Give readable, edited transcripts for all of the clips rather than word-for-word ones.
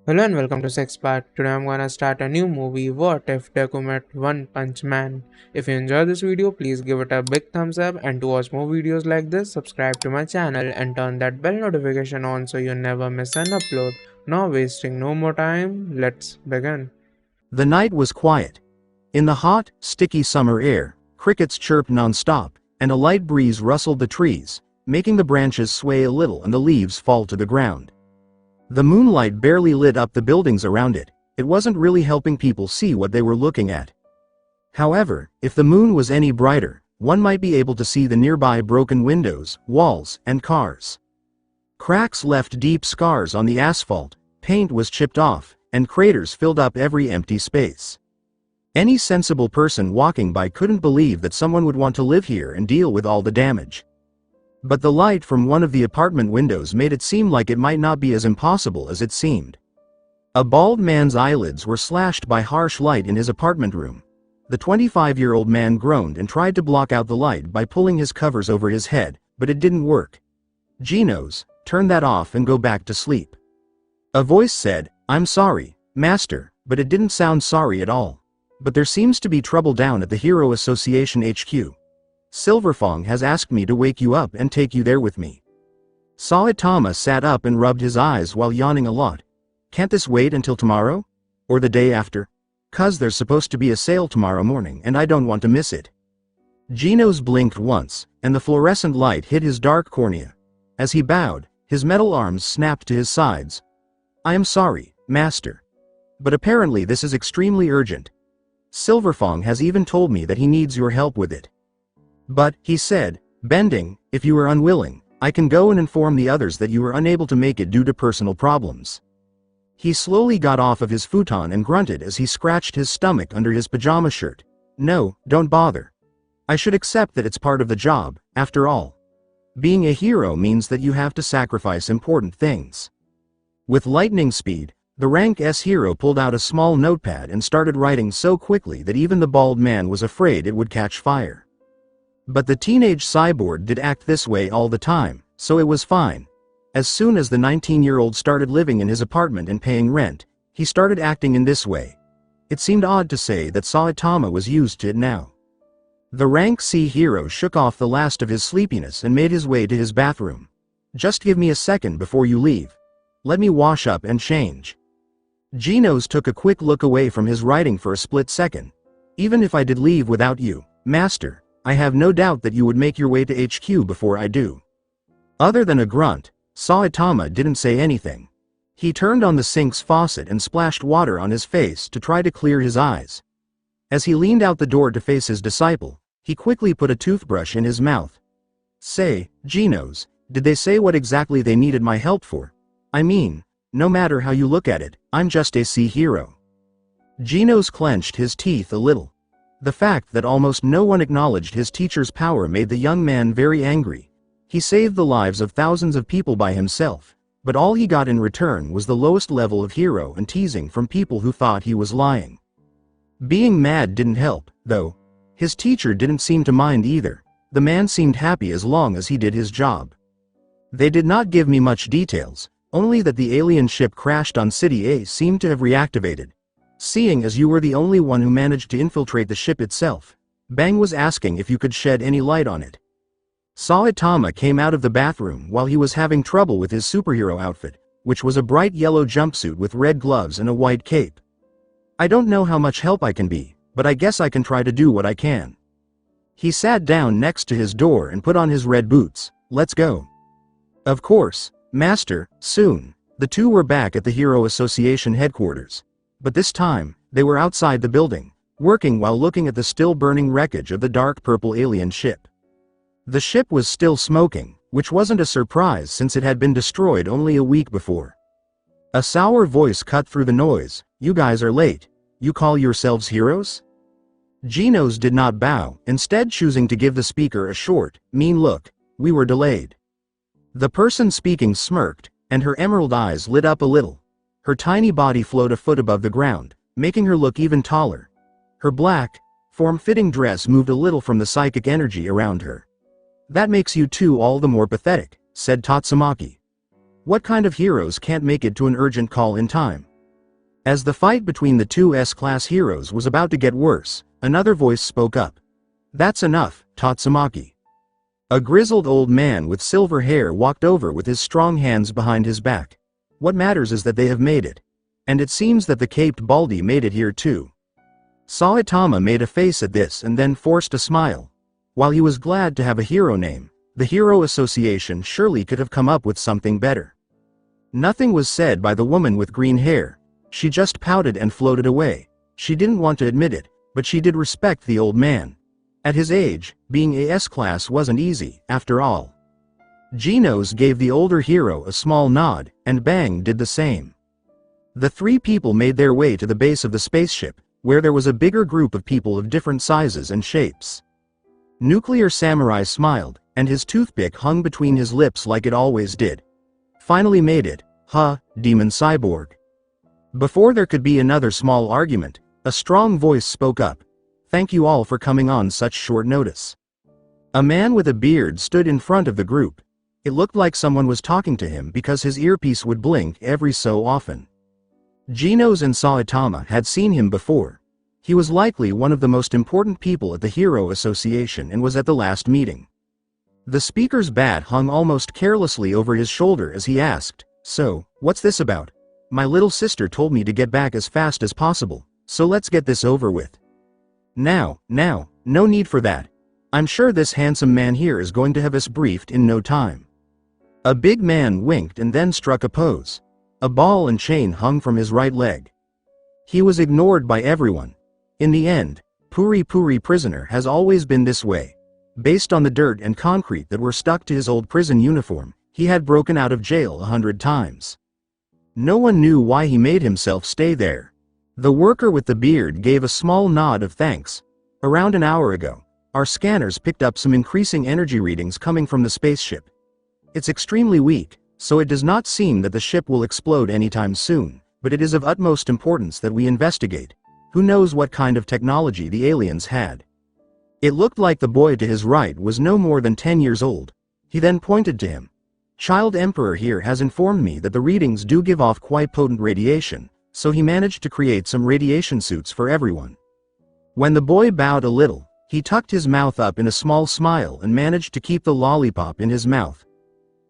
Hello and welcome to Six Pack. Today I'm gonna start a new movie, What If Deku Met One Punch Man. If you enjoyed this video, please give it a big thumbs up, and to watch more videos like this, subscribe to my channel and turn that bell notification on so you never miss an upload. Now wasting no more time, let's begin. The night was quiet. In the hot, sticky summer air, crickets chirped non-stop, and a light breeze rustled the trees, making the branches sway a little and the leaves fall to the ground. The moonlight barely lit up the buildings around it. It wasn't really helping people see what they were looking at. However, if the moon was any brighter, one might be able to see the nearby broken windows, walls, and cars. Cracks left deep scars on the asphalt, paint was chipped off, and craters filled up every empty space. Any sensible person walking by couldn't believe that someone would want to live here and deal with all the damage. But the light from one of the apartment windows made it seem like it might not be as impossible as it seemed. A bald man's eyelids were slashed by harsh light in his apartment room. The 25-year-old man groaned and tried to block out the light by pulling his covers over his head, but it didn't work. "Genos, turn that off and go back to sleep." A voice said, "I'm sorry, master," but it didn't sound sorry at all. "But there seems to be trouble down at the Hero Association HQ. Silverfong has asked me to wake you up and take you there with me." Saitama sat up and rubbed his eyes while yawning a lot. "Can't this wait until tomorrow? Or the day after? 'Cause there's supposed to be a sale tomorrow morning and I don't want to miss it." Genos blinked once, and the fluorescent light hit his dark cornea. As he bowed, his metal arms snapped to his sides. "I am sorry, master. But apparently this is extremely urgent. Silverfong has even told me that he needs your help with it. But," he said, bending, "if you are unwilling, I can go and inform the others that you were unable to make it due to personal problems." He slowly got off of his futon and grunted as he scratched his stomach under his pajama shirt. "No, don't bother. I should accept that it's part of the job, after all. Being a hero means that you have to sacrifice important things." With lightning speed, the rank S hero pulled out a small notepad and started writing so quickly that even the bald man was afraid it would catch fire. But the teenage cyborg did act this way all the time, so it was fine. As soon as the 19-year-old started living in his apartment and paying rent, he started acting in this way. It seemed odd to say that Saitama was used to it now. The rank C hero shook off the last of his sleepiness and made his way to his bathroom. "Just give me a second before you leave. Let me wash up and change." Genos took a quick look away from his writing for a split second. "Even if I did leave without you, master, I have no doubt that you would make your way to HQ before I do." Other than a grunt, Saitama didn't say anything. He turned on the sink's faucet and splashed water on his face to try to clear his eyes. As he leaned out the door to face his disciple, he quickly put a toothbrush in his mouth. "Say, Genos, did they say what exactly they needed my help for? I mean, no matter how you look at it, I'm just a C hero." Genos clenched his teeth a little. The fact that almost no one acknowledged his teacher's power made the young man very angry. He saved the lives of thousands of people by himself, but all he got in return was the lowest level of hero and teasing from people who thought he was lying. Being mad didn't help, though. His teacher didn't seem to mind either. The man seemed happy as long as he did his job. "They did not give me much details, only that the alien ship crashed on City A seemed to have reactivated. Seeing as you were the only one who managed to infiltrate the ship itself, Bang was asking if you could shed any light on it." Saitama came out of the bathroom while he was having trouble with his superhero outfit, which was a bright yellow jumpsuit with red gloves and a white cape. "I don't know how much help I can be, but I guess I can try to do what I can." He sat down next to his door and put on his red boots. "Let's go." "Of course, master, soon." The two were back at the Hero Association headquarters. But this time, they were outside the building, working while looking at the still burning wreckage of the dark purple alien ship. The ship was still smoking, which wasn't a surprise since it had been destroyed only a week before. A sour voice cut through the noise. "You guys are late. You call yourselves heroes?" Genos did not bow, instead choosing to give the speaker a short, mean look. "We were delayed." The person speaking smirked, and her emerald eyes lit up a little. Her tiny body flowed a foot above the ground, making her look even taller. Her black, form-fitting dress moved a little from the psychic energy around her. "That makes you two all the more pathetic," said Tatsumaki. "What kind of heroes can't make it to an urgent call in time? As the fight between the two S-class heroes was about to get worse, another voice spoke up. "That's enough, Tatsumaki." A grizzled old man with silver hair walked over with his strong hands behind his back. "What matters is that they have made it. And it seems that the caped Baldy made it here too." Saitama made a face at this and then forced a smile. While he was glad to have a hero name, the Hero Association surely could have come up with something better. Nothing was said by the woman with green hair. She just pouted and floated away. She didn't want to admit it, but she did respect the old man. At his age, being a S-class wasn't easy, after all. Genos gave the older hero a small nod, and Bang did the same. The three people made their way to the base of the spaceship, where there was a bigger group of people of different sizes and shapes. Nuclear Samurai smiled, and his toothpick hung between his lips like it always did. "Finally made it, huh, Demon Cyborg?" Before there could be another small argument, a strong voice spoke up. "Thank you all for coming on such short notice." A man with a beard stood in front of the group. It looked like someone was talking to him because his earpiece would blink every so often. Genos and Saitama had seen him before. He was likely one of the most important people at the Hero Association and was at the last meeting. The speaker's bat hung almost carelessly over his shoulder as he asked, "So, what's this about? My little sister told me to get back as fast as possible, so let's get this over with." Now, no need for that. I'm sure this handsome man here is going to have us briefed in no time." A big man winked and then struck a pose. A ball and chain hung from his right leg. He was ignored by everyone. In the end, Puri prisoner has always been this way. Based on the dirt and concrete that were stuck to his old prison uniform, he had broken out of jail 100 times. No one knew why he made himself stay there. The worker with the beard gave a small nod of thanks. "Around an hour ago, our scanners picked up some increasing energy readings coming from the spaceship. It's extremely weak, so it does not seem that the ship will explode anytime soon, but it is of utmost importance that we investigate. Who knows what kind of technology the aliens had." It looked like the boy to his right was no more than 10 years old. He then pointed to him. "Child Emperor here has informed me that the readings do give off quite potent radiation, so he managed to create some radiation suits for everyone." When the boy bowed a little, he tucked his mouth up in a small smile and managed to keep the lollipop in his mouth.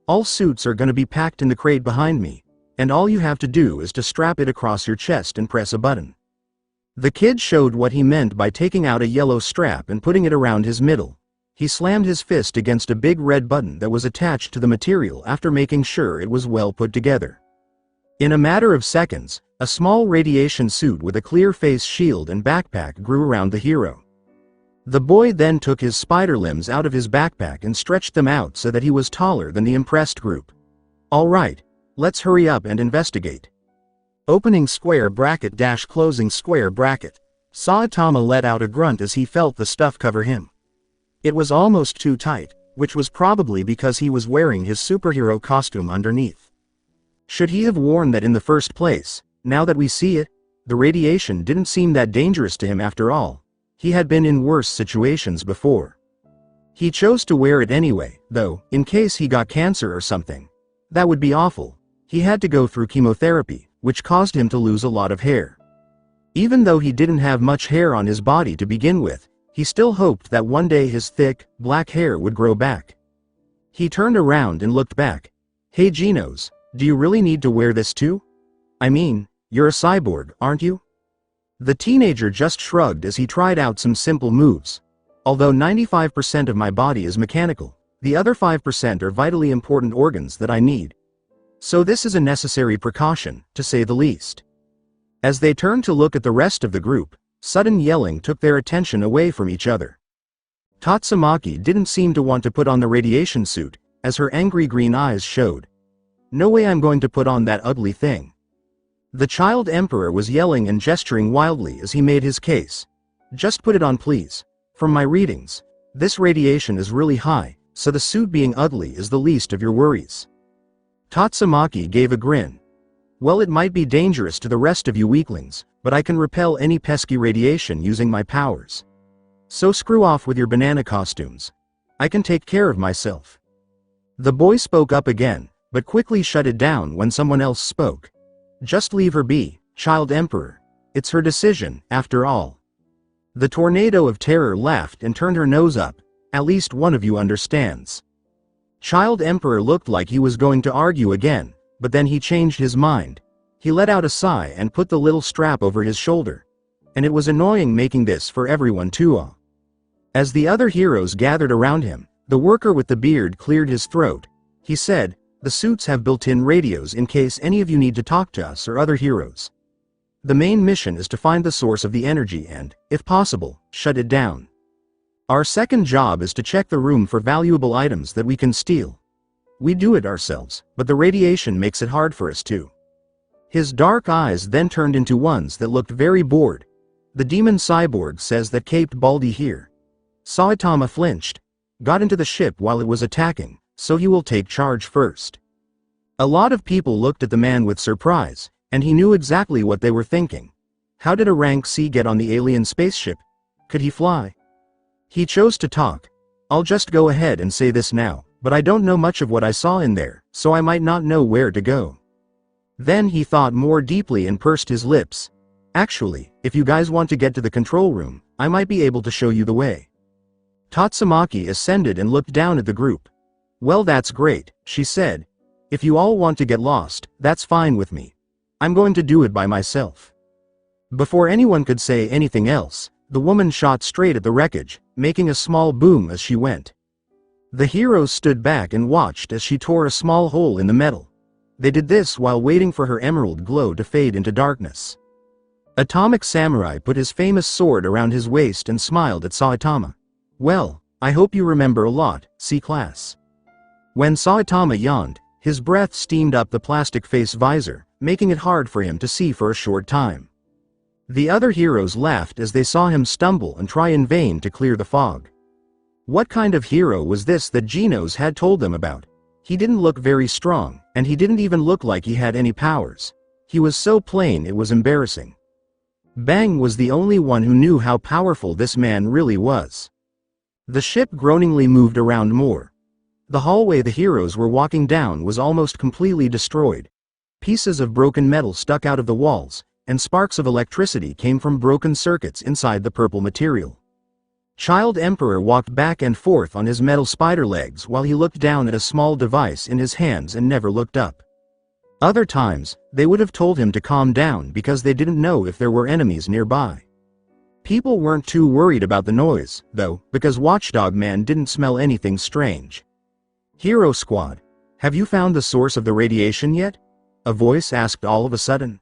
"All suits are gonna be packed in the crate behind me, and all you have to do is to strap it across your chest and press a button." The kid showed what he meant by taking out a yellow strap and putting it around his middle. He slammed his fist against a big red button that was attached to the material after making sure it was well put together. In a matter of seconds, a small radiation suit with a clear face shield and backpack grew around the hero. The boy then took his spider limbs out of his backpack and stretched them out so that he was taller than the impressed group. "All right, let's hurry up and investigate." Opening square bracket dash closing square bracket. Saitama let out a grunt as he felt the stuff cover him. It was almost too tight, which was probably because he was wearing his superhero costume underneath. Should he have worn that in the first place? Now that we see it, the radiation didn't seem that dangerous to him after all. He had been in worse situations before. He chose to wear it anyway, though, in case he got cancer or something. That would be awful. He had to go through chemotherapy, which caused him to lose a lot of hair. Even though he didn't have much hair on his body to begin with, he still hoped that one day his thick, black hair would grow back. He turned around and looked back. "Hey Genos, do you really need to wear this too? I mean, you're a cyborg, aren't you?" The teenager just shrugged as he tried out some simple moves. "Although 95% of my body is mechanical, the other 5% are vitally important organs that I need. So this is a necessary precaution, to say the least." As they turned to look at the rest of the group, sudden yelling took their attention away from each other. Tatsumaki didn't seem to want to put on the radiation suit, as her angry green eyes showed. "No way I'm going to put on that ugly thing." The child emperor was yelling and gesturing wildly as he made his case. "Just put it on please. From my readings, this radiation is really high, so the suit being ugly is the least of your worries." Tatsumaki gave a grin. "Well, it might be dangerous to the rest of you weaklings, but I can repel any pesky radiation using my powers. So screw off with your banana costumes. I can take care of myself." The boy spoke up again, but quickly shut it down when someone else spoke. "Just leave her be, Child Emperor. It's her decision, after all. The tornado of terror laughed and turned her nose up. At least one of you understands. Child Emperor looked like he was going to argue again, but then he changed his mind. He let out a sigh and put the little strap over his shoulder. And it was annoying making this for everyone too. As the other heroes gathered around him, the worker with the beard cleared his throat. He said, "The suits have built-in radios in case any of you need to talk to us or other heroes. The main mission is to find the source of the energy and, if possible, shut it down. Our second job is to check the room for valuable items that we can steal. We do it ourselves, but the radiation makes it hard for us to." His dark eyes then turned into ones that looked very bored. "The demon cyborg says that Caped Baldy here." Saitama flinched. "Got into the ship while it was attacking, so he will take charge first." A lot of people looked at the man with surprise, and he knew exactly what they were thinking. How did a rank C get on the alien spaceship? Could he fly? He chose to talk. "I'll just go ahead and say this now, but I don't know much of what I saw in there, so I might not know where to go." Then he thought more deeply and pursed his lips. "Actually, if you guys want to get to the control room, I might be able to show you the way." Tatsumaki ascended and looked down at the group. "Well, that's great," she said. "If you all want to get lost, that's fine with me. I'm going to do it by myself." Before anyone could say anything else, the woman shot straight at the wreckage, making a small boom as she went. The heroes stood back and watched as she tore a small hole in the metal. They did this while waiting for her emerald glow to fade into darkness. Atomic Samurai put his famous sword around his waist and smiled at Saitama. "Well, I hope you remember a lot, C-Class." When Saitama yawned, his breath steamed up the plastic face visor, making it hard for him to see for a short time. The other heroes laughed as they saw him stumble and try in vain to clear the fog. What kind of hero was this that Genos had told them about? He didn't look very strong, and he didn't even look like he had any powers. He was so plain it was embarrassing. Bang was the only one who knew how powerful this man really was. The ship groaningly moved around more. The hallway the heroes were walking down was almost completely destroyed. Pieces of broken metal stuck out of the walls, and sparks of electricity came from broken circuits inside the purple material. Child Emperor walked back and forth on his metal spider legs while he looked down at a small device in his hands and never looked up. Other times, they would have told him to calm down because they didn't know if there were enemies nearby. People weren't too worried about the noise, though, because Watchdog Man didn't smell anything strange. "Hero Squad, have you found the source of the radiation yet?" a voice asked all of a sudden.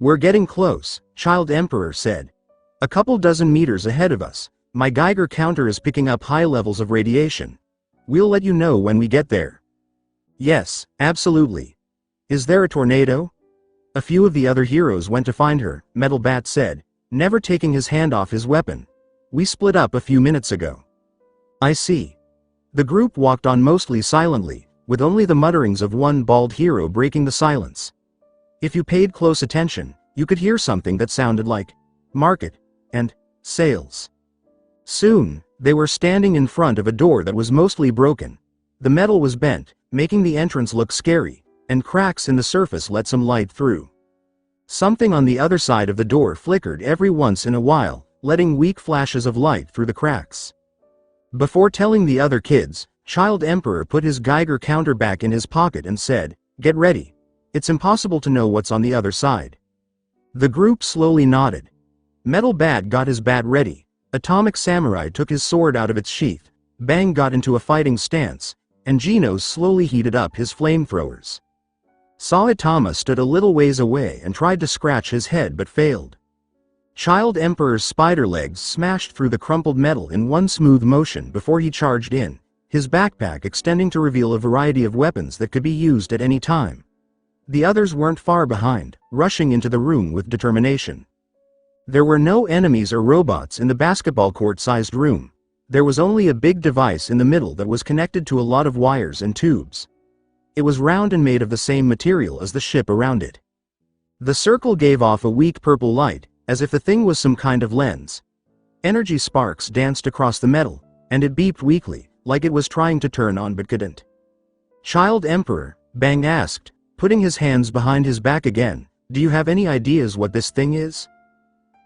"We're getting close," Child Emperor said. "A couple dozen meters ahead of us. My Geiger counter is picking up high levels of radiation. We'll let you know when we get there." "Yes, absolutely. Is there a tornado?" A few of the other heroes went to find her, Metal Bat said, never taking his hand off his weapon. "We split up a few minutes ago." "I see." The group walked on mostly silently, with only the mutterings of one bald hero breaking the silence. If you paid close attention, you could hear something that sounded like "market" and "sales." Soon, they were standing in front of a door that was mostly broken. The metal was bent, making the entrance look scary, and cracks in the surface let some light through. Something on the other side of the door flickered every once in a while, letting weak flashes of light through the cracks. Before telling the other kids, Child Emperor put his Geiger counter back in his pocket and said, "Get ready. It's impossible to know what's on the other side." The group slowly nodded. Metal Bat got his bat ready. Atomic Samurai took his sword out of its sheath. Bang got into a fighting stance, and Genos slowly heated up his flamethrowers. Saitama stood a little ways away and tried to scratch his head but failed. Child Emperor's spider legs smashed through the crumpled metal in one smooth motion before he charged in, his backpack extending to reveal a variety of weapons that could be used at any time. The others weren't far behind, rushing into the room with determination. There were no enemies or robots in the basketball court-sized room. There was only a big device in the middle that was connected to a lot of wires and tubes. It was round and made of the same material as the ship around it. The circle gave off a weak purple light, as if the thing was some kind of lens. Energy sparks danced across the metal, and it beeped weakly, like it was trying to turn on but couldn't. "Child Emperor," Bang asked, putting his hands behind his back again, Do you have any ideas what this thing is?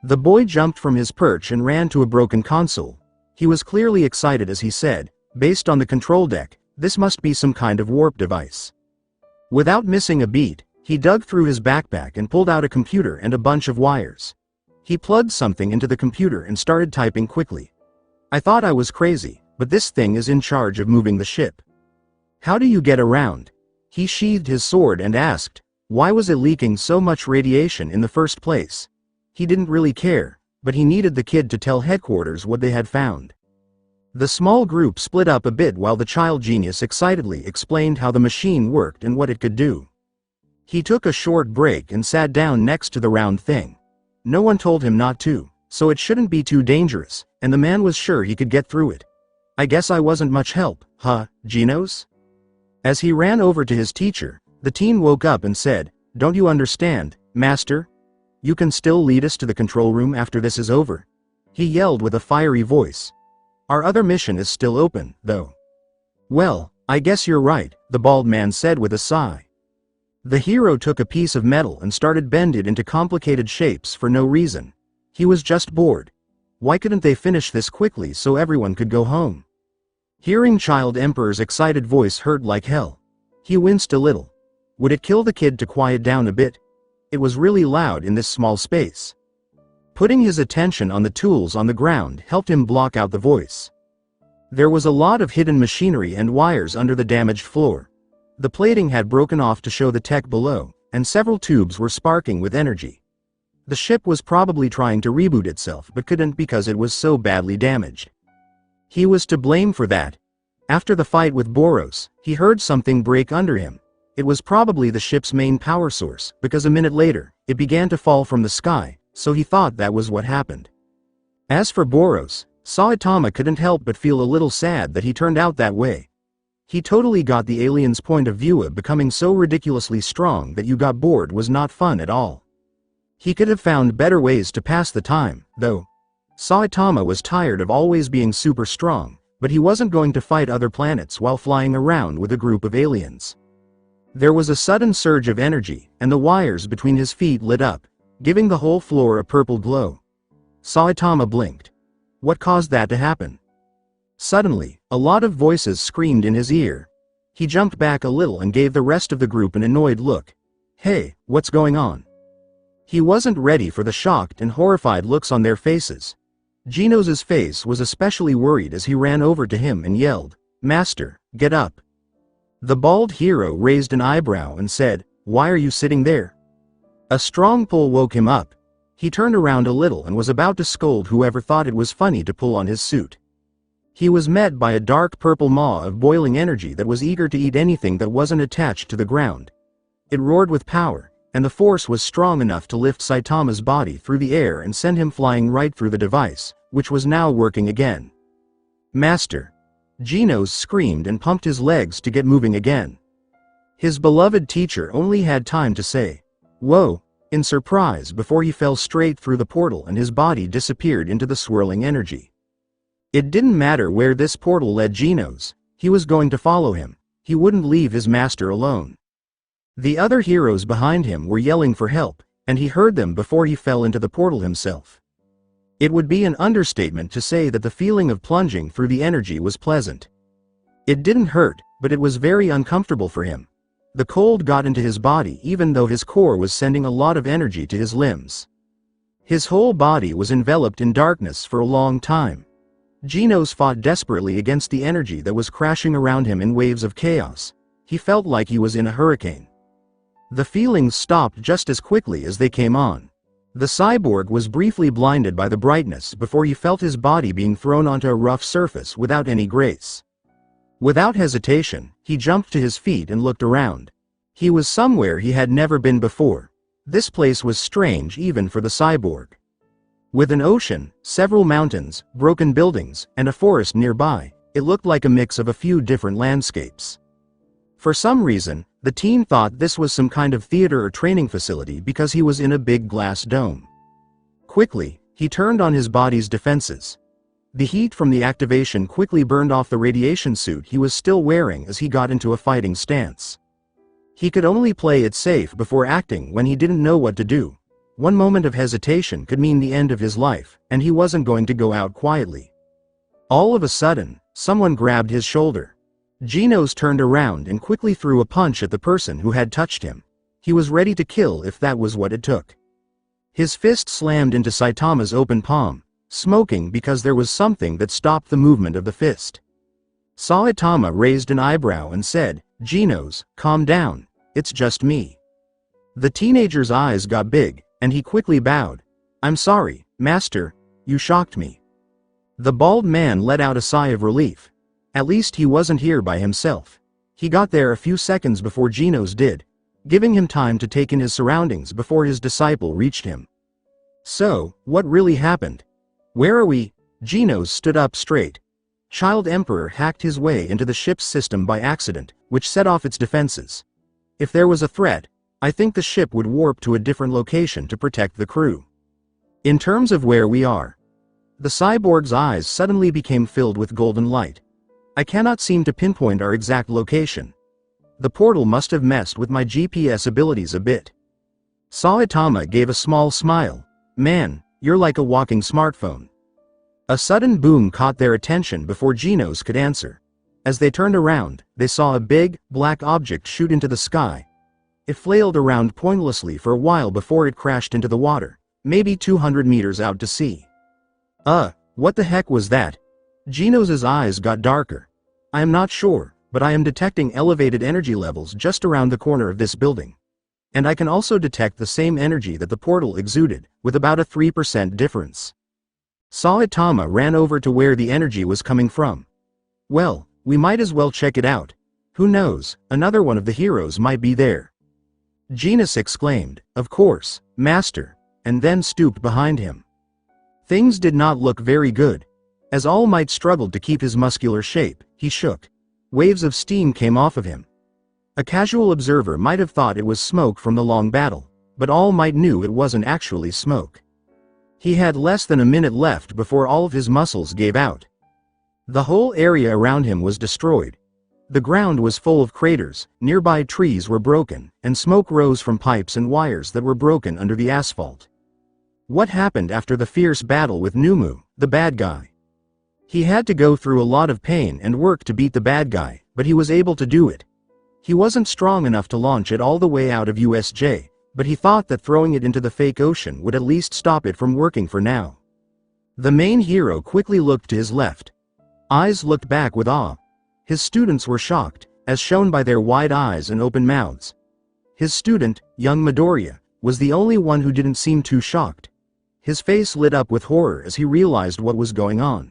The boy jumped from his perch and ran to a broken console. He was clearly excited as he said, based on the control deck, this must be some kind of warp device. Without missing a beat, he dug through his backpack and pulled out a computer and a bunch of wires. He plugged something into the computer and started typing quickly. I thought I was crazy, but this thing is in charge of moving the ship. How do you get around? He sheathed his sword and asked, why was it leaking so much radiation in the first place? He didn't really care, but he needed the kid to tell headquarters what they had found. The small group split up a bit while the child genius excitedly explained how the machine worked and what it could do. He took a short break and sat down next to the round thing. No one told him not to, so it shouldn't be too dangerous, and the man was sure he could get through it. I guess I wasn't much help, huh, Genos? As he ran over to his teacher, the teen woke up and said, don't you understand, Master? You can still lead us to the control room after this is over. He yelled with a fiery voice. Our other mission is still open, though. Well, I guess you're right, the bald man said with a sigh. The hero took a piece of metal and started bending it into complicated shapes for no reason. He was just bored. Why couldn't they finish this quickly so everyone could go home? Hearing Child Emperor's excited voice hurt like hell. He winced a little. Would it kill the kid to quiet down a bit? It was really loud in this small space. Putting his attention on the tools on the ground helped him block out the voice. There was a lot of hidden machinery and wires under the damaged floor. The plating had broken off to show the tech below, and several tubes were sparking with energy. The ship was probably trying to reboot itself but couldn't because it was so badly damaged. He was to blame for that. After the fight with Boros, he heard something break under him. It was probably the ship's main power source, because a minute later, it began to fall from the sky, so he thought that was what happened. As for Boros, Saitama couldn't help but feel a little sad that he turned out that way. He totally got the alien's point of view of becoming so ridiculously strong that you got bored was not fun at all. He could have found better ways to pass the time, though. Saitama was tired of always being super strong, but he wasn't going to fight other planets while flying around with a group of aliens. There was a sudden surge of energy, and the wires between his feet lit up, giving the whole floor a purple glow. Saitama blinked. What caused that to happen? Suddenly, a lot of voices screamed in his ear. He jumped back a little and gave the rest of the group an annoyed look. Hey, what's going on? He wasn't ready for the shocked and horrified looks on their faces. Genos' face was especially worried as he ran over to him and yelled, Master, get up. The bald hero raised an eyebrow and said, why are you sitting there? A strong pull woke him up. He turned around a little and was about to scold whoever thought it was funny to pull on his suit. He was met by a dark purple maw of boiling energy that was eager to eat anything that wasn't attached to the ground. It roared with power, and the force was strong enough to lift Saitama's body through the air and send him flying right through the device, which was now working again. Master! Genos screamed and pumped his legs to get moving again. His beloved teacher only had time to say, whoa, in surprise before he fell straight through the portal and his body disappeared into the swirling energy. It didn't matter where this portal led Genos, he was going to follow him. He wouldn't leave his master alone. The other heroes behind him were yelling for help, and he heard them before he fell into the portal himself. It would be an understatement to say that the feeling of plunging through the energy was pleasant. It didn't hurt, but it was very uncomfortable for him. The cold got into his body even though his core was sending a lot of energy to his limbs. His whole body was enveloped in darkness for a long time. Genos fought desperately against the energy that was crashing around him in waves of chaos. He felt like he was in a hurricane. The feelings stopped just as quickly as they came on. The cyborg was briefly blinded by the brightness before he felt his body being thrown onto a rough surface without any grace. Without hesitation, he jumped to his feet and looked around. He was somewhere he had never been before. This place was strange even for the cyborg. With an ocean, several mountains, broken buildings, and a forest nearby, it looked like a mix of a few different landscapes. For some reason, the teen thought this was some kind of theater or training facility because he was in a big glass dome. Quickly, he turned on his body's defenses. The heat from the activation quickly burned off the radiation suit he was still wearing as he got into a fighting stance. He could only play it safe before acting when he didn't know what to do. One moment of hesitation could mean the end of his life, and he wasn't going to go out quietly. All of a sudden, someone grabbed his shoulder. Genos turned around and quickly threw a punch at the person who had touched him. He was ready to kill if that was what it took. His fist slammed into Saitama's open palm, smoking because there was something that stopped the movement of the fist. Saitama raised an eyebrow and said, "Genos, calm down, it's just me." The teenager's eyes got big, and he quickly bowed. "I'm sorry, master, you shocked me." The bald man let out a sigh of relief. At least he wasn't here by himself. He got there a few seconds before Genos did, giving him time to take in his surroundings before his disciple reached him. "So, what really happened? Where are we?" Genos stood up straight. Child Emperor hacked his way into the ship's system by accident, which set off its defenses. If there was a threat, I think the ship would warp to a different location to protect the crew. In terms of where we are, the cyborg's eyes suddenly became filled with golden light. I cannot seem to pinpoint our exact location. The portal must have messed with my GPS abilities a bit. Saitama gave a small smile. "Man, you're like a walking smartphone." A sudden boom caught their attention before Genos could answer. As they turned around, they saw a big, black object shoot into the sky. It flailed around pointlessly for a while before it crashed into the water, maybe 200 meters out to sea. What the heck was that? Genos' eyes got darker. "I am not sure, but I am detecting elevated energy levels just around the corner of this building. And I can also detect the same energy that the portal exuded, with about a 3% difference." Saitama ran over to where the energy was coming from. "Well, we might as well check it out. Who knows, another one of the heroes might be there." Genos exclaimed, "Of course, master," and then stooped behind him. Things did not look very good. As All Might struggled to keep his muscular shape, he shook. Waves of steam came off of him. A casual observer might have thought it was smoke from the long battle, but All Might knew it wasn't actually smoke. He had less than a minute left before all of his muscles gave out. The whole area around him was destroyed. The ground was full of craters, nearby trees were broken, and smoke rose from pipes and wires that were broken under the asphalt. What happened after the fierce battle with Nezu, the bad guy? He had to go through a lot of pain and work to beat the bad guy, but he was able to do it. He wasn't strong enough to launch it all the way out of USJ, but he thought that throwing it into the fake ocean would at least stop it from working for now. The main hero quickly looked to his left. Eyes looked back with awe. His students were shocked, as shown by their wide eyes and open mouths. His student, young Midoriya, was the only one who didn't seem too shocked. His face lit up with horror as he realized what was going on.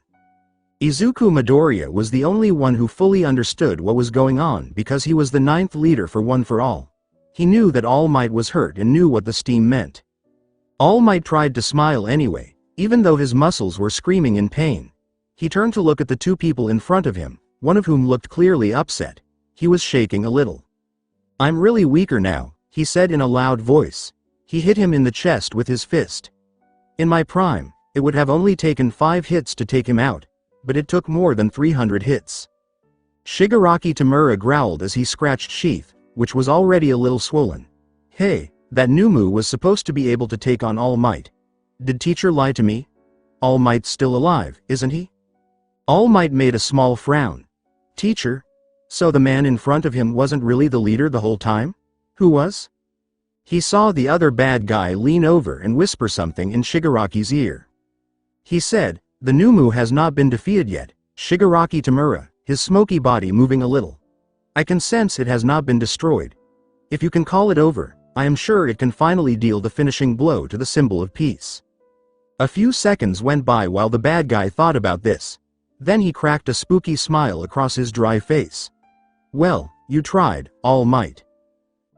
Izuku Midoriya was the only one who fully understood what was going on because he was the 9th leader for One for All. He knew that All Might was hurt and knew what the steam meant. All Might tried to smile anyway, even though his muscles were screaming in pain. He turned to look at the two people in front of him, one of whom looked clearly upset. He was shaking a little. "I'm really weaker now," he said in a loud voice. He hit him in the chest with his fist. "In my prime, it would have only taken 5 hits to take him out, but it took more than 300 hits. Shigaraki Tamura growled as he scratched Sheath, which was already a little swollen. "Hey, that Nezu was supposed to be able to take on All Might. Did teacher lie to me? All Might's still alive, isn't he?" All Might made a small frown. "Teacher? So the man in front of him wasn't really the leader the whole time? Who was?" He saw the other bad guy lean over and whisper something in Shigaraki's ear. He said, "The Nezu has not been defeated yet, Shigaraki Tamura," his smoky body moving a little. "I can sense it has not been destroyed. If you can call it over, I am sure it can finally deal the finishing blow to the symbol of peace." A few seconds went by while the bad guy thought about this. Then he cracked a spooky smile across his dry face. "Well, you tried, All Might."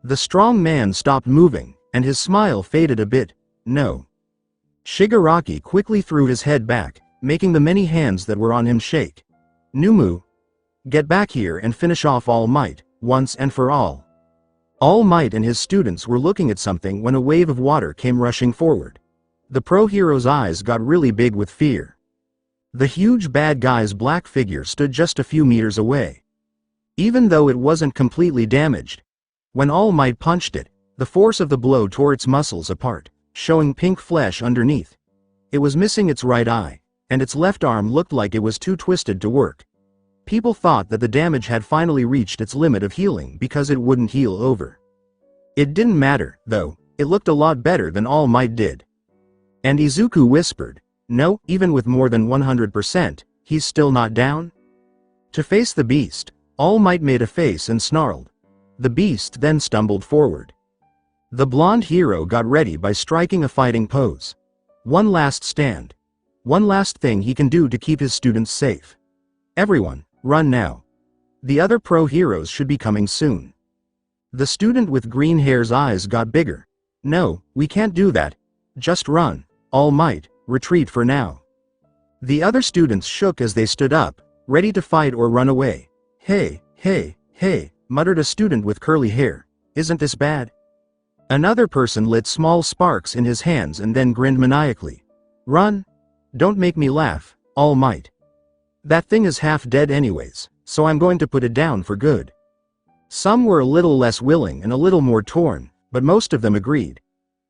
The strong man stopped moving, and his smile faded a bit. "No." Shigaraki quickly threw his head back, making the many hands that were on him shake. "Nezu, get back here and finish off All Might, once and for all." All Might and his students were looking at something when a wave of water came rushing forward. The pro-hero's eyes got really big with fear. The huge bad guy's black figure stood just a few meters away. Even though it wasn't completely damaged, When All Might punched it, the force of the blow tore its muscles apart, showing pink flesh underneath. It was missing its right eye, and its left arm looked like it was too twisted to work. People thought that the damage had finally reached its limit of healing because it wouldn't heal over. It didn't matter, though, it looked a lot better than All Might did. And Izuku whispered, "No, even with more than 100%, he's still not down?" To face the beast, All Might made a face and snarled. The beast then stumbled forward. The blonde hero got ready by striking a fighting pose. One last stand. One last thing he can do to keep his students safe. Everyone, run now. The other pro heroes should be coming soon. The student with green hair's eyes got bigger. No, we can't do that. Just run. All Might, retreat for now. The other students shook as they stood up, ready to fight or run away. Hey, muttered a student with curly hair. Isn't this bad? Another person lit small sparks in his hands and then grinned maniacally. Run? Don't make me laugh, All Might. That thing is half dead anyways, so I'm going to put it down for good. Some were a little less willing and a little more torn, but most of them agreed.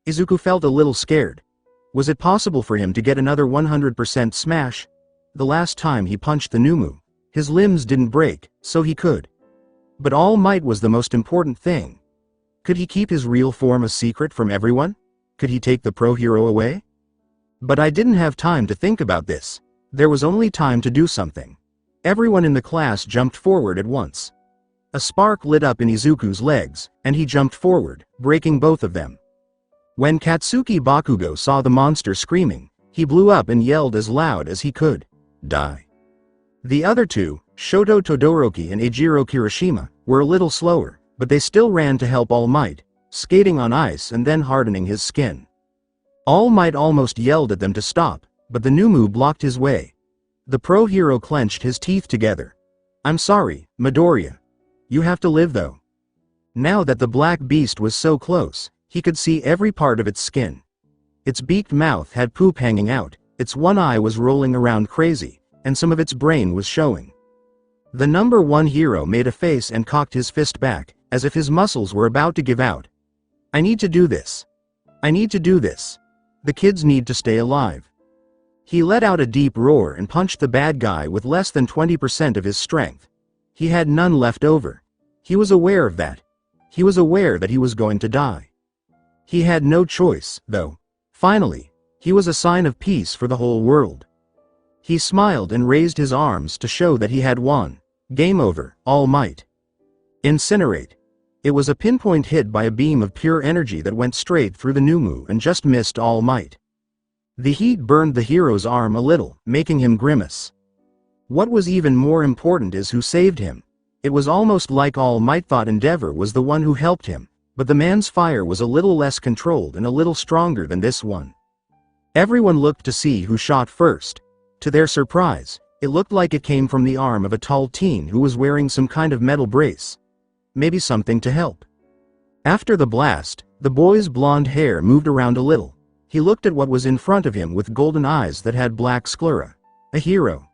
Izuku felt a little scared. Was it possible for him to get another 100% smash? The last time he punched the Nezu, his limbs didn't break, so he could. But All Might was the most important thing. Could he keep his real form a secret from everyone? Could he take the pro hero away? But I didn't have time to think about this. There was only time to do something. Everyone in the class jumped forward at once. A spark lit up in Izuku's legs, and he jumped forward, breaking both of them. When Katsuki Bakugo saw the monster screaming, he blew up and yelled as loud as he could. Die. The other two, Shoto Todoroki and Eijiro Kirishima, were a little slower, but they still ran to help All Might, skating on ice and then hardening his skin. All Might almost yelled at them to stop, but the Nezu blocked his way. The pro hero clenched his teeth together. I'm sorry, Midoriya. You have to live though. Now that the black beast was so close, he could see every part of its skin. Its beaked mouth had poop hanging out, its one eye was rolling around crazy, and some of its brain was showing. The number one hero made a face and cocked his fist back, as if his muscles were about to give out. I need to do this. I need to do this. The kids need to stay alive. He let out a deep roar and punched the bad guy with less than 20% of his strength. He had none left over. He was aware of that. He was aware that he was going to die. He had no choice, though. Finally, he was a sign of peace for the whole world. He smiled and raised his arms to show that he had won. Game over, All Might. Incinerate. It was a pinpoint hit by a beam of pure energy that went straight through the Nezu and just missed All Might. The heat burned the hero's arm a little, making him grimace. What was even more important is who saved him. It was almost like All Might thought Endeavor was the one who helped him, but the man's fire was a little less controlled and a little stronger than this one. Everyone looked to see who shot first. To their surprise, it looked like it came from the arm of a tall teen who was wearing some kind of metal brace. Maybe something to help. After the blast, the boy's blonde hair moved around a little. He looked at what was in front of him with golden eyes that had black sclera. A hero.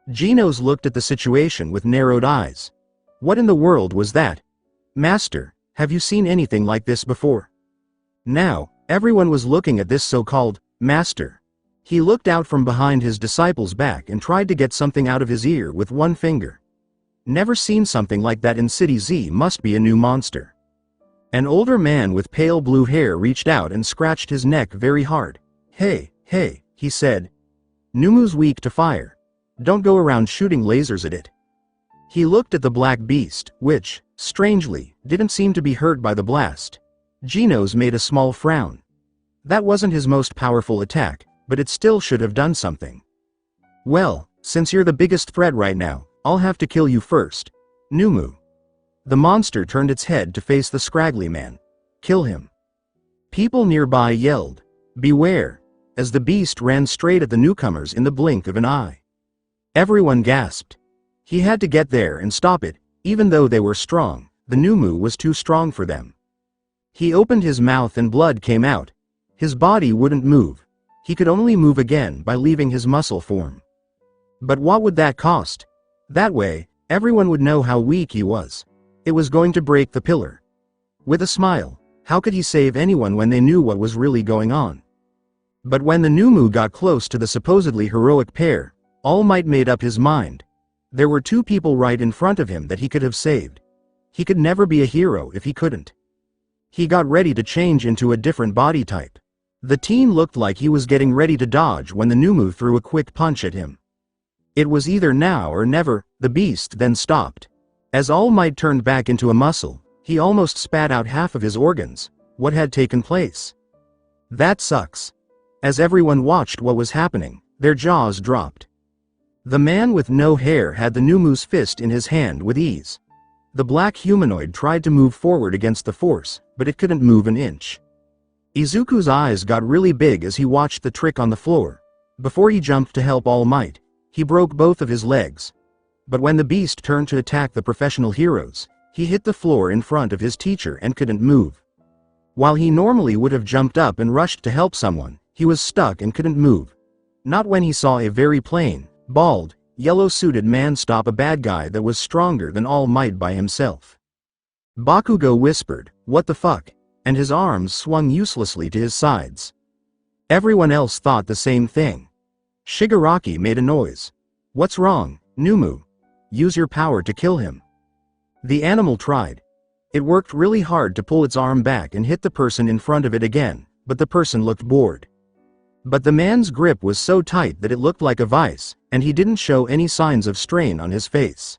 Genos looked at the situation with narrowed eyes. What in the world was that? Master, have you seen anything like this before? Now, everyone was looking at this so-called master. He looked out from behind his disciple's back and tried to get something out of his ear with one finger. Never seen something like that in City Z. Must be a new monster. An older man with pale blue hair reached out and scratched his neck very hard. Hey, he said. Numu's weak to fire. Don't go around shooting lasers at it. He looked at the black beast, which, strangely, didn't seem to be hurt by the blast. Genos made a small frown. That wasn't his most powerful attack, but it still should have done something. Well, since you're the biggest threat right now, I'll have to kill you first. Numu. The monster turned its head to face the scraggly man. Kill him. People nearby yelled, beware, as the beast ran straight at the newcomers in the blink of an eye. Everyone gasped. He had to get there and stop it, even though they were strong, the Numu was too strong for them. He opened his mouth and blood came out. His body wouldn't move. He could only move again by leaving his muscle form. But what would that cost? That way, everyone would know how weak he was. It was going to break the pillar. With a smile, how could he save anyone when they knew what was really going on? But when the Numu got close to the supposedly heroic pair, All Might made up his mind. There were two people right in front of him that he could have saved. He could never be a hero if he couldn't. He got ready to change into a different body type. The teen looked like he was getting ready to dodge when the Numu threw a quick punch at him. It was either now or never. The beast then stopped. As All Might turned back into a muscle, he almost spat out half of his organs. What had taken place? That sucks. As everyone watched what was happening, their jaws dropped. The man with no hair had the Numu's fist in his hand with ease. The black humanoid tried to move forward against the force, but it couldn't move an inch. Izuku's eyes got really big as he watched the trick on the floor. Before he jumped to help All Might, he broke both of his legs. But when the beast turned to attack the professional heroes, he hit the floor in front of his teacher and couldn't move. While he normally would have jumped up and rushed to help someone, he was stuck and couldn't move. Not when he saw a very plain, bald, yellow-suited man stop a bad guy that was stronger than All Might by himself. Bakugo whispered, "What the fuck?" and his arms swung uselessly to his sides. Everyone else thought the same thing. Shigaraki made a noise. "What's wrong, Numu? Use your power to kill him." The animal tried. It worked really hard to pull its arm back and hit the person in front of it again, but the person looked bored. But the man's grip was so tight that it looked like a vice, and he didn't show any signs of strain on his face.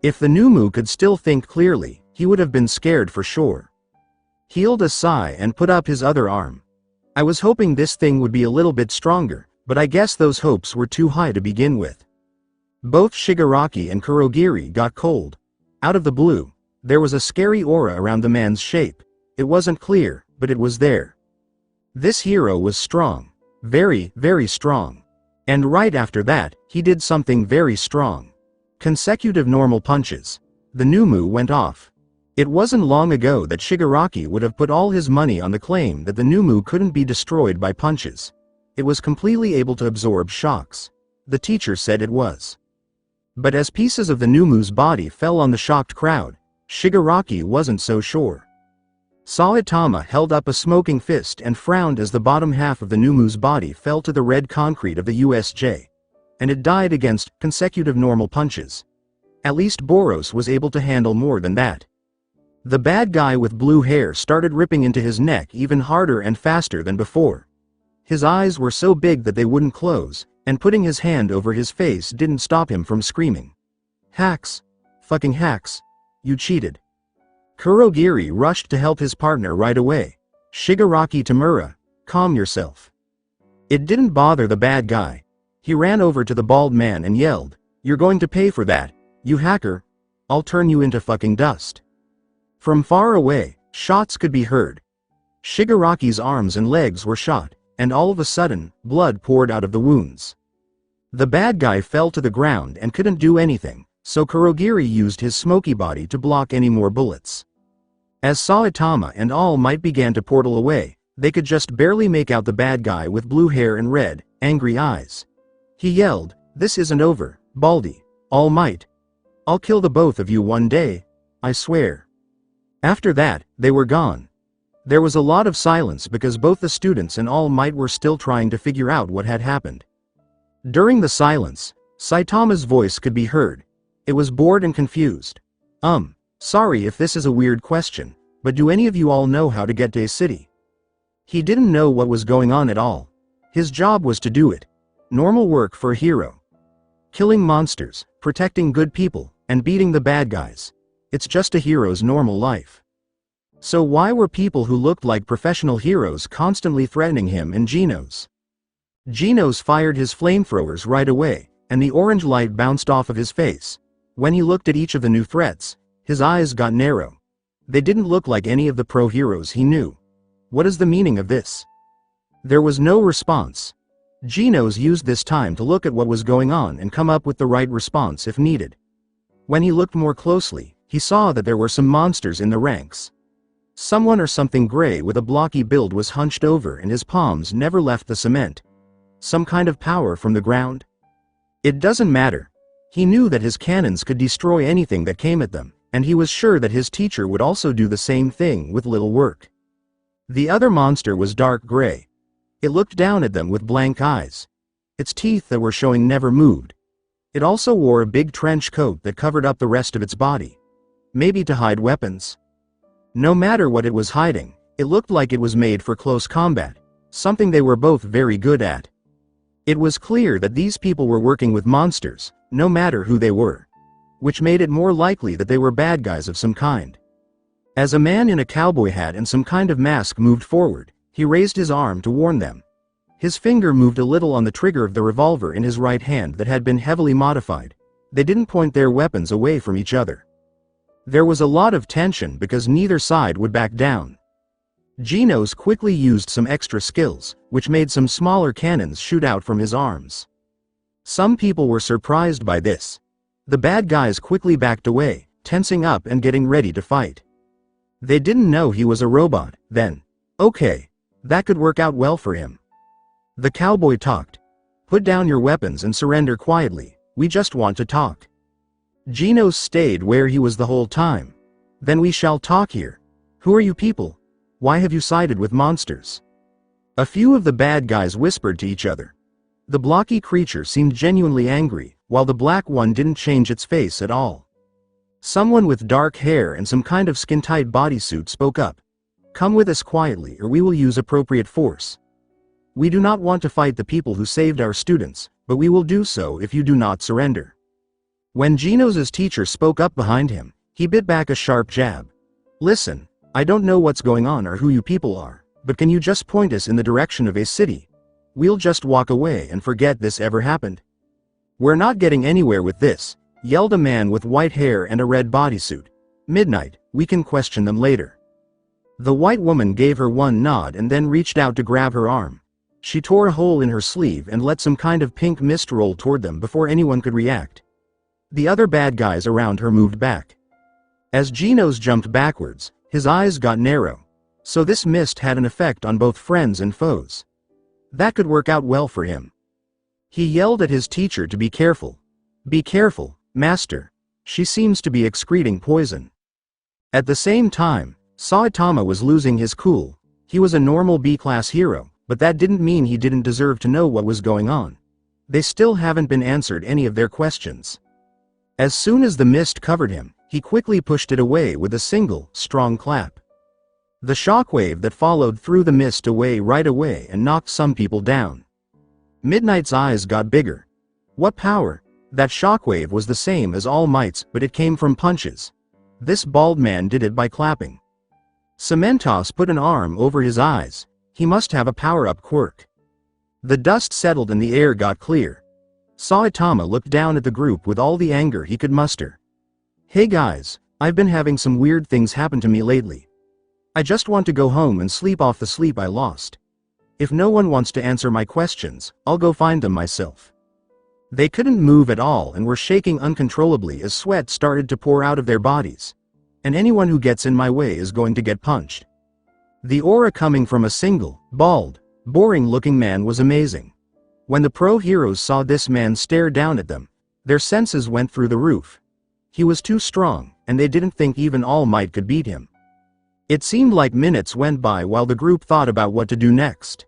If the Numu could still think clearly, he would have been scared for sure. He heaved a sigh and put up his other arm. "I was hoping this thing would be a little bit stronger, but I guess those hopes were too high to begin with." Both Shigaraki and Kurogiri got cold. Out of the blue, there was a scary aura around the man's shape. It wasn't clear, but it was there. This hero was strong. Very, very strong. And right after that, he did something very strong. Consecutive normal punches. The Numu went off. It wasn't long ago that Shigaraki would have put all his money on the claim that the Numu couldn't be destroyed by punches. It was completely able to absorb shocks. The teacher said it was. But as pieces of the Numu's body fell on the shocked crowd, Shigaraki wasn't so sure. Saitama held up a smoking fist and frowned as the bottom half of the Numu's body fell to the red concrete of the USJ. And it died against consecutive normal punches. At least Boros was able to handle more than that. The bad guy with blue hair started ripping into his neck even harder and faster than before. His eyes were so big that they wouldn't close, and putting his hand over his face didn't stop him from screaming. "Hacks! Fucking hacks! You cheated!" Kurogiri rushed to help his partner right away. "Shigaraki Tamura, calm yourself." It didn't bother the bad guy. He ran over to the bald man and yelled, "You're going to pay for that, you hacker! I'll turn you into fucking dust." From far away, shots could be heard. Shigaraki's arms and legs were shot, and all of a sudden, blood poured out of the wounds. The bad guy fell to the ground and couldn't do anything, so Kurogiri used his smoky body to block any more bullets. As Saitama and All Might began to portal away, they could just barely make out the bad guy with blue hair and red, angry eyes. He yelled, "This isn't over, Baldy, All Might. I'll kill the both of you one day, I swear." After that, they were gone. There was a lot of silence because both the students and All Might were still trying to figure out what had happened. During the silence, Saitama's voice could be heard. It was bored and confused. Sorry if this is a weird question, but do any of you all know how to get to a city?" He didn't know what was going on at all. His job was to do it. Normal work for a hero. Killing monsters, protecting good people, and beating the bad guys. It's just a hero's normal life. So why were people who looked like professional heroes constantly threatening him and Genos? Genos fired his flamethrowers right away, and the orange light bounced off of his face. When he looked at each of the new threats, his eyes got narrow. They didn't look like any of the pro heroes he knew. What is the meaning of this? There was no response. Genos used this time to look at what was going on and come up with the right response if needed. When he looked more closely, he saw that there were some monsters in the ranks. Someone or something gray with a blocky build was hunched over and his palms never left the cement. Some kind of power from the ground? It doesn't matter. He knew that his cannons could destroy anything that came at them, and he was sure that his teacher would also do the same thing with little work. The other monster was dark gray. It looked down at them with blank eyes. Its teeth that were showing never moved. It also wore a big trench coat that covered up the rest of its body. Maybe to hide weapons. No matter what it was hiding, it looked like it was made for close combat, something they were both very good at. It was clear that these people were working with monsters, no matter who they were, which made it more likely that they were bad guys of some kind. As a man in a cowboy hat and some kind of mask moved forward, he raised his arm to warn them. His finger moved a little on the trigger of the revolver in his right hand that had been heavily modified. They didn't point their weapons away from each other. There was a lot of tension because neither side would back down. Genos quickly used some extra skills, which made some smaller cannons shoot out from his arms. Some people were surprised by this. The bad guys quickly backed away, tensing up and getting ready to fight. They didn't know he was a robot, then. Okay. That could work out well for him. The cowboy talked. Put down your weapons and surrender quietly, we just want to talk. Genos stayed where he was the whole time. Then we shall talk here. Who are you people? Why have you sided with monsters? A few of the bad guys whispered to each other. The blocky creature seemed genuinely angry, while the black one didn't change its face at all. Someone with dark hair and some kind of skin-tight bodysuit spoke up. Come with us quietly or we will use appropriate force. We do not want to fight the people who saved our students, but we will do so if you do not surrender. When Genos' teacher spoke up behind him, he bit back a sharp jab. Listen, I don't know what's going on or who you people are, but can you just point us in the direction of a city? We'll just walk away and forget this ever happened. We're not getting anywhere with this, yelled a man with white hair and a red bodysuit. Midnight, we can question them later. The white woman gave her one nod and then reached out to grab her arm. She tore a hole in her sleeve and let some kind of pink mist roll toward them before anyone could react. The other bad guys around her moved back. As Genos jumped backwards, his eyes got narrow. So this mist had an effect on both friends and foes. That could work out well for him. He yelled at his teacher to be careful. Be careful, master. She seems to be excreting poison. At the same time, Saitama was losing his cool. He was a normal B-class hero, but that didn't mean he didn't deserve to know what was going on. They still haven't been answered any of their questions. As soon as the mist covered him, he quickly pushed it away with a single, strong clap. The shockwave that followed threw the mist away right away and knocked some people down. Midnight's eyes got bigger. What power? That shockwave was the same as All Might's, but it came from punches. This bald man did it by clapping. Cementos put an arm over his eyes. He must have a power-up quirk. The dust settled and the air got clear. Saitama looked down at the group with all the anger he could muster. Hey guys, I've been having some weird things happen to me lately. I just want to go home and sleep off the sleep I lost. If no one wants to answer my questions, I'll go find them myself. They couldn't move at all and were shaking uncontrollably as sweat started to pour out of their bodies. And anyone who gets in my way is going to get punched. The aura coming from a single, bald, boring-looking man was amazing. When the pro heroes saw this man stare down at them, their senses went through the roof. He was too strong, and they didn't think even All Might could beat him. It seemed like minutes went by while the group thought about what to do next.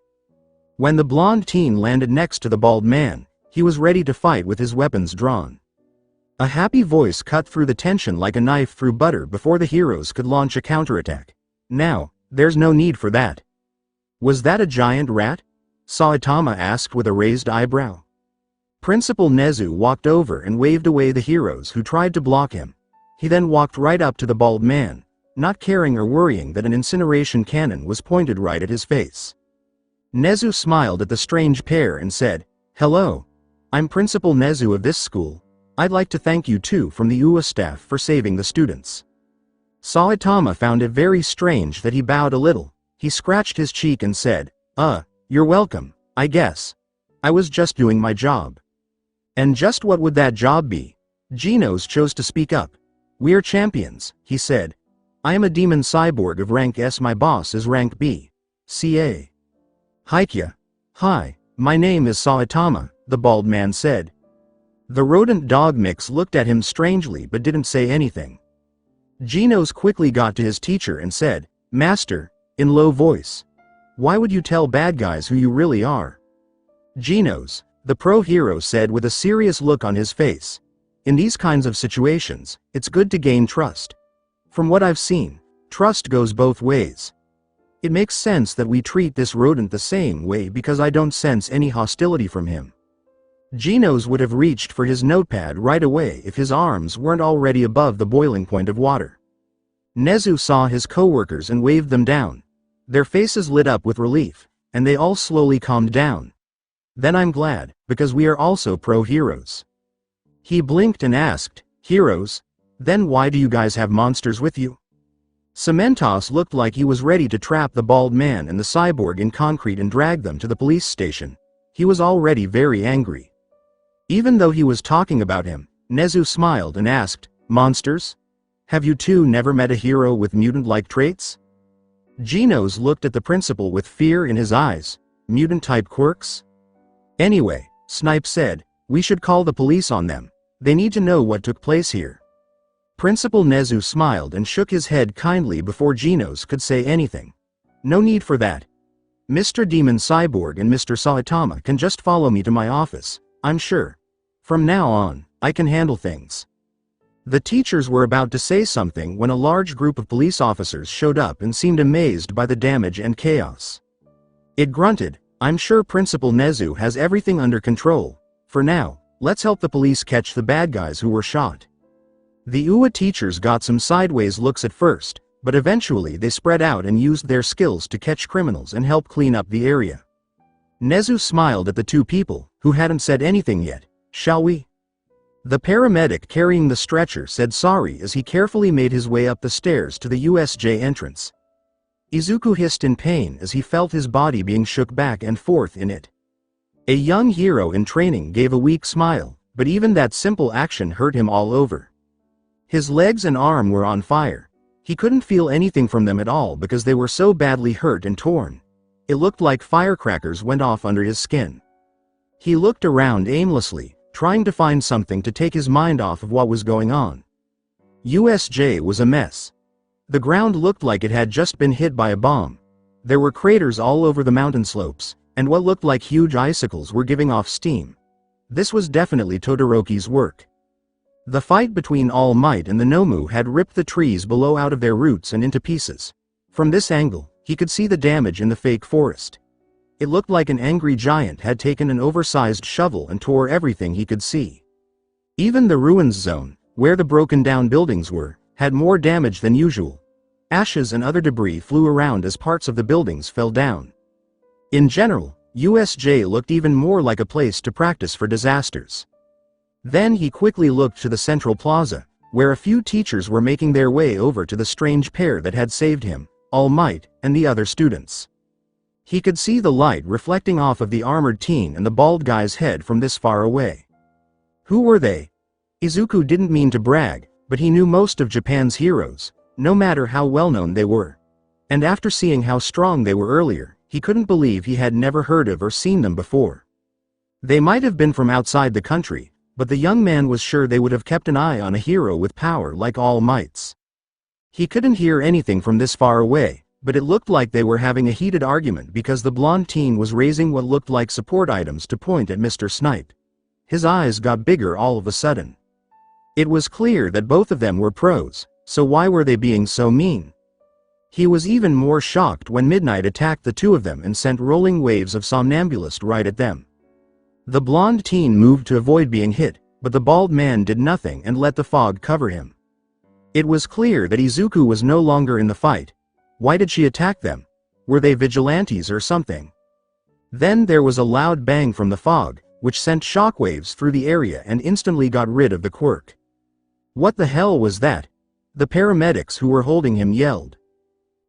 When the blonde teen landed next to the bald man, he was ready to fight with his weapons drawn. A happy voice cut through the tension like a knife through butter before the heroes could launch a counterattack. Now, there's no need for that. Was that a giant rat? Saitama asked with a raised eyebrow. Principal Nezu walked over and waved away the heroes who tried to block him. He then walked right up to the bald man, not caring or worrying that an incineration cannon was pointed right at his face. Nezu smiled at the strange pair and said, Hello. I'm Principal Nezu of this school. I'd like to thank you too from the UA staff for saving the students. Saitama found it very strange that he bowed a little. He scratched his cheek and said, you're welcome, I guess. I was just doing my job. And just what would that job be? Genos chose to speak up. We're champions, he said. I am a demon cyborg of rank S. My boss is rank B. CA. Haikya. Hi, my name is Saitama, the bald man said. The rodent dog mix looked at him strangely but didn't say anything. Genos quickly got to his teacher and said, "Master," in low voice. "Why would you tell bad guys who you really are?" "Genos," the pro hero said with a serious look on his face. "In these kinds of situations, it's good to gain trust. From what I've seen, trust goes both ways. It makes sense that we treat this rodent the same way because I don't sense any hostility from him." Genos would have reached for his notepad right away if his arms weren't already above the boiling point of water. Nezu saw his coworkers and waved them down. Their faces lit up with relief, and they all slowly calmed down. "Then I'm glad, because we are also pro-heroes." He blinked and asked, "Heroes? Then why do you guys have monsters with you?" Cementos looked like he was ready to trap the bald man and the cyborg in concrete and drag them to the police station. He was already very angry. Even though he was talking about him, Nezu smiled and asked, "Monsters? Have you two never met a hero with mutant-like traits?" Genos looked at the principal with fear in his eyes. "Mutant-type quirks?" "Anyway," Snipe said, "we should call the police on them. They need to know what took place here." Principal Nezu smiled and shook his head kindly before Genos could say anything. "No need for that. Mr. Demon Cyborg and Mr. Saitama can just follow me to my office, I'm sure. From now on, I can handle things." The teachers were about to say something when a large group of police officers showed up and seemed amazed by the damage and chaos. It grunted, "I'm sure Principal Nezu has everything under control. For now, let's help the police catch the bad guys who were shot." The UA teachers got some sideways looks at first, but eventually they spread out and used their skills to catch criminals and help clean up the area. Nezu smiled at the two people, who hadn't said anything yet. "Shall we?" The paramedic carrying the stretcher said sorry as he carefully made his way up the stairs to the USJ entrance. Izuku hissed in pain as he felt his body being shook back and forth in it. A young hero in training gave a weak smile, but even that simple action hurt him all over. His legs and arm were on fire. He couldn't feel anything from them at all because they were so badly hurt and torn. It looked like firecrackers went off under his skin. He looked around aimlessly, trying to find something to take his mind off of what was going on. USJ was a mess. The ground looked like it had just been hit by a bomb. There were craters all over the mountain slopes, and what looked like huge icicles were giving off steam. This was definitely Todoroki's work. The fight between All Might and the Nomu had ripped the trees below out of their roots and into pieces. From this angle, he could see the damage in the fake forest. It looked like an angry giant had taken an oversized shovel and tore everything he could see. Even the ruins zone, where the broken down buildings were, had more damage than usual. Ashes and other debris flew around as parts of the buildings fell down. In general, USJ looked even more like a place to practice for disasters. Then he quickly looked to the central plaza, where a few teachers were making their way over to the strange pair that had saved him, All Might, and the other students. He could see the light reflecting off of the armored teen and the bald guy's head from this far away. Who were they? Izuku didn't mean to brag, but he knew most of Japan's heroes, no matter how well-known they were. And after seeing how strong they were earlier, he couldn't believe he had never heard of or seen them before. They might have been from outside the country, but the young man was sure they would have kept an eye on a hero with power like All Might's. He couldn't hear anything from this far away, but it looked like they were having a heated argument because the blonde teen was raising what looked like support items to point at Mr. Snipe. His eyes got bigger all of a sudden. It was clear that both of them were pros, so why were they being so mean? He was even more shocked when Midnight attacked the two of them and sent rolling waves of somnambulist right at them. The blonde teen moved to avoid being hit, but the bald man did nothing and let the fog cover him. It was clear that Izuku was no longer in the fight. Why did she attack them? Were they vigilantes or something? Then there was a loud bang from the fog, which sent shockwaves through the area and instantly got rid of the quirk. What the hell was that? The paramedics who were holding him yelled.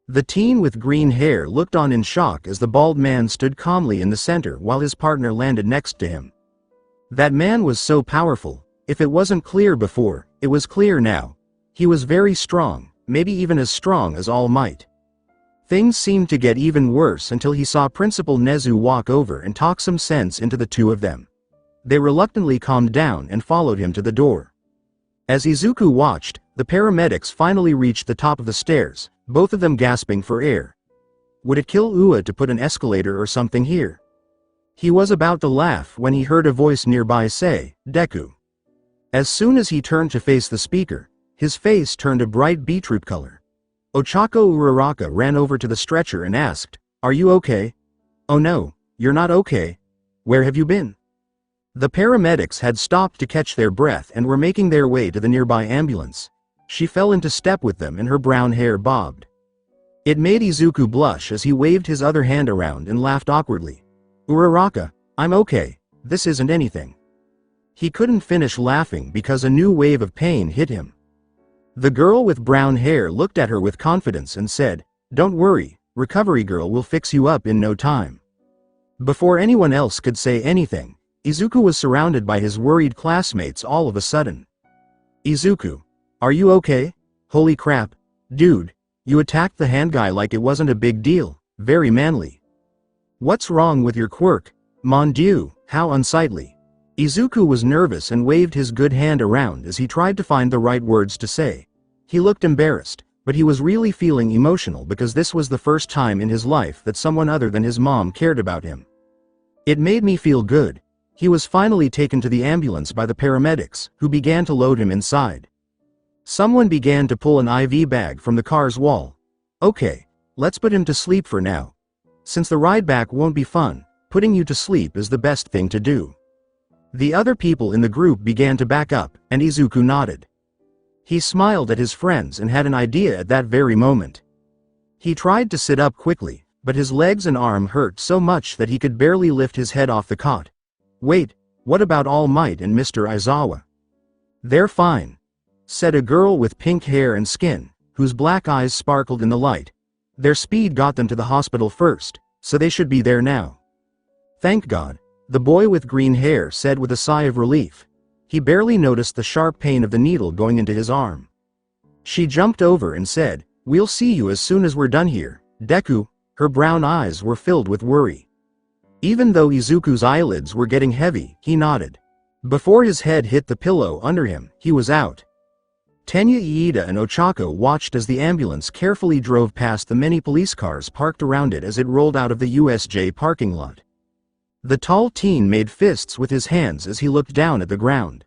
The teen with green hair looked on in shock as the bald man stood calmly in the center while his partner landed next to him. That man was so powerful. If it wasn't clear before, it was clear now. He was very strong, maybe even as strong as All Might. Things seemed to get even worse until he saw Principal Nezu walk over and talk some sense into the two of them. They reluctantly calmed down and followed him to the door. As Izuku watched, The paramedics finally reached the top of the stairs, both of them gasping for air. Would it kill Ua to put an escalator or something here? He was about to laugh when he heard a voice nearby say, "Deku." As soon as he turned to face the speaker, his face turned a bright beetroot color. Ochako Uraraka ran over to the stretcher and asked, "Are you okay?" "Oh no, you're not okay. Where have you been?" The paramedics had stopped to catch their breath and were making their way to the nearby ambulance. She fell into step with them and her brown hair bobbed. It made Izuku blush as he waved his other hand around and laughed awkwardly. "Uraraka, I'm okay, this isn't anything." He couldn't finish laughing because a new wave of pain hit him. The girl with brown hair looked at her with confidence and said, "Don't worry, Recovery Girl will fix you up in no time." Before anyone else could say anything, Izuku was surrounded by his worried classmates all of a sudden. "Izuku, are you okay? Holy crap, dude, you attacked the hand guy like it wasn't a big deal, very manly. What's wrong with your quirk? Mon Dieu, how unsightly." Izuku was nervous and waved his good hand around as he tried to find the right words to say. He looked embarrassed, but he was really feeling emotional because this was the first time in his life that someone other than his mom cared about him. "It made me feel good." He was finally taken to the ambulance by the paramedics, who began to load him inside. Someone began to pull an IV bag from the car's wall. "Okay, let's put him to sleep for now. Since the ride back won't be fun, putting you to sleep is the best thing to do." The other people in the group began to back up, and Izuku nodded. He smiled at his friends and had an idea at that very moment. He tried to sit up quickly, but his legs and arm hurt so much that he could barely lift his head off the cot. "Wait, what about All Might and Mr. Aizawa?" "They're fine," said a girl with pink hair and skin, whose black eyes sparkled in the light. "Their speed got them to the hospital first, so they should be there now." "Thank God," the boy with green hair said with a sigh of relief. He barely noticed the sharp pain of the needle going into his arm. She jumped over and said, "We'll see you as soon as we're done here, Deku." Her brown eyes were filled with worry. Even though Izuku's eyelids were getting heavy, he nodded. Before his head hit the pillow under him, he was out. Tenya Iida and Ochako watched as the ambulance carefully drove past the many police cars parked around it as it rolled out of the USJ parking lot. The tall teen made fists with his hands as he looked down at the ground.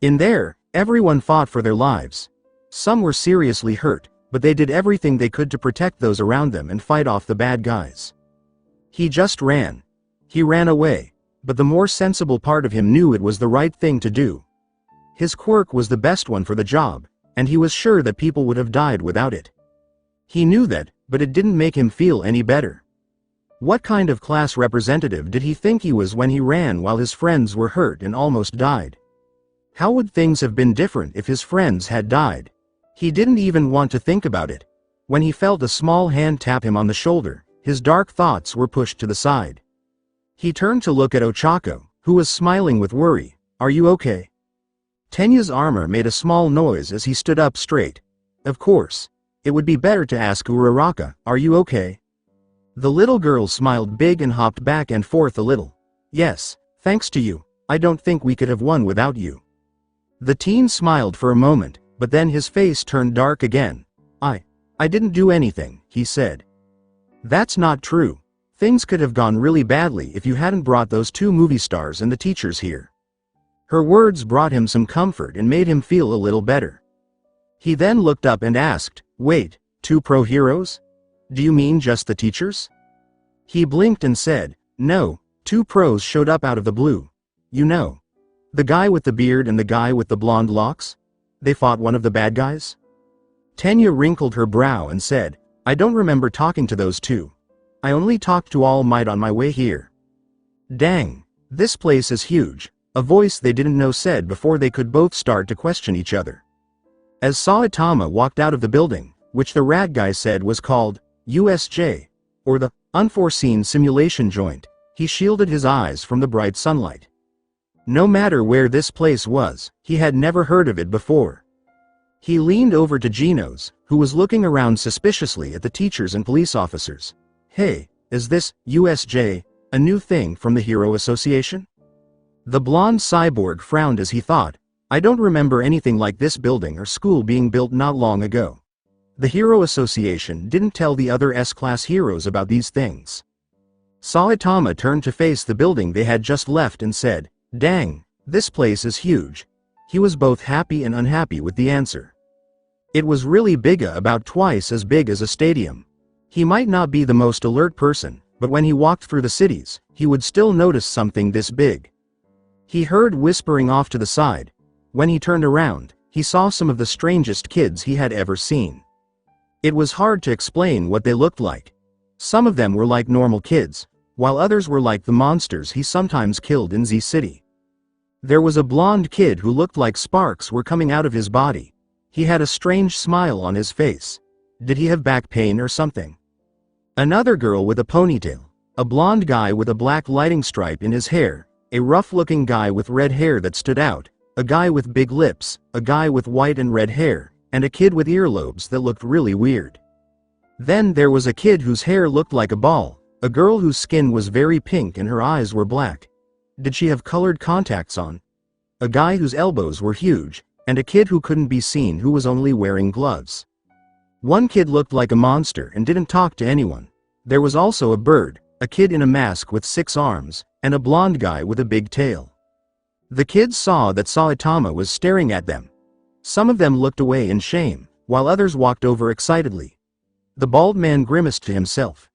In there, everyone fought for their lives. Some were seriously hurt, but they did everything they could to protect those around them and fight off the bad guys. He just ran. He ran away, but the more sensible part of him knew it was the right thing to do. His quirk was the best one for the job, and he was sure that people would have died without it. He knew that, but it didn't make him feel any better. What kind of class representative did he think he was when he ran while his friends were hurt and almost died? How would things have been different if his friends had died? He didn't even want to think about it. When he felt a small hand tap him on the shoulder, his dark thoughts were pushed to the side. He turned to look at Ochako, who was smiling with worry. "Are you okay?" Tenya's armor made a small noise as he stood up straight. "Of course. It would be better to ask Uraraka, are you okay?" The little girl smiled big and hopped back and forth a little. "Yes, thanks to you. I don't think we could have won without you." The teen smiled for a moment, but then his face turned dark again. I didn't do anything," he said. "That's not true. Things could have gone really badly if you hadn't brought those two movie stars and the teachers here." Her words brought him some comfort and made him feel a little better. He then looked up and asked, "Wait, two pro heroes? Do you mean just the teachers?" He blinked and said, "No, two pros showed up out of the blue. You know, the guy with the beard and the guy with the blonde locks? They fought one of the bad guys." Tenya wrinkled her brow and said, "I don't remember talking to those two. I only talked to All Might on my way here." "Dang, this place is huge," a voice they didn't know said before they could both start to question each other. As Saitama walked out of the building, which the rat guy said was called USJ, or the Unforeseen Simulation Joint, he shielded his eyes from the bright sunlight. No matter where this place was, he had never heard of it before. He leaned over to Genos, who was looking around suspiciously at the teachers and police officers. "Hey, is this USJ a new thing from the Hero Association?" The blonde cyborg frowned as he thought, I don't remember anything like this building or school being built not long ago. The Hero Association didn't tell the other S-class heroes about these things. Saitama turned to face the building they had just left and said, "Dang, this place is huge." He was both happy and unhappy with the answer. It was really big, about twice as big as a stadium. He might not be the most alert person, but when he walked through the cities, he would still notice something this big. He heard whispering off to the side. When he turned around, he saw some of the strangest kids he had ever seen. It was hard to explain what they looked like. Some of them were like normal kids, while others were like the monsters he sometimes killed in Z City. There was a blonde kid who looked like sparks were coming out of his body. He had a strange smile on his face. Did he have back pain or something? Another girl with a ponytail. A blonde guy with a black lighting stripe in his hair. A rough-looking guy with red hair that stood out. A guy with big lips. A guy with white and red hair. And a kid with earlobes that looked really weird. Then there was a kid whose hair looked like a ball. A girl whose skin was very pink and her eyes were black. Did she have colored contacts on? A guy whose elbows were huge. And a kid who couldn't be seen who was only wearing gloves. One kid looked like a monster and didn't talk to anyone. There was also a bird, a kid in a mask with 6 arms, and a blonde guy with a big tail. The kids saw that Saitama was staring at them. Some of them looked away in shame, while others walked over excitedly. The bald man grimaced to himself.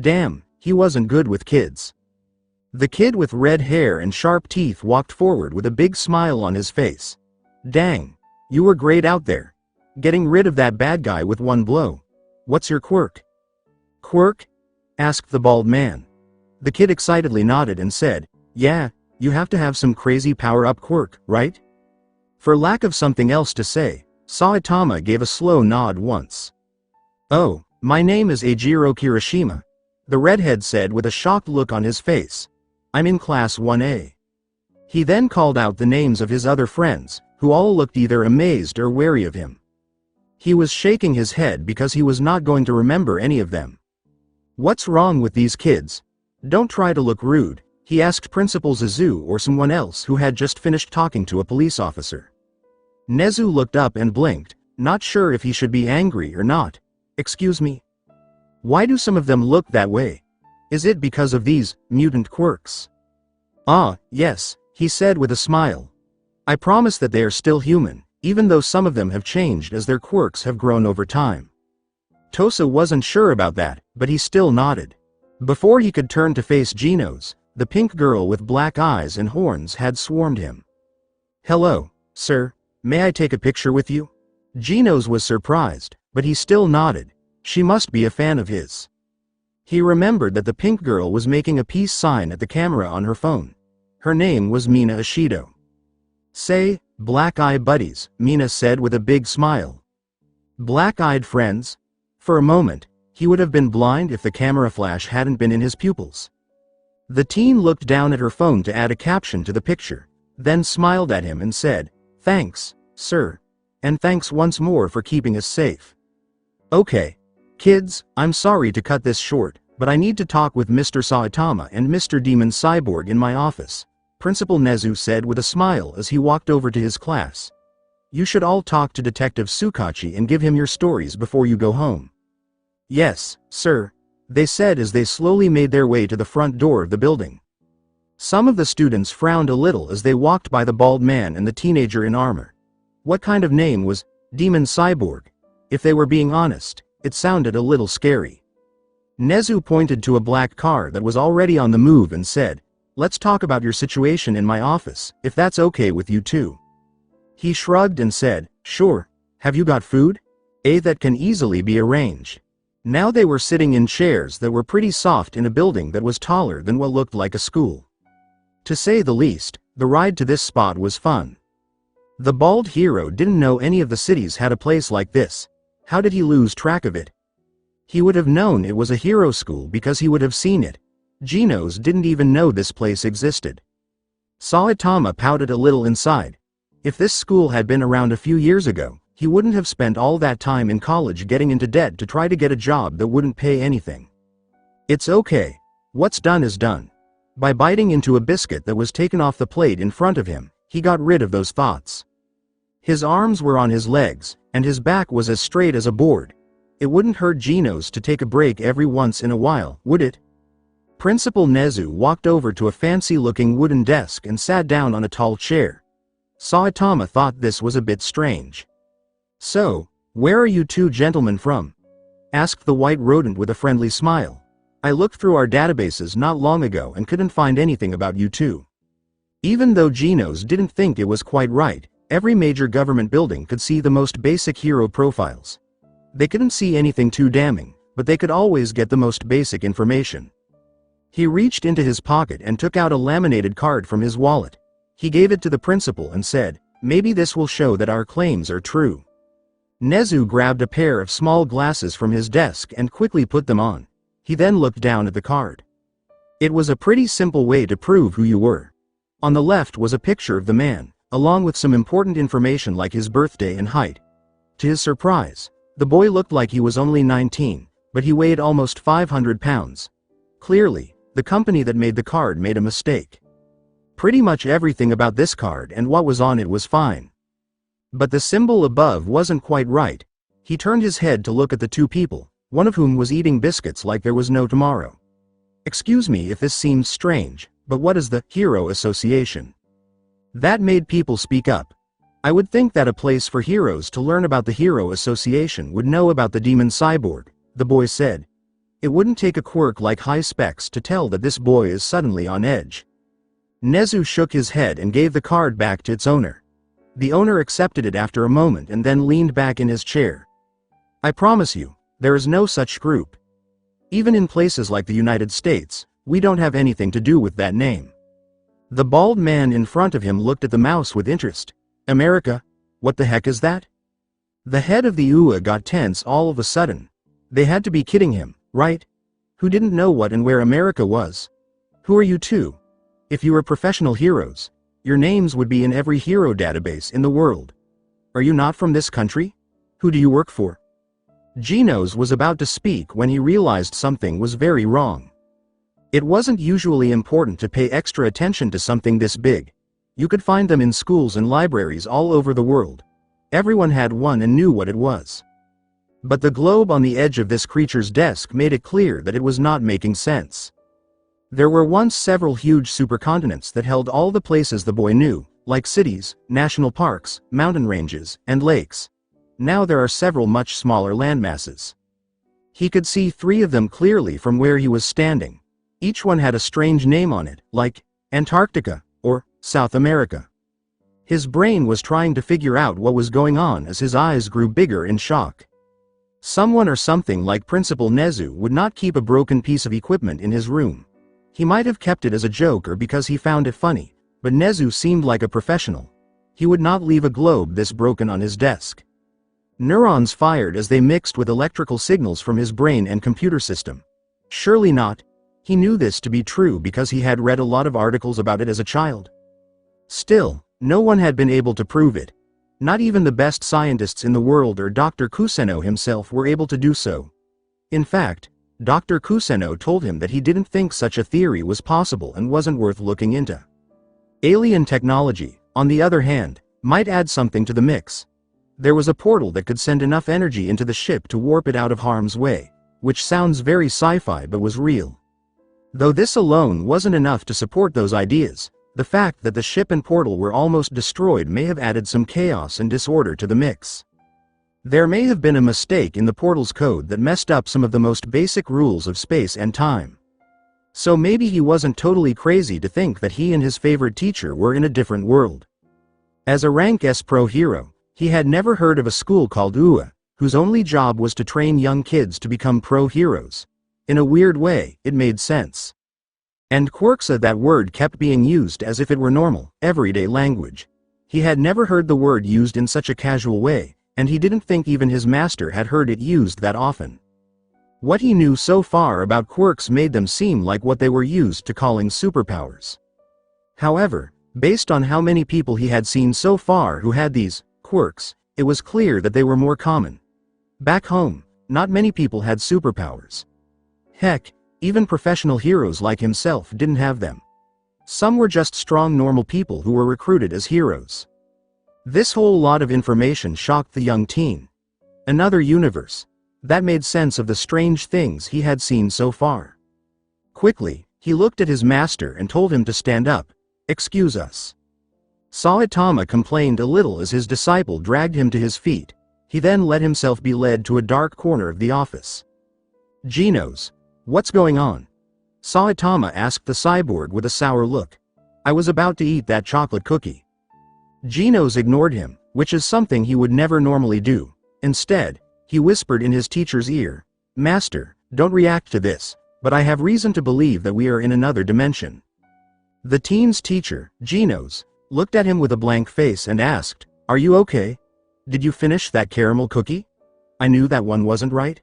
Damn, he wasn't good with kids. The kid with red hair and sharp teeth walked forward with a big smile on his face. Dang, you were great out there. Getting rid of that bad guy with one blow. What's your quirk? Quirk? Asked the bald man. The kid excitedly nodded and said, yeah, you have to have some crazy power-up quirk, right? For lack of something else to say, Saitama gave a slow nod once. Oh, my name is Eijiro Kirishima, the redhead said with a shocked look on his face. I'm in class 1A. He then called out the names of his other friends, who all looked either amazed or wary of him. He was shaking his head because he was not going to remember any of them. What's wrong with these kids? Don't try to look rude, he asked Principal Nezu or someone else who had just finished talking to a police officer. Nezu looked up and blinked, not sure if he should be angry or not. Excuse me? Why do some of them look that way? Is it because of these mutant quirks? Ah, yes, he said with a smile. I promise that they are still human, even though some of them have changed as their quirks have grown over time. Tosa wasn't sure about that, but he still nodded. Before he could turn to face Genos, the pink girl with black eyes and horns had swarmed him. Hello, sir, may I take a picture with you? Genos was surprised, but he still nodded. She must be a fan of his. He remembered that the pink girl was making a peace sign at the camera on her phone. Her name was Mina Ishido. Say, black-eyed buddies, Mina said with a big smile. Black-eyed friends? For a moment, he would have been blind if the camera flash hadn't been in his pupils. The teen looked down at her phone to add a caption to the picture, then smiled at him and said, Thanks, sir. And thanks once more for keeping us safe. Okay. Kids, I'm sorry to cut this short, but I need to talk with Mr. Saitama and Mr. Demon Cyborg in my office, Principal Nezu said with a smile as he walked over to his class. You should all talk to Detective Tsukachi and give him your stories before you go home. Yes, sir, they said as they slowly made their way to the front door of the building. Some of the students frowned a little as they walked by the bald man and the teenager in armor. What kind of name was Demon Cyborg? If they were being honest, it sounded a little scary. Nezu pointed to a black car that was already on the move and said, Let's talk about your situation in my office, if that's okay with you too. He shrugged and said, Sure, have you got food? That can easily be arranged. Now they were sitting in chairs that were pretty soft in a building that was taller than what looked like a school. To say the least, the ride to this spot was fun. The bald hero didn't know any of the cities had a place like this. How did he lose track of it? He would have known it was a hero school because he would have seen it. Genos didn't even know this place existed. Saitama pouted a little inside. If this school had been around a few years ago, he wouldn't have spent all that time in college getting into debt to try to get a job that wouldn't pay anything. It's okay. What's done is done. By biting into a biscuit that was taken off the plate in front of him, he got rid of those thoughts. His arms were on his legs, and his back was as straight as a board. It wouldn't hurt Genos to take a break every once in a while, would it? Principal Nezu walked over to a fancy-looking wooden desk and sat down on a tall chair. Saitama thought this was a bit strange. "So, where are you two gentlemen from?" asked the white rodent with a friendly smile. "I looked through our databases not long ago and couldn't find anything about you two." Even though Genos didn't think it was quite right, every major government building could see the most basic hero profiles. They couldn't see anything too damning, but they could always get the most basic information. He reached into his pocket and took out a laminated card from his wallet. He gave it to the principal and said, "Maybe this will show that our claims are true." Nezu grabbed a pair of small glasses from his desk and quickly put them on. He then looked down at the card. It was a pretty simple way to prove who you were. On the left was a picture of the man, along with some important information like his birthday and height. To his surprise, the boy looked like he was only 19, but he weighed almost 500 pounds. Clearly, the company that made the card made a mistake. Pretty much everything about this card and what was on it was fine. But the symbol above wasn't quite right. He turned his head to look at the two people, one of whom was eating biscuits like there was no tomorrow. "Excuse me if this seems strange, but what is the Hero Association?" That made people speak up. "I would think that a place for heroes to learn about the Hero Association would know about the demon cyborg," the boy said. It wouldn't take a quirk like high specs to tell that this boy is suddenly on edge. Nezu shook his head and gave the card back to its owner. The owner accepted it after a moment and then leaned back in his chair. "I promise you, there is no such group. Even in places like the United States, we don't have anything to do with that name." The bald man in front of him looked at the mouse with interest. "America? What the heck is that?" The head of the UA got tense all of a sudden. They had to be kidding him, right? Who didn't know what and where America was? "Who are you two? If you were professional heroes, your names would be in every hero database in the world. Are you not from this country? Who do you work for?" Genos was about to speak when he realized something was very wrong. It wasn't usually important to pay extra attention to something this big. You could find them in schools and libraries all over the world. Everyone had one and knew what it was. But the globe on the edge of this creature's desk made it clear that it was not making sense. There were once several huge supercontinents that held all the places the boy knew, like cities, national parks, mountain ranges, and lakes. Now there are several much smaller landmasses. He could see 3 of them clearly from where he was standing. Each one had a strange name on it, like Antarctica or South America. His brain was trying to figure out what was going on as his eyes grew bigger in shock. Someone or something like Principal Nezu would not keep a broken piece of equipment in his room. He might have kept it as a joke or because he found it funny, but Nezu seemed like a professional. He would not leave a globe this broken on his desk. Neurons fired as they mixed with electrical signals from his brain and computer system. Surely not. He knew this to be true because he had read a lot of articles about it as a child. Still, no one had been able to prove it. Not even the best scientists in the world or Dr. Kuseno himself were able to do so. In fact, Dr. Kuseno told him that he didn't think such a theory was possible and wasn't worth looking into. Alien technology, on the other hand, might add something to the mix. There was a portal that could send enough energy into the ship to warp it out of harm's way, which sounds very sci-fi but was real. Though this alone wasn't enough to support those ideas, the fact that the ship and portal were almost destroyed may have added some chaos and disorder to the mix. There may have been a mistake in the portal's code that messed up some of the most basic rules of space and time. So maybe he wasn't totally crazy to think that he and his favorite teacher were in a different world. As a rank S pro hero, he had never heard of a school called UA, whose only job was to train young kids to become pro heroes. In a weird way, it made sense. And Quirksa, that word kept being used as if it were normal, everyday language. He had never heard the word used in such a casual way, and he didn't think even his master had heard it used that often. What he knew so far about quirks made them seem like what they were used to calling superpowers. However, based on how many people he had seen so far who had these quirks, it was clear that they were more common. Back home, not many people had superpowers. Heck, even professional heroes like himself didn't have them. Some were just strong normal people who were recruited as heroes. This whole lot of information shocked the young teen. Another universe. That made sense of the strange things he had seen so far. Quickly, he looked at his master and told him to stand up. "Excuse us." Saitama complained a little as his disciple dragged him to his feet. He then let himself be led to a dark corner of the office. "Genos, what's going on?" Saitama asked the cyborg with a sour look. "I was about to eat that chocolate cookie." Genos ignored him, which is something he would never normally do. Instead, he whispered in his teacher's ear, "Master, don't react to this, but I have reason to believe that we are in another dimension." The teen's teacher, Genos, looked at him with a blank face and asked, "Are you okay? Did you finish that caramel cookie? I knew that one wasn't right."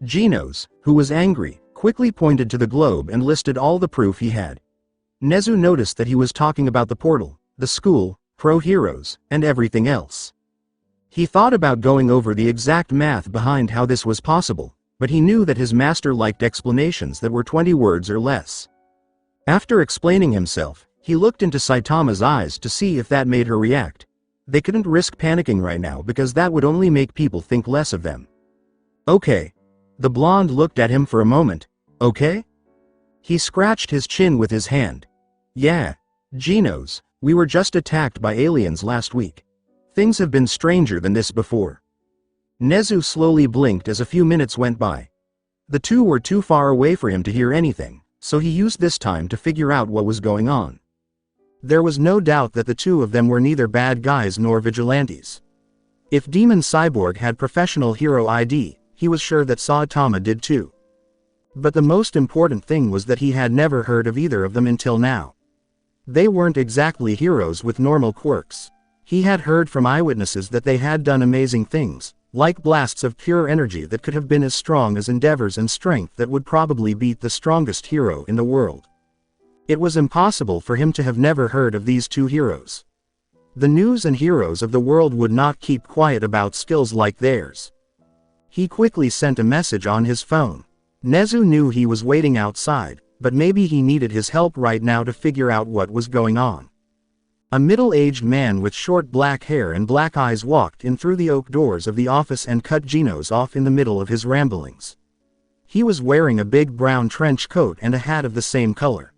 Genos, who was angry, quickly pointed to the globe and listed all the proof he had. Nezu noticed that he was talking about the portal, the school, pro-heroes, and everything else. He thought about going over the exact math behind how this was possible, but he knew that his master liked explanations that were 20 words or less. After explaining himself, he looked into Saitama's eyes to see if that made her react. They couldn't risk panicking right now because that would only make people think less of them. "Okay." The blonde looked at him for a moment. "Okay?" He scratched his chin with his hand. "Yeah. Genos, we were just attacked by aliens last week. Things have been stranger than this before." Nezu slowly blinked as a few minutes went by. The two were too far away for him to hear anything, so he used this time to figure out what was going on. There was no doubt that the two of them were neither bad guys nor vigilantes. If Demon Cyborg had professional hero ID, he was sure that Saitama did too. But the most important thing was that he had never heard of either of them until now. They weren't exactly heroes with normal quirks. He had heard from eyewitnesses that they had done amazing things, like blasts of pure energy that could have been as strong as endeavors and strength that would probably beat the strongest hero in the world. It was impossible for him to have never heard of these two heroes. The news and heroes of the world would not keep quiet about skills like theirs. He quickly sent a message on his phone. Nezu knew he was waiting outside, but maybe he needed his help right now to figure out what was going on. A middle-aged man with short black hair and black eyes walked in through the oak doors of the office and cut Genos off in the middle of his ramblings. He was wearing a big brown trench coat and a hat of the same color.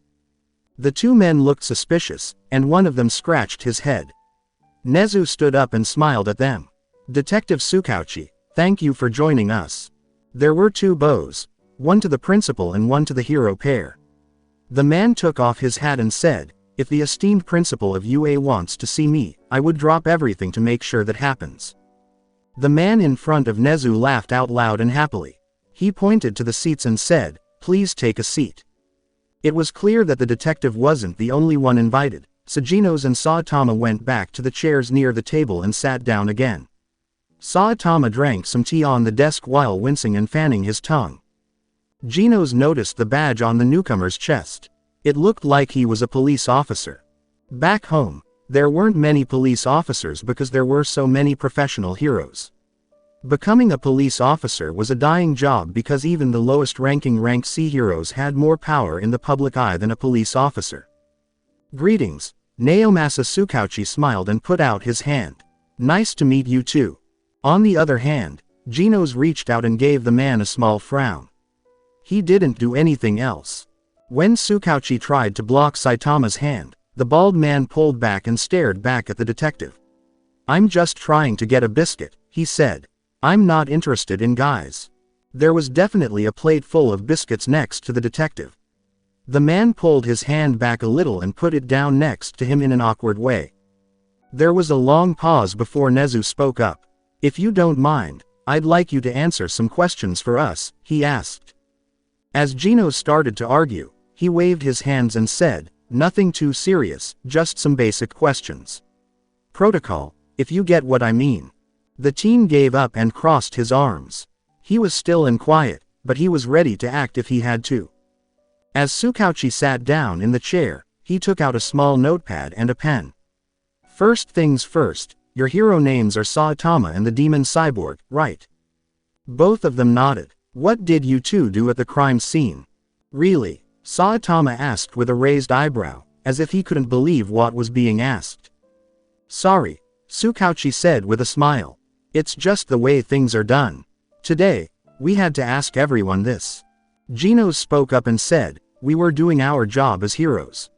The two men looked suspicious, and one of them scratched his head. Nezu stood up and smiled at them. "Detective Tsukauchi, thank you for joining us." There were two bows, one to the principal and one to the hero pair. The man took off his hat and said, "If the esteemed principal of UA wants to see me, I would drop everything to make sure that happens." The man in front of Nezu laughed out loud and happily. He pointed to the seats and said, "Please take a seat." It was clear that the detective wasn't the only one invited, so Genos and Saitama went back to the chairs near the table and sat down again. Saitama drank some tea on the desk while wincing and fanning his tongue. Genos noticed the badge on the newcomer's chest. It looked like he was a police officer. Back home, there weren't many police officers because there were so many professional heroes. Becoming a police officer was a dying job because even the lowest-ranking rank C heroes had more power in the public eye than a police officer. "Greetings." Naomasa Tsukauchi smiled and put out his hand. "Nice to meet you too." On the other hand, Genos reached out and gave the man a small frown. He didn't do anything else. When Tsukauchi tried to block Saitama's hand, the bald man pulled back and stared back at the detective. "I'm just trying to get a biscuit," he said. "I'm not interested in guys." There was definitely a plate full of biscuits next to the detective. The man pulled his hand back a little and put it down next to him in an awkward way. There was a long pause before Nezu spoke up. "If you don't mind, I'd like you to answer some questions for us," he asked. As Genos started to argue, he waved his hands and said, "Nothing too serious, just some basic questions. Protocol, if you get what I mean." The teen gave up and crossed his arms. He was still and quiet, but he was ready to act if he had to. As Tsukauchi sat down in the chair, he took out a small notepad and a pen. "First things first, your hero names are Saitama and the Demon Cyborg, right?" Both of them nodded. "What did you two do at the crime scene?" "Really?" Saitama asked with a raised eyebrow, as if he couldn't believe what was being asked. "Sorry," Tsukauchi said with a smile. It's just the way things are done. Today, we had to ask everyone this. Genos spoke up and said, we were doing our job as heroes.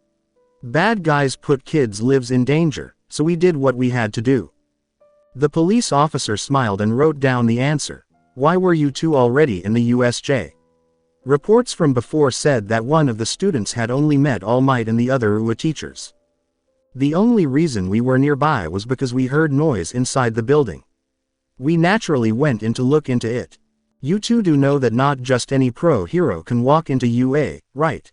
Bad guys put kids' lives in danger, so we did what we had to do. The police officer smiled and wrote down the answer. Why were you two already in the USJ? Reports from before said that one of the students had only met All Might and the other UA teachers. The only reason we were nearby was because we heard noise inside the building. We naturally went in to look into it. You two do know that not just any pro hero can walk into UA, right?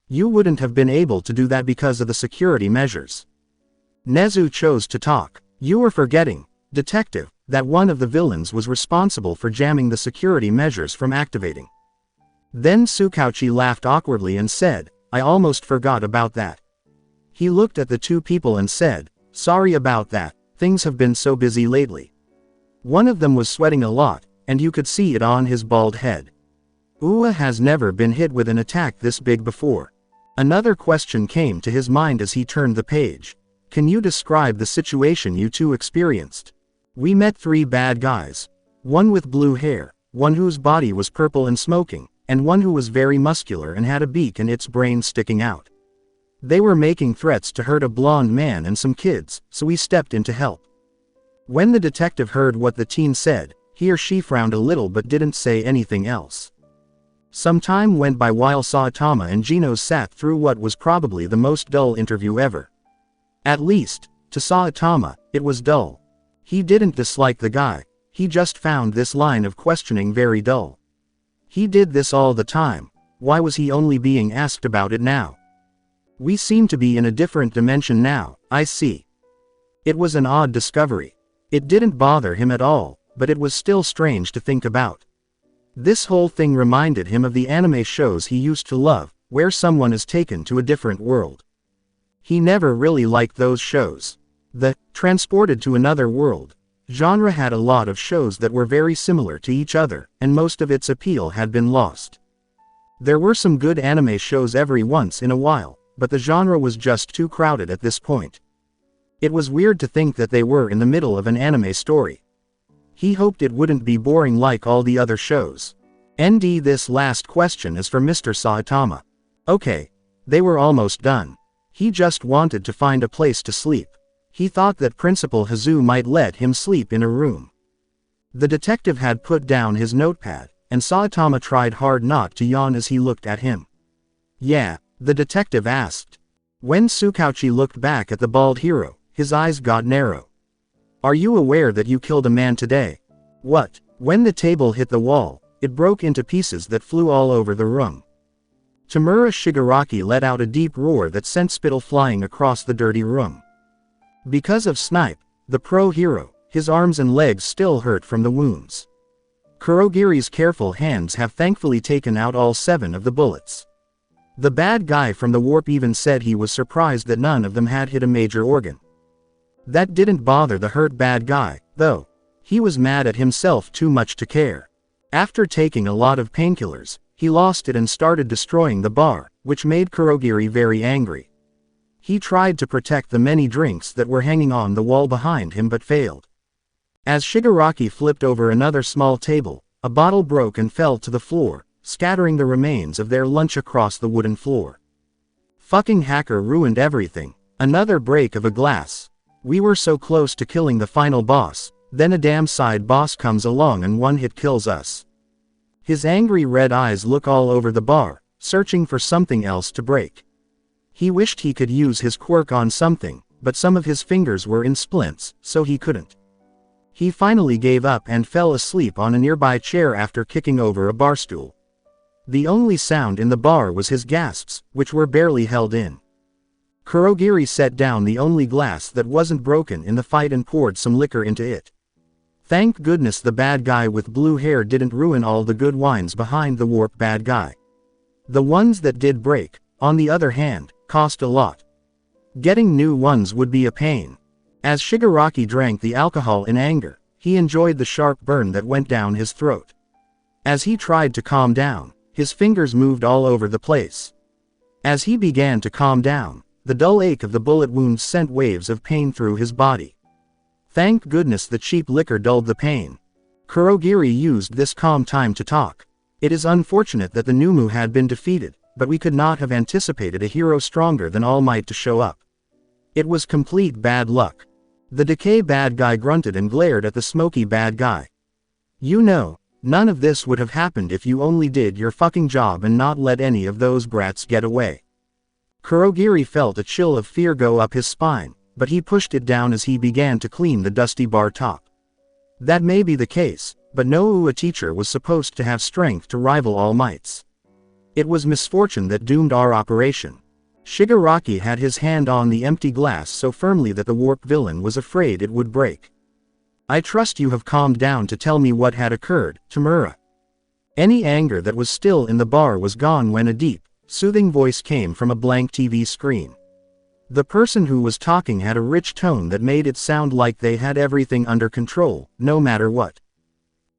You wouldn't have been able to do that because of the security measures. Nezu chose to talk. You were forgetting, Detective, that one of the villains was responsible for jamming the security measures from activating. Then Tsukauchi laughed awkwardly and said, I almost forgot about that. He looked at the two people and said, sorry about that, things have been so busy lately. One of them was sweating a lot, and you could see it on his bald head. UA has never been hit with an attack this big before. Another question came to his mind as he turned the page. Can you describe the situation you two experienced? We met 3 bad guys. One with blue hair, one whose body was purple and smoking, and one who was very muscular and had a beak and its brain sticking out. They were making threats to hurt a blonde man and some kids, so we stepped in to help. When the detective heard what the teen said, he or she frowned a little but didn't say anything else. Some time went by while Saitama and Genos sat through what was probably the most dull interview ever. At least, to Saitama, it was dull. He didn't dislike the guy, he just found this line of questioning very dull. He did this all the time, why was he only being asked about it now? We seem to be in a different dimension now, I see. It was an odd discovery. It didn't bother him at all, but it was still strange to think about. This whole thing reminded him of the anime shows he used to love, where someone is taken to a different world. He never really liked those shows. The transported to another world genre had a lot of shows that were very similar to each other, and most of its appeal had been lost. There were some good anime shows every once in a while, but the genre was just too crowded at this point. It was weird to think that they were in the middle of an anime story. He hoped it wouldn't be boring like all the other shows. This last question is for Mr. Saitama. Okay. They were almost done. He just wanted to find a place to sleep. He thought that Principal Hazu might let him sleep in a room. The detective had put down his notepad, and Saitama tried hard not to yawn as he looked at him. Yeah, the detective asked. When Tsukauchi looked back at the bald hero, his eyes got narrow. Are you aware that you killed a man today? What? When the table hit the wall, it broke into pieces that flew all over the room. Tamura Shigaraki let out a deep roar that sent spittle flying across the dirty room. Because of Snipe, the pro hero, his arms and legs still hurt from the wounds. Kurogiri's careful hands have thankfully taken out all 7 of the bullets. The bad guy from the warp even said he was surprised that none of them had hit a major organ. That didn't bother the hurt bad guy, though. He was mad at himself too much to care. After taking a lot of painkillers, he lost it and started destroying the bar, which made Kurogiri very angry. He tried to protect the many drinks that were hanging on the wall behind him but failed. As Shigaraki flipped over another small table, a bottle broke and fell to the floor, scattering the remains of their lunch across the wooden floor. Fucking hacker ruined everything. Another break of a glass. We were so close to killing the final boss, then a damn side boss comes along and one hit kills us. His angry red eyes look all over the bar, searching for something else to break. He wished he could use his quirk on something, but some of his fingers were in splints, so he couldn't. He finally gave up and fell asleep on a nearby chair after kicking over a bar stool. The only sound in the bar was his gasps, which were barely held in. Kurogiri set down the only glass that wasn't broken in the fight and poured some liquor into it. Thank goodness the bad guy with blue hair didn't ruin all the good wines behind the warp bad guy. The ones that did break, on the other hand, cost a lot. Getting new ones would be a pain. As Shigaraki drank the alcohol in anger, he enjoyed the sharp burn that went down his throat. As he tried to calm down, his fingers moved all over the place. As he began to calm down, the dull ache of the bullet wounds sent waves of pain through his body. Thank goodness the cheap liquor dulled the pain. Kurogiri used this calm time to talk. It is unfortunate that the Numu had been defeated, but we could not have anticipated a hero stronger than All Might to show up. It was complete bad luck. The decay bad guy grunted and glared at the smoky bad guy. You know, none of this would have happened if you only did your fucking job and not let any of those brats get away. Kurogiri felt a chill of fear go up his spine, but he pushed it down as he began to clean the dusty bar top. That may be the case, but no Uwa teacher was supposed to have strength to rival All Might's. It was misfortune that doomed our operation. Shigaraki had his hand on the empty glass so firmly that the warped villain was afraid it would break. I trust you have calmed down to tell me what had occurred, Tamura. Any anger that was still in the bar was gone when a deep, soothing voice came from a blank TV screen. The person who was talking had a rich tone that made it sound like they had everything under control, no matter what.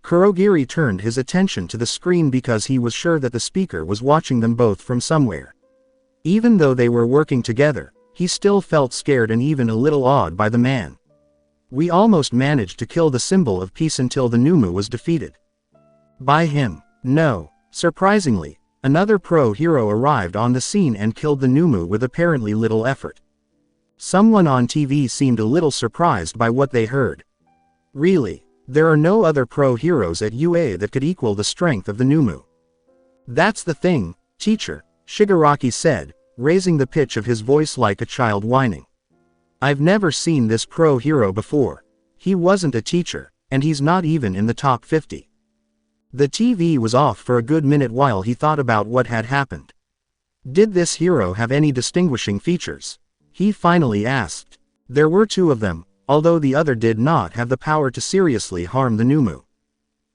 Kurogiri turned his attention to the screen because he was sure that the speaker was watching them both from somewhere. Even though they were working together, he still felt scared and even a little awed by the man. We almost managed to kill the symbol of peace until the Numu was defeated. By him. No. Surprisingly, another pro-hero arrived on the scene and killed the Numu with apparently little effort. Someone on TV seemed a little surprised by what they heard. Really, there are no other pro-heroes at UA that could equal the strength of the Numu. That's the thing, teacher, Shigaraki said, raising the pitch of his voice like a child whining. I've never seen this pro-hero before. He wasn't a teacher, and he's not even in the top 50. The TV was off for a good minute while he thought about what had happened. Did this hero have any distinguishing features? He finally asked. There were two of them, although the other did not have the power to seriously harm the Numu.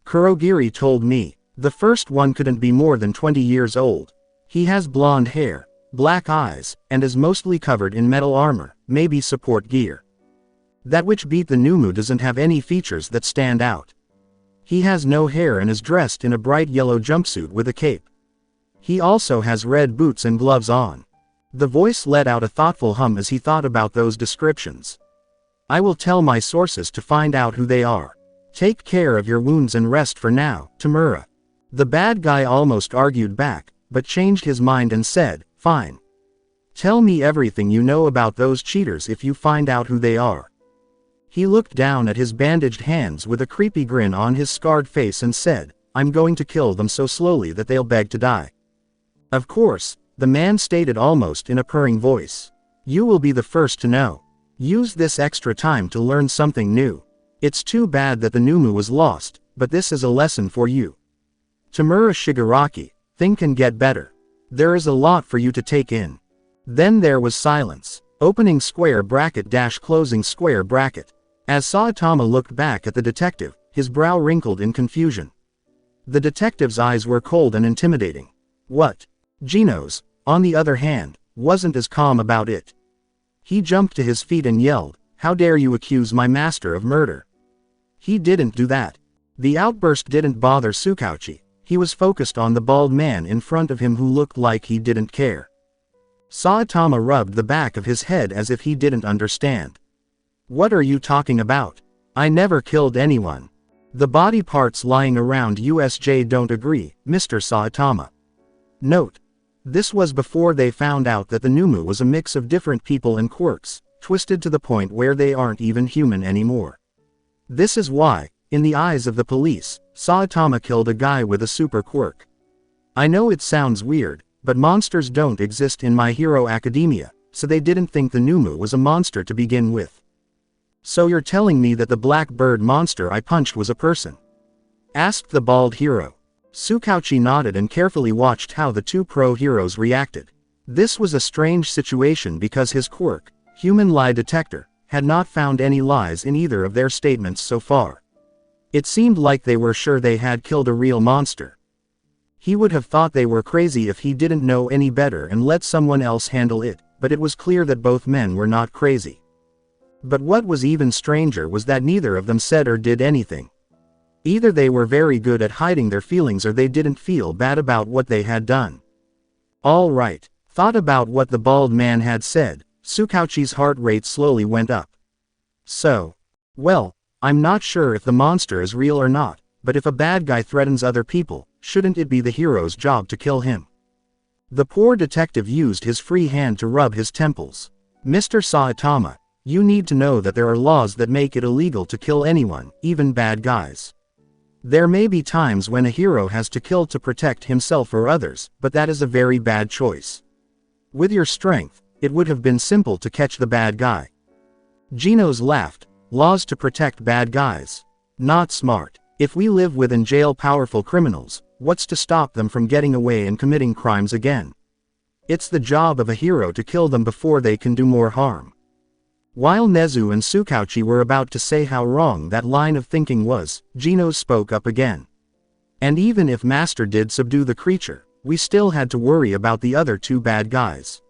Kurogiri told me. The first one couldn't be more than 20 years old. He has blonde hair, black eyes, and is mostly covered in metal armor, maybe support gear. That which beat the Numu doesn't have any features that stand out. He has no hair and is dressed in a bright yellow jumpsuit with a cape. He also has red boots and gloves on. The voice let out a thoughtful hum as he thought about those descriptions. I will tell my sources to find out who they are. Take care of your wounds and rest for now, Tamura. The bad guy almost argued back, but changed his mind and said, fine. Tell me everything you know about those cheaters if you find out who they are. He looked down at his bandaged hands with a creepy grin on his scarred face and said, I'm going to kill them so slowly that they'll beg to die. Of course, the man stated almost in a purring voice. You will be the first to know. Use this extra time to learn something new. It's too bad that the Numu was lost, but this is a lesson for you. Tamura Shigaraki, think and get better. There is a lot for you to take in. Then there was silence. Opening square bracket dash closing square bracket. As Saitama looked back at the detective, his brow wrinkled in confusion. The detective's eyes were cold and intimidating. What? Geno's, on the other hand, wasn't as calm about it. He jumped to his feet and yelled, how dare you accuse my master of murder? He didn't do that. The outburst didn't bother Tsukauchi. He was focused on the bald man in front of him who looked like he didn't care. Saitama rubbed the back of his head as if he didn't understand. What are you talking about? I never killed anyone. The body parts lying around USJ don't agree, Mr. Saitama. Note. This was before they found out that the Numu was a mix of different people and quirks, twisted to the point where they aren't even human anymore. This is why, in the eyes of the police, Saitama killed a guy with a super quirk. I know it sounds weird, but monsters don't exist in My Hero Academia, so they didn't think the Numu was a monster to begin with. So you're telling me that the black bird monster I punched was a person? Asked the bald hero. Tsukauchi nodded and carefully watched how the two pro-heroes reacted. This was a strange situation because his quirk, human lie detector, had not found any lies in either of their statements so far. It seemed like they were sure they had killed a real monster. He would have thought they were crazy if he didn't know any better and let someone else handle it, but it was clear that both men were not crazy. But what was even stranger was that neither of them said or did anything. Either they were very good at hiding their feelings or they didn't feel bad about what they had done. All right, thought about what the bald man had said, Tsukauchi's heart rate slowly went up. So, Well, I'm not sure if the monster is real or not, but if a bad guy threatens other people, shouldn't it be the hero's job to kill him? The poor detective used his free hand to rub his temples. Mr. Saitama, you need to know that there are laws that make it illegal to kill anyone, even bad guys. There may be times when a hero has to kill to protect himself or others, but that is a very bad choice. With your strength, it would have been simple to catch the bad guy. Genos laughed. Laws to protect bad guys. Not smart. If we live within jail powerful criminals, what's to stop them from getting away and committing crimes again? It's the job of a hero to kill them before they can do more harm. While Nezu and Tsukauchi were about to say how wrong that line of thinking was, Genos spoke up again. And even if Master did subdue the creature, we still had to worry about the other two bad guys.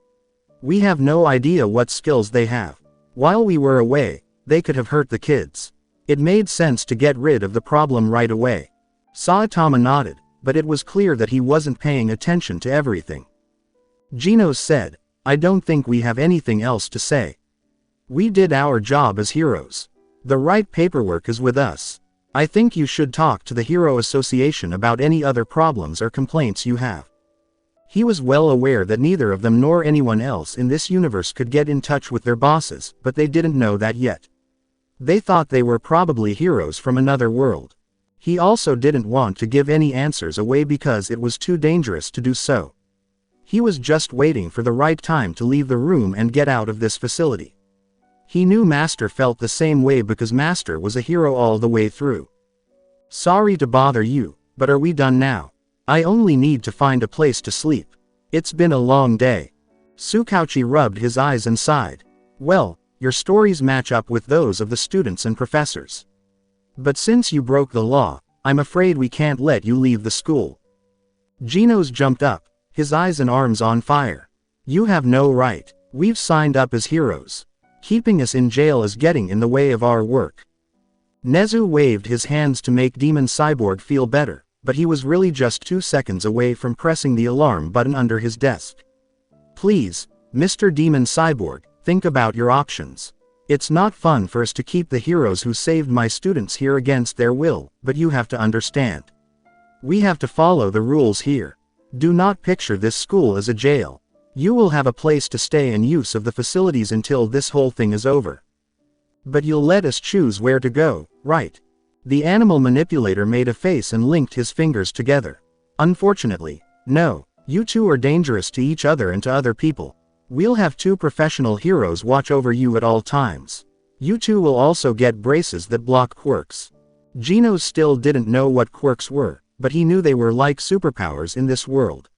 We have no idea what skills they have. While we were away, they could have hurt the kids. It made sense to get rid of the problem right away. Saitama nodded, but it was clear that he wasn't paying attention to everything. Genos said, I don't think we have anything else to say. We did our job as heroes. The right paperwork is with us. I think you should talk to the Hero Association about any other problems or complaints you have. He was well aware that neither of them nor anyone else in this universe could get in touch with their bosses, but they didn't know that yet. They thought they were probably heroes from another world. He also didn't want to give any answers away because it was too dangerous to do so. He was just waiting for the right time to leave the room and get out of this facility. He knew Master felt the same way because Master was a hero all the way through. Sorry to bother you, but are we done now? I only need to find a place to sleep. It's been a long day. Tsukauchi rubbed his eyes and sighed. Well, your stories match up with those of the students and professors. But since you broke the law, I'm afraid we can't let you leave the school. Genos jumped up, his eyes and arms on fire. You have no right. We've signed up as heroes. Keeping us in jail is getting in the way of our work. Nezu waved his hands to make Demon Cyborg feel better, but he was really just 2 seconds away from pressing the alarm button under his desk. Please, Mr. Demon Cyborg, think about your options. It's not fun for us to keep the heroes who saved my students here against their will, but you have to understand. We have to follow the rules here. Do not picture this school as a jail. You will have a place to stay and use of the facilities until this whole thing is over. But you'll let us choose where to go, right? The animal manipulator made a face and linked his fingers together. Unfortunately, no. You two are dangerous to each other and to other people. We'll have 2 professional heroes watch over you at all times. You two will also get braces that block quirks. Genos still didn't know what quirks were, but he knew they were like superpowers in this world.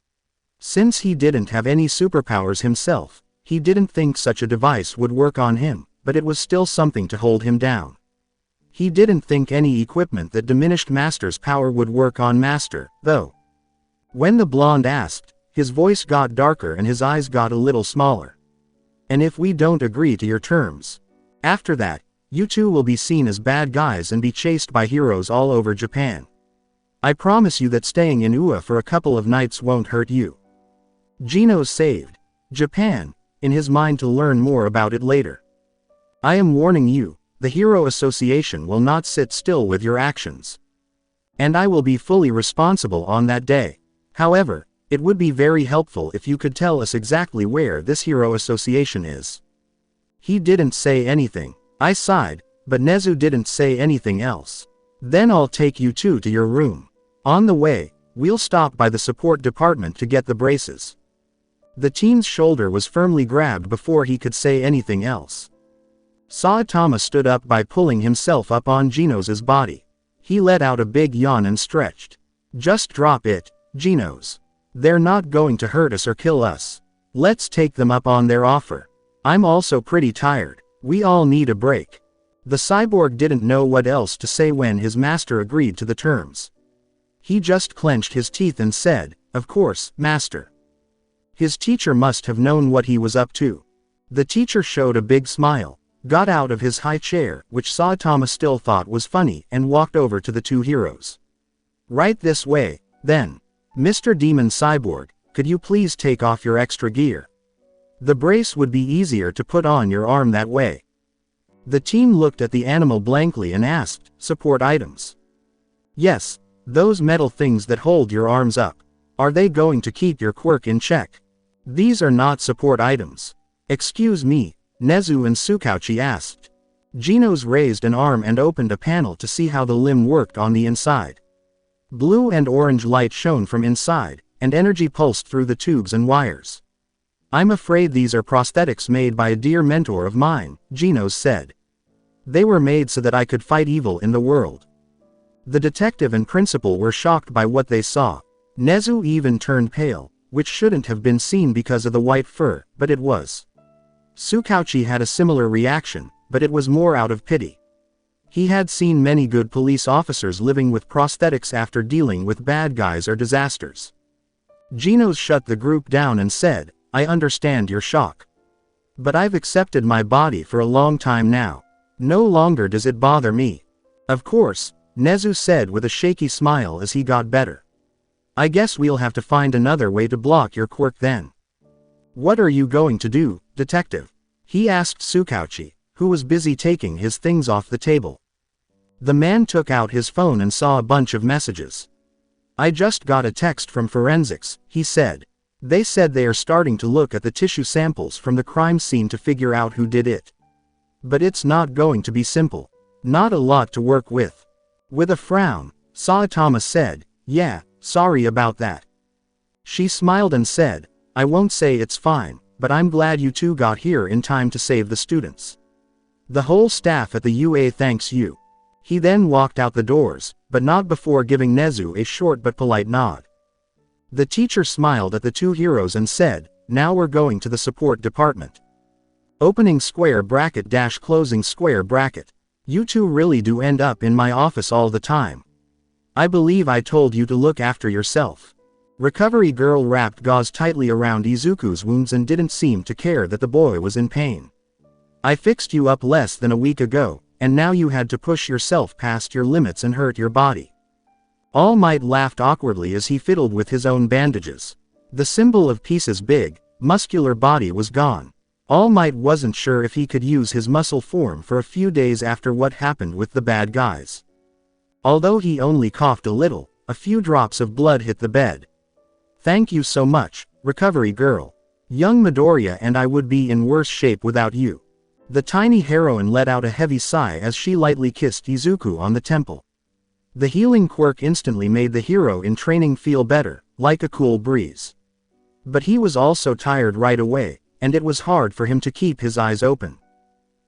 Since he didn't have any superpowers himself, he didn't think such a device would work on him, but it was still something to hold him down. He didn't think any equipment that diminished Master's power would work on Master, though. When the blonde asked, his voice got darker and his eyes got a little smaller. And if we don't agree to your terms? After that, you two will be seen as bad guys and be chased by heroes all over Japan. I promise you that staying in Ua for a couple of nights won't hurt you. Genos saved Japan, in his mind to learn more about it later. I am warning you, the Hero Association will not sit still with your actions. And I will be fully responsible on that day. However, it would be very helpful if you could tell us exactly where this Hero Association is. He didn't say anything. I sighed, but Nezu didn't say anything else. Then I'll take you two to your room. On the way, we'll stop by the support department to get the braces. The teen's shoulder was firmly grabbed before he could say anything else. Saitama stood up by pulling himself up on Genos' body. He let out a big yawn and stretched. Just drop it, Genos. They're not going to hurt us or kill us. Let's take them up on their offer. I'm also pretty tired. We all need a break. The cyborg didn't know what else to say when his master agreed to the terms. He just clenched his teeth and said, "Of course, master." His teacher must have known what he was up to. The teacher showed a big smile, got out of his high chair, which Saitama still thought was funny, and walked over to the two heroes. "Right this way, then. Mr. Demon Cyborg, could you please take off your extra gear? The brace would be easier to put on your arm that way." The team looked at the animal blankly and asked, "Support items?" "Yes, those metal things that hold your arms up. Are they going to keep your quirk in check?" "These are not support items." "Excuse me," Nezu and Sukauchi asked. Genos raised an arm and opened a panel to see how the limb worked on the inside. Blue and orange light shone from inside, and energy pulsed through the tubes and wires. "I'm afraid these are prosthetics made by a dear mentor of mine," Genos said. "They were made so that I could fight evil in the world." The detective and principal were shocked by what they saw. Nezu even turned pale, which shouldn't have been seen because of the white fur, but it was. Sukauchi had a similar reaction, but it was more out of pity. He had seen many good police officers living with prosthetics after dealing with bad guys or disasters. Genos shut the group down and said, "I understand your shock. But I've accepted my body for a long time now. No longer does it bother me." "Of course," Nezu said with a shaky smile as he got better. "I guess we'll have to find another way to block your quirk then." "What are you going to do, detective?" he asked Sukauchi, who was busy taking his things off the table. The man took out his phone and saw a bunch of messages. "I just got a text from forensics," he said. "They said they are starting to look at the tissue samples from the crime scene to figure out who did it. But it's not going to be simple. Not a lot to work with." With a frown, Saitama said, "Yeah, sorry about that." She smiled and said, "I won't say it's fine, but I'm glad you two got here in time to save the students. The whole staff at the UA thanks you." He then walked out the doors, but not before giving Nezu a short but polite nod. The teacher smiled at the two heroes and said, "Now we're going to the support department. Opening square bracket dash closing square bracket. You two really do end up in my office all the time. I believe I told you to look after yourself." Recovery girl wrapped gauze tightly around Izuku's wounds and didn't seem to care that the boy was in pain. "I fixed you up less than a week ago, and now you had to push yourself past your limits and hurt your body." All Might laughed awkwardly as he fiddled with his own bandages. The symbol of Peace's big, muscular body was gone. All Might wasn't sure if he could use his muscle form for a few days after what happened with the bad guys. Although he only coughed a little, a few drops of blood hit the bed. "Thank you so much, recovery girl. Young Midoriya and I would be in worse shape without you." The tiny heroine let out a heavy sigh as she lightly kissed Izuku on the temple. The healing quirk instantly made the hero in training feel better, like a cool breeze. But he was also tired right away, and it was hard for him to keep his eyes open.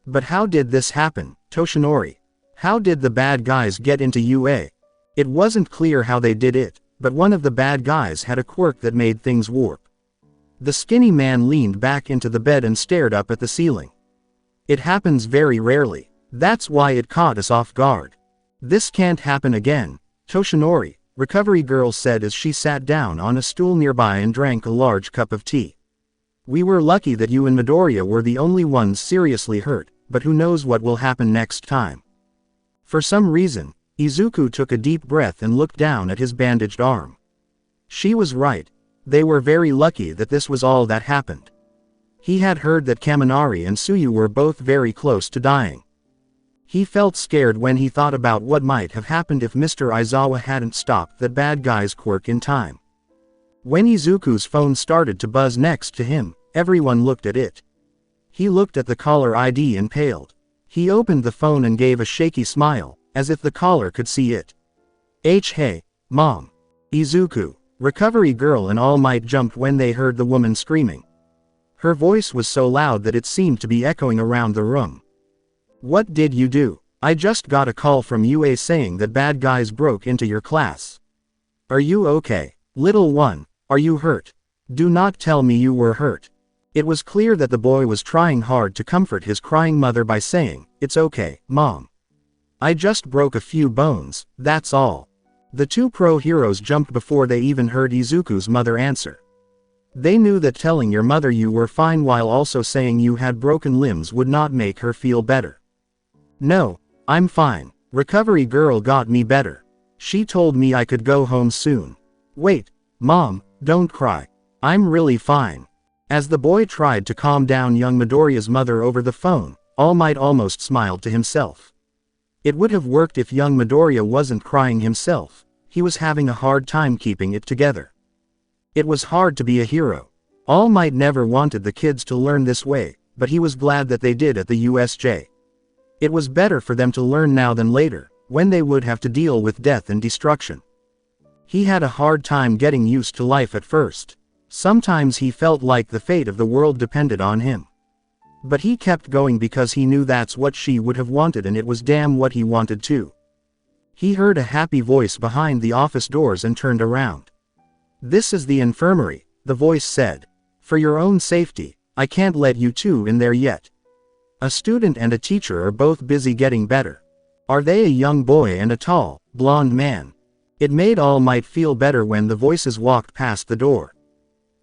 But how did this happen, Toshinori? How did the bad guys get into UA? It wasn't clear how they did it, but one of the bad guys had a quirk that made things warp. The skinny man leaned back into the bed and stared up at the ceiling. "It happens very rarely. That's why it caught us off guard. This can't happen again, Toshinori," recovery girl said as she sat down on a stool nearby and drank a large cup of tea. "We were lucky that you and Midoriya were the only ones seriously hurt, but who knows what will happen next time." For some reason, Izuku took a deep breath and looked down at his bandaged arm. She was right. They were very lucky that this was all that happened. He had heard that Kaminari and Tsuyu were both very close to dying. He felt scared when he thought about what might have happened if Mr. Aizawa hadn't stopped that bad guy's quirk in time. When Izuku's phone started to buzz next to him, everyone looked at it. He looked at the caller ID and paled. He opened the phone and gave a shaky smile, as if the caller could see it. Hey, Mom. Izuku, recovery girl and All Might jumped when they heard the woman screaming. Her voice was so loud that it seemed to be echoing around the room. "What did you do?" "I just got a call from UA saying that bad guys broke into your class." "Are you okay? Little one, are you hurt? Do not tell me you were hurt." It was clear that the boy was trying hard to comfort his crying mother by saying, "It's okay, Mom. I just broke a few bones, that's all." The two pro heroes jumped before they even heard Izuku's mother answer. They knew that telling your mother you were fine while also saying you had broken limbs would not make her feel better. "No, I'm fine. Recovery girl got me better. She told me I could go home soon." "Wait, Mom, don't cry. I'm really fine." As the boy tried to calm down young Midoriya's mother over the phone, All Might almost smiled to himself. It would have worked if young Midoriya wasn't crying himself. He was having a hard time keeping it together. It was hard to be a hero. All Might never wanted the kids to learn this way, but he was glad that they did at the USJ. It was better for them to learn now than later, when they would have to deal with death and destruction. He had a hard time getting used to life at first. Sometimes he felt like the fate of the world depended on him. But he kept going because he knew that's what she would have wanted, and it was damn what he wanted too. He heard a happy voice behind the office doors and turned around. "This is the infirmary," the voice said. "For your own safety, I can't let you two in there yet. A student and a teacher are both busy getting better." "Are they a young boy and a tall, blonde man?" It made All Might feel better when the voices walked past the door.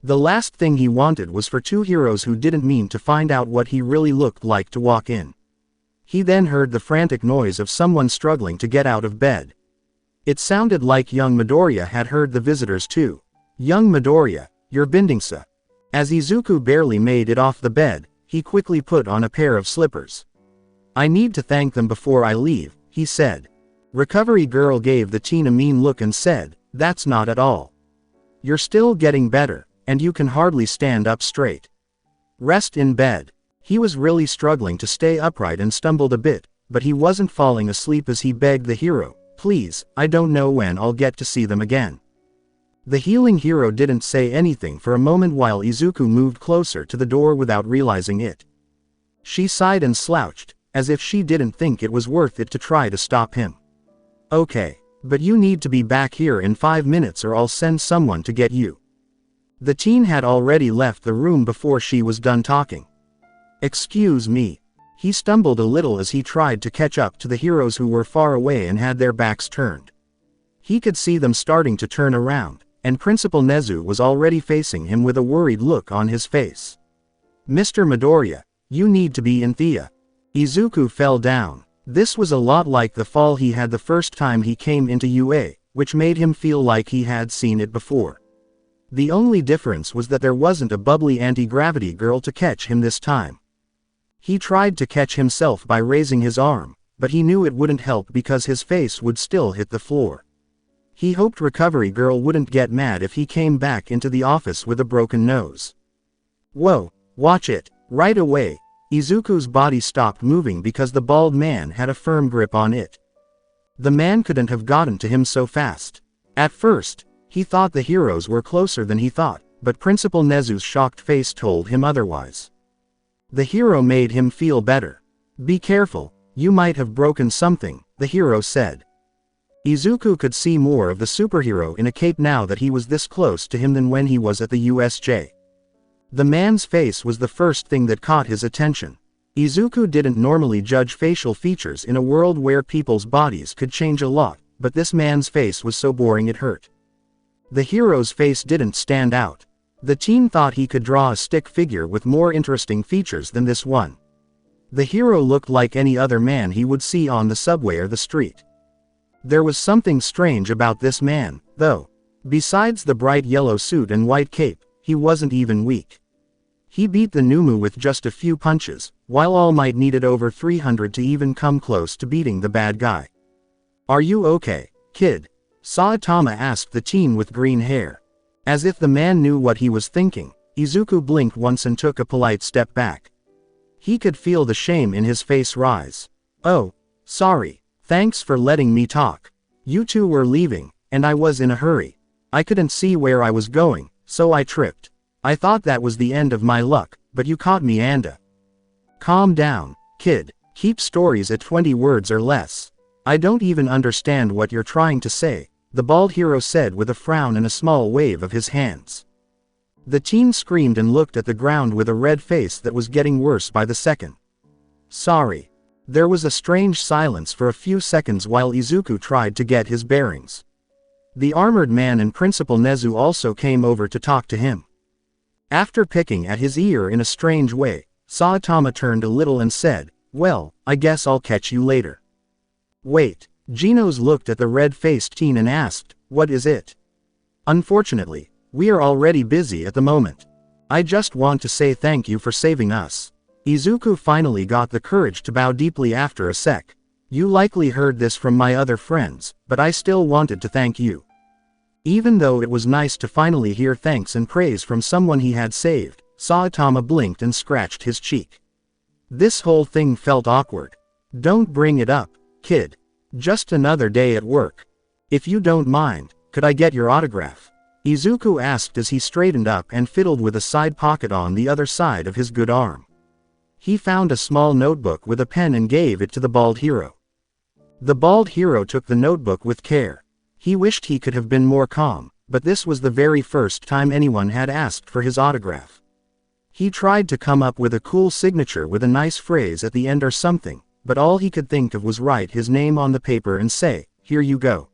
The last thing he wanted was for two heroes who didn't mean to find out what he really looked like to walk in. He then heard the frantic noise of someone struggling to get out of bed. It sounded like young Midoriya had heard the visitors too. "Young Midoriya, you're Bindingsa." As Izuku barely made it off the bed, he quickly put on a pair of slippers. "I need to thank them before I leave," he said. Recovery Girl gave the teen a mean look and said, "That's not at all. You're still getting better, and you can hardly stand up straight. Rest in bed." He was really struggling to stay upright and stumbled a bit, but he wasn't falling asleep as he begged the hero, "Please, I don't know when I'll get to see them again." The healing hero didn't say anything for a moment while Izuku moved closer to the door without realizing it. She sighed and slouched, as if she didn't think it was worth it to try to stop him. "Okay, but you need to be back here in 5 minutes or I'll send someone to get you." The teen had already left the room before she was done talking. "Excuse me." He stumbled a little as he tried to catch up to the heroes who were far away and had their backs turned. He could see them starting to turn around, and Principal Nezu was already facing him with a worried look on his face. "Mr. Midoriya, you need to be in Thea." Izuku fell down. This was a lot like the fall he had the first time he came into UA, which made him feel like he had seen it before. The only difference was that there wasn't a bubbly anti-gravity girl to catch him this time. He tried to catch himself by raising his arm, but he knew it wouldn't help because his face would still hit the floor. He hoped Recovery Girl wouldn't get mad if he came back into the office with a broken nose. "Whoa, watch it." Right away, Izuku's body stopped moving because the bald man had a firm grip on it. The man couldn't have gotten to him so fast. At first, he thought the heroes were closer than he thought, but Principal Nezu's shocked face told him otherwise. The hero made him feel better. "Be careful, you might have broken something," the hero said. Izuku could see more of the superhero in a cape now that he was this close to him than when he was at the USJ. The man's face was the first thing that caught his attention. Izuku didn't normally judge facial features in a world where people's bodies could change a lot, but this man's face was so boring it hurt. The hero's face didn't stand out. The teen thought he could draw a stick figure with more interesting features than this one. The hero looked like any other man he would see on the subway or the street. There was something strange about this man, though. Besides the bright yellow suit and white cape, he wasn't even weak. He beat the Numu with just a few punches, while All Might needed over 300 to even come close to beating the bad guy. "Are you okay, kid?" Saitama asked the teen with green hair. As if the man knew what he was thinking, Izuku blinked once and took a polite step back. He could feel the shame in his face rise. "Oh, sorry. Thanks for letting me talk. You two were leaving, and I was in a hurry. I couldn't see where I was going, so I tripped. I thought that was the end of my luck, but you caught me and Calm down, kid. Keep stories at 20 words or less. I don't even understand what you're trying to say," the bald hero said with a frown and a small wave of his hands. The teen screamed and looked at the ground with a red face that was getting worse by the second. "Sorry." There was a strange silence for a few seconds while Izuku tried to get his bearings. The armored man and Principal Nezu also came over to talk to him. After picking at his ear in a strange way, Saitama turned a little and said, "Well, I guess I'll catch you later." "Wait." Genos looked at the red-faced teen and asked, "What is it?" "Unfortunately, we are already busy at the moment. I just want to say thank you for saving us." Izuku finally got the courage to bow deeply after a sec. You likely heard this from my other friends, but I still wanted to thank you. Even though it was nice to finally hear thanks and praise from someone he had saved, Saitama blinked and scratched his cheek. This whole thing felt awkward. Don't bring it up, kid. Just another day at work. If you don't mind, could I get your autograph? Izuku asked as he straightened up and fiddled with a side pocket on the other side of his good arm. He found a small notebook with a pen and gave it to the bald hero. The bald hero took the notebook with care. He wished he could have been more calm, but this was the very first time anyone had asked for his autograph. He tried to come up with a cool signature with a nice phrase at the end or something, but all he could think of was write his name on the paper and say, "Here you go."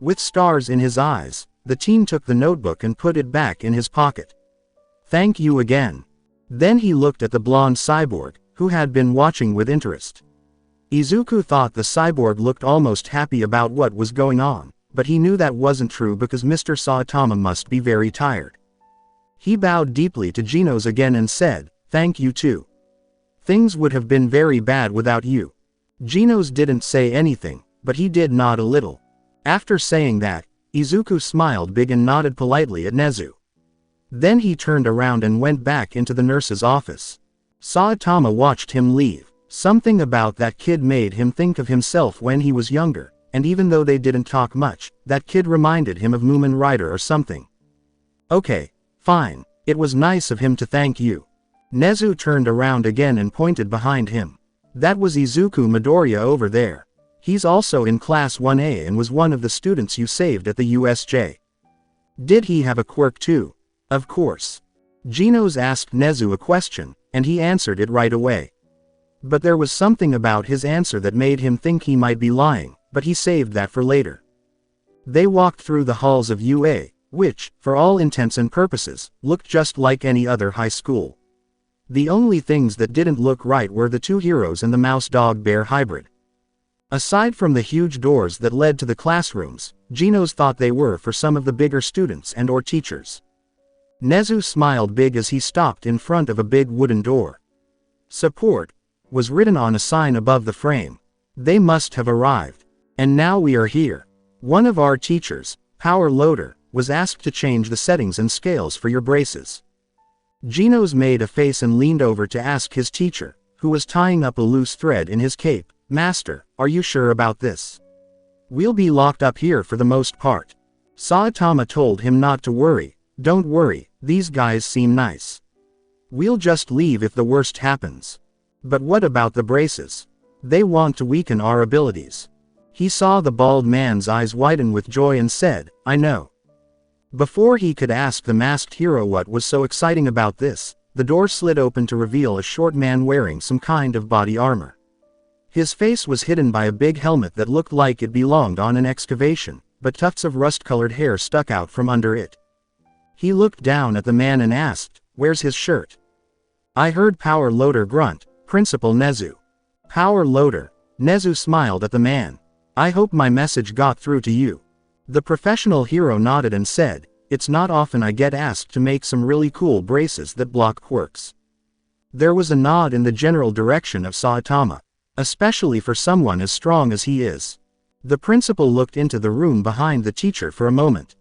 With stars in his eyes, the teen took the notebook and put it back in his pocket. "Thank you again." Then he looked at the blonde cyborg, who had been watching with interest. Izuku thought the cyborg looked almost happy about what was going on, but he knew that wasn't true because Mr. Saitama must be very tired. He bowed deeply to Genos again and said, "Thank you too. Things would have been very bad without you." Genos didn't say anything, but he did nod a little. After saying that, Izuku smiled big and nodded politely at Nezu. Then he turned around and went back into the nurse's office. Saitama watched him leave. Something about that kid made him think of himself when he was younger, and even though they didn't talk much, that kid reminded him of Moomin Rider or something. "Okay, fine, it was nice of him to thank you." Nezu turned around again and pointed behind him. That was Izuku Midoriya over there. He's also in Class 1A and was one of the students you saved at the USJ. Did he have a quirk too? Of course. Genos asked Nezu a question, and he answered it right away. But there was something about his answer that made him think he might be lying, but he saved that for later. They walked through the halls of UA, which, for all intents and purposes, looked just like any other high school. The only things that didn't look right were the two heroes and the mouse-dog-bear hybrid. Aside from the huge doors that led to the classrooms, Genos thought they were for some of the bigger students and/or teachers. Nezu smiled big as he stopped in front of a big wooden door. "Support" was written on a sign above the frame. They must have arrived. And now we are here. One of our teachers, Power Loader, was asked to change the settings and scales for your braces. Genos made a face and leaned over to ask his teacher, who was tying up a loose thread in his cape, "Master, are you sure about this? We'll be locked up here for the most part." Saitama told him not to worry. "Don't worry, these guys seem nice. We'll just leave if the worst happens." "But what about the braces? They want to weaken our abilities." He saw the bald man's eyes widen with joy and said, "I know." Before he could ask the masked hero what was so exciting about this, the door slid open to reveal a short man wearing some kind of body armor. His face was hidden by a big helmet that looked like it belonged on an excavation, but tufts of rust-colored hair stuck out from under it. He looked down at the man and asked, "Where's his shirt?" "I heard Power Loader grunt, Principal Nezu." "Power Loader." Nezu smiled at the man. "I hope my message got through to you." The professional hero nodded and said, "It's not often I get asked to make some really cool braces that block quirks." There was a nod in the general direction of Saitama. Especially for someone as strong as he is. The principal looked into the room behind the teacher for a moment.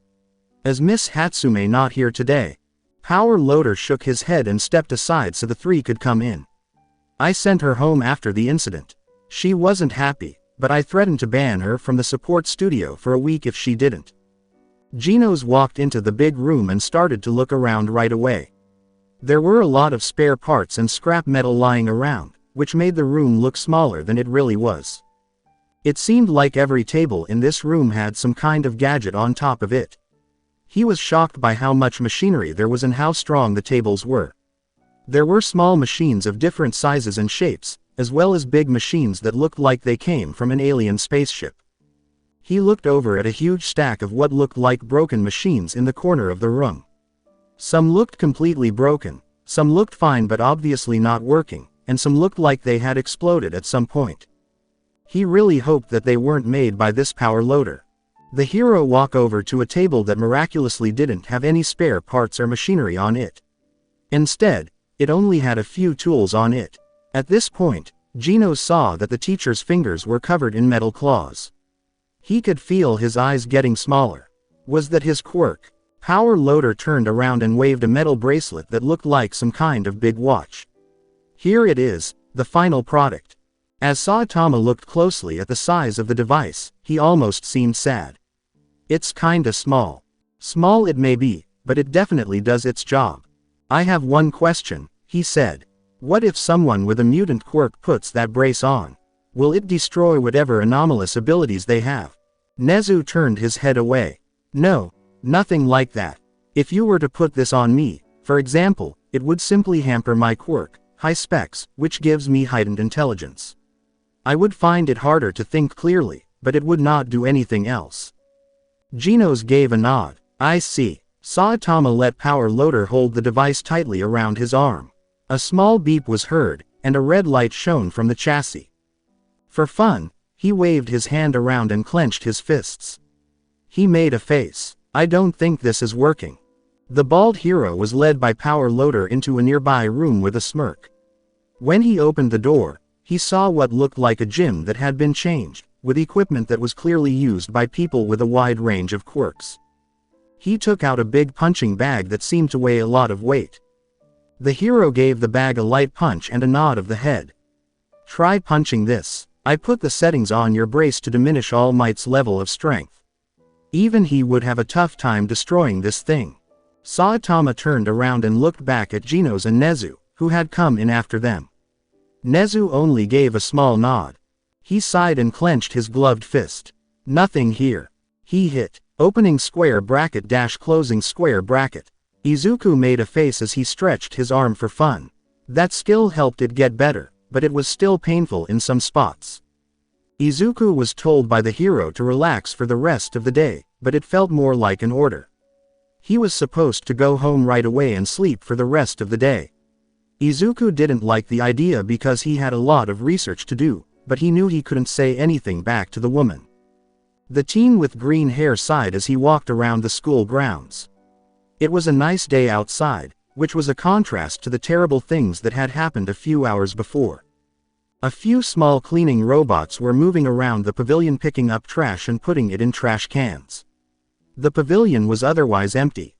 "Is Miss Hatsume not here today?" Power Loader shook his head and stepped aside so the three could come in. "I sent her home after the incident. She wasn't happy, but I threatened to ban her from the support studio for a week if she didn't." Genos walked into the big room and started to look around right away. There were a lot of spare parts and scrap metal lying around, which made the room look smaller than it really was. It seemed like every table in this room had some kind of gadget on top of it. He was shocked by how much machinery there was and how strong the tables were. There were small machines of different sizes and shapes, as well as big machines that looked like they came from an alien spaceship. He looked over at a huge stack of what looked like broken machines in the corner of the room. Some looked completely broken, some looked fine but obviously not working, and some looked like they had exploded at some point. He really hoped that they weren't made by this Power Loader. The hero walked over to a table that miraculously didn't have any spare parts or machinery on it. Instead, It only had a few tools on it. At this point, Gino saw that the teacher's fingers were covered in metal claws. He could feel his eyes getting smaller. Was that his quirk? Power Loader turned around and waved a metal bracelet that looked like some kind of big watch. Here it is, the final product. As Saitama looked closely at the size of the device, he almost seemed sad. It's kinda small. Small it may be, but it definitely does its job. I have one question, he said. What if someone with a mutant quirk puts that brace on? Will it destroy whatever anomalous abilities they have? Nezu turned his head away. No, nothing like that. If you were to put this on me, for example, it would simply hamper my quirk, high specs, which gives me heightened intelligence. I would find it harder to think clearly, but it would not do anything else. Genos gave a nod. I see. Saitama let Power Loader hold the device tightly around his arm. A small beep was heard, and a red light shone from the chassis. For fun, he waved his hand around and clenched his fists. He made a face. I don't think this is working. The bald hero was led by Power Loader into a nearby room with a smirk. When he opened the door, he saw what looked like a gym that had been changed, with equipment that was clearly used by people with a wide range of quirks. He took out a big punching bag that seemed to weigh a lot of weight. The hero gave the bag a light punch and a nod of the head. Try punching this. I put the settings on your brace to diminish All Might's level of strength. Even he would have a tough time destroying this thing. Saitama turned around and looked back at Genos and Nezu, who had come in after them. Nezu only gave a small nod. He sighed and clenched his gloved fist. Nothing here. He hit. Opening square bracket dash closing square bracket. Izuku made a face as he stretched his arm for fun. That skill helped it get better, but it was still painful in some spots. Izuku was told by the hero to relax for the rest of the day, but it felt more like an order. He was supposed to go home right away and sleep for the rest of the day. Izuku didn't like the idea because he had a lot of research to do, but he knew he couldn't say anything back to the woman. The teen with green hair sighed as he walked around the school grounds. It was a nice day outside, which was a contrast to the terrible things that had happened a few hours before. A few small cleaning robots were moving around the pavilion picking up trash and putting it in trash cans. The pavilion was otherwise empty.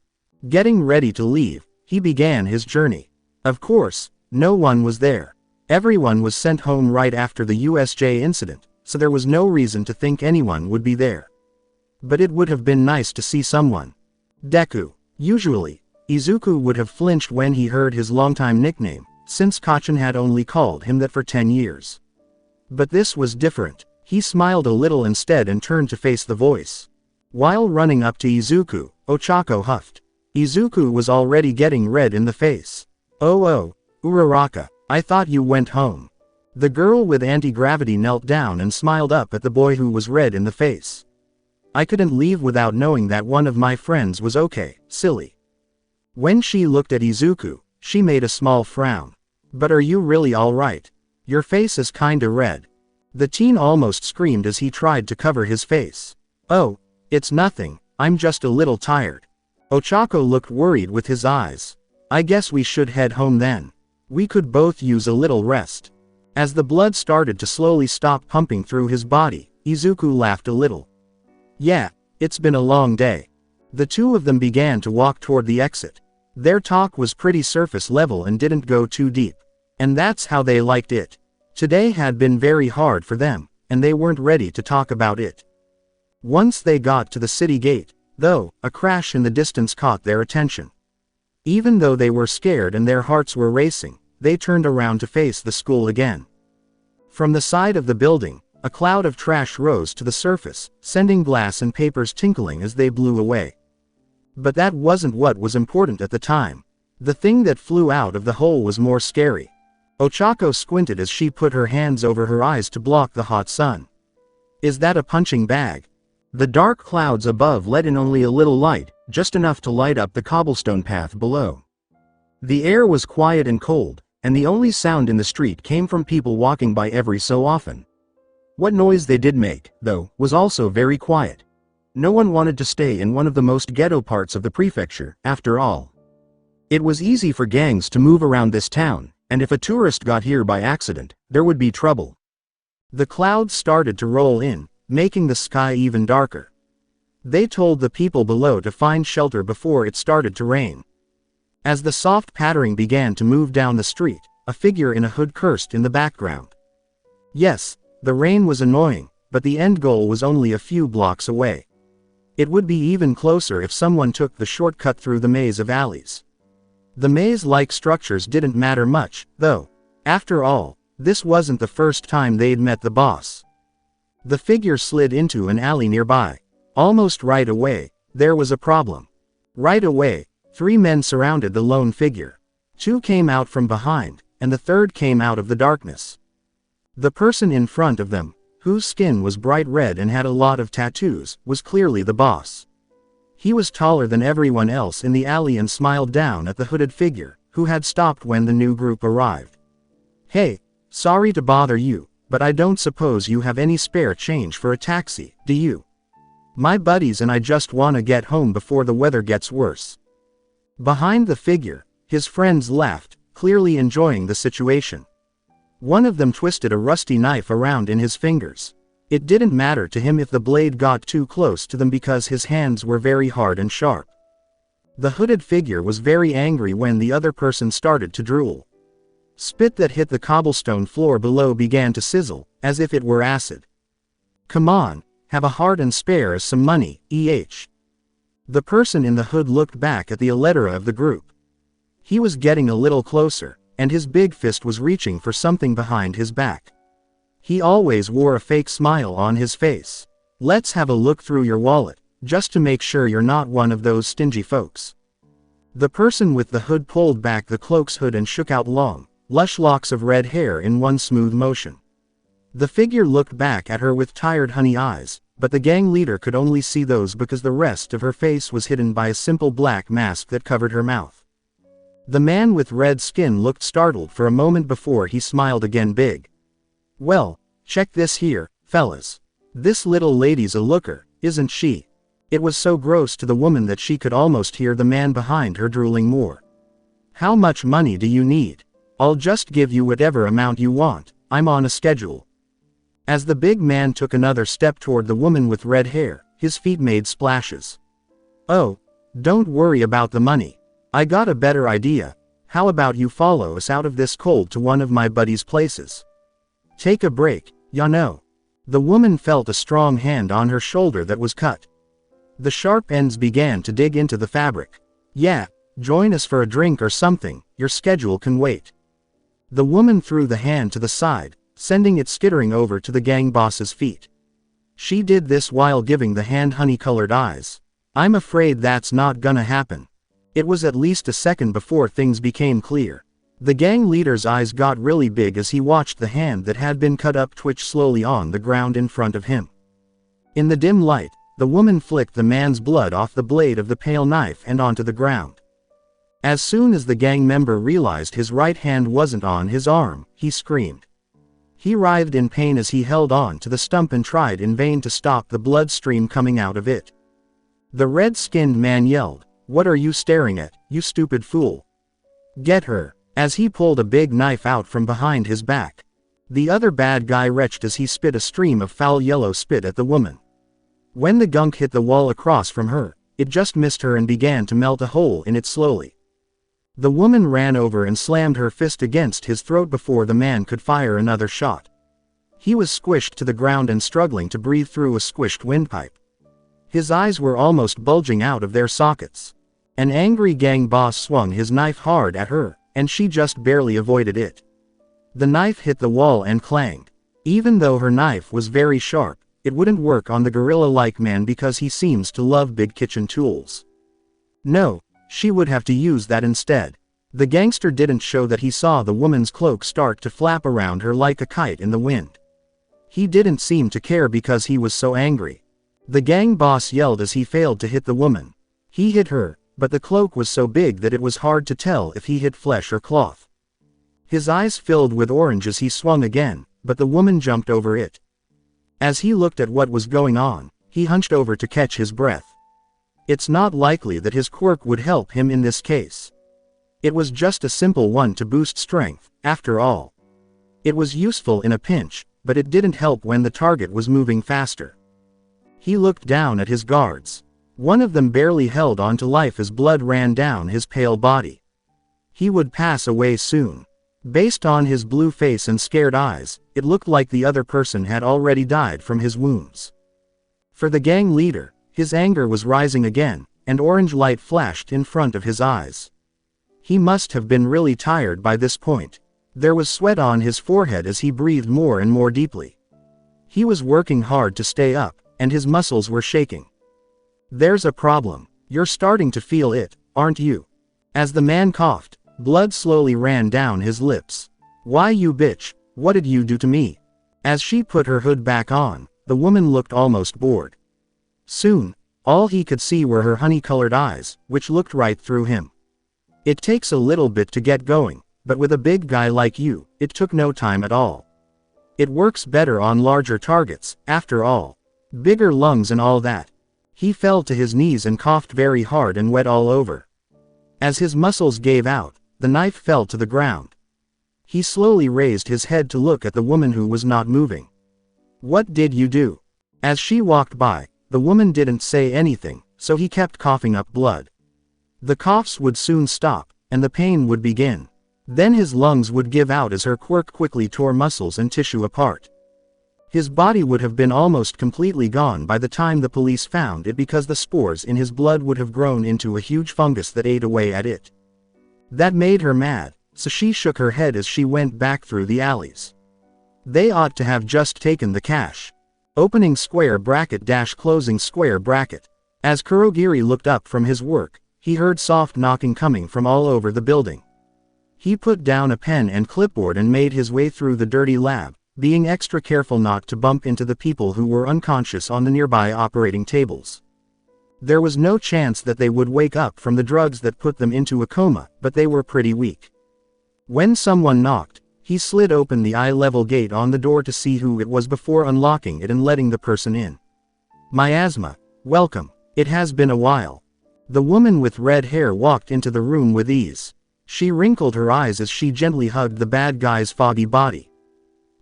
Getting ready to leave, he began his journey. Of course, no one was there. Everyone was sent home right after the USJ incident, so there was no reason to think anyone would be there. But it would have been nice to see someone. Deku. Usually, Izuku would have flinched when he heard his longtime nickname, since Kacchan had only called him that for 10 years. But this was different. He smiled a little instead and turned to face the voice. While running up to Izuku, Ochako huffed. Izuku was already getting red in the face. Oh, Uraraka, I thought you went home. The girl with anti-gravity knelt down and smiled up at the boy who was red in the face. I couldn't leave without knowing that one of my friends was okay, silly. When she looked at Izuku, she made a small frown. But are you really alright? Your face is kinda red. The teen almost screamed as he tried to cover his face. Oh, it's nothing, I'm just a little tired. Ochako looked worried with his eyes. I guess we should head home then. We could both use a little rest. As the blood started to slowly stop pumping through his body, Izuku laughed a little. Yeah, it's been a long day. The two of them began to walk toward the exit. Their talk was pretty surface level and didn't go too deep. And that's how they liked it. Today had been very hard for them, and they weren't ready to talk about it. Once they got to the city gate, though, a crash in the distance caught their attention. Even though they were scared and their hearts were racing, they turned around to face the school again. From the side of the building, a cloud of trash rose to the surface, sending glass and papers tinkling as they blew away. But that wasn't what was important at the time. The thing that flew out of the hole was more scary. Ochako squinted as she put her hands over her eyes to block the hot sun. Is that a punching bag? The dark clouds above let in only a little light, just enough to light up the cobblestone path below. The air was quiet and cold, and the only sound in the street came from people walking by every so often. What noise they did make, though, was also very quiet. No one wanted to stay in one of the most ghetto parts of the prefecture, after all. It was easy for gangs to move around this town, and if a tourist got here by accident, there would be trouble. The clouds started to roll in, making the sky even darker. They told the people below to find shelter before it started to rain. As the soft pattering began to move down the street, a figure in a hood cursed in the background. Yes, the rain was annoying, but the end goal was only a few blocks away. It would be even closer if someone took the shortcut through the maze of alleys. The maze-like structures didn't matter much, though. After all, this wasn't the first time they'd met the boss. The figure slid into an alley nearby. Almost right away, there was a problem. Right away, 3 men surrounded the lone figure. 2 came out from behind, and the third came out of the darkness. The person in front of them, whose skin was bright red and had a lot of tattoos, was clearly the boss. He was taller than everyone else in the alley and smiled down at the hooded figure, who had stopped when the new group arrived. "Hey, sorry to bother you, but I don't suppose you have any spare change for a taxi, do you? My buddies and I just wanna get home before the weather gets worse." Behind the figure, his friends laughed, clearly enjoying the situation. One of them twisted a rusty knife around in his fingers. It didn't matter to him if the blade got too close to them because his hands were very hard and sharp. The hooded figure was very angry when the other person started to drool. Spit that hit the cobblestone floor below began to sizzle, as if it were acid. "Come on, have a heart and spare us some money, The person in the hood looked back at the Aletra of the group. He was getting a little closer, and his big fist was reaching for something behind his back. He always wore a fake smile on his face. "Let's have a look through your wallet, just to make sure you're not one of those stingy folks." The person with the hood pulled back the cloak's hood and shook out long, lush locks of red hair in one smooth motion. The figure looked back at her with tired honey eyes, but the gang leader could only see those because the rest of her face was hidden by a simple black mask that covered her mouth. The man with red skin looked startled for a moment before he smiled again big. "Well, check this here, fellas. This little lady's a looker, isn't she?" It was so gross to the woman that she could almost hear the man behind her drooling more. "How much money do you need? I'll just give you whatever amount you want, I'm on a schedule." As the big man took another step toward the woman with red hair, his feet made splashes. "Oh, don't worry about the money. I got a better idea. How about you follow us out of this cold to one of my buddy's places? Take a break, ya know." The woman felt a strong hand on her shoulder that was cut. The sharp ends began to dig into the fabric. "Yeah, join us for a drink or something, your schedule can wait." The woman threw the hand to the side, sending it skittering over to the gang boss's feet. She did this while giving the hand honey-colored eyes. "I'm afraid that's not gonna happen." It was at least a second before things became clear. The gang leader's eyes got really big as he watched the hand that had been cut up twitch slowly on the ground in front of him. In the dim light, the woman flicked the man's blood off the blade of the pale knife and onto the ground. As soon as the gang member realized his right hand wasn't on his arm, he screamed. He writhed in pain as he held on to the stump and tried in vain to stop the blood stream coming out of it. The red-skinned man yelled, "What are you staring at, you stupid fool? Get her!" as he pulled a big knife out from behind his back. The other bad guy retched as he spit a stream of foul yellow spit at the woman. When the gunk hit the wall across from her, it just missed her and began to melt a hole in it slowly. The woman ran over and slammed her fist against his throat before the man could fire another shot. He was squished to the ground and struggling to breathe through a squished windpipe. His eyes were almost bulging out of their sockets. An angry gang boss swung his knife hard at her, and she just barely avoided it. The knife hit the wall and clanged. Even though her knife was very sharp, it wouldn't work on the gorilla-like man because he seems to love big kitchen tools. No, she would have to use that instead. The gangster didn't show that he saw the woman's cloak start to flap around her like a kite in the wind. He didn't seem to care because he was so angry. The gang boss yelled as he failed to hit the woman. He hit her, but the cloak was so big that it was hard to tell if he hit flesh or cloth. His eyes filled with orange as he swung again, but the woman jumped over it. As he looked at what was going on, he hunched over to catch his breath. It's not likely that his quirk would help him in this case. It was just a simple one to boost strength, after all. It was useful in a pinch, but it didn't help when the target was moving faster. He looked down at his guards. One of them barely held on to life as blood ran down his pale body. He would pass away soon. Based on his blue face and scared eyes, it looked like the other person had already died from his wounds. For the gang leader, his anger was rising again, and orange light flashed in front of his eyes. He must have been really tired by this point. There was sweat on his forehead as he breathed more and more deeply. He was working hard to stay up, and his muscles were shaking. "There's a problem. You're starting to feel it, aren't you?" As the man coughed, blood slowly ran down his lips. "Why you bitch, what did you do to me?" As she put her hood back on, the woman looked almost bored. Soon, all he could see were her honey-colored eyes, which looked right through him. "It takes a little bit to get going, but with a big guy like you, it took no time at all. It works better on larger targets, after all. Bigger lungs and all that." He fell to his knees and coughed very hard and wet all over. As his muscles gave out, the knife fell to the ground. He slowly raised his head to look at the woman who was not moving. "What did you do?" As she walked by, the woman didn't say anything, so he kept coughing up blood. The coughs would soon stop, and the pain would begin. Then his lungs would give out as her quirk quickly tore muscles and tissue apart. His body would have been almost completely gone by the time the police found it because the spores in his blood would have grown into a huge fungus that ate away at it. That made her mad, so she shook her head as she went back through the alleys. They ought to have just taken the cash. Opening square bracket dash closing square bracket. As Kurogiri looked up from his work, he heard soft knocking coming from all over the building. He put down a pen and clipboard and made his way through the dirty lab, being extra careful not to bump into the people who were unconscious on the nearby operating tables. There was no chance that they would wake up from the drugs that put them into a coma, but they were pretty weak. When someone knocked, he slid open the eye-level gate on the door to see who it was before unlocking it and letting the person in. "Miasma, welcome. It has been a while." The woman with red hair walked into the room with ease. She wrinkled her eyes as she gently hugged the bad guy's foggy body.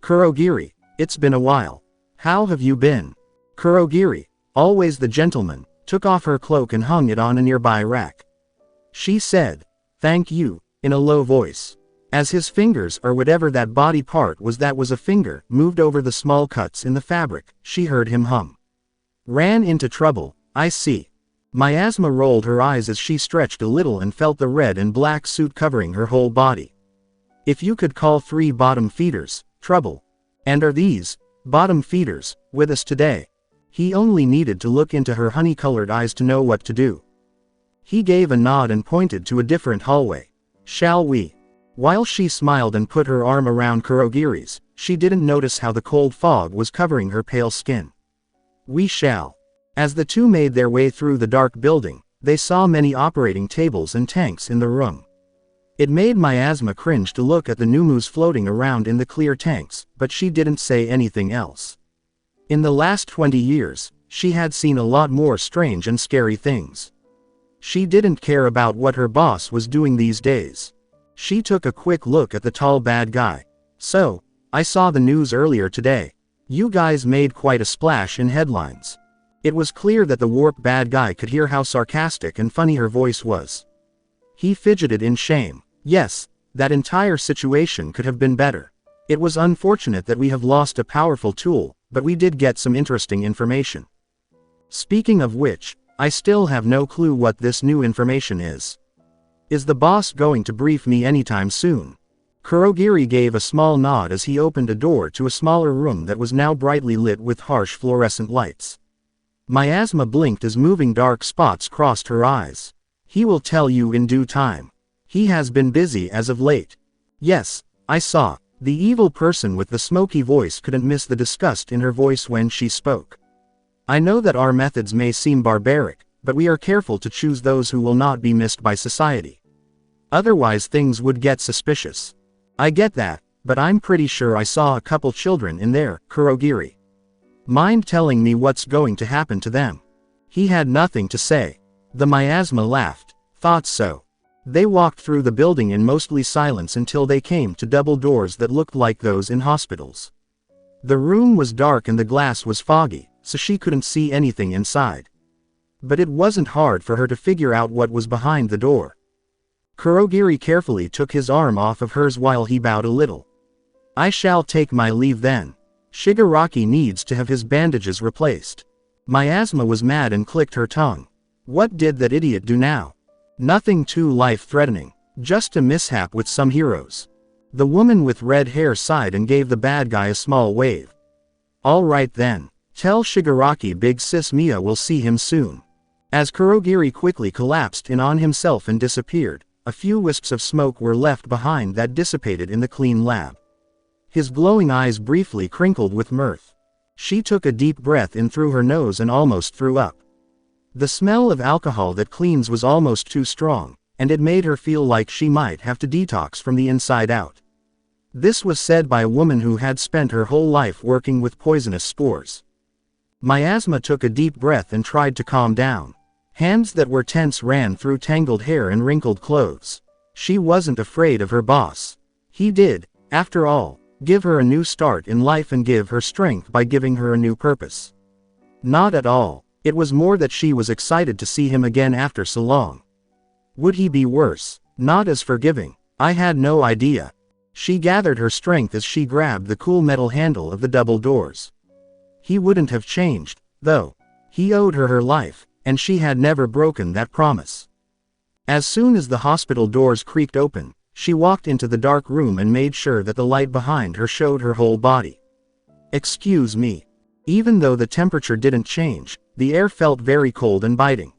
"Kurogiri, it's been a while. How have you been?" Kurogiri, always the gentleman, took off her cloak and hung it on a nearby rack. She said, "Thank you," in a low voice. As his fingers or whatever that body part was that was a finger moved over the small cuts in the fabric, she heard him hum. "Ran into trouble, I see." Miasma rolled her eyes as she stretched a little and felt the red and black suit covering her whole body. "If you could call 3 bottom feeders, trouble. And are these, bottom feeders, with us today?" He only needed to look into her honey-colored eyes to know what to do. He gave a nod and pointed to a different hallway. "Shall we?" While she smiled and put her arm around Kurogiri's, she didn't notice how the cold fog was covering her pale skin. "We shall." As the two made their way through the dark building, they saw many operating tables and tanks in the room. It made Miasma cringe to look at the Numus floating around in the clear tanks, but she didn't say anything else. In the last 20 years, she had seen a lot more strange and scary things. She didn't care about what her boss was doing these days. She took a quick look at the tall bad guy. "So, I saw the news earlier today. You guys made quite a splash in headlines." It was clear that the warped bad guy could hear how sarcastic and funny her voice was. He fidgeted in shame. "Yes, that entire situation could have been better. It was unfortunate that we have lost a powerful tool, but we did get some interesting information. Speaking of which, I still have no clue what this new information is. Is the boss going to brief me anytime soon?" Kurogiri gave a small nod as he opened a door to a smaller room that was now brightly lit with harsh fluorescent lights. Miasma blinked as moving dark spots crossed her eyes. "He will tell you in due time. He has been busy as of late." "Yes, I saw." The evil person with the smoky voice couldn't miss the disgust in her voice when she spoke. "I know that our methods may seem barbaric, but we are careful to choose those who will not be missed by society. Otherwise things would get suspicious." "I get that, but I'm pretty sure I saw a couple children in there, Kurogiri. Mind telling me what's going to happen to them?" He had nothing to say. The Miasma laughed. "Thought so. They walked through the building in mostly silence until they came to double doors that looked like those in hospitals. The room was dark and the glass was foggy, so she couldn't see anything inside. But it wasn't hard for her to figure out what was behind the door. Kurogiri carefully took his arm off of hers while he bowed a little. "I shall take my leave then. Shigaraki needs to have his bandages replaced." Miasma was mad and clicked her tongue. What did that idiot do now? Nothing too life-threatening, just a mishap with some heroes. The woman with red hair sighed and gave the bad guy a small wave. "All right then. Tell Shigaraki Big Sis Mia will see him soon." As Kurogiri quickly collapsed in on himself and disappeared, a few wisps of smoke were left behind that dissipated in the clean lab. His glowing eyes briefly crinkled with mirth. She took a deep breath in through her nose and almost threw up. The smell of alcohol that cleans was almost too strong, and it made her feel like she might have to detox from the inside out. This was said by a woman who had spent her whole life working with poisonous spores. Miasma took a deep breath and tried to calm down. Hands that were tense ran through tangled hair and wrinkled clothes. She wasn't afraid of her boss. He did, after all, give her a new start in life and give her strength by giving her a new purpose. Not at all. It was more that she was excited to see him again after so long. Would he be worse? Not as forgiving? I had no idea. She gathered her strength as she grabbed the cool metal handle of the double doors. He wouldn't have changed, though. He owed her life, and she had never broken that promise. As soon as the hospital doors creaked open, she walked into the dark room and made sure that the light behind her showed her whole body. "Excuse me." Even though the temperature didn't change, the air felt very cold and biting.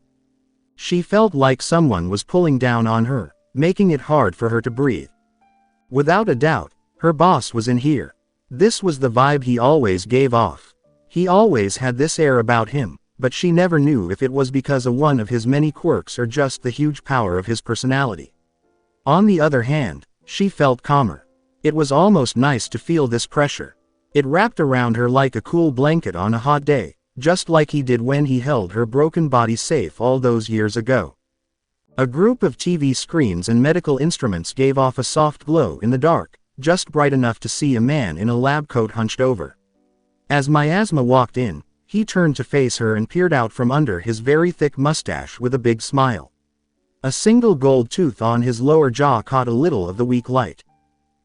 She felt like someone was pulling down on her, making it hard for her to breathe. Without a doubt, her boss was in here. This was the vibe he always gave off. He always had this air about him, but she never knew if it was because of one of his many quirks or just the huge power of his personality. On the other hand, she felt calmer. It was almost nice to feel this pressure. It wrapped around her like a cool blanket on a hot day, just like he did when he held her broken body safe all those years ago. A group of TV screens and medical instruments gave off a soft glow in the dark, just bright enough to see a man in a lab coat hunched over. As Miasma walked in, he turned to face her and peered out from under his very thick mustache with a big smile. A single gold tooth on his lower jaw caught a little of the weak light.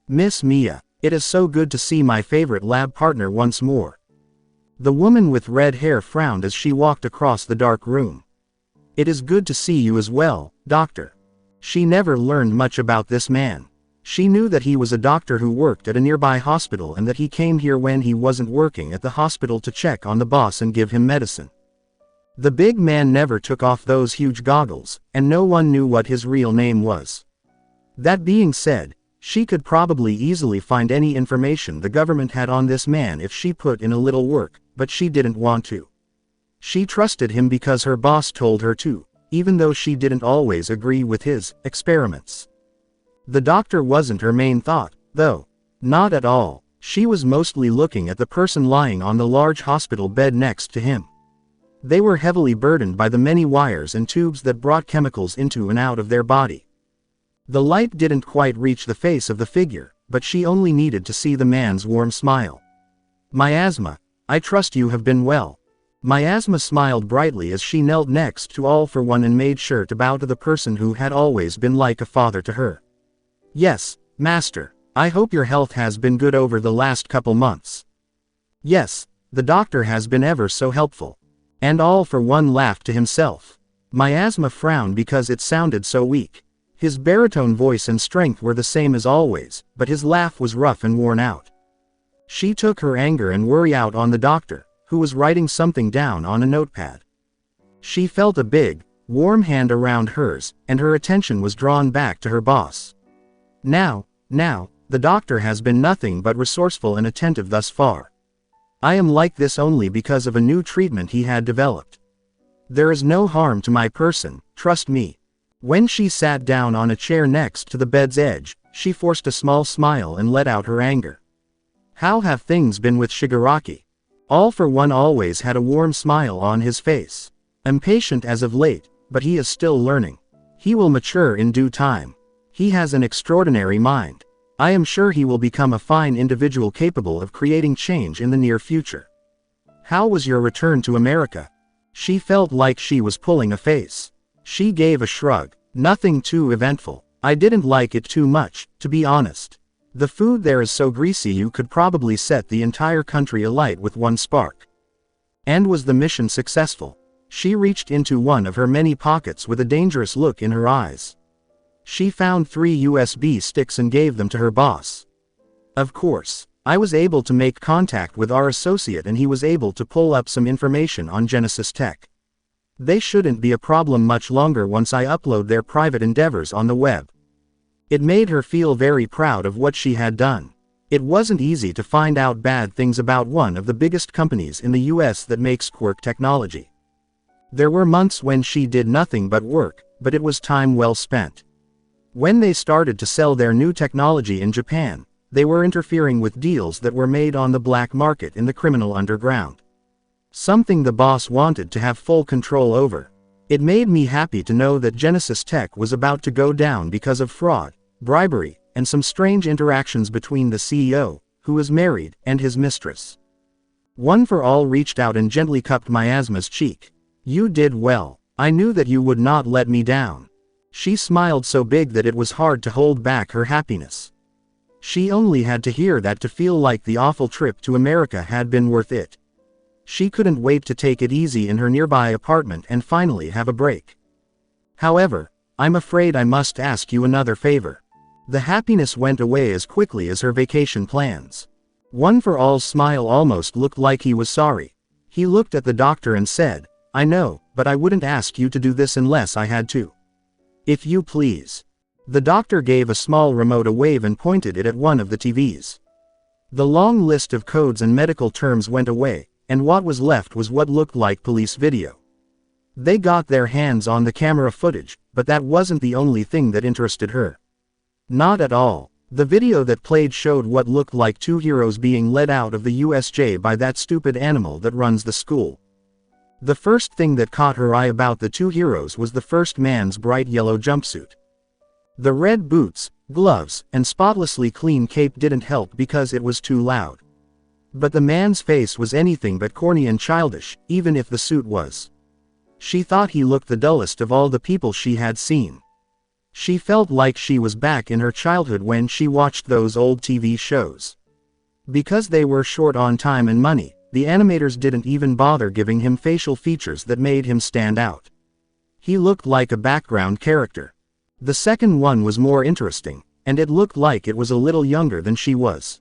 "Miss Mia, it is so good to see my favorite lab partner once more." The woman with red hair frowned as she walked across the dark room. "It is good to see you as well, doctor." She never learned much about this man. She knew that he was a doctor who worked at a nearby hospital and that he came here when he wasn't working at the hospital to check on the boss and give him medicine. The big man never took off those huge goggles, and no one knew what his real name was. That being said, she could probably easily find any information the government had on this man if she put in a little work, but she didn't want to. She trusted him because her boss told her to, even though she didn't always agree with his experiments. The doctor wasn't her main thought, though. Not at all. She was mostly looking at the person lying on the large hospital bed next to him. They were heavily burdened by the many wires and tubes that brought chemicals into and out of their body. The light didn't quite reach the face of the figure, but she only needed to see the man's warm smile. "Miasma, I trust you have been well." Miasma smiled brightly as she knelt next to All for One and made sure to bow to the person who had always been like a father to her. "Yes, Master, I hope your health has been good over the last couple months." "Yes, the doctor has been ever so helpful." And All for One laughed to himself. Miasma frowned because it sounded so weak. His baritone voice and strength were the same as always, but his laugh was rough and worn out. She took her anger and worry out on the doctor, who was writing something down on a notepad. She felt a big, warm hand around hers, and her attention was drawn back to her boss. Now, the doctor has been nothing but resourceful and attentive thus far. I am like this only because of a new treatment he had developed. There is no harm to my person, trust me. When she sat down on a chair next to the bed's edge, she forced a small smile and let out her anger. How have things been with Shigaraki? All for One always had a warm smile on his face. Impatient as of late, but he is still learning. He will mature in due time. He has an extraordinary mind. I am sure he will become a fine individual capable of creating change in the near future. How was your return to America? She felt like she was pulling a face. She gave a shrug. Nothing too eventful. I didn't like it too much, to be honest. The food there is so greasy you could probably set the entire country alight with one spark. And was the mission successful? She reached into one of her many pockets with a dangerous look in her eyes. She found 3 USB sticks and gave them to her boss. Of course, I was able to make contact with our associate and he was able to pull up some information on Genesis Tech. They shouldn't be a problem much longer once I upload their private endeavors on the web. It made her feel very proud of what she had done. It wasn't easy to find out bad things about one of the biggest companies in the US that makes quirk technology. There were months when she did nothing but work, but it was time well spent. When they started to sell their new technology in Japan, they were interfering with deals that were made on the black market in the criminal underground. Something the boss wanted to have full control over. It made me happy to know that Genesis Tech was about to go down because of fraud, bribery, and some strange interactions between the CEO, who was married, and his mistress. One for All reached out and gently cupped Miasma's cheek. You did well. I knew that you would not let me down. She smiled so big that it was hard to hold back her happiness. She only had to hear that to feel like the awful trip to America had been worth it. She couldn't wait to take it easy in her nearby apartment and finally have a break. However, I'm afraid I must ask you another favor. The happiness went away as quickly as her vacation plans. One for All's smile almost looked like he was sorry. He looked at the doctor and said, I know, but I wouldn't ask you to do this unless I had to. If you please. The doctor gave a small remote a wave and pointed it at one of the TVs. The long list of codes and medical terms went away, and what was left was what looked like police video. They got their hands on the camera footage, but that wasn't the only thing that interested her. Not at all. The video that played showed what looked like 2 heroes being led out of the USJ by that stupid animal that runs the school. The first thing that caught her eye about the 2 heroes was the first man's bright yellow jumpsuit. The red boots, gloves, and spotlessly clean cape didn't help because it was too loud. But the man's face was anything but corny and childish, even if the suit was. She thought he looked the dullest of all the people she had seen. She felt like she was back in her childhood when she watched those old TV shows. Because they were short on time and money, the animators didn't even bother giving him facial features that made him stand out. He looked like a background character. The second one was more interesting, and it looked like it was a little younger than she was.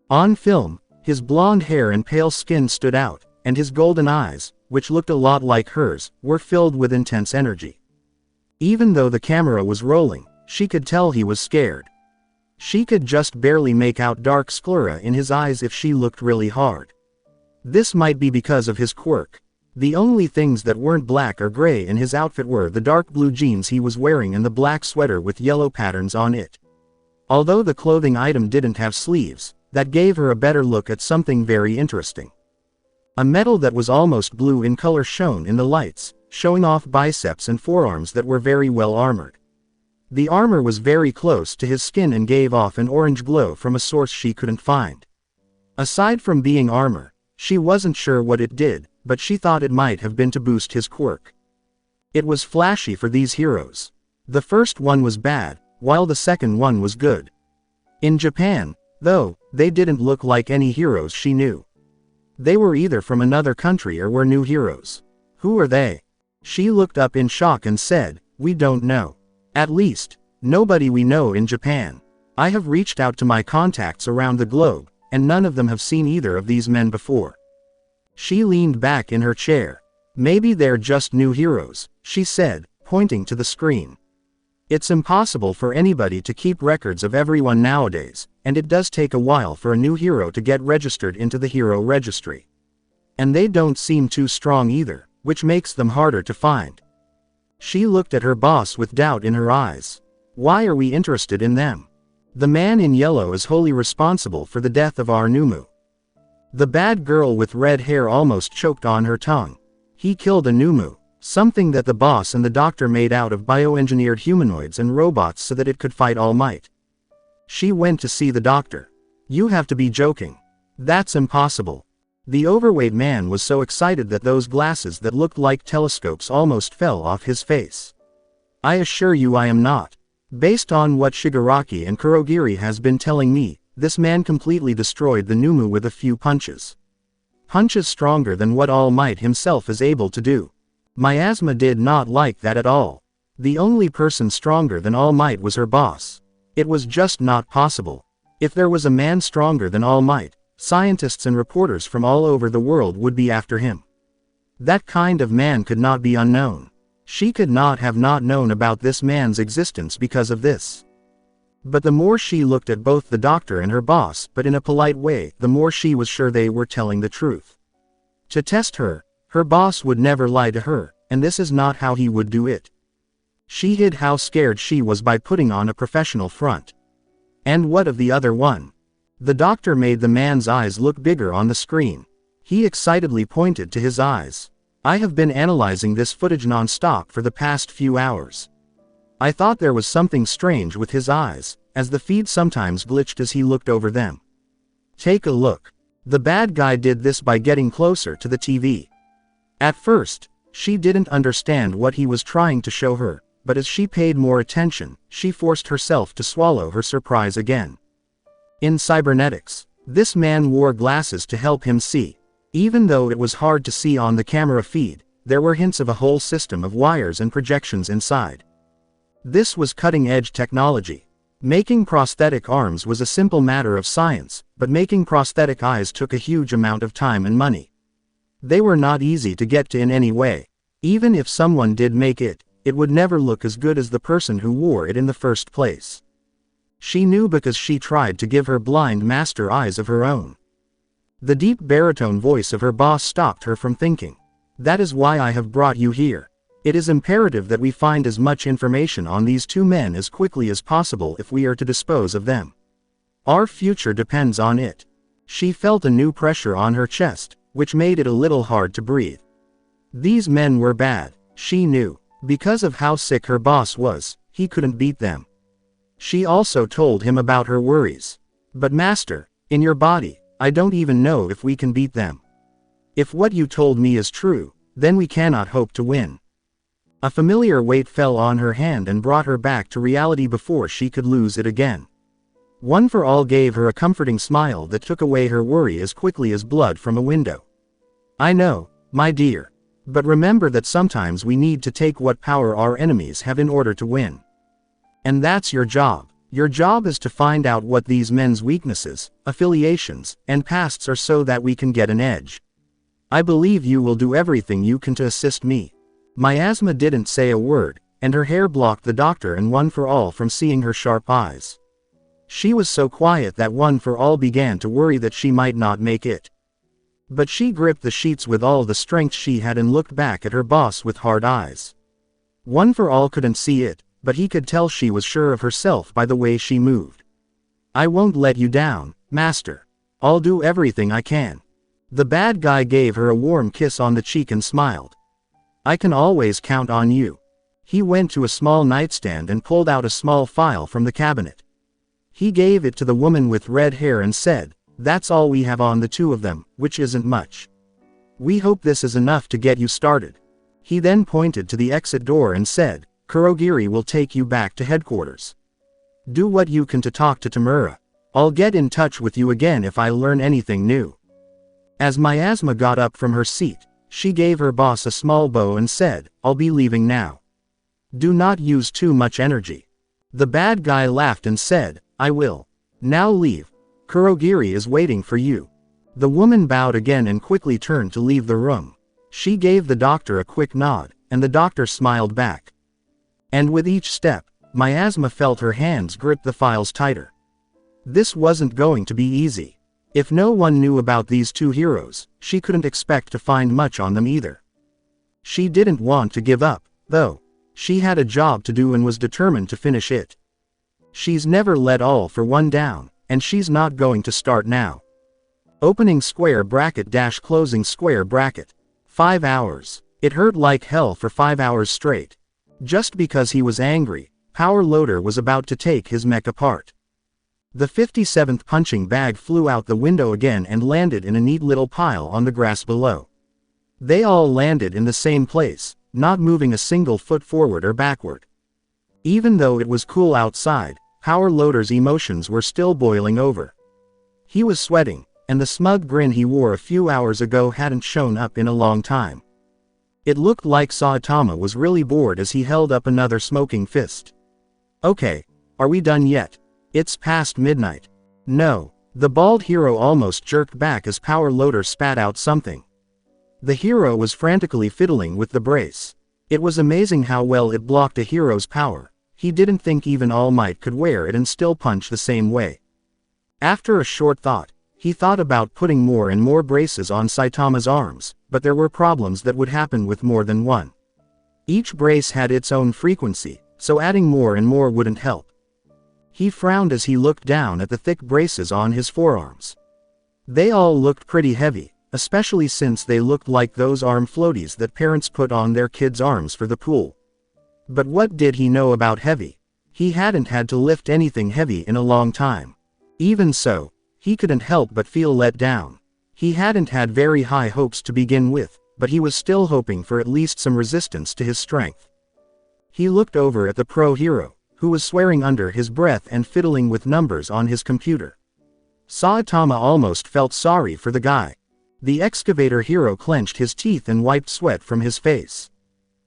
On film, his blonde hair and pale skin stood out, and his golden eyes, which looked a lot like hers, were filled with intense energy. Even though the camera was rolling, she could tell he was scared. She could just barely make out dark sclera in his eyes if she looked really hard. This might be because of his quirk. The only things that weren't black or gray in his outfit were the dark blue jeans he was wearing and the black sweater with yellow patterns on it. Although the clothing item didn't have sleeves, that gave her a better look at something very interesting. A medal that was almost blue in color shone in the lights, showing off biceps and forearms that were very well armored. The armor was very close to his skin and gave off an orange glow from a source she couldn't find. Aside from being armor, she wasn't sure what it did, but she thought it might have been to boost his quirk. It was flashy for these heroes. The first one was bad, while the second one was good. In Japan, though, they didn't look like any heroes she knew. They were either from another country or were new heroes. Who are they? She looked up in shock and said, we don't know. At least, nobody we know in Japan. I have reached out to my contacts around the globe, and none of them have seen either of these men before. She leaned back in her chair. Maybe they're just new heroes, she said, pointing to the screen. It's impossible for anybody to keep records of everyone nowadays, and it does take a while for a new hero to get registered into the hero registry. And they don't seem too strong either, which makes them harder to find. She looked at her boss with doubt in her eyes. Why are we interested in them? The man in yellow is wholly responsible for the death of our Numu. The bad girl with red hair almost choked on her tongue. He killed a Numu, Something that the boss and the doctor made out of bioengineered humanoids and robots so that it could fight All Might. She went to see the doctor. You have to be joking. That's impossible. The overweight man was so excited that those glasses that looked like telescopes almost fell off his face. I assure you I am not. Based on what Shigaraki and Kurogiri has been telling me, this man completely destroyed the Numu with a few punches. Punches stronger than what All Might himself is able to do. Miasma did not like that at all. The only person stronger than All Might was her boss. It was just not possible. If there was a man stronger than All Might, scientists and reporters from all over the world would be after him. That kind of man could not be unknown. She could not have not known about this man's existence because of this. But the more she looked at both the doctor and her boss, but in a polite way, the more she was sure they were telling the truth. To test her, her boss would never lie to her, and this is not how he would do it. She hid how scared she was by putting on a professional front. And what of the other one? The doctor made the man's eyes look bigger on the screen. He excitedly pointed to his eyes. I have been analyzing this footage non-stop for the past few hours. I thought there was something strange with his eyes, as the feed sometimes glitched as he looked over them. Take a look. The bad guy did this by getting closer to the TV. At first, she didn't understand what he was trying to show her, but as she paid more attention, she forced herself to swallow her surprise again. In cybernetics, this man wore glasses to help him see. Even though it was hard to see on the camera feed, there were hints of a whole system of wires and projections inside. This was cutting-edge technology. Making prosthetic arms was a simple matter of science, but making prosthetic eyes took a huge amount of time and money. They were not easy to get to in any way. Even if someone did make it, it would never look as good as the person who wore it in the first place. She knew because she tried to give her blind master eyes of her own. The deep baritone voice of her boss stopped her from thinking. That is why I have brought you here. It is imperative that we find as much information on these two men as quickly as possible if we are to dispose of them. Our future depends on it. She felt a new pressure on her chest, which made it a little hard to breathe. These men were bad, she knew. Because of how sick her boss was, he couldn't beat them. She also told him about her worries. But master, in your body, I don't even know if we can beat them. If what you told me is true, then we cannot hope to win. A familiar weight fell on her hand and brought her back to reality before she could lose it again. One for All gave her a comforting smile that took away her worry as quickly as blood from a window. I know, my dear. But remember that sometimes we need to take what power our enemies have in order to win. And that's your job. Your job is to find out what these men's weaknesses, affiliations, and pasts are so that we can get an edge. I believe you will do everything you can to assist me. Miasma didn't say a word, and her hair blocked the doctor and One for All from seeing her sharp eyes. She was so quiet that One for All began to worry that she might not make it. But she gripped the sheets with all the strength she had and looked back at her boss with hard eyes. One for All couldn't see it, but he could tell she was sure of herself by the way she moved. I won't let you down, master. I'll do everything I can. The bad guy gave her a warm kiss on the cheek and smiled. I can always count on you. He went to a small nightstand and pulled out a small file from the cabinet. He gave it to the woman with red hair and said, that's all we have on the two of them, which isn't much. We hope this is enough to get you started. He then pointed to the exit door and said, Kurogiri will take you back to headquarters. Do what you can to talk to Tamura. I'll get in touch with you again if I learn anything new. As Miasma got up from her seat, she gave her boss a small bow and said, I'll be leaving now. Do not use too much energy. The bad guy laughed and said, I will. Now leave. Kurogiri is waiting for you. The woman bowed again and quickly turned to leave the room. She gave the doctor a quick nod, and the doctor smiled back. And with each step, Miasma felt her hands grip the files tighter. This wasn't going to be easy. If no one knew about these two heroes, she couldn't expect to find much on them either. She didn't want to give up, though. She had a job to do and was determined to finish it. She's never let All for One down, and she's not going to start now. Opening square bracket dash closing square bracket. 5 hours. It hurt like hell for 5 hours straight. Just because he was angry, Power Loader was about to take his mech apart. The 57th punching bag flew out the window again and landed in a neat little pile on the grass below. They all landed in the same place, not moving a single foot forward or backward. Even though it was cool outside, Power Loader's emotions were still boiling over. He was sweating, and the smug grin he wore a few hours ago hadn't shown up in a long time. It looked like Saitama was really bored as he held up another smoking fist. "Okay, are we done yet? It's past midnight." "No." The bald hero almost jerked back as Power Loader spat out something. The hero was frantically fiddling with the brace. It was amazing how well it blocked a hero's power. He didn't think even All Might could wear it and still punch the same way. After a short thought, he thought about putting more and more braces on Saitama's arms, but there were problems that would happen with more than one. Each brace had its own frequency, so adding more and more wouldn't help. He frowned as he looked down at the thick braces on his forearms. They all looked pretty heavy, especially since they looked like those arm floaties that parents put on their kids' arms for the pool. But what did he know about heavy? He hadn't had to lift anything heavy in a long time. Even so, he couldn't help but feel let down. He hadn't had very high hopes to begin with, but he was still hoping for at least some resistance to his strength. He looked over at the pro hero, who was swearing under his breath and fiddling with numbers on his computer. Saitama almost felt sorry for the guy. The excavator hero clenched his teeth and wiped sweat from his face.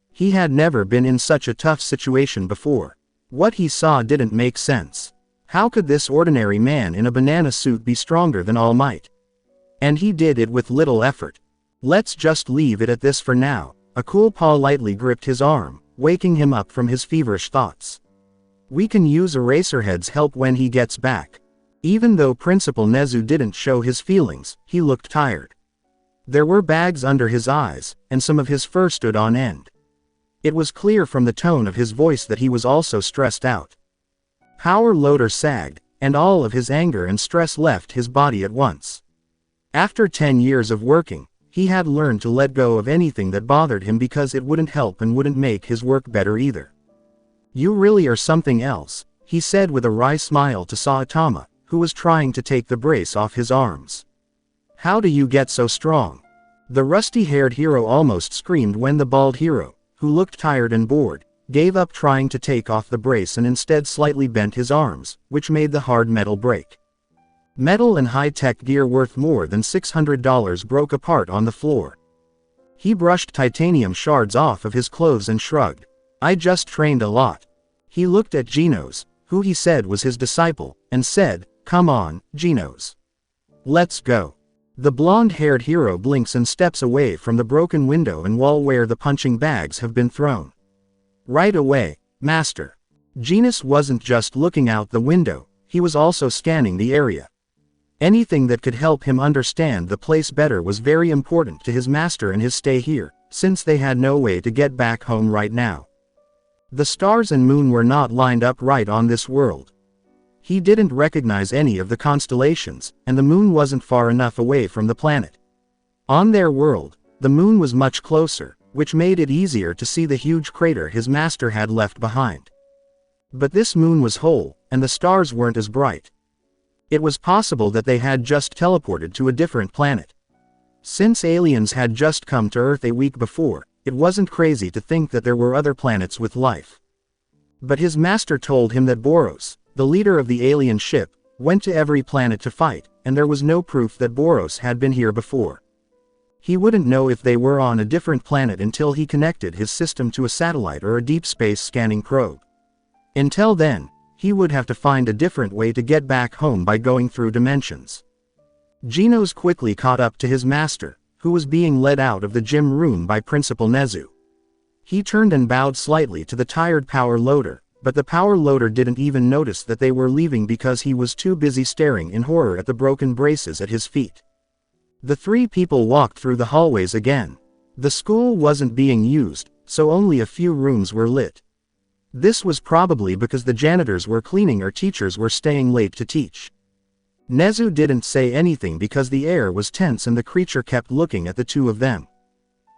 He had never been in such a tough situation before. What he saw didn't make sense. How could this ordinary man in a banana suit be stronger than All Might? And he did it with little effort. "Let's just leave it at this for now." A cool paw lightly gripped his arm, waking him up from his feverish thoughts. "We can use Eraserhead's help when he gets back." Even though Principal Nezu didn't show his feelings, he looked tired. There were bags under his eyes, and some of his fur stood on end. It was clear from the tone of his voice that he was also stressed out. Power Loader sagged, and all of his anger and stress left his body at once. After 10 years of working, he had learned to let go of anything that bothered him because it wouldn't help and wouldn't make his work better either. "You really are something else," he said with a wry smile to Saitama, who was trying to take the brace off his arms. "How do you get so strong?" The rusty-haired hero almost screamed when the bald hero, who looked tired and bored, gave up trying to take off the brace and instead slightly bent his arms, which made the hard metal break. Metal and high-tech gear worth more than $600 broke apart on the floor. He brushed titanium shards off of his clothes and shrugged. "I just trained a lot." He looked at Genos, who he said was his disciple, and said, "Come on, Genos. Let's go." The blonde-haired hero blinks and steps away from the broken window and wall where the punching bags have been thrown. "Right away, Master." Genos wasn't just looking out the window, he was also scanning the area. Anything that could help him understand the place better was very important to his master and his stay here, since they had no way to get back home right now. The stars and moon were not lined up right on this world. He didn't recognize any of the constellations, and the moon wasn't far enough away from the planet. On their world, the moon was much closer, which made it easier to see the huge crater his master had left behind. But this moon was whole, and the stars weren't as bright. It was possible that they had just teleported to a different planet. Since aliens had just come to Earth a week before, it wasn't crazy to think that there were other planets with life. But his master told him that Boros, the leader of the alien ship, went to every planet to fight, and there was no proof that Boros had been here before. He wouldn't know if they were on a different planet until he connected his system to a satellite or a deep space scanning probe. Until then, he would have to find a different way to get back home by going through dimensions. Genos quickly caught up to his master, who was being led out of the gym room by Principal Nezu. He turned and bowed slightly to the tired Power Loader, but the Power Loader didn't even notice that they were leaving because he was too busy staring in horror at the broken braces at his feet. The three people walked through the hallways again. The school wasn't being used, so only a few rooms were lit. This was probably because the janitors were cleaning or teachers were staying late to teach. Nezu didn't say anything because the air was tense and the creature kept looking at the two of them.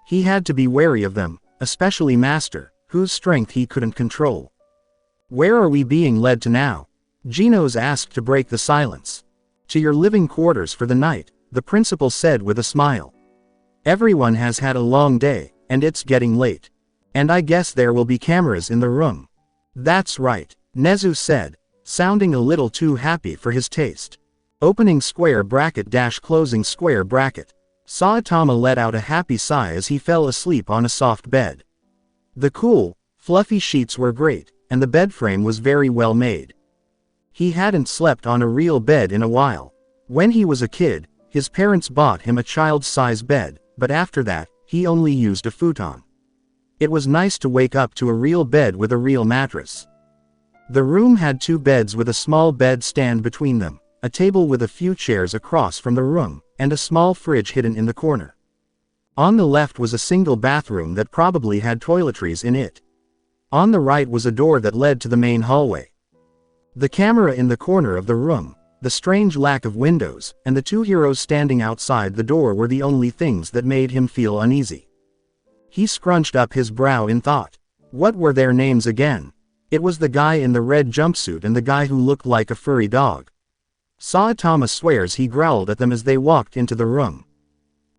He had to be wary of them, especially Master, whose strength he couldn't control. "Where are we being led to now?" Genos asked to break the silence. "To your living quarters for the night," the principal said with a smile. "Everyone has had a long day, and it's getting late. And I guess there will be cameras in the room." "That's right," Nezu said, sounding a little too happy for his taste. Opening square bracket dash closing square bracket. Saitama let out a happy sigh as he fell asleep on a soft bed. The cool, fluffy sheets were great, and the bed frame was very well made. He hadn't slept on a real bed in a while. When he was a kid, his parents bought him a child-size bed, but after that, he only used a futon. It was nice to wake up to a real bed with a real mattress. The room had 2 beds with a small bed stand between them, a table with a few chairs across from the room, and a small fridge hidden in the corner. On the left was a single bathroom that probably had toiletries in it. On the right was a door that led to the main hallway. The camera in the corner of the room, the strange lack of windows, and the 2 heroes standing outside the door were the only things that made him feel uneasy. He scrunched up his brow in thought. What were their names again? It was the guy in the red jumpsuit and the guy who looked like a furry dog. Saitama swears he growled at them as they walked into the room.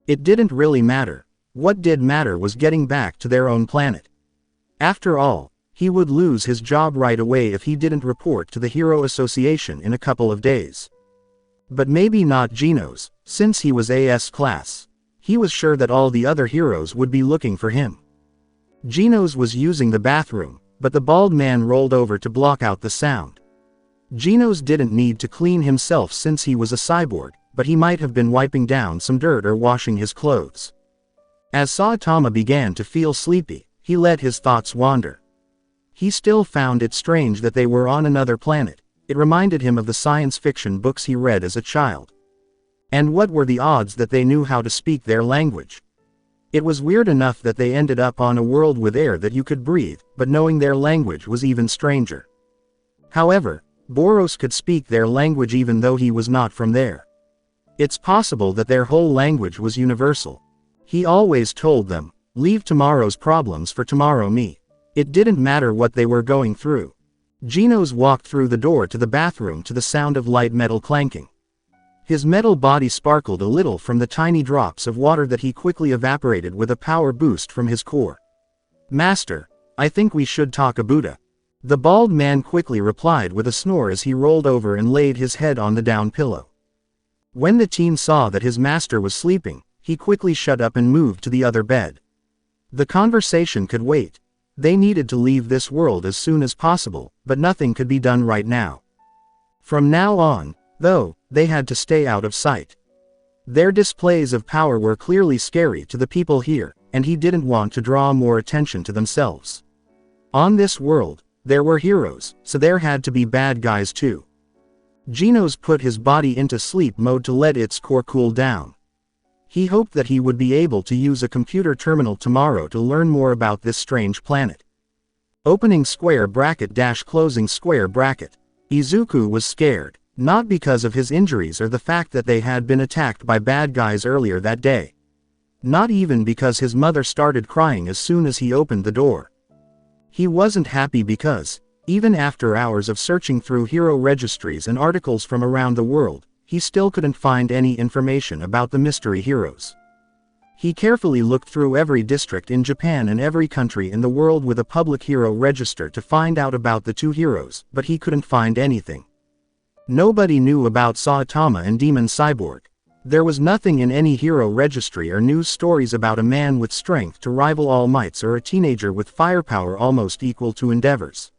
It didn't really matter. What did matter was getting back to their own planet. After all, he would lose his job right away if he didn't report to the Hero Association in a couple of days. But maybe not Genos, since he was AS class. He was sure that all the other heroes would be looking for him. Genos was using the bathroom, but the bald man rolled over to block out the sound. Genos didn't need to clean himself since he was a cyborg, but he might have been wiping down some dirt or washing his clothes. As Saitama began to feel sleepy, he let his thoughts wander. He still found it strange that they were on another planet. It reminded him of the science fiction books he read as a child. And what were the odds that they knew how to speak their language? It was weird enough that they ended up on a world with air that you could breathe, but knowing their language was even stranger. However, Boros could speak their language even though he was not from there. It's possible that their whole language was universal. He always told them, "Leave tomorrow's problems for tomorrow me." It didn't matter what they were going through. Genos walked through the door to the bathroom to the sound of light metal clanking. His metal body sparkled a little from the tiny drops of water that he quickly evaporated with a power boost from his core. "Master, I think we should talk Abuda." The bald man quickly replied with a snore as he rolled over and laid his head on the down pillow. When the teen saw that his master was sleeping, he quickly shut up and moved to the other bed. The conversation could wait. They needed to leave this world as soon as possible, but nothing could be done right now. From now on, though, they had to stay out of sight. Their displays of power were clearly scary to the people here, and he didn't want to draw more attention to themselves. On this world, there were heroes, so there had to be bad guys too. Genos put his body into sleep mode to let its core cool down. He hoped that he would be able to use a computer terminal tomorrow to learn more about this strange planet. Opening square bracket dash closing square bracket. Izuku was scared, not because of his injuries or the fact that they had been attacked by bad guys earlier that day. Not even because his mother started crying as soon as he opened the door. He wasn't happy because, even after hours of searching through hero registries and articles from around the world, he still couldn't find any information about the mystery heroes. He carefully looked through every district in Japan and every country in the world with a public hero register to find out about the 2 heroes, but he couldn't find anything. Nobody knew about Saitama and Demon Cyborg. There was nothing in any hero registry or news stories about a man with strength to rival All Mights or a teenager with firepower almost equal to Endeavor's.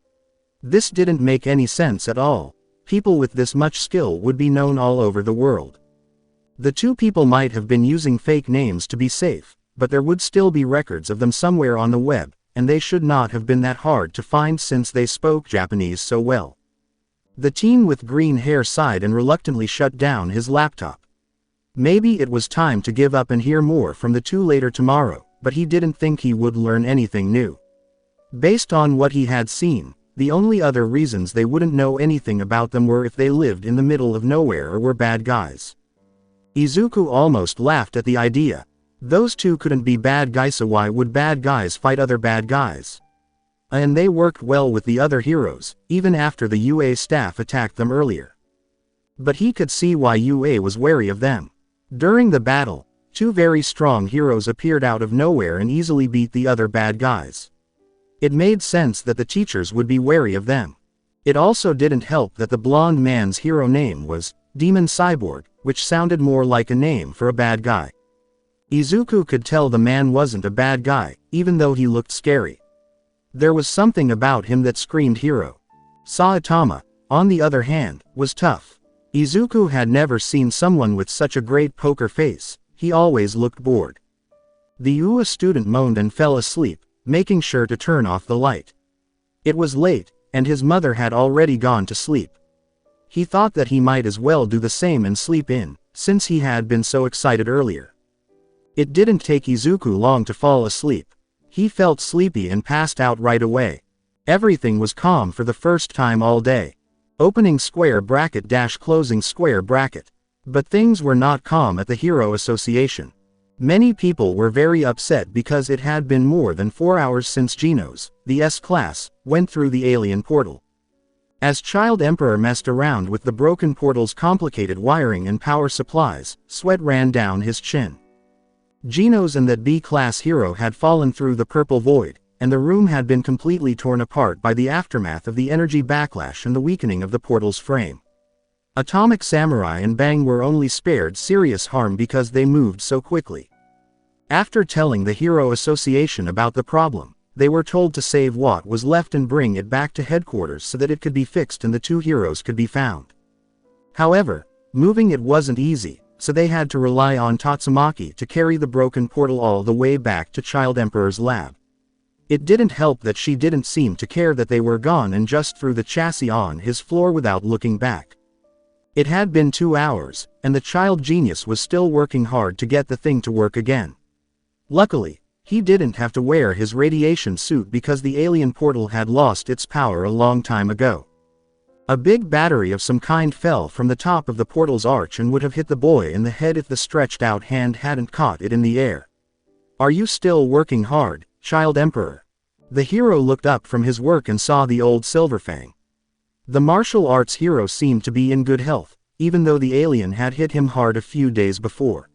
This didn't make any sense at all. People with this much skill would be known all over the world. The 2 people might have been using fake names to be safe, but there would still be records of them somewhere on the web, and they should not have been that hard to find since they spoke Japanese so well. The teen with green hair sighed and reluctantly shut down his laptop. Maybe it was time to give up and hear more from the 2 later tomorrow, but he didn't think he would learn anything new. Based on what he had seen, the only other reasons they wouldn't know anything about them were if they lived in the middle of nowhere or were bad guys. Izuku almost laughed at the idea. Those two couldn't be bad guys, so why would bad guys fight other bad guys? And they worked well with the other heroes, even after the UA staff attacked them earlier. But he could see why UA was wary of them. During the battle, two very strong heroes appeared out of nowhere and easily beat the other bad guys. It made sense that the teachers would be wary of them. It also didn't help that the blonde man's hero name was Demon Cyborg, which sounded more like a name for a bad guy. Izuku could tell the man wasn't a bad guy, even though he looked scary. There was something about him that screamed hero. Saitama, on the other hand, was tough. Izuku had never seen someone with such a great poker face. He always looked bored. The UA student moaned and fell asleep, making sure to turn off the light. It was late, and his mother had already gone to sleep. He thought that he might as well do the same and sleep in, since he had been so excited earlier. It didn't take Izuku long to fall asleep. He felt sleepy and passed out right away. Everything was calm for the first time all day. Opening square bracket dash closing square bracket. But things were not calm at the Hero Association. Many people were very upset because it had been more than 4 hours since Genos, the S-Class, went through the alien portal. As Child Emperor messed around with the broken portal's complicated wiring and power supplies, sweat ran down his chin. Genos and that B-Class hero had fallen through the purple void, and the room had been completely torn apart by the aftermath of the energy backlash and the weakening of the portal's frame. Atomic Samurai and Bang were only spared serious harm because they moved so quickly. After telling the Hero Association about the problem, they were told to save what was left and bring it back to headquarters so that it could be fixed and the two heroes could be found. However, moving it wasn't easy, so they had to rely on Tatsumaki to carry the broken portal all the way back to Child Emperor's lab. It didn't help that she didn't seem to care that they were gone and just threw the chassis on his floor without looking back. It had been 2 hours, and the child genius was still working hard to get the thing to work again. Luckily, he didn't have to wear his radiation suit because the alien portal had lost its power a long time ago. A big battery of some kind fell from the top of the portal's arch and would have hit the boy in the head if the stretched out hand hadn't caught it in the air. "Are you still working hard, Child Emperor?" The hero looked up from his work and saw the old Silverfang. The martial arts hero seemed to be in good health, even though the alien had hit him hard a few days before.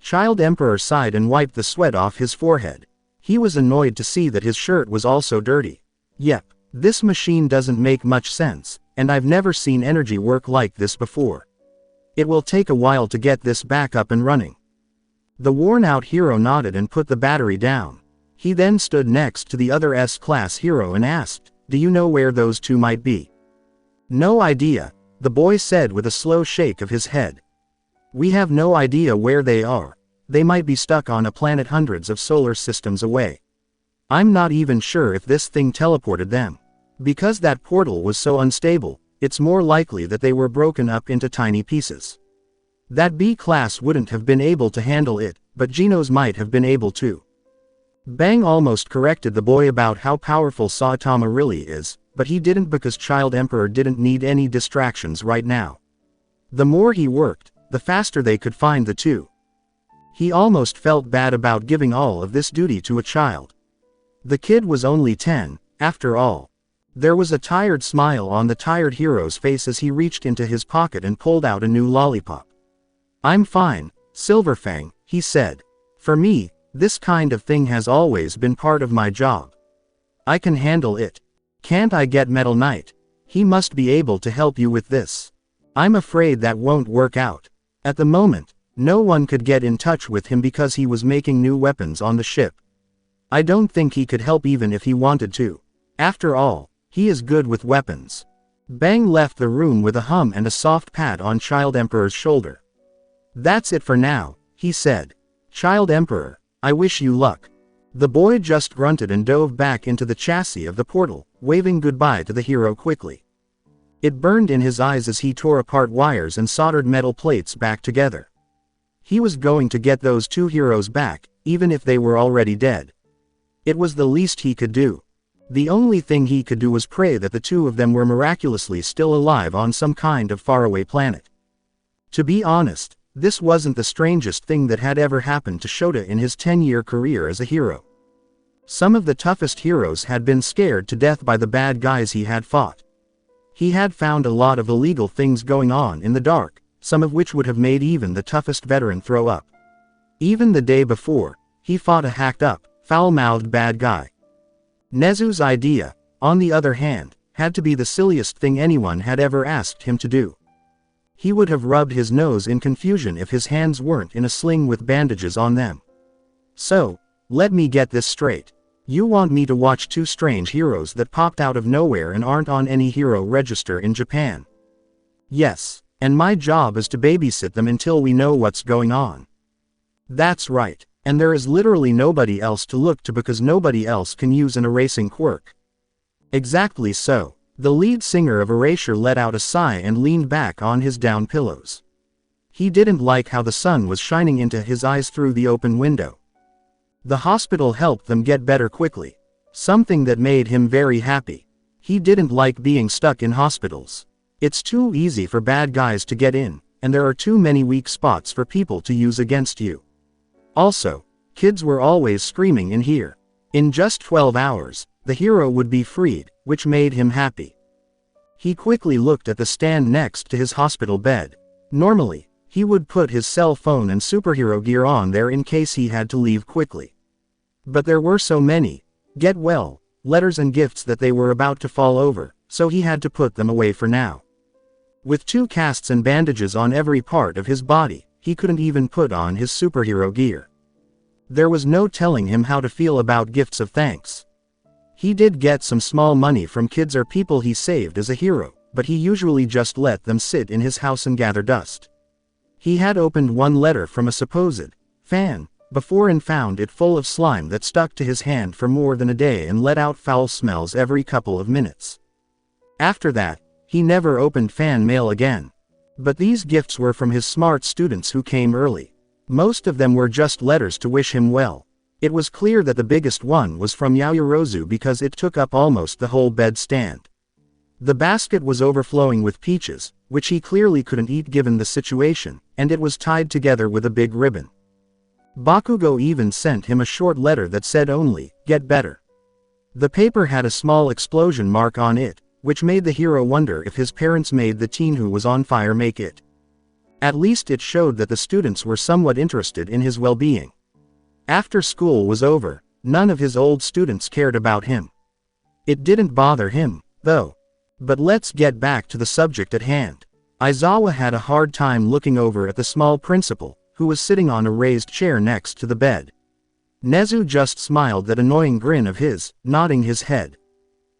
Child Emperor sighed and wiped the sweat off his forehead. He was annoyed to see that his shirt was also dirty. "Yep, this machine doesn't make much sense, and I've never seen energy work like this before. It will take a while to get this back up and running." The worn-out hero nodded and put the battery down. He then stood next to the other S-Class hero and asked, "Do you know where those two might be?" "No idea," the boy said with a slow shake of his head. "We have no idea where they are. They might be stuck on a planet hundreds of solar systems away. I'm not even sure if this thing teleported them. Because that portal was so unstable, it's more likely that they were broken up into tiny pieces. That B-Class wouldn't have been able to handle it, but Genos might have been able to." Bang almost corrected the boy about how powerful Saitama really is, but he didn't because Child Emperor didn't need any distractions right now. The more he worked, the faster they could find the two. He almost felt bad about giving all of this duty to a child. The kid was only 10, after all. There was a tired smile on the tired hero's face as he reached into his pocket and pulled out a new lollipop. "I'm fine, Silverfang," he said. "For me, this kind of thing has always been part of my job. I can handle it. Can't I get Metal Knight? He must be able to help you with this." "I'm afraid that won't work out. At the moment, no one could get in touch with him because he was making new weapons on the ship. I don't think he could help even if he wanted to. After all, he is good with weapons." Bang left the room with a hum and a soft pat on Child Emperor's shoulder. "That's it for now," he said. "Child Emperor, I wish you luck." The boy just grunted and dove back into the chassis of the portal, waving goodbye to the hero quickly. It burned in his eyes as he tore apart wires and soldered metal plates back together. He was going to get those two heroes back, even if they were already dead. It was the least he could do. The only thing he could do was pray that the two of them were miraculously still alive on some kind of faraway planet. To be honest, This wasn't the strangest thing that had ever happened to Shota in his 10-year career as a hero. Some of the toughest heroes had been scared to death by the bad guys he had fought. He had found a lot of illegal things going on in the dark, some of which would have made even the toughest veteran throw up. Even the day before, he fought a hacked-up, foul-mouthed bad guy. Nezu's idea, on the other hand, had to be the silliest thing anyone had ever asked him to do. He would have rubbed his nose in confusion if his hands weren't in a sling with bandages on them. So, let me get this straight. You want me to watch two strange heroes that popped out of nowhere and aren't on any hero register in Japan? Yes, and my job is to babysit them until we know what's going on. That's right, and there is literally nobody else to look to because nobody else can use an erasing quirk. Exactly so. The lead singer of Erasure let out a sigh and leaned back on his down pillows. He didn't like how the sun was shining into his eyes through the open window. The hospital helped them get better quickly. Something that made him very happy. He didn't like being stuck in hospitals. It's too easy for bad guys to get in, and there are too many weak spots for people to use against you. Also, kids were always screaming in here. In just 12 hours, the hero would be freed, which made him happy. He quickly looked at the stand next to his hospital bed. Normally, he would put his cell phone and superhero gear on there in case he had to leave quickly. But there were so many, get well, letters and gifts that they were about to fall over, so he had to put them away for now. With 2 casts and bandages on every part of his body, he couldn't even put on his superhero gear. There was no telling him how to feel about gifts of thanks. He did get some small money from kids or people he saved as a hero, but he usually just let them sit in his house and gather dust. He had opened one letter from a supposed fan before and found it full of slime that stuck to his hand for more than a day and let out foul smells every couple of minutes. After that, he never opened fan mail again. But these gifts were from his smart students who came early. Most of them were just letters to wish him well. It was clear that the biggest one was from Yaoyorozu because it took up almost the whole bed stand. The basket was overflowing with peaches, which he clearly couldn't eat given the situation, and it was tied together with a big ribbon. Bakugo even sent him a short letter that said only, "Get better." The paper had a small explosion mark on it, which made the hero wonder if his parents made the teen who was on fire make it. At least it showed that the students were somewhat interested in his well-being. After school was over, none of his old students cared about him. It didn't bother him, though. But let's get back to the subject at hand. Aizawa had a hard time looking over at the small principal, who was sitting on a raised chair next to the bed. Nezu just smiled that annoying grin of his, nodding his head.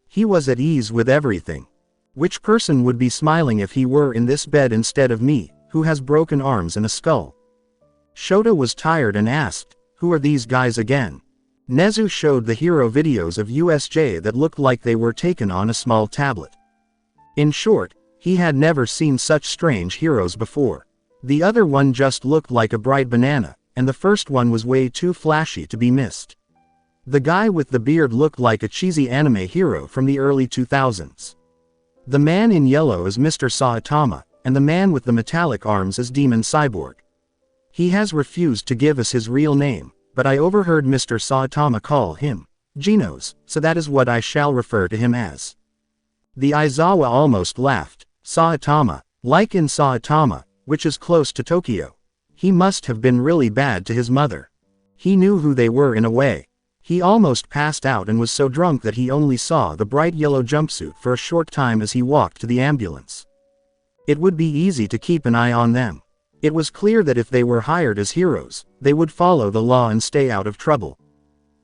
He was at ease with everything. Which person would be smiling if he were in this bed instead of me, who has broken arms and a skull? Shota was tired and asked, "Who are these guys again?" Nezu showed the hero videos of USJ that looked like they were taken on a small tablet. In short, he had never seen such strange heroes before. The other one just looked like a bright banana, and the first one was way too flashy to be missed. The guy with the beard looked like a cheesy anime hero from the early 2000s. The man in yellow is Mr. Saitama, and the man with the metallic arms is Demon Cyborg. He has refused to give us his real name, but I overheard Mr. Saitama call him Genos, so that is what I shall refer to him as. The Aizawa almost laughed. Saitama, like in Saitama, which is close to Tokyo. He must have been really bad to his mother. He knew who they were in a way. He almost passed out and was so drunk that he only saw the bright yellow jumpsuit for a short time as he walked to the ambulance. It would be easy to keep an eye on them. It was clear that if they were hired as heroes, they would follow the law and stay out of trouble.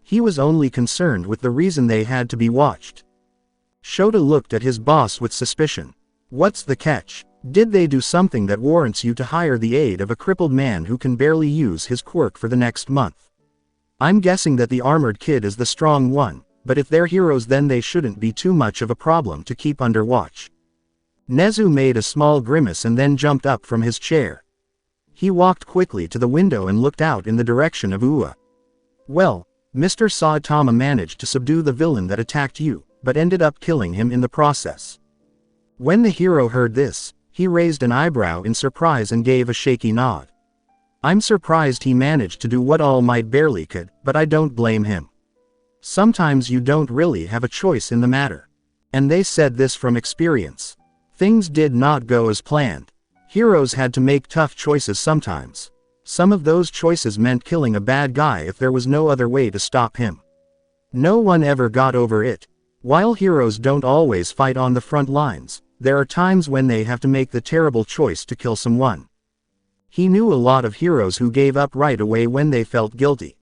He was only concerned with the reason they had to be watched. Shota looked at his boss with suspicion. What's the catch? Did they do something that warrants you to hire the aid of a crippled man who can barely use his quirk for the next month? I'm guessing that the armored kid is the strong one, but if they're heroes then they shouldn't be too much of a problem to keep under watch. Nezu made a small grimace and then jumped up from his chair. He walked quickly to the window and looked out in the direction of Ua. Well, Mr. Saitama managed to subdue the villain that attacked you, but ended up killing him in the process. When the hero heard this, he raised an eyebrow in surprise and gave a shaky nod. I'm surprised he managed to do what All Might barely could, but I don't blame him. Sometimes you don't really have a choice in the matter. And they said this from experience. Things did not go as planned. Heroes had to make tough choices sometimes. Some of those choices meant killing a bad guy if there was no other way to stop him. No one ever got over it. While heroes don't always fight on the front lines, there are times when they have to make the terrible choice to kill someone. He knew a lot of heroes who gave up right away when they felt guilty.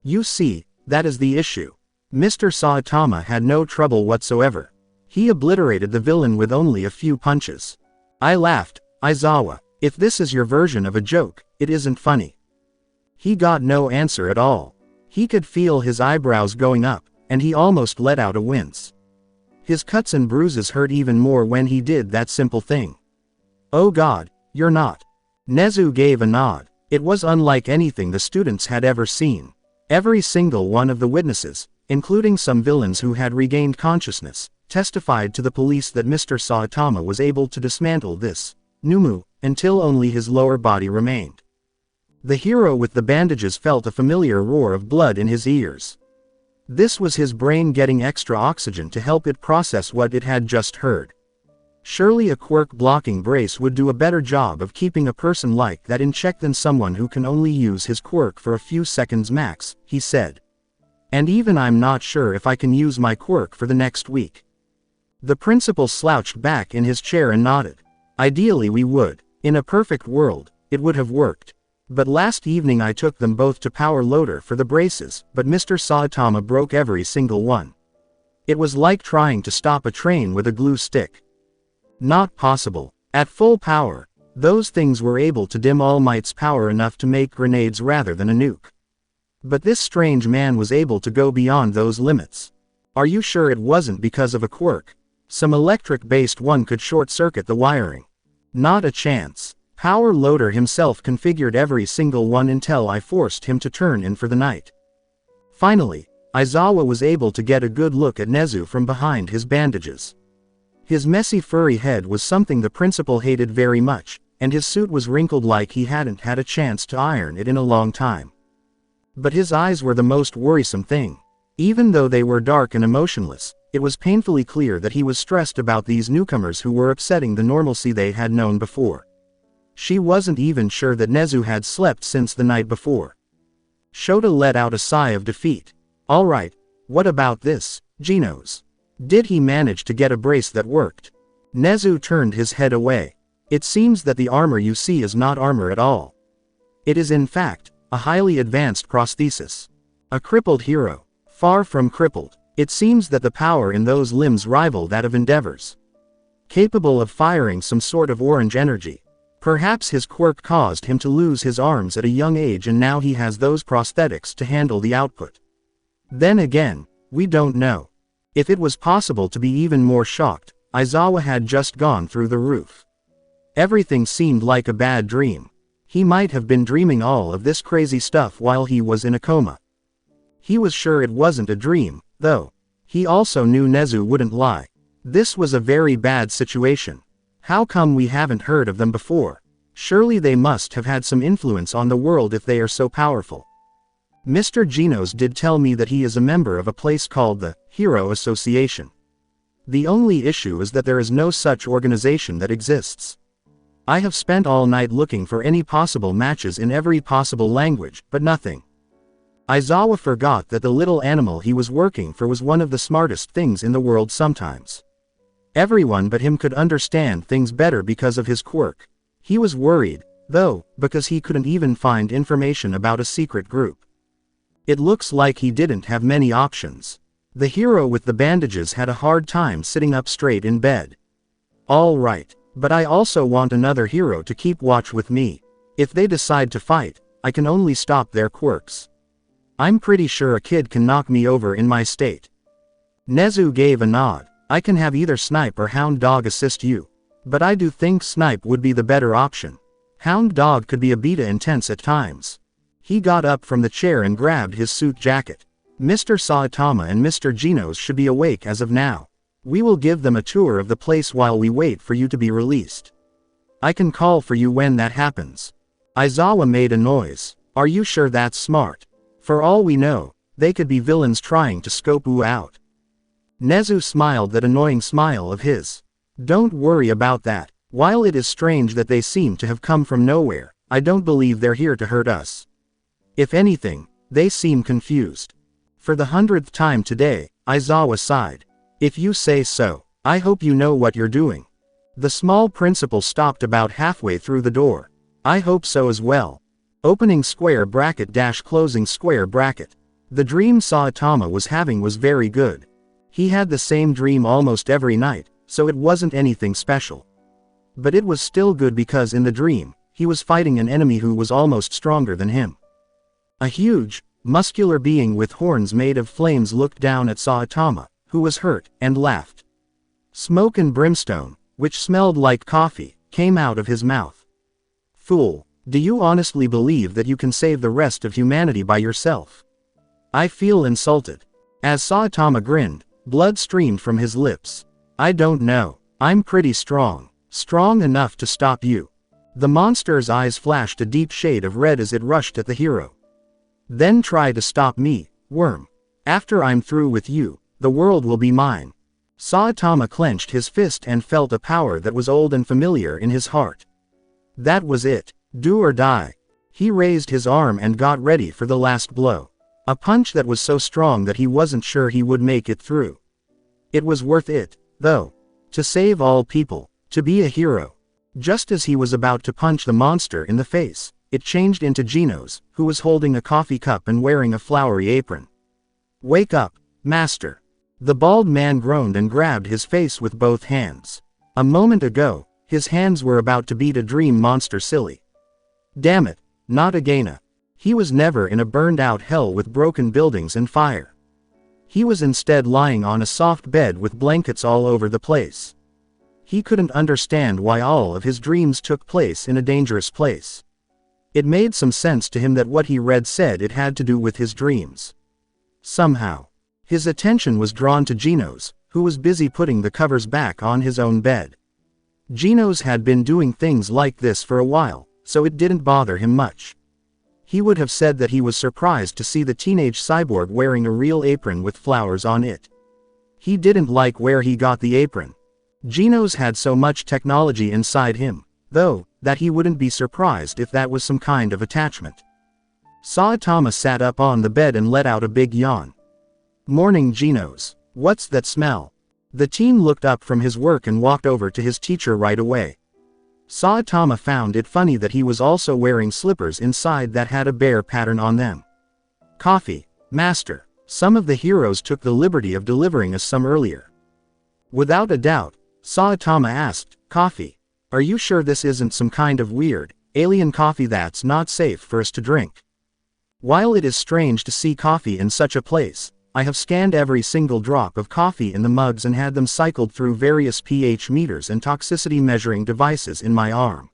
You see, that is the issue. Mr. Saitama had no trouble whatsoever. He obliterated the villain with only a few punches. I laughed. Aizawa, if this is your version of a joke, it isn't funny. He got no answer at all. He could feel his eyebrows going up, and he almost let out a wince. His cuts and bruises hurt even more when he did that simple thing. Oh God, you're not. Nezu gave a nod. It was unlike anything the students had ever seen. Every single one of the witnesses, including some villains who had regained consciousness, testified to the police that Mr. Saitama was able to dismantle this Numu, until only his lower body remained. The hero with the bandages felt a familiar roar of blood in his ears. This was his brain getting extra oxygen to help it process what it had just heard. Surely a quirk blocking brace would do a better job of keeping a person like that in check than someone who can only use his quirk for a few seconds max, he said. And even I'm not sure if I can use my quirk for the next week. The principal slouched back in his chair and nodded. Ideally we would. In a perfect world, it would have worked. But last evening I took them both to Power Loader for the braces, but Mr. Saitama broke every single one. It was like trying to stop a train with a glue stick. Not possible. At full power, those things were able to dim All Might's power enough to make grenades rather than a nuke. But this strange man was able to go beyond those limits. Are you sure it wasn't because of a quirk? Some electric-based one could short-circuit the wiring. Not a chance. Power Loader himself configured every single one until I forced him to turn in for the night. Finally, Aizawa was able to get a good look at Nezu from behind his bandages. His messy furry head was something the principal hated very much, and his suit was wrinkled like he hadn't had a chance to iron it in a long time. But his eyes were the most worrisome thing. Even though they were dark and emotionless, it was painfully clear that he was stressed about these newcomers who were upsetting the normalcy they had known before. She wasn't even sure that Nezu had slept since the night before. Shota let out a sigh of defeat. Alright, what about this, Genos? Did he manage to get a brace that worked? Nezu turned his head away. It seems that the armor you see is not armor at all. It is in fact, a highly advanced prosthesis. A crippled hero. Far from crippled. It seems that the power in those limbs rival that of Endeavor's. Capable of firing some sort of orange energy. Perhaps his quirk caused him to lose his arms at a young age and now he has those prosthetics to handle the output. Then again, we don't know. If it was possible to be even more shocked, Aizawa had just gone through the roof. Everything seemed like a bad dream. He might have been dreaming all of this crazy stuff while he was in a coma. He was sure it wasn't a dream, though. He also knew Nezu wouldn't lie. This was a very bad situation. How come we haven't heard of them before? Surely they must have had some influence on the world if they are so powerful. Mr. Genos did tell me that he is a member of a place called the Hero Association. The only issue is that there is no such organization that exists. I have spent all night looking for any possible matches in every possible language, but nothing. Aizawa forgot that the little animal he was working for was one of the smartest things in the world sometimes. Everyone but him could understand things better because of his quirk. He was worried, though, because he couldn't even find information about a secret group. It looks like he didn't have many options. The hero with the bandages had a hard time sitting up straight in bed. All right, but I also want another hero to keep watch with me. If they decide to fight, I can only stop their quirks. I'm pretty sure a kid can knock me over in my state. Nezu gave a nod. I can have either Snipe or Hound Dog assist you. But I do think Snipe would be the better option. Hound Dog could be a bit intense at times. He got up from the chair and grabbed his suit jacket. Mr. Saitama and Mr. Genos should be awake as of now. We will give them a tour of the place while we wait for you to be released. I can call for you when that happens. Aizawa made a noise. Are you sure that's smart? For all we know, they could be villains trying to scope you out. Nezu smiled that annoying smile of his. Don't worry about that. While it is strange that they seem to have come from nowhere, I don't believe they're here to hurt us. If anything, they seem confused. For the 100th time today, Aizawa sighed. If you say so, I hope you know what you're doing. The small principal stopped about halfway through the door. I hope so as well. Opening square bracket dash closing square bracket. The dream Saitama was having was very good. He had the same dream almost every night, so it wasn't anything special. But it was still good because in the dream, he was fighting an enemy who was almost stronger than him. A huge, muscular being with horns made of flames looked down at Saitama, who was hurt, and laughed. Smoke and brimstone, which smelled like coffee, came out of his mouth. Fool, do you honestly believe that you can save the rest of humanity by yourself? I feel insulted. As Saitama grinned, blood streamed from his lips. I don't know. I'm pretty strong. Strong enough to stop you. The monster's eyes flashed a deep shade of red as it rushed at the hero. Then try to stop me, worm. After I'm through with you, the world will be mine. Saitama clenched his fist and felt a power that was old and familiar in his heart. That was it. Do or die. He raised his arm and got ready for the last blow. A punch that was so strong that he wasn't sure he would make it through. It was worth it, though. To save all people, to be a hero. Just as he was about to punch the monster in the face, it changed into Genos, who was holding a coffee cup and wearing a flowery apron. Wake up, master. The bald man groaned and grabbed his face with both hands. A moment ago, his hands were about to beat a dream monster silly. Damn it, not again. He was never in a burned-out hell with broken buildings and fire. He was instead lying on a soft bed with blankets all over the place. He couldn't understand why all of his dreams took place in a dangerous place. It made some sense to him that what he read said it had to do with his dreams. Somehow, his attention was drawn to Genos, who was busy putting the covers back on his own bed. Genos had been doing things like this for a while, so it didn't bother him much. He would have said that he was surprised to see the teenage cyborg wearing a real apron with flowers on it. He didn't like where he got the apron. Genos had so much technology inside him, though, that he wouldn't be surprised if that was some kind of attachment. Saitama sat up on the bed and let out a big yawn. Morning, Genos. What's that smell? The teen looked up from his work and walked over to his teacher right away. Saitama found it funny that he was also wearing slippers inside that had a bear pattern on them. Coffee, master. Some of the heroes took the liberty of delivering us some earlier. Without a doubt, Saitama asked, coffee. Are you sure this isn't some kind of weird, alien coffee that's not safe for us to drink? While it is strange to see coffee in such a place, I have scanned every single drop of coffee in the mugs and had them cycled through various pH meters and toxicity measuring devices in my arm.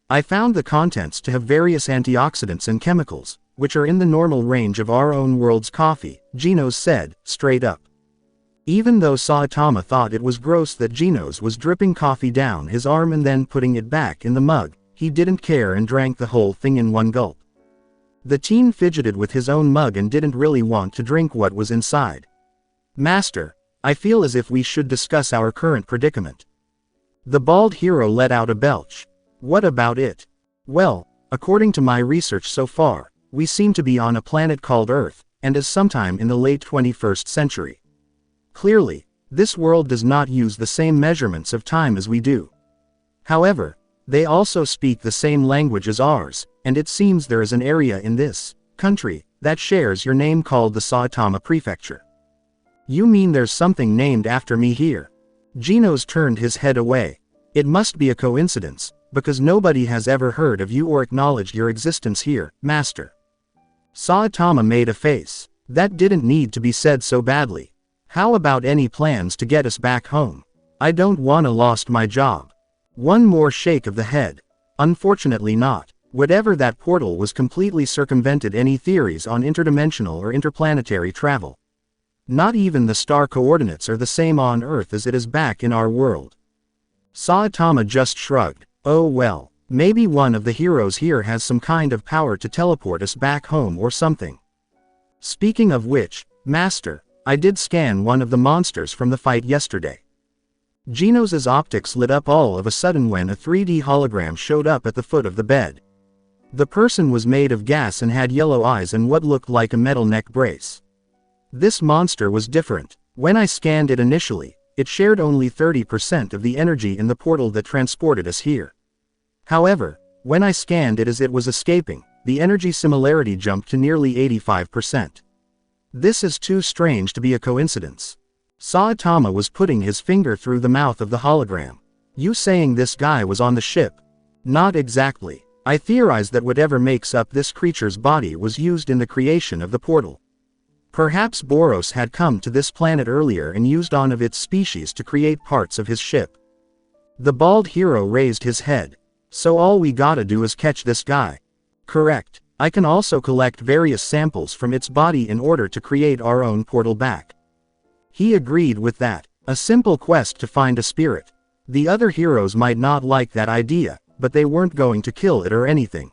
I found the contents to have various antioxidants and chemicals, which are in the normal range of our own world's coffee, Genos said, straight up. Even though Saitama thought it was gross that Genos was dripping coffee down his arm and then putting it back in the mug, he didn't care and drank the whole thing in one gulp. The teen fidgeted with his own mug and didn't really want to drink what was inside. Master, I feel as if we should discuss our current predicament. The bald hero let out a belch. What about it? Well, according to my research so far, we seem to be on a planet called Earth, and is sometime in the late 21st century. Clearly, this world does not use the same measurements of time as we do. However, they also speak the same language as ours, and it seems there is an area in this country that shares your name called the Saitama Prefecture. You mean there's something named after me here? Genos turned his head away. It must be a coincidence, because nobody has ever heard of you or acknowledged your existence here, master. Saitama made a face. That didn't need to be said so badly. How about any plans to get us back home? I don't wanna lost my job. One more shake of the head. Unfortunately not. Whatever that portal was completely circumvented any theories on interdimensional or interplanetary travel. Not even the star coordinates are the same on Earth as it is back in our world. Saitama just shrugged. Oh well. Maybe one of the heroes here has some kind of power to teleport us back home or something. Speaking of which, Master, I did scan one of the monsters from the fight yesterday. Genos's optics lit up all of a sudden when a 3D hologram showed up at the foot of the bed. The person was made of gas and had yellow eyes and what looked like a metal neck brace. This monster was different. When I scanned it initially, it shared only 30% of the energy in the portal that transported us here. However, when I scanned it as it was escaping, the energy similarity jumped to nearly 85%. This is too strange to be a coincidence. Saitama was putting his finger through the mouth of the hologram. You saying this guy was on the ship? Not exactly. I theorize that whatever makes up this creature's body was used in the creation of the portal. Perhaps Boros had come to this planet earlier and used one of its species to create parts of his ship. The bald hero raised his head. So all we gotta do is catch this guy. Correct. I can also collect various samples from its body in order to create our own portal back. He agreed with that. A simple quest to find a spirit. The other heroes might not like that idea, but they weren't going to kill it or anything.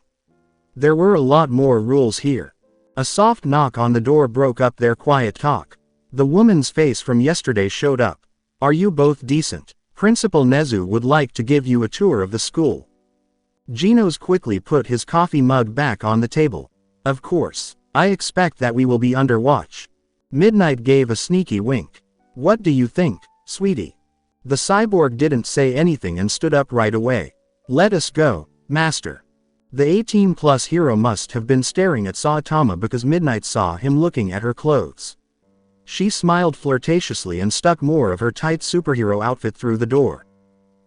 There were a lot more rules here. A soft knock on the door broke up their quiet talk. The woman's face from yesterday showed up. Are you both decent? Principal Nezu would like to give you a tour of the school. Genos quickly put his coffee mug back on the table. Of course. I expect that we will be under watch. Midnight gave a sneaky wink. What do you think, sweetie? The cyborg didn't say anything and stood up right away. Let us go, Master. The 18-plus hero must have been staring at Saitama because Midnight saw him looking at her clothes. She smiled flirtatiously and stuck more of her tight superhero outfit through the door.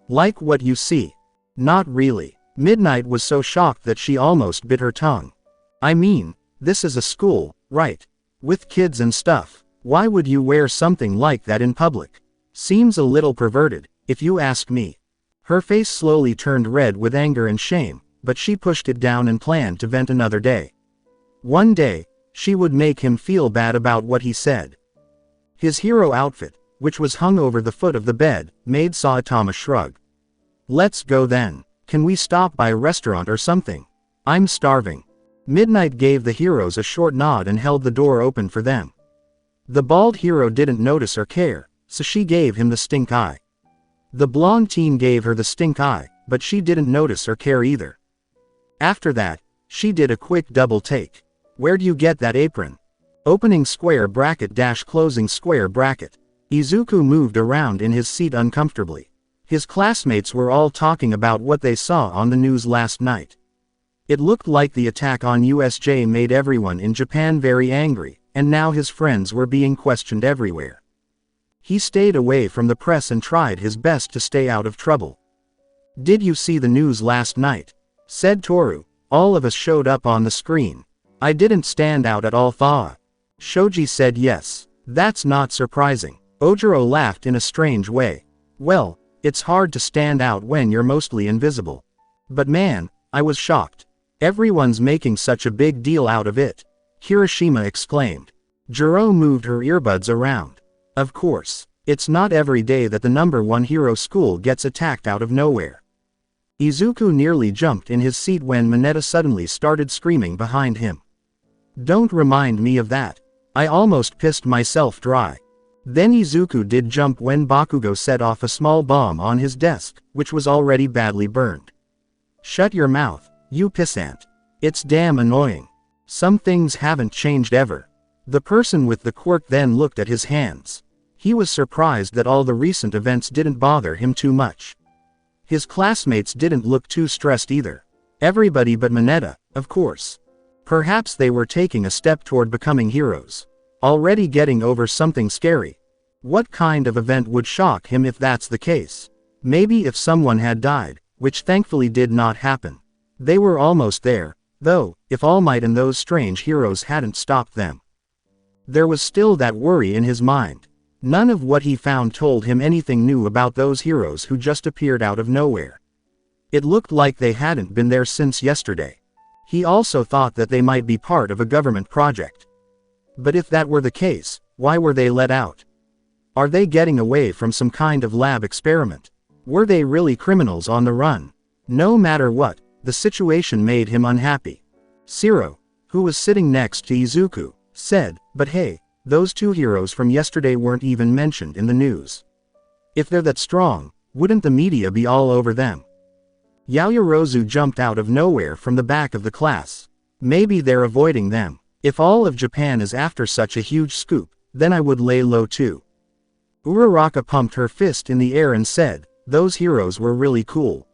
Like what you see? Not really. Midnight was so shocked that she almost bit her tongue. I mean, this is a school, right? With kids and stuff. Why would you wear something like that in public? Seems a little perverted, if you ask me. Her face slowly turned red with anger and shame, but she pushed it down and planned to vent another day. One day, she would make him feel bad about what he said. His hero outfit, which was hung over the foot of the bed, made Saitama shrug. Let's go then. Can we stop by a restaurant or something? I'm starving. Midnight gave the heroes a short nod and held the door open for them. The bald hero didn't notice or care, so she gave him the stink eye. The blonde teen gave her the stink eye, but she didn't notice or care either. After that, she did a quick double take. Where do you get that apron? Opening square bracket dash closing square bracket. Izuku moved around in his seat uncomfortably. His classmates were all talking about what they saw on the news last night. It looked like the attack on USJ made everyone in Japan very angry, and now his friends were being questioned everywhere. He stayed away from the press and tried his best to stay out of trouble. Did you see the news last night? Said Toru. All of us showed up on the screen. I didn't stand out at all. Shoji said yes. That's not surprising. Ojiro laughed in a strange way. Well, it's hard to stand out when you're mostly invisible. But man, I was shocked. Everyone's making such a big deal out of it. Kirishima exclaimed. Jiro moved her earbuds around. Of course, it's not every day that the #1 hero school gets attacked out of nowhere. Izuku nearly jumped in his seat when Mineta suddenly started screaming behind him. Don't remind me of that. I almost pissed myself dry. Then Izuku did jump when Bakugo set off a small bomb on his desk, which was already badly burned. Shut your mouth, you pissant. It's damn annoying. Some things haven't changed ever. The person with the quirk then looked at his hands. He was surprised that all the recent events didn't bother him too much. His classmates didn't look too stressed either. Everybody but Mineta, of course. Perhaps they were taking a step toward becoming heroes. Already getting over something scary. What kind of event would shock him if that's the case? Maybe if someone had died, which thankfully did not happen. They were almost there, though, if All Might and those strange heroes hadn't stopped them. There was still that worry in his mind. None of what he found told him anything new about those heroes who just appeared out of nowhere. It looked like they hadn't been there since yesterday. He also thought that they might be part of a government project. But if that were the case, why were they let out? Are they getting away from some kind of lab experiment? Were they really criminals on the run? No matter what, the situation made him unhappy. Shiro, who was sitting next to Izuku, said, "But hey, those two heroes from yesterday weren't even mentioned in the news. If they're that strong, wouldn't the media be all over them?" Yaoyorozu jumped out of nowhere from the back of the class. "Maybe they're avoiding them. If all of Japan is after such a huge scoop, then I would lay low too." Uraraka pumped her fist in the air and said, "Those heroes were really cool.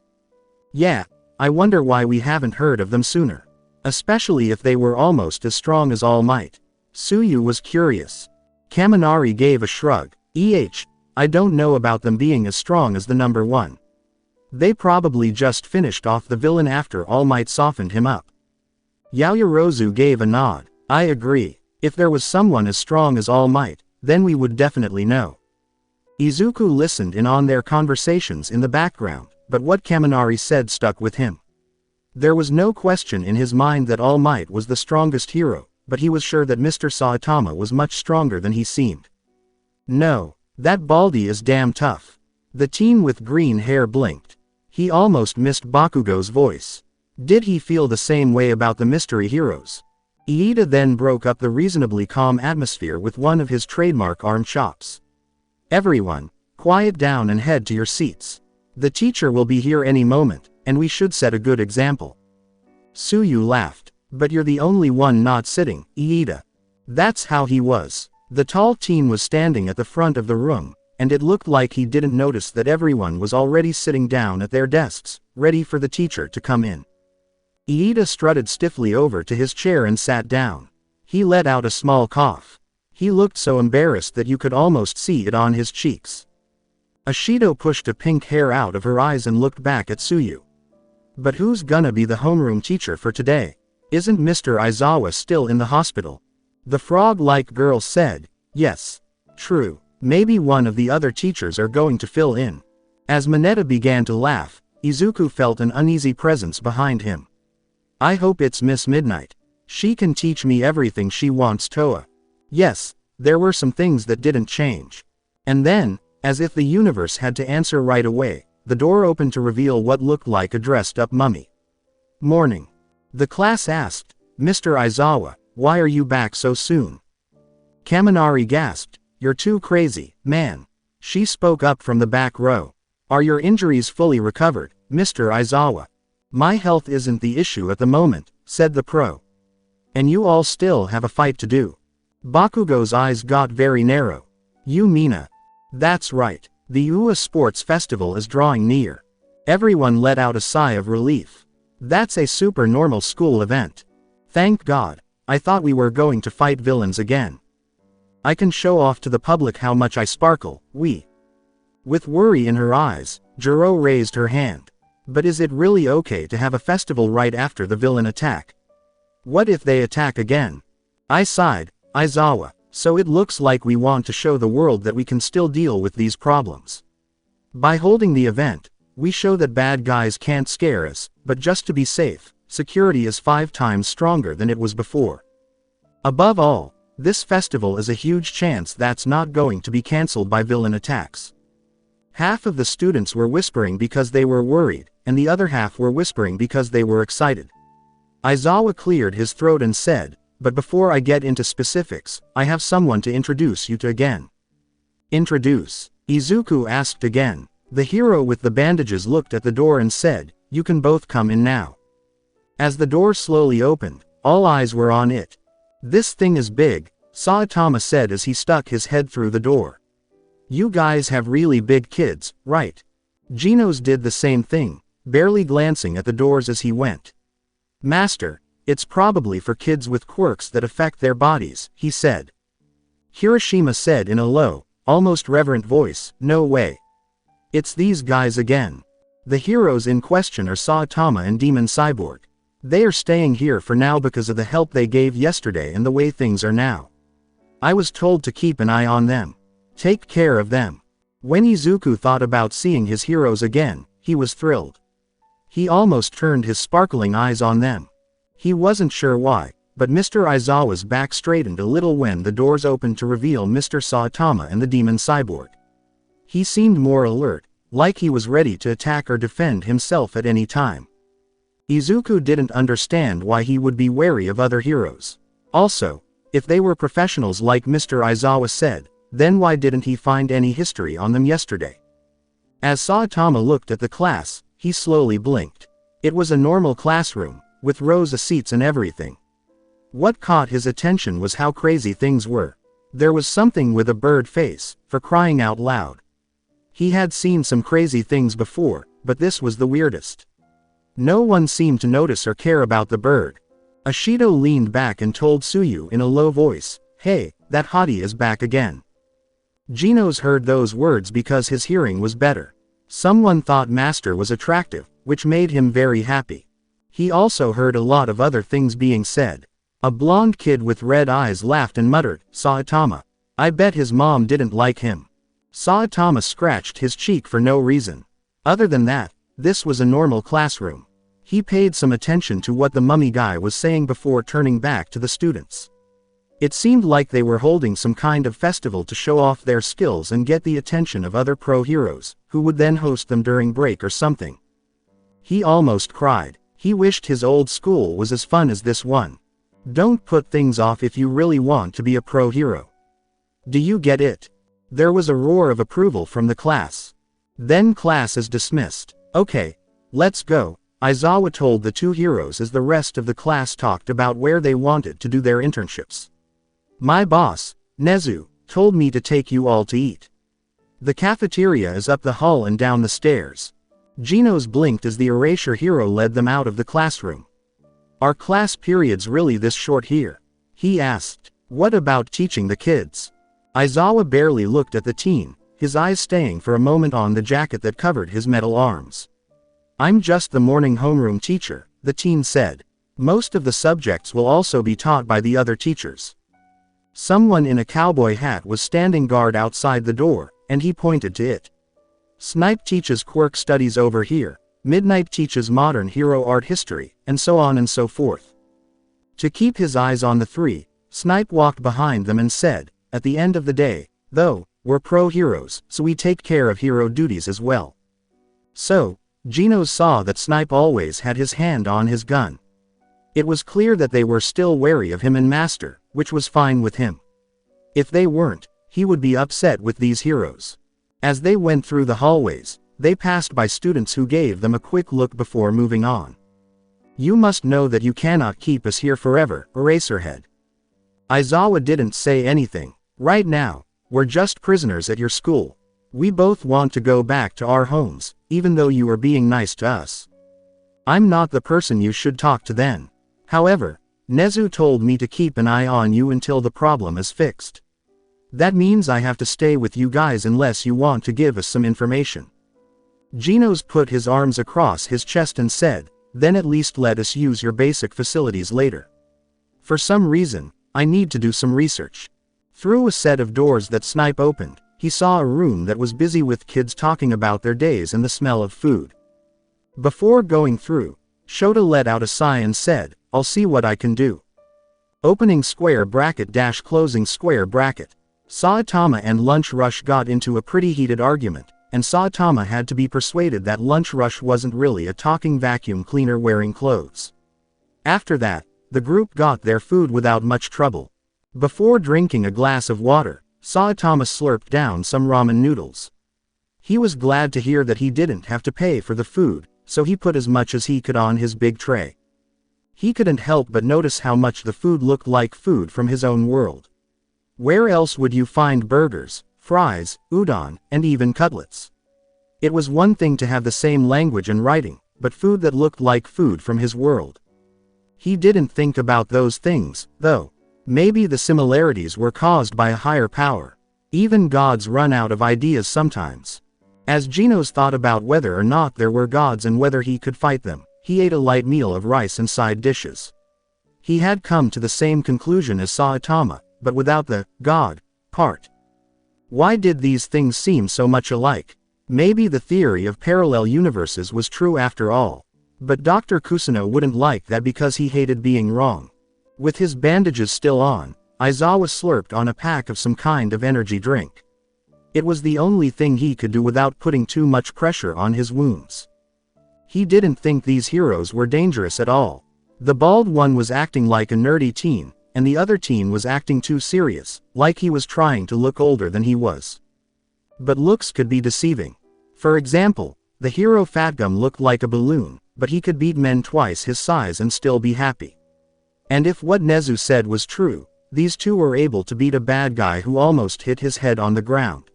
Yeah, I wonder why we haven't heard of them sooner. Especially if they were almost as strong as All Might." Tsuyu was curious. Kaminari gave a shrug. I don't know about them being as strong as the number one. They probably just finished off the villain after All Might softened him up." Yaoyorozu gave a nod. "I agree. If there was someone as strong as All Might, then we would definitely know." Izuku listened in on their conversations in the background, but what Kaminari said stuck with him. There was no question in his mind that All Might was the strongest hero, but he was sure that Mr. Saitama was much stronger than he seemed. "No, that Baldy is damn tough." The teen with green hair blinked. He almost missed Bakugo's voice. Did he feel the same way about the mystery heroes? Iida then broke up the reasonably calm atmosphere with one of his trademark arm chops. "Everyone, quiet down and head to your seats. The teacher will be here any moment, and we should set a good example." Tsuyu laughed. "But you're the only one not sitting, Iida." That's how he was. The tall teen was standing at the front of the room, and it looked like he didn't notice that everyone was already sitting down at their desks, ready for the teacher to come in. Iida strutted stiffly over to his chair and sat down. He let out a small cough. He looked so embarrassed that you could almost see it on his cheeks. Ashido pushed a pink hair out of her eyes and looked back at Tsuyu. "But who's gonna be the homeroom teacher for today? Isn't Mr. Aizawa still in the hospital?" The frog-like girl said, "Yes. True. Maybe one of the other teachers are going to fill in." As Mineta began to laugh, Izuku felt an uneasy presence behind him. "I hope it's Miss Midnight. She can teach me everything she wants Toa." Yes, there were some things that didn't change. And then, as if the universe had to answer right away, the door opened to reveal what looked like a dressed-up mummy. "Morning." The class asked, "Mr. Aizawa, why are you back so soon?" Kaminari gasped, "You're too crazy, man." She spoke up from the back row. "Are your injuries fully recovered, Mr. Aizawa?" "My health isn't the issue at the moment," said the pro. "And you all still have a fight to do." Bakugo's eyes got very narrow. "You mean?" "That's right. The UA Sports Festival is drawing near." Everyone let out a sigh of relief. "That's a super normal school event. Thank God. I thought we were going to fight villains again. I can show off to the public how much I sparkle, we." With worry in her eyes, Jiro raised her hand. "But is it really okay to have a festival right after the villain attack? What if they attack again?" I sighed. "Aizawa, so it looks like we want to show the world that we can still deal with these problems. By holding the event, we show that bad guys can't scare us, but just to be safe, security is 5 times stronger than it was before. Above all, this festival is a huge chance that's not going to be cancelled by villain attacks." Half of the students were whispering because they were worried, and the other half were whispering because they were excited. Aizawa cleared his throat and said, "But before I get into specifics, I have someone to introduce you to again." "Introduce?" Izuku asked again. The hero with the bandages looked at the door and said, "You can both come in now." As the door slowly opened, all eyes were on it. "This thing is big," Saitama said as he stuck his head through the door. "You guys have really big kids, right?" Genos did the same thing, barely glancing at the doors as he went. "Master, it's probably for kids with quirks that affect their bodies," he said. Hiroshima said in a low, almost reverent voice, "No way. It's these guys again. The heroes in question are Saitama and Demon Cyborg. They are staying here for now because of the help they gave yesterday and the way things are now. I was told to keep an eye on them. Take care of them." When Izuku thought about seeing his heroes again, he was thrilled. He almost turned his sparkling eyes on them. He wasn't sure why, but Mr. Aizawa's back straightened a little when the doors opened to reveal Mr. Saitama and the Demon Cyborg. He seemed more alert, like he was ready to attack or defend himself at any time. Izuku didn't understand why he would be wary of other heroes. Also, if they were professionals like Mr. Aizawa said, then why didn't he find any history on them yesterday? As Saitama looked at the class, he slowly blinked. It was a normal classroom, with rows of seats and everything. What caught his attention was how crazy things were. There was something with a bird face, for crying out loud. He had seen some crazy things before, but this was the weirdest. No one seemed to notice or care about the bird. Ashido leaned back and told Tsuyu in a low voice, "Hey, that hottie is back again." Genos heard those words because his hearing was better. Someone thought Master was attractive, which made him very happy. He also heard a lot of other things being said. A blonde kid with red eyes laughed and muttered, "Saitama. I bet his mom didn't like him." Saitama scratched his cheek for no reason. Other than that, this was a normal classroom. He paid some attention to what the mummy guy was saying before turning back to the students. It seemed like they were holding some kind of festival to show off their skills and get the attention of other pro heroes, who would then host them during break or something. He almost cried. He wished his old school was as fun as this one. Don't put things off if you really want to be a pro hero. Do you get it? There was a roar of approval from the class. Then class is dismissed. Okay, let's go, Aizawa told the two heroes as the rest of the class talked about where they wanted to do their internships. My boss, Nezu, told me to take you all to eat. The cafeteria is up the hall and down the stairs. Genos blinked as the erasure hero led them out of the classroom. Are class periods really this short here? He asked. What about teaching the kids? Aizawa barely looked at the teen, his eyes staying for a moment on the jacket that covered his metal arms. I'm just the morning homeroom teacher, the teen said. Most of the subjects will also be taught by the other teachers. Someone in a cowboy hat was standing guard outside the door, and he pointed to it. Snipe teaches quirk studies over here, Midnight teaches modern hero art history, and so on and so forth. To keep his eyes on the three, Snipe walked behind them and said, at the end of the day, though, we're pro heroes, so we take care of hero duties as well. So, Genos saw that Snipe always had his hand on his gun. It was clear that they were still wary of him and Master, which was fine with him. If they weren't, he would be upset with these heroes. As they went through the hallways, they passed by students who gave them a quick look before moving on. You must know that you cannot keep us here forever, Eraserhead. Aizawa didn't say anything. Right now, we're just prisoners at your school. We both want to go back to our homes, even though you are being nice to us. I'm not the person you should talk to then. However, Nezu told me to keep an eye on you until the problem is fixed. That means I have to stay with you guys unless you want to give us some information. Genos put his arms across his chest and said, then at least let us use your basic facilities later. For some reason, I need to do some research. Through a set of doors that Snipe opened, he saw a room that was busy with kids talking about their days and the smell of food. Before going through, Shota let out a sigh and said, I'll see what I can do. Opening square bracket dash closing square bracket. Saitama and Lunch Rush got into a pretty heated argument, and Saitama had to be persuaded that Lunch Rush wasn't really a talking vacuum cleaner wearing clothes. After that, the group got their food without much trouble. Before drinking a glass of water, Saitama slurped down some ramen noodles. He was glad to hear that he didn't have to pay for the food, so he put as much as he could on his big tray. He couldn't help but notice how much the food looked like food from his own world. Where else would you find burgers, fries, udon, and even cutlets? It was one thing to have the same language and writing, but food that looked like food from his world. He didn't think about those things, though. Maybe the similarities were caused by a higher power. Even gods run out of ideas sometimes. As Genos thought about whether or not there were gods and whether he could fight them, he ate a light meal of rice and side dishes. He had come to the same conclusion as Saitama, but without the god part. Why did these things seem so much alike? Maybe the theory of parallel universes was true after all. But Dr. Kusuno wouldn't like that because he hated being wrong. With his bandages still on, Aizawa slurped on a pack of some kind of energy drink. It was the only thing he could do without putting too much pressure on his wounds. He didn't think these heroes were dangerous at all. The bald one was acting like a nerdy teen, and the other teen was acting too serious, like he was trying to look older than he was. But looks could be deceiving. For example, the hero Fatgum looked like a balloon, but he could beat men twice his size and still be happy. And if what Nezu said was true, these two were able to beat a bad guy who almost hit his head on the ground.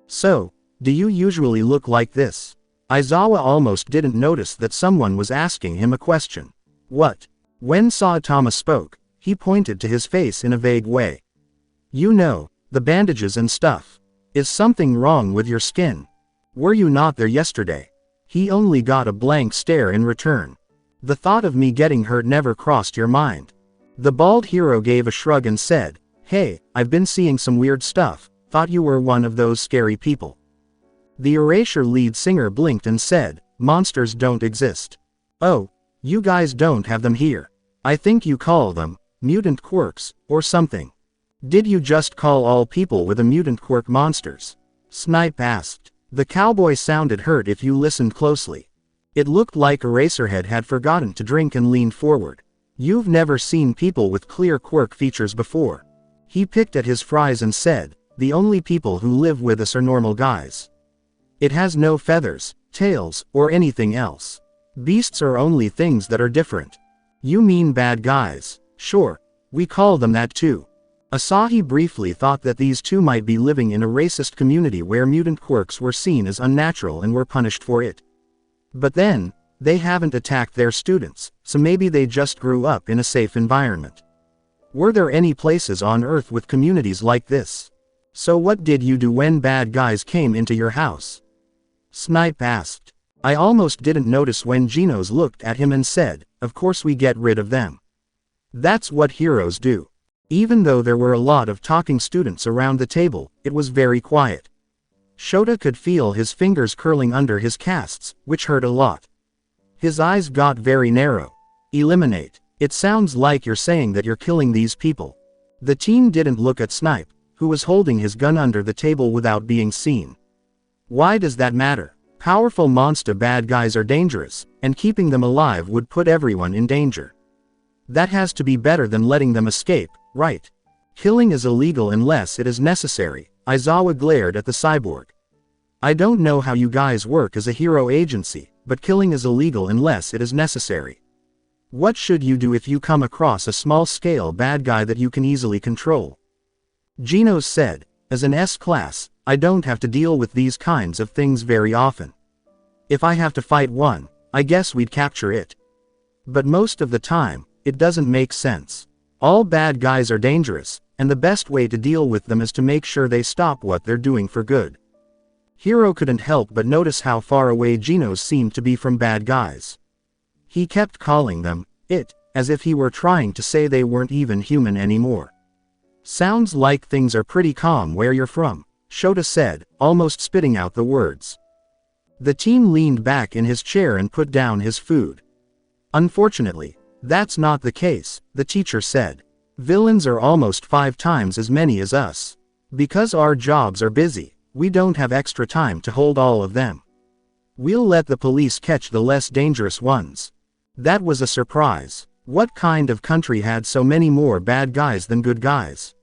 So, do you usually look like this? Aizawa almost didn't notice that someone was asking him a question. What? When Saitama spoke, he pointed to his face in a vague way. You know, the bandages and stuff. Is something wrong with your skin? Were you not there yesterday? He only got a blank stare in return. The thought of me getting hurt never crossed your mind. The bald hero gave a shrug and said, Hey, I've been seeing some weird stuff, thought you were one of those scary people. The Erasure lead singer blinked and said, Monsters don't exist. Oh, you guys don't have them here. I think you call them mutant quirks, or something. Did you just call all people with a mutant quirk monsters? Snipe asked. The cowboy sounded hurt if you listened closely. It looked like Eraserhead had forgotten to drink and leaned forward. You've never seen people with clear quirk features before. He picked at his fries and said, The only people who live with us are normal guys. It has no feathers, tails, or anything else. Beasts are only things that are different. You mean bad guys? Sure, we call them that too. Asahi briefly thought that these two might be living in a racist community where mutant quirks were seen as unnatural and were punished for it. But then, they haven't attacked their students, so maybe they just grew up in a safe environment. Were there any places on Earth with communities like this? So what did you do when bad guys came into your house? Snipe asked. I almost didn't notice when Genos looked at him and said, Of course we get rid of them. That's what heroes do. Even though there were a lot of talking students around the table, it was very quiet. Shota could feel his fingers curling under his casts, which hurt a lot. His eyes got very narrow. Eliminate. It sounds like you're saying that you're killing these people. The teen didn't look at Snipe, who was holding his gun under the table without being seen. Why does that matter? Powerful monster bad guys are dangerous, and keeping them alive would put everyone in danger. That has to be better than letting them escape, right? Killing is illegal unless it is necessary. Aizawa glared at the cyborg. I don't know how you guys work as a hero agency, but killing is illegal unless it is necessary. What should you do if you come across a small-scale bad guy that you can easily control? Genos said, As an S-class, I don't have to deal with these kinds of things very often. If I have to fight one, I guess we'd capture it. But most of the time, it doesn't make sense. All bad guys are dangerous, and the best way to deal with them is to make sure they stop what they're doing for good. Hiro couldn't help but notice how far away Genos seemed to be from bad guys. He kept calling them, it, as if he were trying to say they weren't even human anymore. Sounds like things are pretty calm where you're from, Shota said, almost spitting out the words. The teen leaned back in his chair and put down his food. Unfortunately, that's not the case, the teacher said. Villains are almost 5 times as many as us. Because our jobs are busy, we don't have extra time to hold all of them. We'll let the police catch the less dangerous ones. That was a surprise. What kind of country had so many more bad guys than good guys?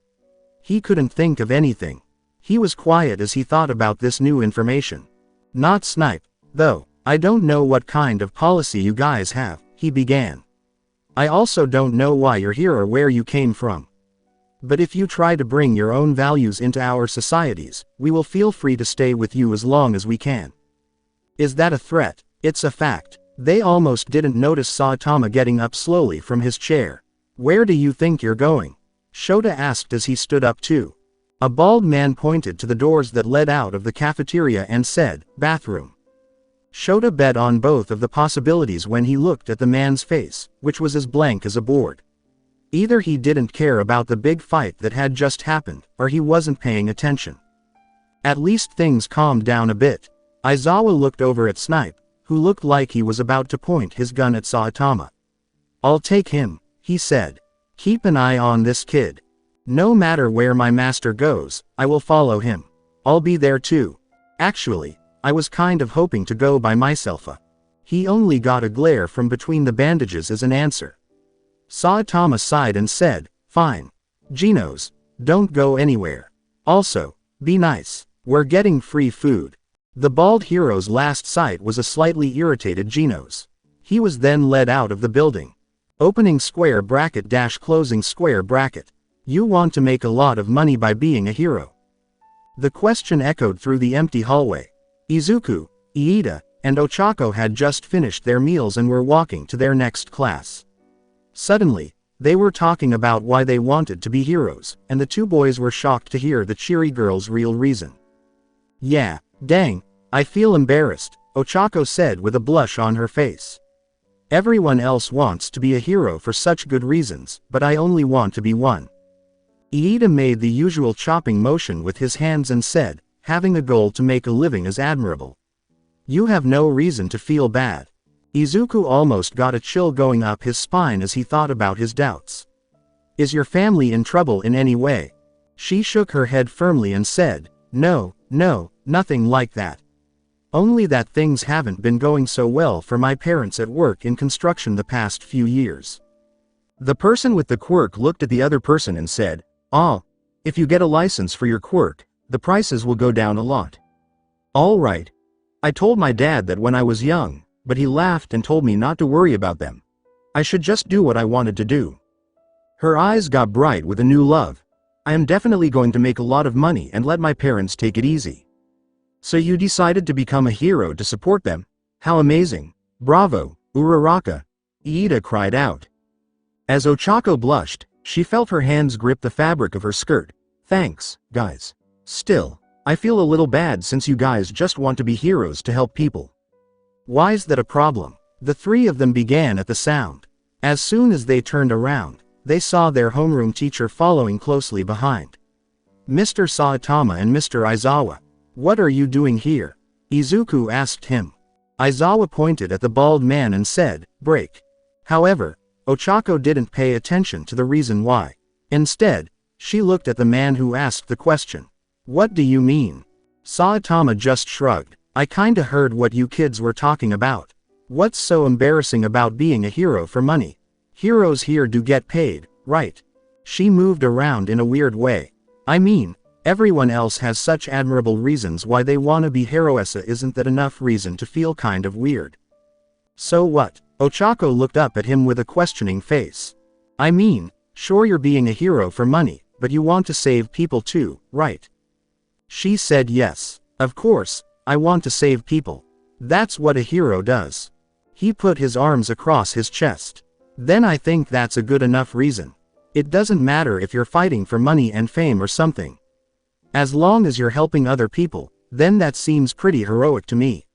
He couldn't think of anything. He was quiet as he thought about this new information. Not Snipe, though. I don't know what kind of policy you guys have, he began. I also don't know why you're here or where you came from. But if you try to bring your own values into our societies, we will feel free to stay with you as long as we can. Is that a threat? It's a fact. They almost didn't notice Saitama getting up slowly from his chair. Where do you think you're going? Shota asked as he stood up too. A bald man pointed to the doors that led out of the cafeteria and said, Bathroom. Shota bet on both of the possibilities when he looked at the man's face, which was as blank as a board. Either he didn't care about the big fight that had just happened, or he wasn't paying attention. At least things calmed down a bit. Aizawa looked over at Snipe, who looked like he was about to point his gun at Saitama. I'll take him, he said. Keep an eye on this kid. No matter where my master goes, I will follow him. I'll be there too. Actually, I was kind of hoping to go by myself. He only got a glare from between the bandages as an answer. Saitama sighed and said, fine. Genos, don't go anywhere. Also, be nice. We're getting free food. The bald hero's last sight was a slightly irritated Genos. He was then led out of the building. Opening square bracket dash closing square bracket. You want to make a lot of money by being a hero. The question echoed through the empty hallway. Izuku, Iida, and Ochako had just finished their meals and were walking to their next class. Suddenly, they were talking about why they wanted to be heroes, and the two boys were shocked to hear the cheery girl's real reason. Yeah, dang, I feel embarrassed, Ochako said with a blush on her face. Everyone else wants to be a hero for such good reasons, but I only want to be one. Iida made the usual chopping motion with his hands and said, having a goal to make a living is admirable. You have no reason to feel bad. Izuku almost got a chill going up his spine as he thought about his doubts. Is your family in trouble in any way? She shook her head firmly and said, no, nothing like that. Only that things haven't been going so well for my parents at work in construction the past few years. The person with the quirk looked at the other person and said, if you get a license for your quirk, the prices will go down a lot. All right. I told my dad that when I was young, but he laughed and told me not to worry about them. I should just do what I wanted to do. Her eyes got bright with a new love. I am definitely going to make a lot of money and let my parents take it easy. So you decided to become a hero to support them? How amazing. Bravo, Uraraka. Iida cried out. As Ochako blushed, she felt her hands grip the fabric of her skirt. Thanks, guys. Still, I feel a little bad since you guys just want to be heroes to help people. Why's that a problem? The three of them began at the sound. As soon as they turned around, they saw their homeroom teacher following closely behind. Mr. Saitama and Mr. Aizawa. What are you doing here? Izuku asked him. Aizawa pointed at the bald man and said, break. However, Ochako didn't pay attention to the reason why. Instead, she looked at the man who asked the question. What do you mean? Saitama just shrugged. I kinda heard what you kids were talking about. What's so embarrassing about being a hero for money? Heroes here do get paid, right? She moved around in a weird way. I mean, everyone else has such admirable reasons why they wanna be heroessa. Isn't that enough reason to feel kind of weird? So what? Ochako looked up at him with a questioning face. I mean, sure you're being a hero for money, but you want to save people too, right? She said yes. Of course, I want to save people. That's what a hero does. He put his arms across his chest. Then I think that's a good enough reason. It doesn't matter if you're fighting for money and fame or something. As long as you're helping other people, then that seems pretty heroic to me.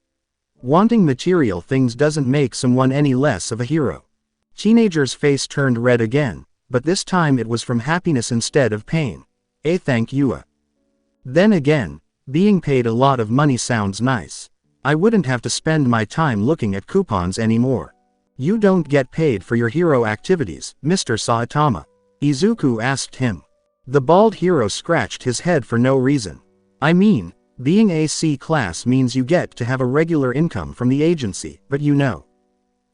Wanting material things doesn't make someone any less of a hero. Teenager's face turned red again, but this time it was from happiness instead of pain. Thank you. Then again, being paid a lot of money sounds nice. I wouldn't have to spend my time looking at coupons anymore. You don't get paid for your hero activities, Mr. Saitama. Izuku asked him. The bald hero scratched his head for no reason. I mean, being a C class means you get to have a regular income from the agency, but you know.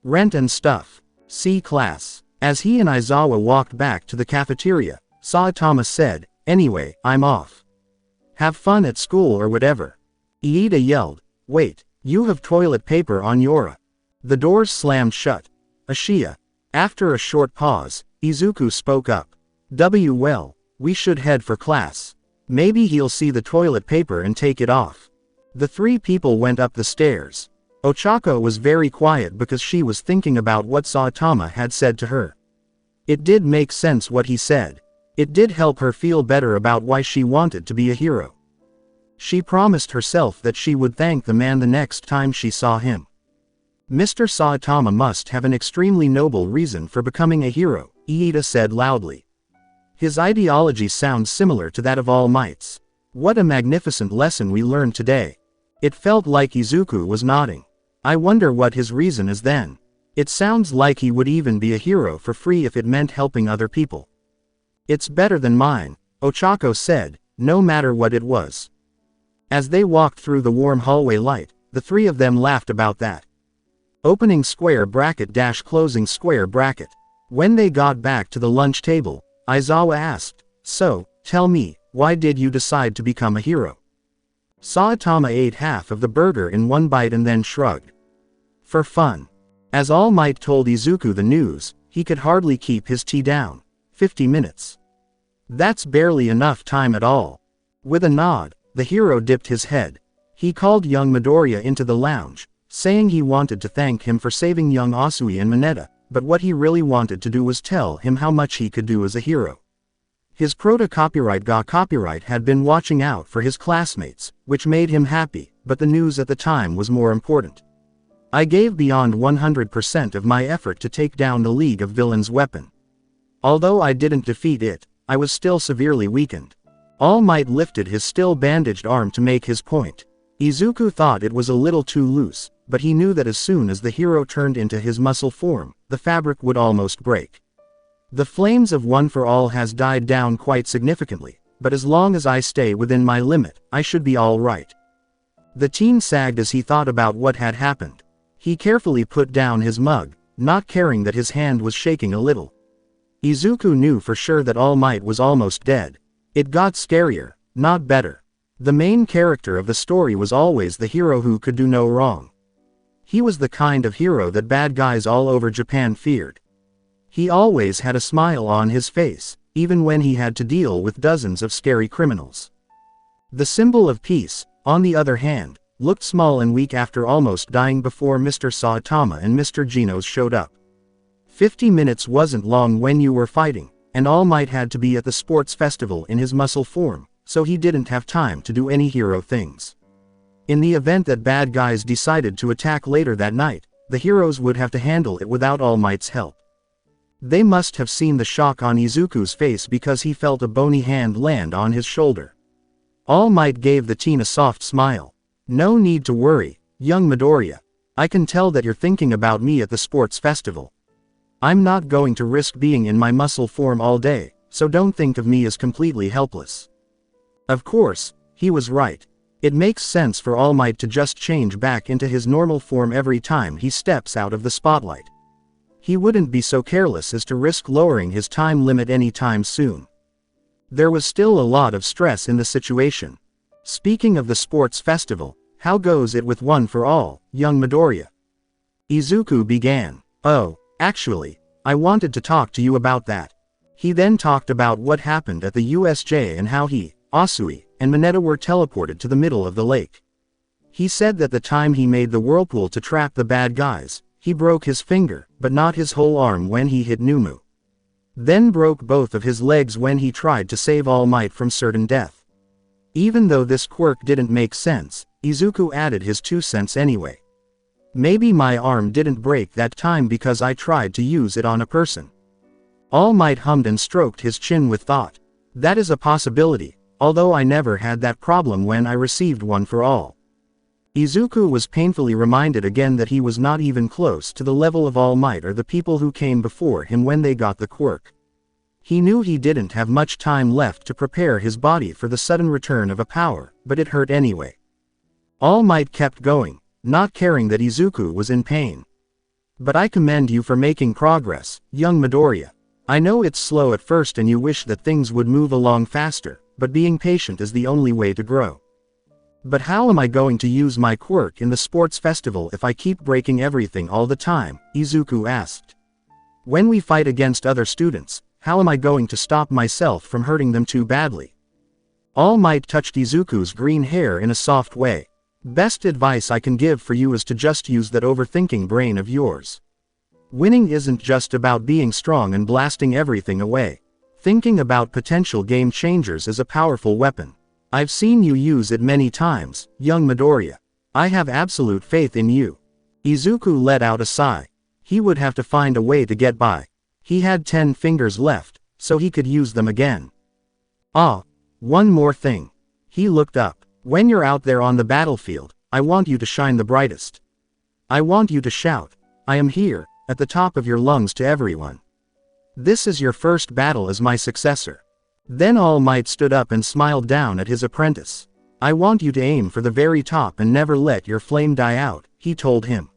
Rent and stuff. C class. As he and Aizawa walked back to the cafeteria, Saitama said, anyway, I'm off. Have fun at school or whatever. Iida yelled, wait, you have toilet paper on your. The doors slammed shut. Ashiya. After a short pause, Izuku spoke up. Well, we should head for class. Maybe he'll see the toilet paper and take it off. The three people went up the stairs. Ochako was very quiet because she was thinking about what Saitama had said to her. It did make sense what he said. It did help her feel better about why she wanted to be a hero. She promised herself that she would thank the man the next time she saw him. Mr. Saitama must have an extremely noble reason for becoming a hero, Iida said loudly. His ideology sounds similar to that of All Mights. What a magnificent lesson we learned today. It felt like Izuku was nodding. I wonder what his reason is then. It sounds like he would even be a hero for free if it meant helping other people. It's better than mine, Ochako said, no matter what it was. As they walked through the warm hallway light, the three of them laughed about that. Opening square bracket dash closing square bracket. When they got back to the lunch table, Aizawa asked, "So, tell me, why did you decide to become a hero?" Saitama ate half of the burger in one bite and then shrugged. For fun. As All Might told Izuku the news, he could hardly keep his tea down. 50 minutes. That's barely enough time at all. With a nod, the hero dipped his head. He called young Midoriya into the lounge, saying he wanted to thank him for saving young Asui and Mineta, but what he really wanted to do was tell him how much he could do as a hero. His proto-copyright ga copyright had been watching out for his classmates, which made him happy, but the news at the time was more important. I gave beyond 100% of my effort to take down the League of Villains weapon. Although I didn't defeat it, I was still severely weakened. All Might lifted his still bandaged arm to make his point. Izuku thought it was a little too loose, but he knew that as soon as the hero turned into his muscle form, the fabric would almost break. The flames of One for All has died down quite significantly, but as long as I stay within my limit, I should be all right. The teen sagged as he thought about what had happened. He carefully put down his mug, not caring that his hand was shaking a little. Izuku knew for sure that All Might was almost dead. It got scarier, not better. The main character of the story was always the hero who could do no wrong. He was the kind of hero that bad guys all over Japan feared. He always had a smile on his face, even when he had to deal with dozens of scary criminals. The symbol of peace, on the other hand, looked small and weak after almost dying before Mr. Saitama and Mr. Genos showed up. 50 minutes wasn't long when you were fighting, and All Might had to be at the sports festival in his muscle form, so he didn't have time to do any hero things. In the event that bad guys decided to attack later that night, the heroes would have to handle it without All Might's help. They must have seen the shock on Izuku's face because he felt a bony hand land on his shoulder. All Might gave the teen a soft smile. "No need to worry, young Midoriya. I can tell that you're thinking about me at the sports festival. I'm not going to risk being in my muscle form all day, so don't think of me as completely helpless." Of course, he was right. It makes sense for All Might to just change back into his normal form every time he steps out of the spotlight. He wouldn't be so careless as to risk lowering his time limit anytime soon. There was still a lot of stress in the situation. Speaking of the sports festival, how goes it with One for All, young Midoriya? Izuku began. "Oh, actually, I wanted to talk to you about that." He then talked about what happened at the USJ and how he, Asui, and Mineta were teleported to the middle of the lake. He said that the time he made the whirlpool to trap the bad guys, he broke his finger, but not his whole arm when he hit Numu. Then broke both of his legs when he tried to save All Might from certain death. Even though this quirk didn't make sense, Izuku added his 2 cents anyway. "Maybe my arm didn't break that time because I tried to use it on a person." All Might hummed and stroked his chin with thought. "That is a possibility, although I never had that problem when I received One for All." Izuku was painfully reminded again that he was not even close to the level of All Might or the people who came before him when they got the quirk. He knew he didn't have much time left to prepare his body for the sudden return of a power, but it hurt anyway. All Might kept going, not caring that Izuku was in pain. "But I commend you for making progress, young Midoriya. I know it's slow at first and you wish that things would move along faster, but being patient is the only way to grow." "But how am I going to use my quirk in the sports festival if I keep breaking everything all the time?" Izuku asked. "When we fight against other students, how am I going to stop myself from hurting them too badly?" All Might touched Izuku's green hair in a soft way. "Best advice I can give for you is to just use that overthinking brain of yours. Winning isn't just about being strong and blasting everything away. Thinking about potential game changers is a powerful weapon. I've seen you use it many times, young Midoriya. I have absolute faith in you." Izuku let out a sigh. He would have to find a way to get by. He had 10 fingers left, so he could use them again. "Ah, one more thing." He looked up. "When you're out there on the battlefield, I want you to shine the brightest. I want you to shout, 'I am here,' at the top of your lungs to everyone. This is your first battle as my successor." Then All Might stood up and smiled down at his apprentice. I want you to aim for the very top and never let your flame die out, he told him.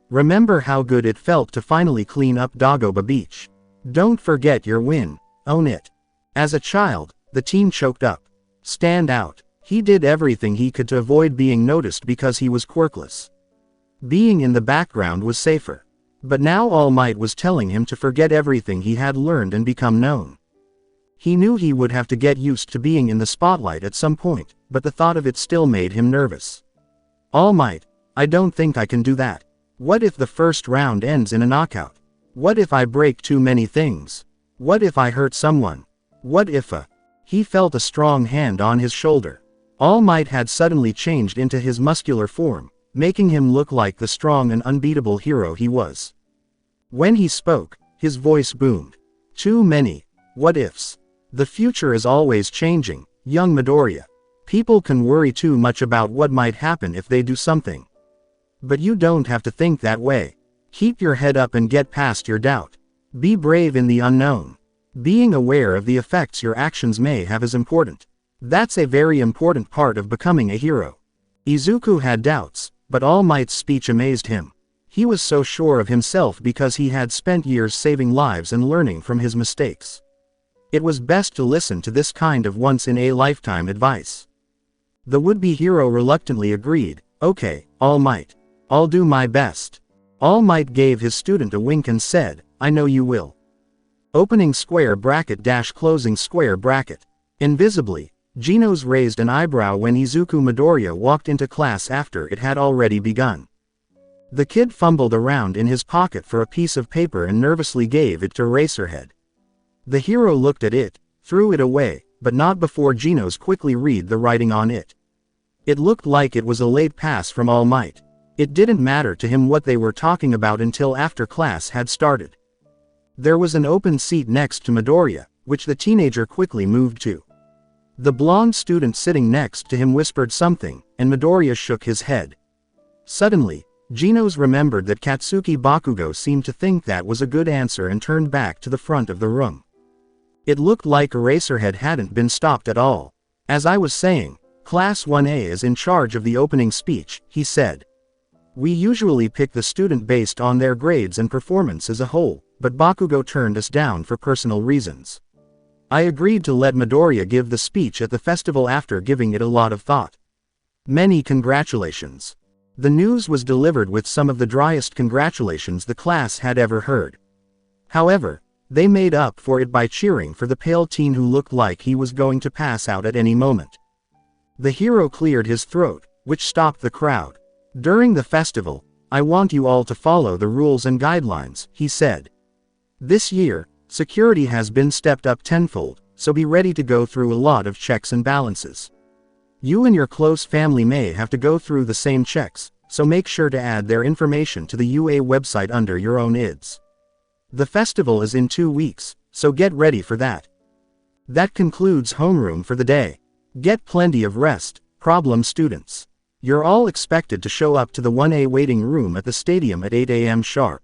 Remember how good it felt to finally clean up Dagoba Beach. Don't forget your win, own it. As a child, the teen choked up. Stand out. He did everything he could to avoid being noticed because he was quirkless. Being in the background was safer. But now All Might was telling him to forget everything he had learned and become known. He knew he would have to get used to being in the spotlight at some point, but the thought of it still made him nervous. All Might, I don't think I can do that. What if the first round ends in a knockout? What if I break too many things? What if I hurt someone? What if He felt a strong hand on his shoulder. All Might had suddenly changed into his muscular form, making him look like the strong and unbeatable hero he was. When he spoke, his voice boomed. Too many what ifs. The future is always changing, young Midoriya. People can worry too much about what might happen if they do something. But you don't have to think that way. Keep your head up and get past your doubt. Be brave in the unknown. Being aware of the effects your actions may have is important. That's a very important part of becoming a hero. Izuku had doubts, but All Might's speech amazed him. He was so sure of himself because he had spent years saving lives and learning from his mistakes. It was best to listen to this kind of once-in-a-lifetime advice. The would-be hero reluctantly agreed, okay, All Might. I'll do my best. All Might gave his student a wink and said, I know you will. Opening square bracket dash closing square bracket. Invisibly, Genos raised an eyebrow when Izuku Midoriya walked into class after it had already begun. The kid fumbled around in his pocket for a piece of paper and nervously gave it to Eraserhead. The hero looked at it, threw it away, but not before Genos quickly read the writing on it. It looked like it was a late pass from All Might. It didn't matter to him what they were talking about until after class had started. There was an open seat next to Midoriya, which the teenager quickly moved to. The blonde student sitting next to him whispered something, and Midoriya shook his head. Suddenly, Genos remembered that Katsuki Bakugo seemed to think that was a good answer and turned back to the front of the room. It looked like Eraserhead hadn't been stopped at all. As I was saying, Class 1A is in charge of the opening speech, he said. We usually pick the student based on their grades and performance as a whole, but Bakugo turned us down for personal reasons. I agreed to let Midoriya give the speech at the festival after giving it a lot of thought. Many congratulations. The news was delivered with some of the driest congratulations the class had ever heard. However, they made up for it by cheering for the pale teen who looked like he was going to pass out at any moment. The hero cleared his throat, which stopped the crowd. During the festival, I want you all to follow the rules and guidelines, he said. This year, security has been stepped up tenfold, so be ready to go through a lot of checks and balances. You and your close family may have to go through the same checks, so make sure to add their information to the UA website under your own IDs. The festival is in 2 weeks, so get ready for that. That concludes homeroom for the day. Get plenty of rest, problem students. You're all expected to show up to the 1A waiting room at the stadium at 8 a.m. sharp.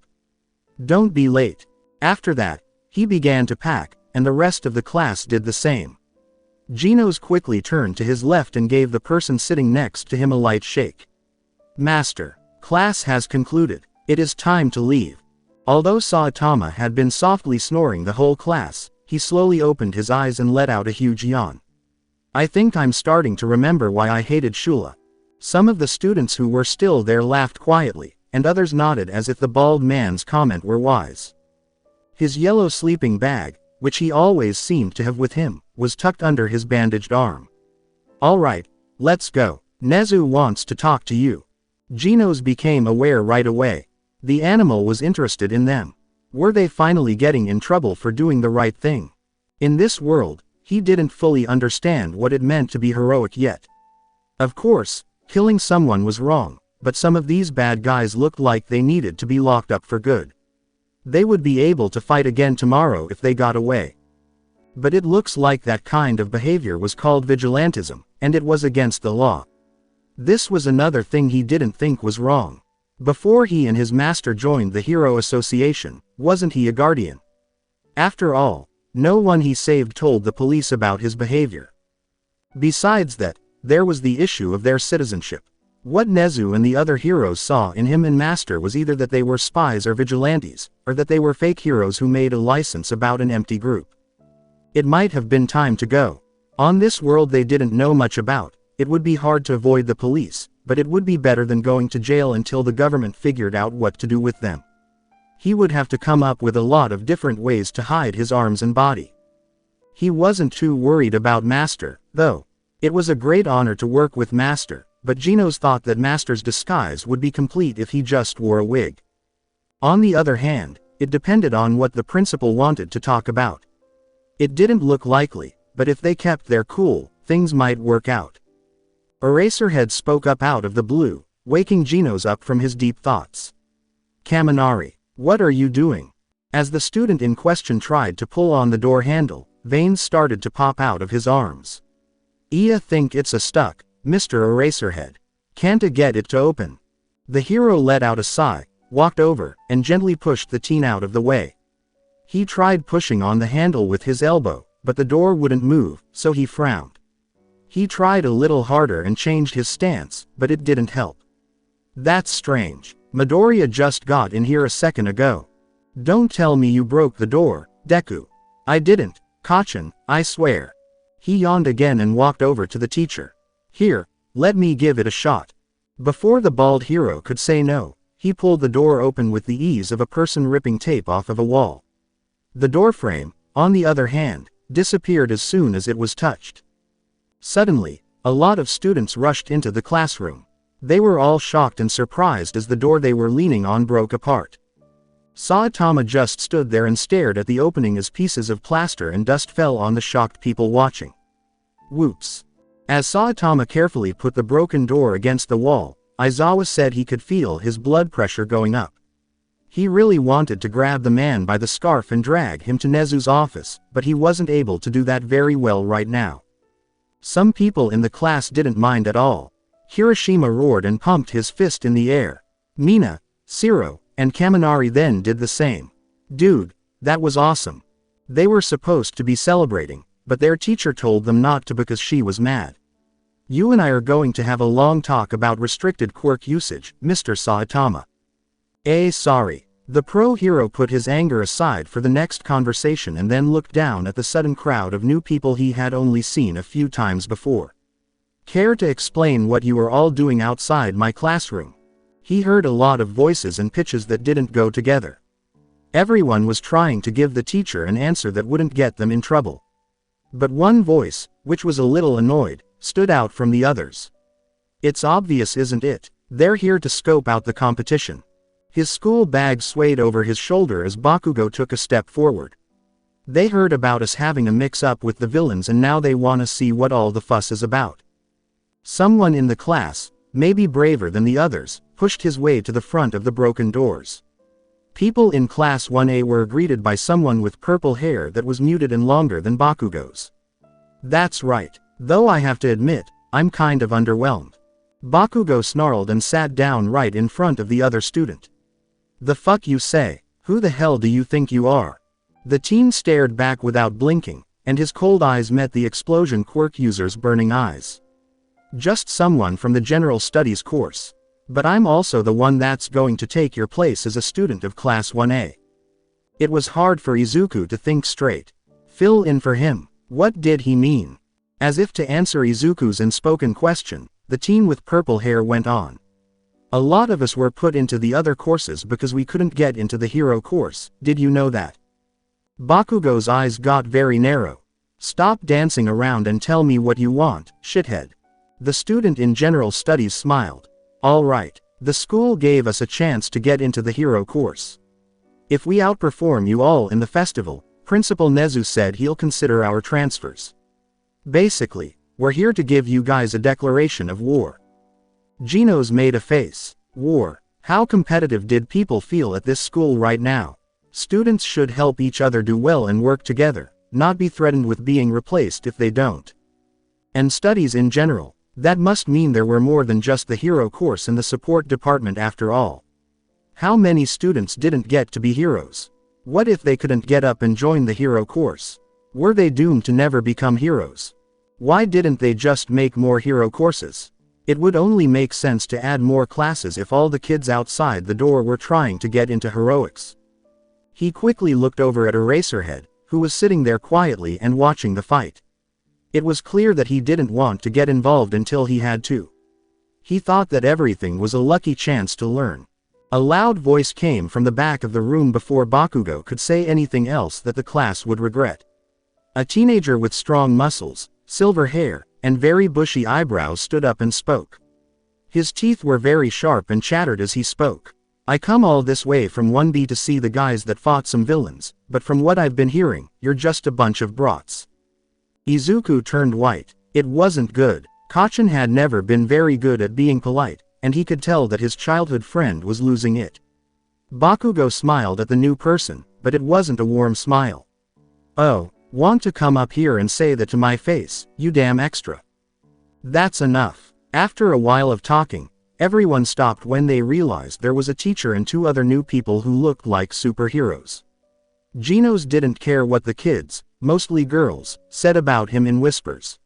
Don't be late. After that, he began to pack, and the rest of the class did the same. Genos quickly turned to his left and gave the person sitting next to him a light shake. Master, class has concluded. It is time to leave. Although Saitama had been softly snoring the whole class, he slowly opened his eyes and let out a huge yawn. I think I'm starting to remember why I hated Shula. Some of the students who were still there laughed quietly, and others nodded as if the bald man's comment were wise. His yellow sleeping bag, which he always seemed to have with him, was tucked under his bandaged arm. All right, let's go. Nezu wants to talk to you. Genos became aware right away. The animal was interested in them. Were they finally getting in trouble for doing the right thing? In this world, he didn't fully understand what it meant to be heroic yet. Of course, killing someone was wrong, but some of these bad guys looked like they needed to be locked up for good. They would be able to fight again tomorrow if they got away. But it looks like that kind of behavior was called vigilantism, and it was against the law. This was another thing he didn't think was wrong. Before he and his master joined the Hero Association, wasn't he a guardian? After all, no one he saved told the police about his behavior. Besides that, there was the issue of their citizenship. What Nezu and the other heroes saw in him and Master was either that they were spies or vigilantes, or that they were fake heroes who made a license about an empty group. It might have been time to go. On this world they didn't know much about, it would be hard to avoid the police, but it would be better than going to jail until the government figured out what to do with them. He would have to come up with a lot of different ways to hide his arms and body. He wasn't too worried about Master, though. It was a great honor to work with Master, but Genos thought that Master's disguise would be complete if he just wore a wig. On the other hand, it depended on what the principal wanted to talk about. It didn't look likely, but if they kept their cool, things might work out. Eraserhead spoke up out of the blue, waking Genos up from his deep thoughts. Kaminari, what are you doing? As the student in question tried to pull on the door handle, veins started to pop out of his arms. "I think it's a stuck, Mr. Eraserhead. Can't I get it to open?" The hero let out a sigh, walked over, and gently pushed the teen out of the way. He tried pushing on the handle with his elbow, but the door wouldn't move, so he frowned. He tried a little harder and changed his stance, but it didn't help. "That's strange. Midoriya just got in here a second ago. Don't tell me you broke the door, Deku." "I didn't, Kachan, I swear." He yawned again and walked over to the teacher. "Here, let me give it a shot." Before the bald hero could say no, he pulled the door open with the ease of a person ripping tape off of a wall. The doorframe, on the other hand, disappeared as soon as it was touched. Suddenly, a lot of students rushed into the classroom. They were all shocked and surprised as the door they were leaning on broke apart. Saitama just stood there and stared at the opening as pieces of plaster and dust fell on the shocked people watching. Whoops. As Saitama carefully put the broken door against the wall, Aizawa said he could feel his blood pressure going up. He really wanted to grab the man by the scarf and drag him to Nezu's office, but he wasn't able to do that very well right now. Some people in the class didn't mind at all. Hiroshima roared and pumped his fist in the air. Mina, Siro, and Kaminari then did the same. "Dude, that was awesome." They were supposed to be celebrating, but their teacher told them not to because she was mad. "You and I are going to have a long talk about restricted quirk usage, Mr. Saitama." Sorry." The pro hero put his anger aside for the next conversation and then looked down at the sudden crowd of new people he had only seen a few times before. "Care to explain what you are all doing outside my classroom?" He heard a lot of voices and pitches that didn't go together. Everyone was trying to give the teacher an answer that wouldn't get them in trouble. But one voice, which was a little annoyed, stood out from the others. "It's obvious, isn't it? They're here to scope out the competition." His school bag swayed over his shoulder as Bakugo took a step forward. "They heard about us having a mix-up with the villains and now they wanna see what all the fuss is about." Someone in the class, maybe braver than the others, pushed his way to the front of the broken doors. People in Class 1A were greeted by someone with purple hair that was muted and longer than Bakugo's. "That's right, though I have to admit, I'm kind of underwhelmed." Bakugo snarled and sat down right in front of the other student. "The fuck you say? Who the hell do you think you are?" The teen stared back without blinking, and his cold eyes met the explosion quirk user's burning eyes. "Just someone from the general studies course. But I'm also the one that's going to take your place as a student of Class 1A. It was hard for Izuku to think straight. Fill in for him. What did he mean? As if to answer Izuku's unspoken question, the teen with purple hair went on. "A lot of us were put into the other courses because we couldn't get into the hero course, did you know that?" Bakugo's eyes got very narrow. "Stop dancing around and tell me what you want, shithead." The student in general studies smiled. "All right, the school gave us a chance to get into the hero course. If we outperform you all in the festival, Principal Nezu said he'll consider our transfers. Basically, we're here to give you guys a declaration of war." Genos made a face. War. How competitive did people feel at this school right now? Students should help each other do well and work together, not be threatened with being replaced if they don't. And studies in general. That must mean there were more than just the hero course in the support department after all. How many students didn't get to be heroes? What if they couldn't get up and join the hero course? Were they doomed to never become heroes? Why didn't they just make more hero courses? It would only make sense to add more classes if all the kids outside the door were trying to get into heroics. He quickly looked over at Eraserhead, who was sitting there quietly and watching the fight. It was clear that he didn't want to get involved until he had to. He thought that everything was a lucky chance to learn. A loud voice came from the back of the room before Bakugo could say anything else that the class would regret. A teenager with strong muscles, silver hair, and very bushy eyebrows stood up and spoke. His teeth were very sharp and chattered as he spoke. I come all this way from 1B to see the guys that fought some villains, but from what I've been hearing, you're just a bunch of brats. Izuku turned white. It wasn't good. Kacchan had never been very good at being polite, and he could tell that his childhood friend was losing it. Bakugo smiled at the new person, but it wasn't a warm smile. Oh, want to come up here and say that to my face, you damn extra. That's enough. After a while of talking, everyone stopped when they realized there was a teacher and two other new people who looked like superheroes. Genos didn't care what the kids, mostly girls, said about him in whispers.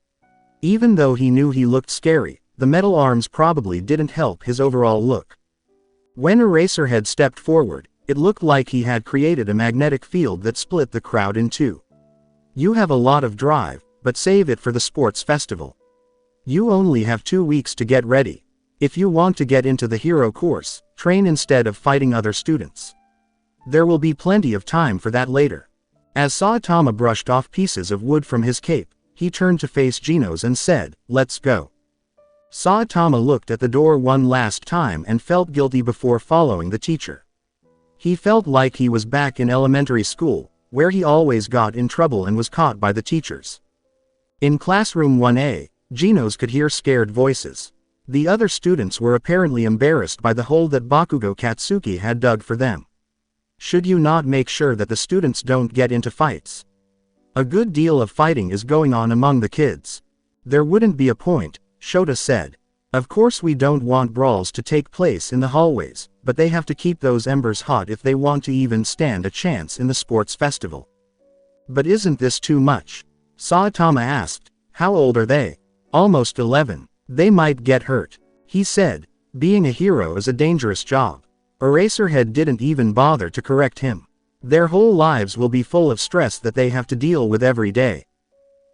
Even though he knew he looked scary, the metal arms probably didn't help his overall look. When Eraserhead stepped forward, it looked like he had created a magnetic field that split the crowd in two. You have a lot of drive, but save it for the sports festival. You only have 2 weeks to get ready. If you want to get into the hero course, train instead of fighting other students. There will be plenty of time for that later. As Saitama brushed off pieces of wood from his cape, he turned to face Genos and said, "Let's go." Saitama looked at the door one last time and felt guilty before following the teacher. He felt like he was back in elementary school, where he always got in trouble and was caught by the teachers. In classroom 1A, Genos could hear scared voices. The other students were apparently embarrassed by the hole that Bakugo Katsuki had dug for them. Should you not make sure that the students don't get into fights? A good deal of fighting is going on among the kids. There wouldn't be a point, Shota said. Of course we don't want brawls to take place in the hallways, but they have to keep those embers hot if they want to even stand a chance in the sports festival. But isn't this too much? Saitama asked. How old are they? Almost 11. They might get hurt. He said, being a hero is a dangerous job. Eraserhead didn't even bother to correct him. Their whole lives will be full of stress that they have to deal with every day.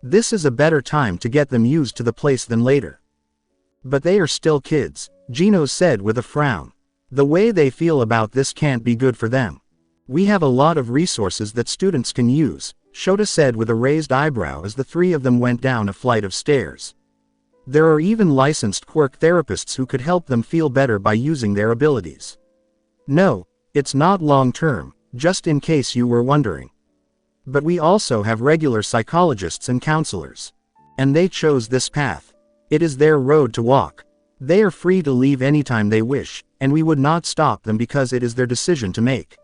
This is a better time to get them used to the place than later. But they are still kids, Genos said with a frown. The way they feel about this can't be good for them. We have a lot of resources that students can use, Shota said with a raised eyebrow as the three of them went down a flight of stairs. There are even licensed quirk therapists who could help them feel better by using their abilities. No, it's not long-term, just in case you were wondering. But we also have regular psychologists and counselors. And they chose this path. It is their road to walk. They are free to leave anytime they wish, and we would not stop them because it is their decision to make.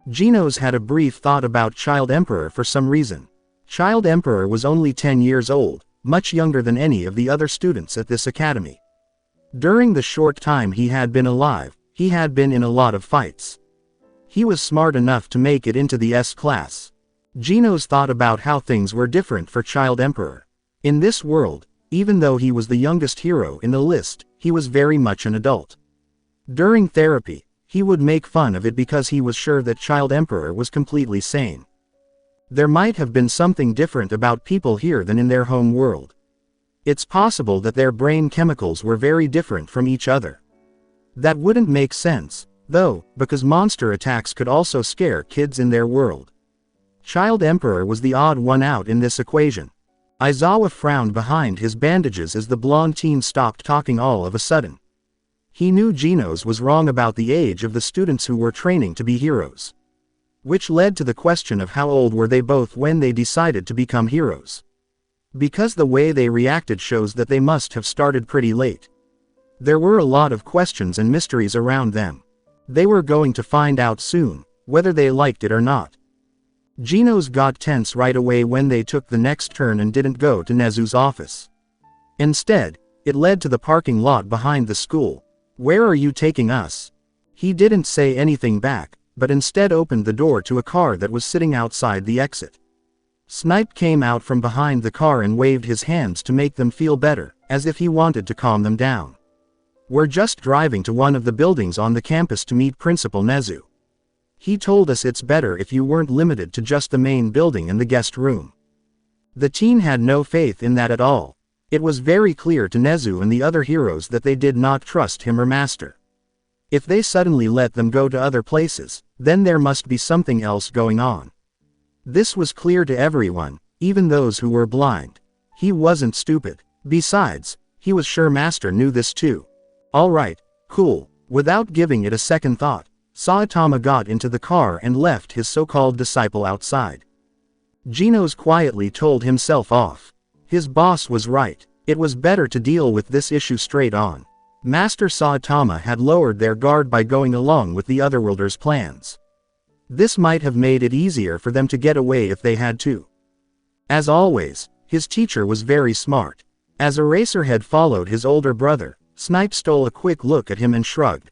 Genos had a brief thought about Child Emperor for some reason. Child Emperor was only 10 years old, much younger than any of the other students at this academy. During the short time he had been alive, he had been in a lot of fights. He was smart enough to make it into the S class. Genos thought about how things were different for Child Emperor. In this world, even though he was the youngest hero in the list, he was very much an adult. During therapy, he would make fun of it because he was sure that Child Emperor was completely sane. There might have been something different about people here than in their home world. It's possible that their brain chemicals were very different from each other. That wouldn't make sense, though, because monster attacks could also scare kids in their world. Child Emperor was the odd one out in this equation. Aizawa frowned behind his bandages as the blonde teen stopped talking all of a sudden. He knew Genos was wrong about the age of the students who were training to be heroes. Which led to the question of how old were they both when they decided to become heroes. Because the way they reacted shows that they must have started pretty late. There were a lot of questions and mysteries around them. They were going to find out soon, whether they liked it or not. Genos got tense right away when they took the next turn and didn't go to Nezu's office. Instead, it led to the parking lot behind the school. Where are you taking us? He didn't say anything back, but instead opened the door to a car that was sitting outside the exit. Snipe came out from behind the car and waved his hands to make them feel better, as if he wanted to calm them down. "We're just driving to one of the buildings on the campus to meet Principal Nezu. He told us it's better if you weren't limited to just the main building and the guest room." The teen had no faith in that at all. It was very clear to Nezu and the other heroes that they did not trust him or Master. If they suddenly let them go to other places, then there must be something else going on. This was clear to everyone, even those who were blind. He wasn't stupid. Besides, he was sure Master knew this too. "Alright, cool." Without giving it a second thought, Saitama got into the car and left his so-called disciple outside. Genos quietly told himself off. His boss was right. It was better to deal with this issue straight on. Master Saitama had lowered their guard by going along with the Otherworlders' plans. This might have made it easier for them to get away if they had to. As always, his teacher was very smart. As Eraserhead followed his older brother, Snipe stole a quick look at him and shrugged.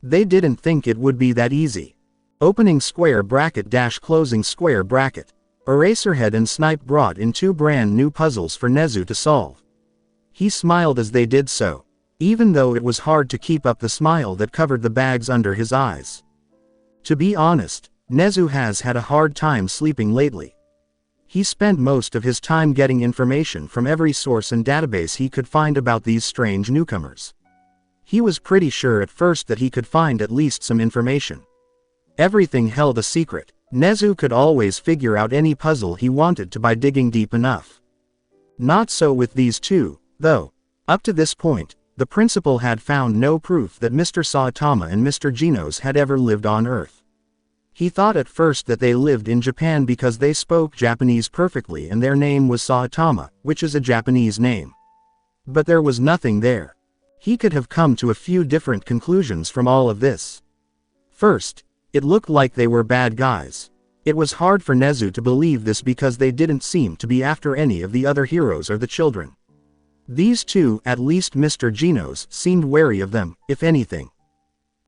They didn't think it would be that easy. Opening square bracket dash closing square bracket. Eraserhead and Snipe brought in 2 brand new puzzles for Nezu to solve. He smiled as they did so, even though it was hard to keep up the smile that covered the bags under his eyes. To be honest, Nezu has had a hard time sleeping lately. He spent most of his time getting information from every source and database he could find about these strange newcomers. He was pretty sure at first that he could find at least some information. Everything held a secret. Nezu could always figure out any puzzle he wanted to by digging deep enough. Not so with these two, though. Up to this point, the principal had found no proof that Mr. Saitama and Mr. Genos had ever lived on Earth. He thought at first that they lived in Japan because they spoke Japanese perfectly and their name was Saitama, which is a Japanese name. But there was nothing there. He could have come to a few different conclusions from all of this. First, it looked like they were bad guys. It was hard for Nezu to believe this because they didn't seem to be after any of the other heroes or the children. These two, at least Mr. Genos, seemed wary of them, if anything.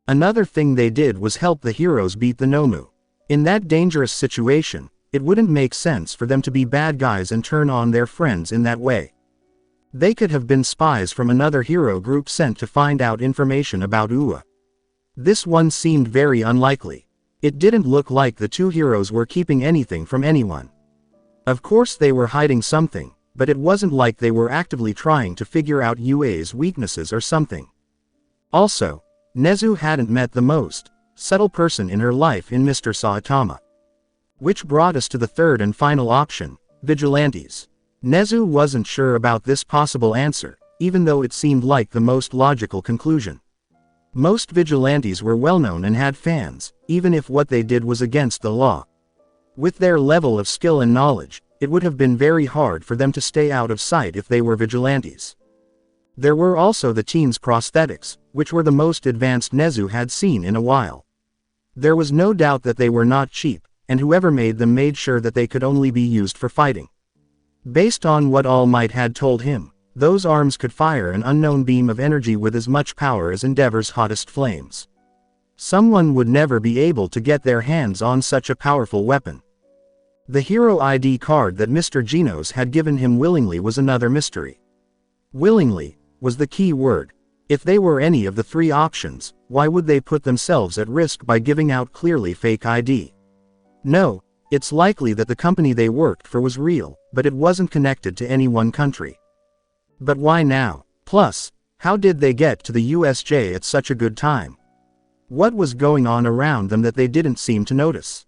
Another thing they did was help the heroes beat the Nomu. In that dangerous situation, it wouldn't make sense for them to be bad guys and turn on their friends in that way. They could have been spies from another hero group sent to find out information about Ua. This one seemed very unlikely. It didn't look like the two heroes were keeping anything from anyone. Of course they were hiding something, but it wasn't like they were actively trying to figure out Ua's weaknesses or something. Also, Nezu hadn't met the most subtle person in her life in Mr. Saitama. Which brought us to the third and final option, vigilantes. Nezu wasn't sure about this possible answer, even though it seemed like the most logical conclusion. Most vigilantes were well known and had fans, even if what they did was against the law. With their level of skill and knowledge, it would have been very hard for them to stay out of sight if they were vigilantes. There were also the teens' prosthetics, which were the most advanced Nezu had seen in a while. There was no doubt that they were not cheap, and whoever made them made sure that they could only be used for fighting. Based on what All Might had told him, those arms could fire an unknown beam of energy with as much power as Endeavor's hottest flames. Someone would never be able to get their hands on such a powerful weapon. The hero ID card that Mr. Genos had given him willingly was another mystery. Willingly was the key word. If they were any of the three options, why would they put themselves at risk by giving out clearly fake ID? No, it's likely that the company they worked for was real, but it wasn't connected to any one country. But why now? Plus, how did they get to the USJ at such a good time? What was going on around them that they didn't seem to notice?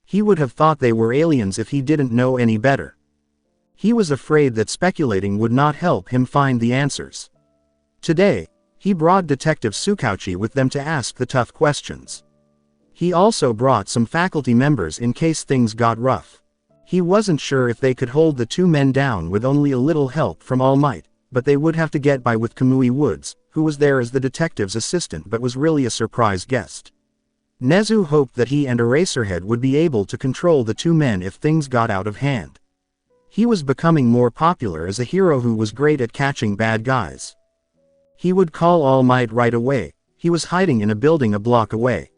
He would have thought they were aliens if he didn't know any better. He was afraid that speculating would not help him find the answers. Today, he brought Detective Tsukauchi with them to ask the tough questions. He also brought some faculty members in case things got rough. He wasn't sure if they could hold the two men down with only a little help from All Might, but they would have to get by with Kamui Woods, who was there as the detective's assistant but was really a surprise guest. Nezu hoped that he and Eraserhead would be able to control the two men if things got out of hand. He was becoming more popular as a hero who was great at catching bad guys. He would call All Might right away. He was hiding in a building a block away.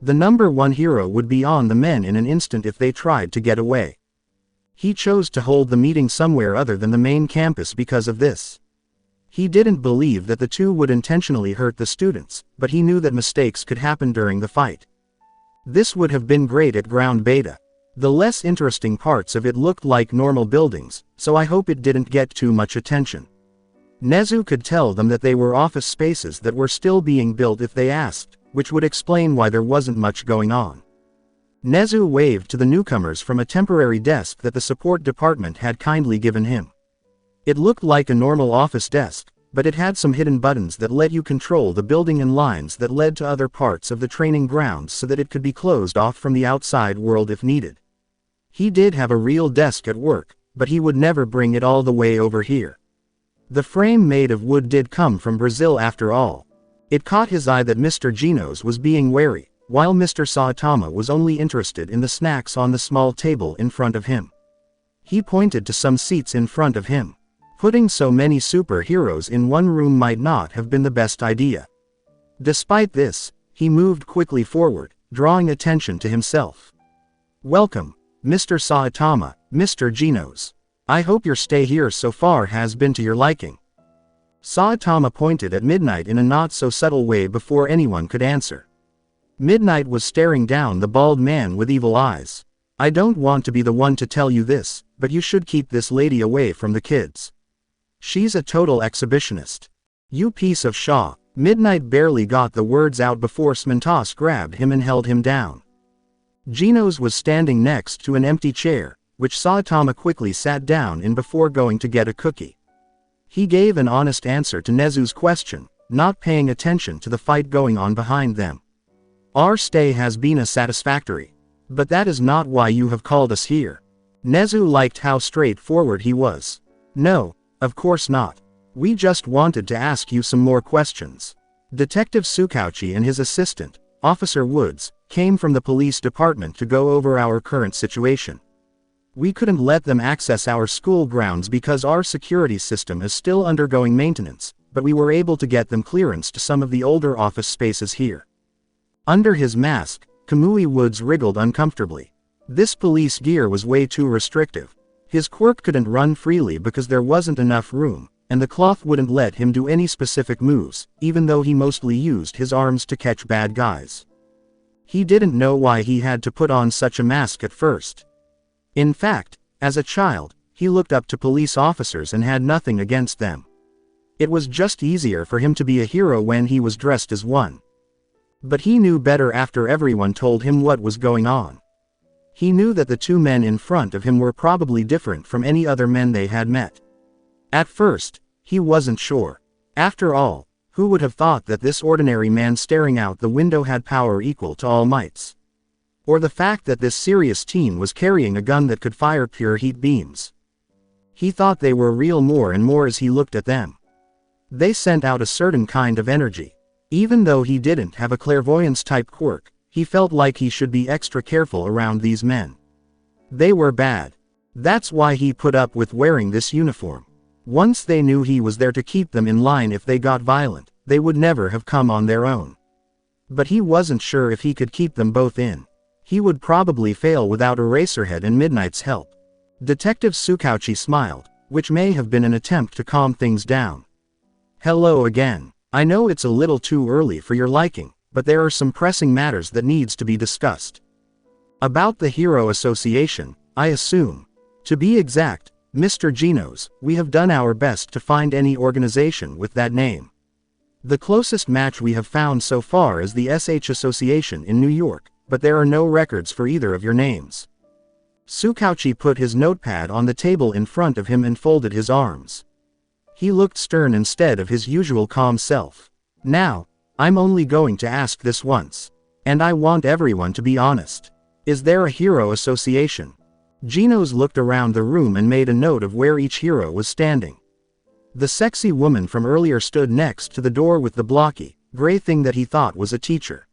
The #1 hero would be on the men in an instant if they tried to get away. He chose to hold the meeting somewhere other than the main campus because of this. He didn't believe that the two would intentionally hurt the students, but he knew that mistakes could happen during the fight. This would have been great at ground beta. The less interesting parts of it looked like normal buildings, so I hope it didn't get too much attention. Nezu could tell them that they were office spaces that were still being built if they asked, which would explain why there wasn't much going on. Nezu waved to the newcomers from a temporary desk that the support department had kindly given him. It looked like a normal office desk, but it had some hidden buttons that let you control the building and lines that led to other parts of the training grounds so that it could be closed off from the outside world if needed. He did have a real desk at work, but he would never bring it all the way over here. The frame made of wood did come from Brazil after all. It caught his eye that Mr. Genos was being wary, while Mr. Saitama was only interested in the snacks on the small table in front of him. He pointed to some seats in front of him. Putting so many superheroes in one room might not have been the best idea. Despite this, he moved quickly forward, drawing attention to himself. "Welcome, Mr. Saitama, Mr. Genos. I hope your stay here so far has been to your liking." Saitama pointed at Midnight in a not-so-subtle way before anyone could answer. Midnight was staring down the bald man with evil eyes. "I don't want to be the one to tell you this, but you should keep this lady away from the kids. She's a total exhibitionist. You piece of shaw." Midnight barely got the words out before Smentos grabbed him and held him down. Genos was standing next to an empty chair, which Saitama quickly sat down in before going to get a cookie. He gave an honest answer to Nezu's question, not paying attention to the fight going on behind them. "Our stay has been a satisfactory. But that is not why you have called us here." Nezu liked how straightforward he was. "No, of course not. We just wanted to ask you some more questions." Detective Tsukauchi and his assistant, Officer Woods, came from the police department to go over our current situation. We couldn't let them access our school grounds because our security system is still undergoing maintenance, but we were able to get them clearance to some of the older office spaces here. Under his mask, Kamui Woods wriggled uncomfortably. This police gear was way too restrictive. His quirk couldn't run freely because there wasn't enough room, and the cloth wouldn't let him do any specific moves, even though he mostly used his arms to catch bad guys. He didn't know why he had to put on such a mask at first. In fact, as a child, he looked up to police officers and had nothing against them. It was just easier for him to be a hero when he was dressed as one. But he knew better after everyone told him what was going on. He knew that the two men in front of him were probably different from any other men they had met. At first, he wasn't sure. After all, who would have thought that this ordinary man staring out the window had power equal to All Might's? Or the fact that this serious teen was carrying a gun that could fire pure heat beams. He thought they were real more and more as he looked at them. They sent out a certain kind of energy. Even though he didn't have a clairvoyance-type quirk, he felt like he should be extra careful around these men. They were bad. That's why he put up with wearing this uniform. Once they knew he was there to keep them in line if they got violent, they would never have come on their own. But he wasn't sure if he could keep them both in. He would probably fail without Eraserhead and Midnight's help. Detective Tsukauchi smiled, which may have been an attempt to calm things down. "Hello again. I know it's a little too early for your liking, but there are some pressing matters that needs to be discussed. About the Hero Association, I assume. To be exact, Mr. Genos, we have done our best to find any organization with that name. The closest match we have found so far is the SH Association in New York, but there are no records for either of your names." Tsukauchi put his notepad on the table in front of him and folded his arms. He looked stern instead of his usual calm self. "Now, I'm only going to ask this once. And I want everyone to be honest. Is there a Hero Association?" Genos looked around the room and made a note of where each hero was standing. The sexy woman from earlier stood next to the door with the blocky, gray thing that he thought was a teacher.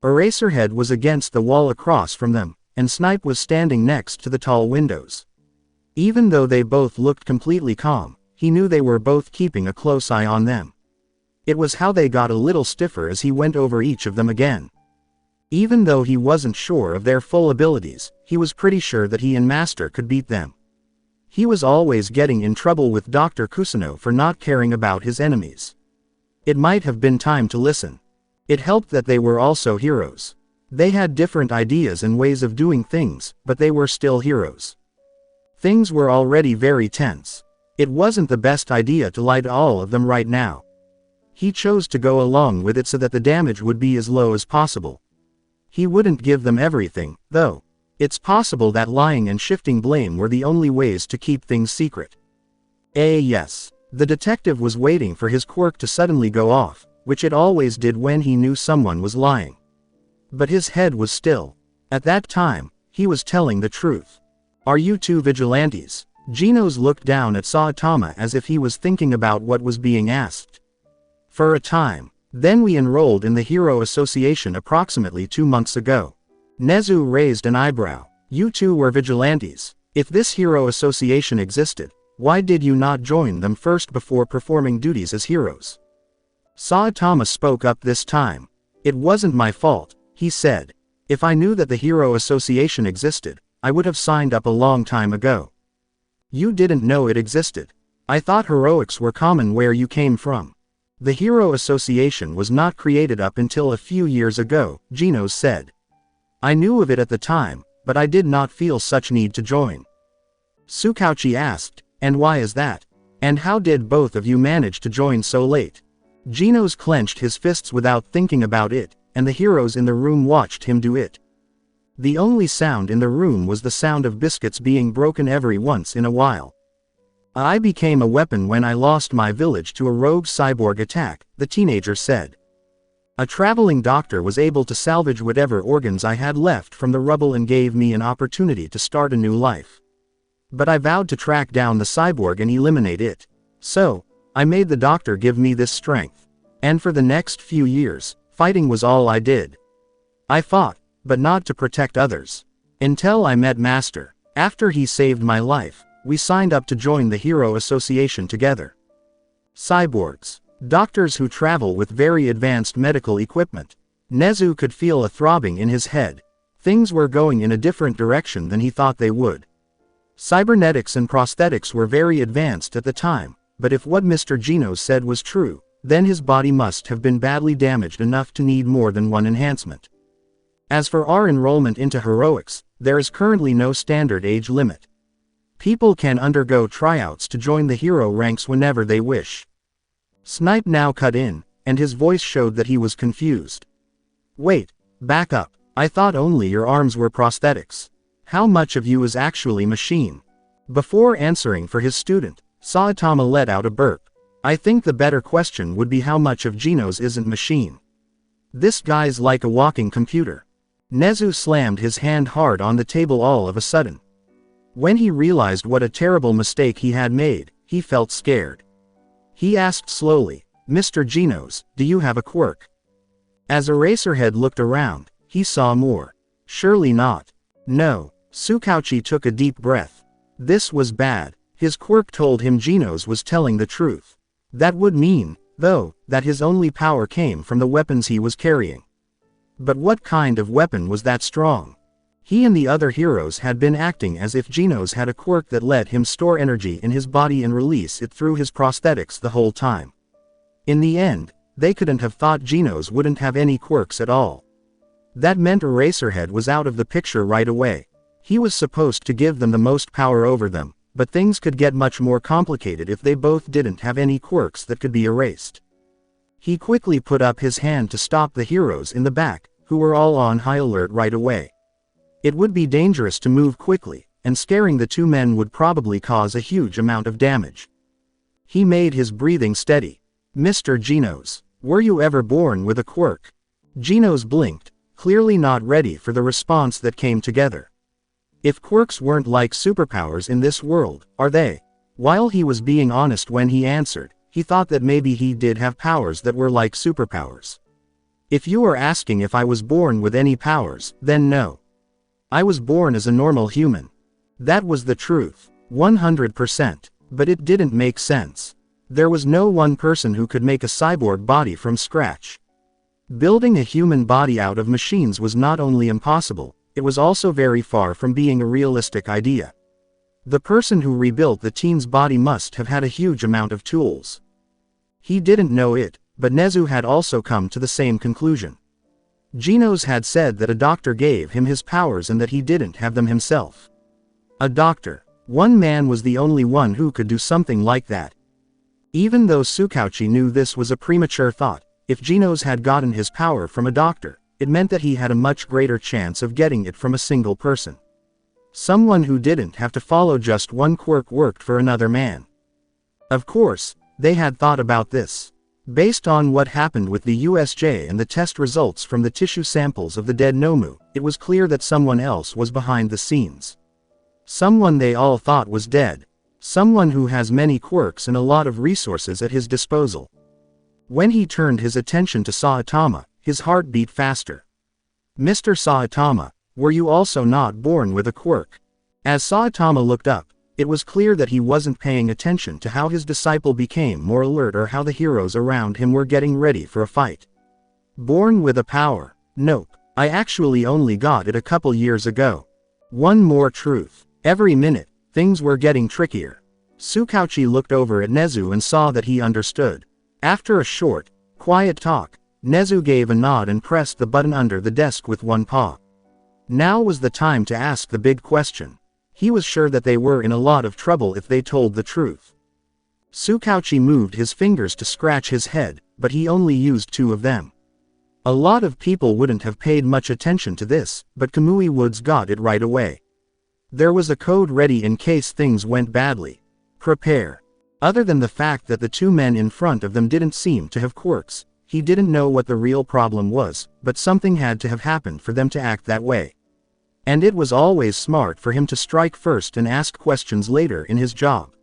Eraserhead was against the wall across from them, and Snipe was standing next to the tall windows. Even though they both looked completely calm, he knew they were both keeping a close eye on them. It was how they got a little stiffer as he went over each of them again. Even though he wasn't sure of their full abilities, he was pretty sure that he and Master could beat them. He was always getting in trouble with Dr. Kusuno for not caring about his enemies. It might have been time to listen. It helped that they were also heroes. They had different ideas and ways of doing things, but they were still heroes. Things were already very tense. It wasn't the best idea to lie to all of them right now. He chose to go along with it so that the damage would be as low as possible. He wouldn't give them everything, though. It's possible that lying and shifting blame were the only ways to keep things secret. Yes. The detective was waiting for his quirk to suddenly go off, which it always did when he knew someone was lying. But his head was still. At that time, he was telling the truth. Are you two vigilantes? Genos looked down at Saitama as if he was thinking about what was being asked. For a time. Then we enrolled in the Hero Association approximately 2 months ago. Nezu raised an eyebrow. You two were vigilantes. If this Hero Association existed, why did you not join them first before performing duties as heroes? Saitama spoke up this time. It wasn't my fault, he said. If I knew that the Hero Association existed, I would have signed up a long time ago. You didn't know it existed. I thought heroics were common where you came from. The Hero Association was not created up until a few years ago, Genos said. I knew of it at the time, but I did not feel such need to join. Tsukauchi asked, and why is that? And how did both of you manage to join so late? Genos clenched his fists without thinking about it, and the heroes in the room watched him do it. The only sound in the room was the sound of biscuits being broken every once in a while. I became a weapon when I lost my village to a rogue cyborg attack, the teenager said. A traveling doctor was able to salvage whatever organs I had left from the rubble and gave me an opportunity to start a new life. But I vowed to track down the cyborg and eliminate it. So, I made the doctor give me this strength. And for the next few years, fighting was all I did. I fought, but not to protect others. Until I met Master. After he saved my life, we signed up to join the Hero Association together. Cyborgs. Doctors who travel with very advanced medical equipment. Nezu could feel a throbbing in his head. Things were going in a different direction than he thought they would. Cybernetics and prosthetics were very advanced at the time, but if what Mr. Genos said was true, then his body must have been badly damaged enough to need more than one enhancement. As for our enrollment into heroics, there is currently no standard age limit. People can undergo tryouts to join the hero ranks whenever they wish. Snipe now cut in, and his voice showed that he was confused. Wait, back up. I thought only your arms were prosthetics. How much of you is actually machine? Before answering for his student, Saitama let out a burp. I think the better question would be how much of Genos isn't machine. This guy's like a walking computer. Nezu slammed his hand hard on the table all of a sudden. When he realized what a terrible mistake he had made, he felt scared. He asked slowly, Mr. Genos, do you have a quirk? As Eraserhead looked around, he saw more. Surely not. No. Tsukauchi took a deep breath. This was bad. His quirk told him Genos was telling the truth. That would mean, though, that his only power came from the weapons he was carrying. But what kind of weapon was that strong? He and the other heroes had been acting as if Genos had a quirk that let him store energy in his body and release it through his prosthetics the whole time. In the end, they couldn't have thought Genos wouldn't have any quirks at all. That meant Eraserhead was out of the picture right away. He was supposed to give them the most power over them, but things could get much more complicated if they both didn't have any quirks that could be erased. He quickly put up his hand to stop the heroes in the back, who were all on high alert right away. It would be dangerous to move quickly, and scaring the two men would probably cause a huge amount of damage. He made his breathing steady. Mr. Genos, were you ever born with a quirk? Genos blinked, clearly not ready for the response that came together. If quirks weren't like superpowers in this world, are they? While he was being honest when he answered, he thought that maybe he did have powers that were like superpowers. If you are asking if I was born with any powers, then no. I was born as a normal human. That was the truth, 100%, but it didn't make sense. There was no one person who could make a cyborg body from scratch. Building a human body out of machines was not only impossible, it was also very far from being a realistic idea. The person who rebuilt the teen's body must have had a huge amount of tools. He didn't know it, but Nezu had also come to the same conclusion. Genos had said that a doctor gave him his powers and that he didn't have them himself. A doctor. One man was the only one who could do something like that. Even though Tsukauchi knew this was a premature thought, if Genos had gotten his power from a doctor, it meant that he had a much greater chance of getting it from a single person. Someone who didn't have to follow just one quirk worked for another man. Of course, they had thought about this. Based on what happened with the USJ and the test results from the tissue samples of the dead Nomu, it was clear that someone else was behind the scenes. Someone they all thought was dead. Someone who has many quirks and a lot of resources at his disposal. When he turned his attention to Saitama, his heart beat faster. Mr. Saitama, were you also not born with a quirk? As Saitama looked up, it was clear that he wasn't paying attention to how his disciple became more alert or how the heroes around him were getting ready for a fight. Born with a power? Nope, I actually only got it a couple years ago. One more truth. Every minute, things were getting trickier. Tsukauchi looked over at Nezu and saw that he understood. After a short, quiet talk, Nezu gave a nod and pressed the button under the desk with one paw. Now was the time to ask the big question. He was sure that they were in a lot of trouble if they told the truth. Tsukauchi moved his fingers to scratch his head, but he only used 2 of them. A lot of people wouldn't have paid much attention to this, but Kamui Woods got it right away. There was a code ready in case things went badly. Prepare. Other than the fact that the 2 men in front of them didn't seem to have quirks, he didn't know what the real problem was, but something had to have happened for them to act that way. And it was always smart for him to strike first and ask questions later in his job.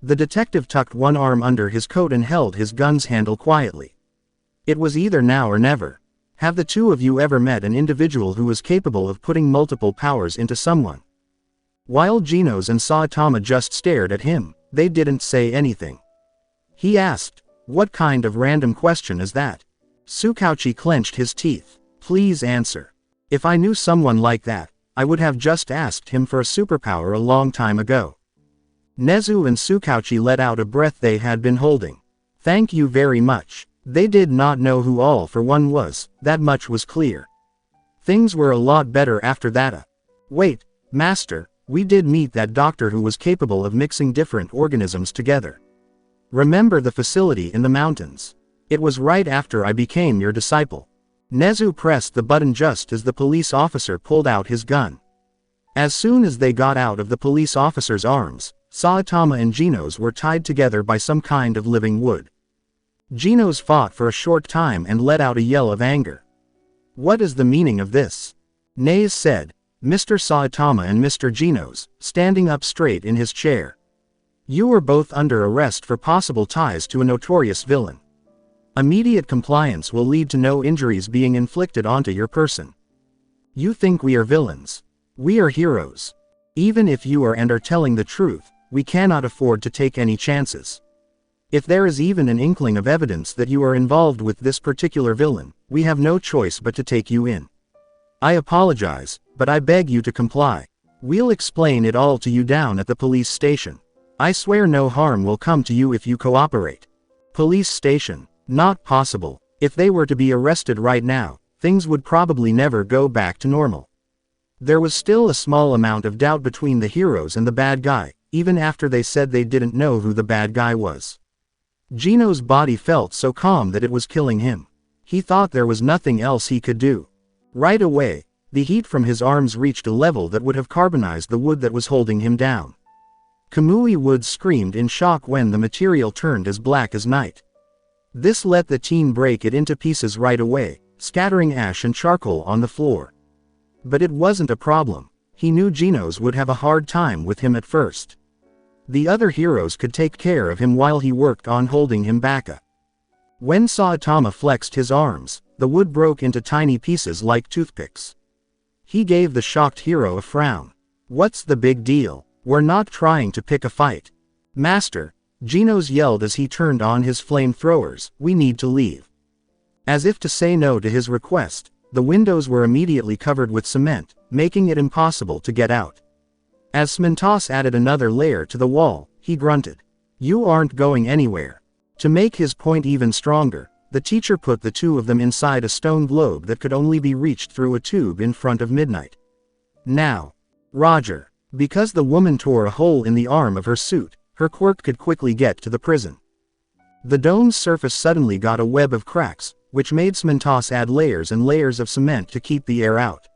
The detective tucked one arm under his coat and held his gun's handle quietly. It was either now or never. Have the 2 of you ever met an individual who was capable of putting multiple powers into someone? While Genos and Saitama just stared at him, they didn't say anything. He asked, "What kind of random question is that?" Tsukauchi clenched his teeth. "Please answer. If I knew someone like that, I would have just asked him for a superpower a long time ago." Nezu and Tsukauchi let out a breath they had been holding. "Thank you very much." They did not know who All for One was, that much was clear. Things were a lot better after that. Wait, Master. We did meet that doctor who was capable of mixing different organisms together. Remember the facility in the mountains? It was right after I became your disciple. Nezu pressed the button just as the police officer pulled out his gun. As soon as they got out of the police officer's arms, Saitama and Genos were tied together by some kind of living wood. Genos fought for a short time and let out a yell of anger. "What is the meaning of this?" Nezu said. Mr. Saitama and Mr. Genos, standing up straight in his chair. "You are both under arrest for possible ties to a notorious villain. Immediate compliance will lead to no injuries being inflicted onto your person. You think we are villains? We are heroes. Even if you are and are telling the truth, we cannot afford to take any chances. If there is even an inkling of evidence that you are involved with this particular villain, we have no choice but to take you in. I apologize, but I beg you to comply. We'll explain it all to you down at the police station. I swear no harm will come to you if you cooperate." Police station? Not possible. If they were to be arrested right now, things would probably never go back to normal. There was still a small amount of doubt between the heroes and the bad guy, even after they said they didn't know who the bad guy was. Genos' body felt so calm that it was killing him. He thought there was nothing else he could do. Right away, the heat from his arms reached a level that would have carbonized the wood that was holding him down. Kamui Woods screamed in shock when the material turned as black as night. This let the teen break it into pieces right away, scattering ash and charcoal on the floor. But it wasn't a problem. He knew Genos would have a hard time with him at first. The other heroes could take care of him while he worked on holding him back. When Saitama flexed his arms, the wood broke into tiny pieces like toothpicks. He gave the shocked hero a frown. "What's the big deal? We're not trying to pick a fight. Master," Genos yelled as he turned on his flamethrowers, "we need to leave." As if to say no to his request, the windows were immediately covered with cement, making it impossible to get out. As Smintos added another layer to the wall, he grunted, "You aren't going anywhere." To make his point even stronger, the teacher put the two of them inside a stone globe that could only be reached through a tube in front of Midnight. Now, Roger. Because the woman tore a hole in the arm of her suit, her quirk could quickly get to the prison. The dome's surface suddenly got a web of cracks, which made Smintos add layers and layers of cement to keep the air out.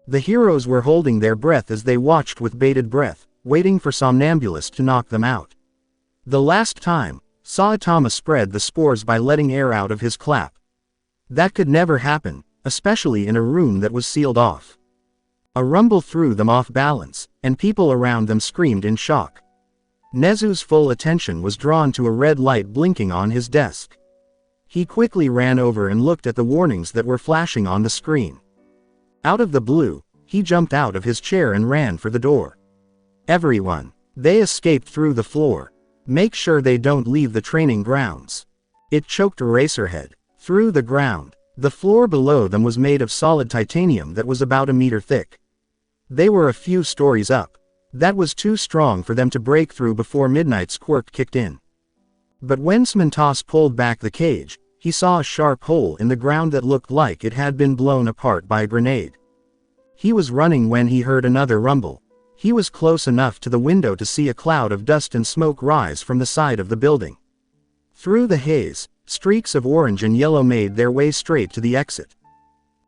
The heroes were holding their breath as they watched with bated breath, waiting for Somnambulist to knock them out. The last time, Saitama spread the spores by letting air out of his clap. That could never happen, especially in a room that was sealed off. A rumble threw them off balance, and people around them screamed in shock. Nezu's full attention was drawn to a red light blinking on his desk. He quickly ran over and looked at the warnings that were flashing on the screen. Out of the blue, he jumped out of his chair and ran for the door. "Everyone. They escaped through the floor. Make sure they don't leave the training grounds." It choked Eraserhead. Through the ground. The floor below them was made of solid titanium that was about a meter thick. They were a few stories up. That was too strong for them to break through before Midnight's quirk kicked in. But when Smintos pulled back the cage, he saw a sharp hole in the ground that looked like it had been blown apart by a grenade. He was running when he heard another rumble. He was close enough to the window to see a cloud of dust and smoke rise from the side of the building. Through the haze, streaks of orange and yellow made their way straight to the exit.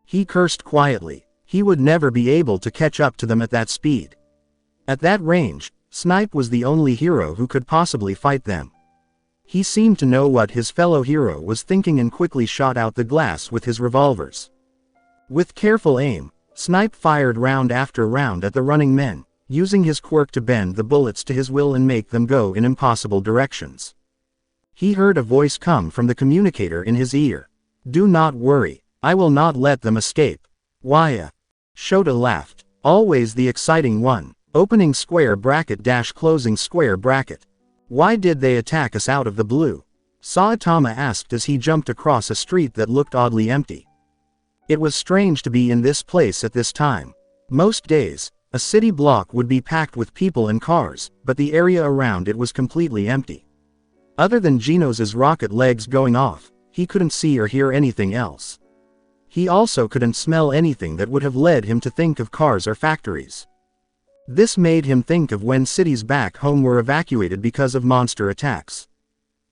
He cursed quietly. He would never be able to catch up to them at that speed. At that range, Snipe was the only hero who could possibly fight them. He seemed to know what his fellow hero was thinking and quickly shot out the glass with his revolvers. With careful aim, Snipe fired round after round at the running men, using his quirk to bend the bullets to his will and make them go in impossible directions. He heard a voice come from the communicator in his ear. "Do not worry, I will not let them escape." "Why?" Shota laughed. "Always the exciting one. Opening square bracket dash closing square bracket. Why did they attack us out of the blue?" Saitama asked as he jumped across a street that looked oddly empty. It was strange to be in this place at this time. Most days, a city block would be packed with people and cars, but the area around it was completely empty. Other than Genos's rocket legs going off, he couldn't see or hear anything else. He also couldn't smell anything that would have led him to think of cars or factories. This made him think of when cities back home were evacuated because of monster attacks.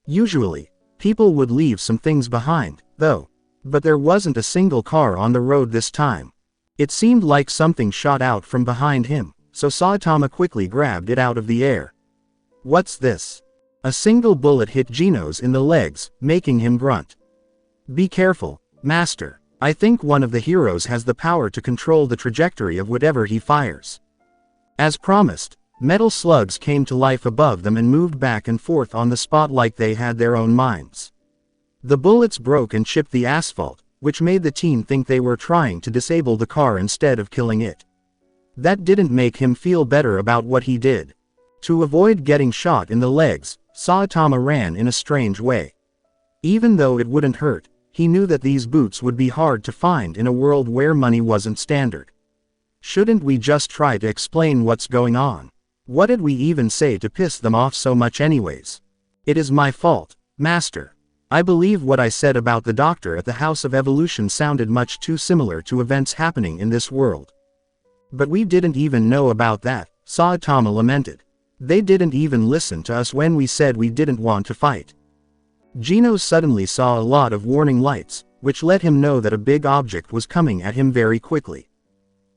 Usually, people would leave some things behind, though. But there wasn't a single car on the road this time. It seemed like something shot out from behind him, so Saitama quickly grabbed it out of the air. "What's this?" A single bullet hit Genos in the legs, making him grunt. "Be careful, Master. I think one of the heroes has the power to control the trajectory of whatever he fires." As promised, metal slugs came to life above them and moved back and forth on the spot like they had their own minds. The bullets broke and chipped the asphalt, which made the teen think they were trying to disable the car instead of killing it. That didn't make him feel better about what he did. To avoid getting shot in the legs, Saitama ran in a strange way. Even though it wouldn't hurt, he knew that these boots would be hard to find in a world where money wasn't standard. Shouldn't we just try to explain what's going on? What did we even say to piss them off so much anyways? It is my fault, Master. I believe what I said about the doctor at the House of Evolution sounded much too similar to events happening in this world. But we didn't even know about that, Saitama lamented. They didn't even listen to us when we said we didn't want to fight. Genos suddenly saw a lot of warning lights, which let him know that a big object was coming at him very quickly.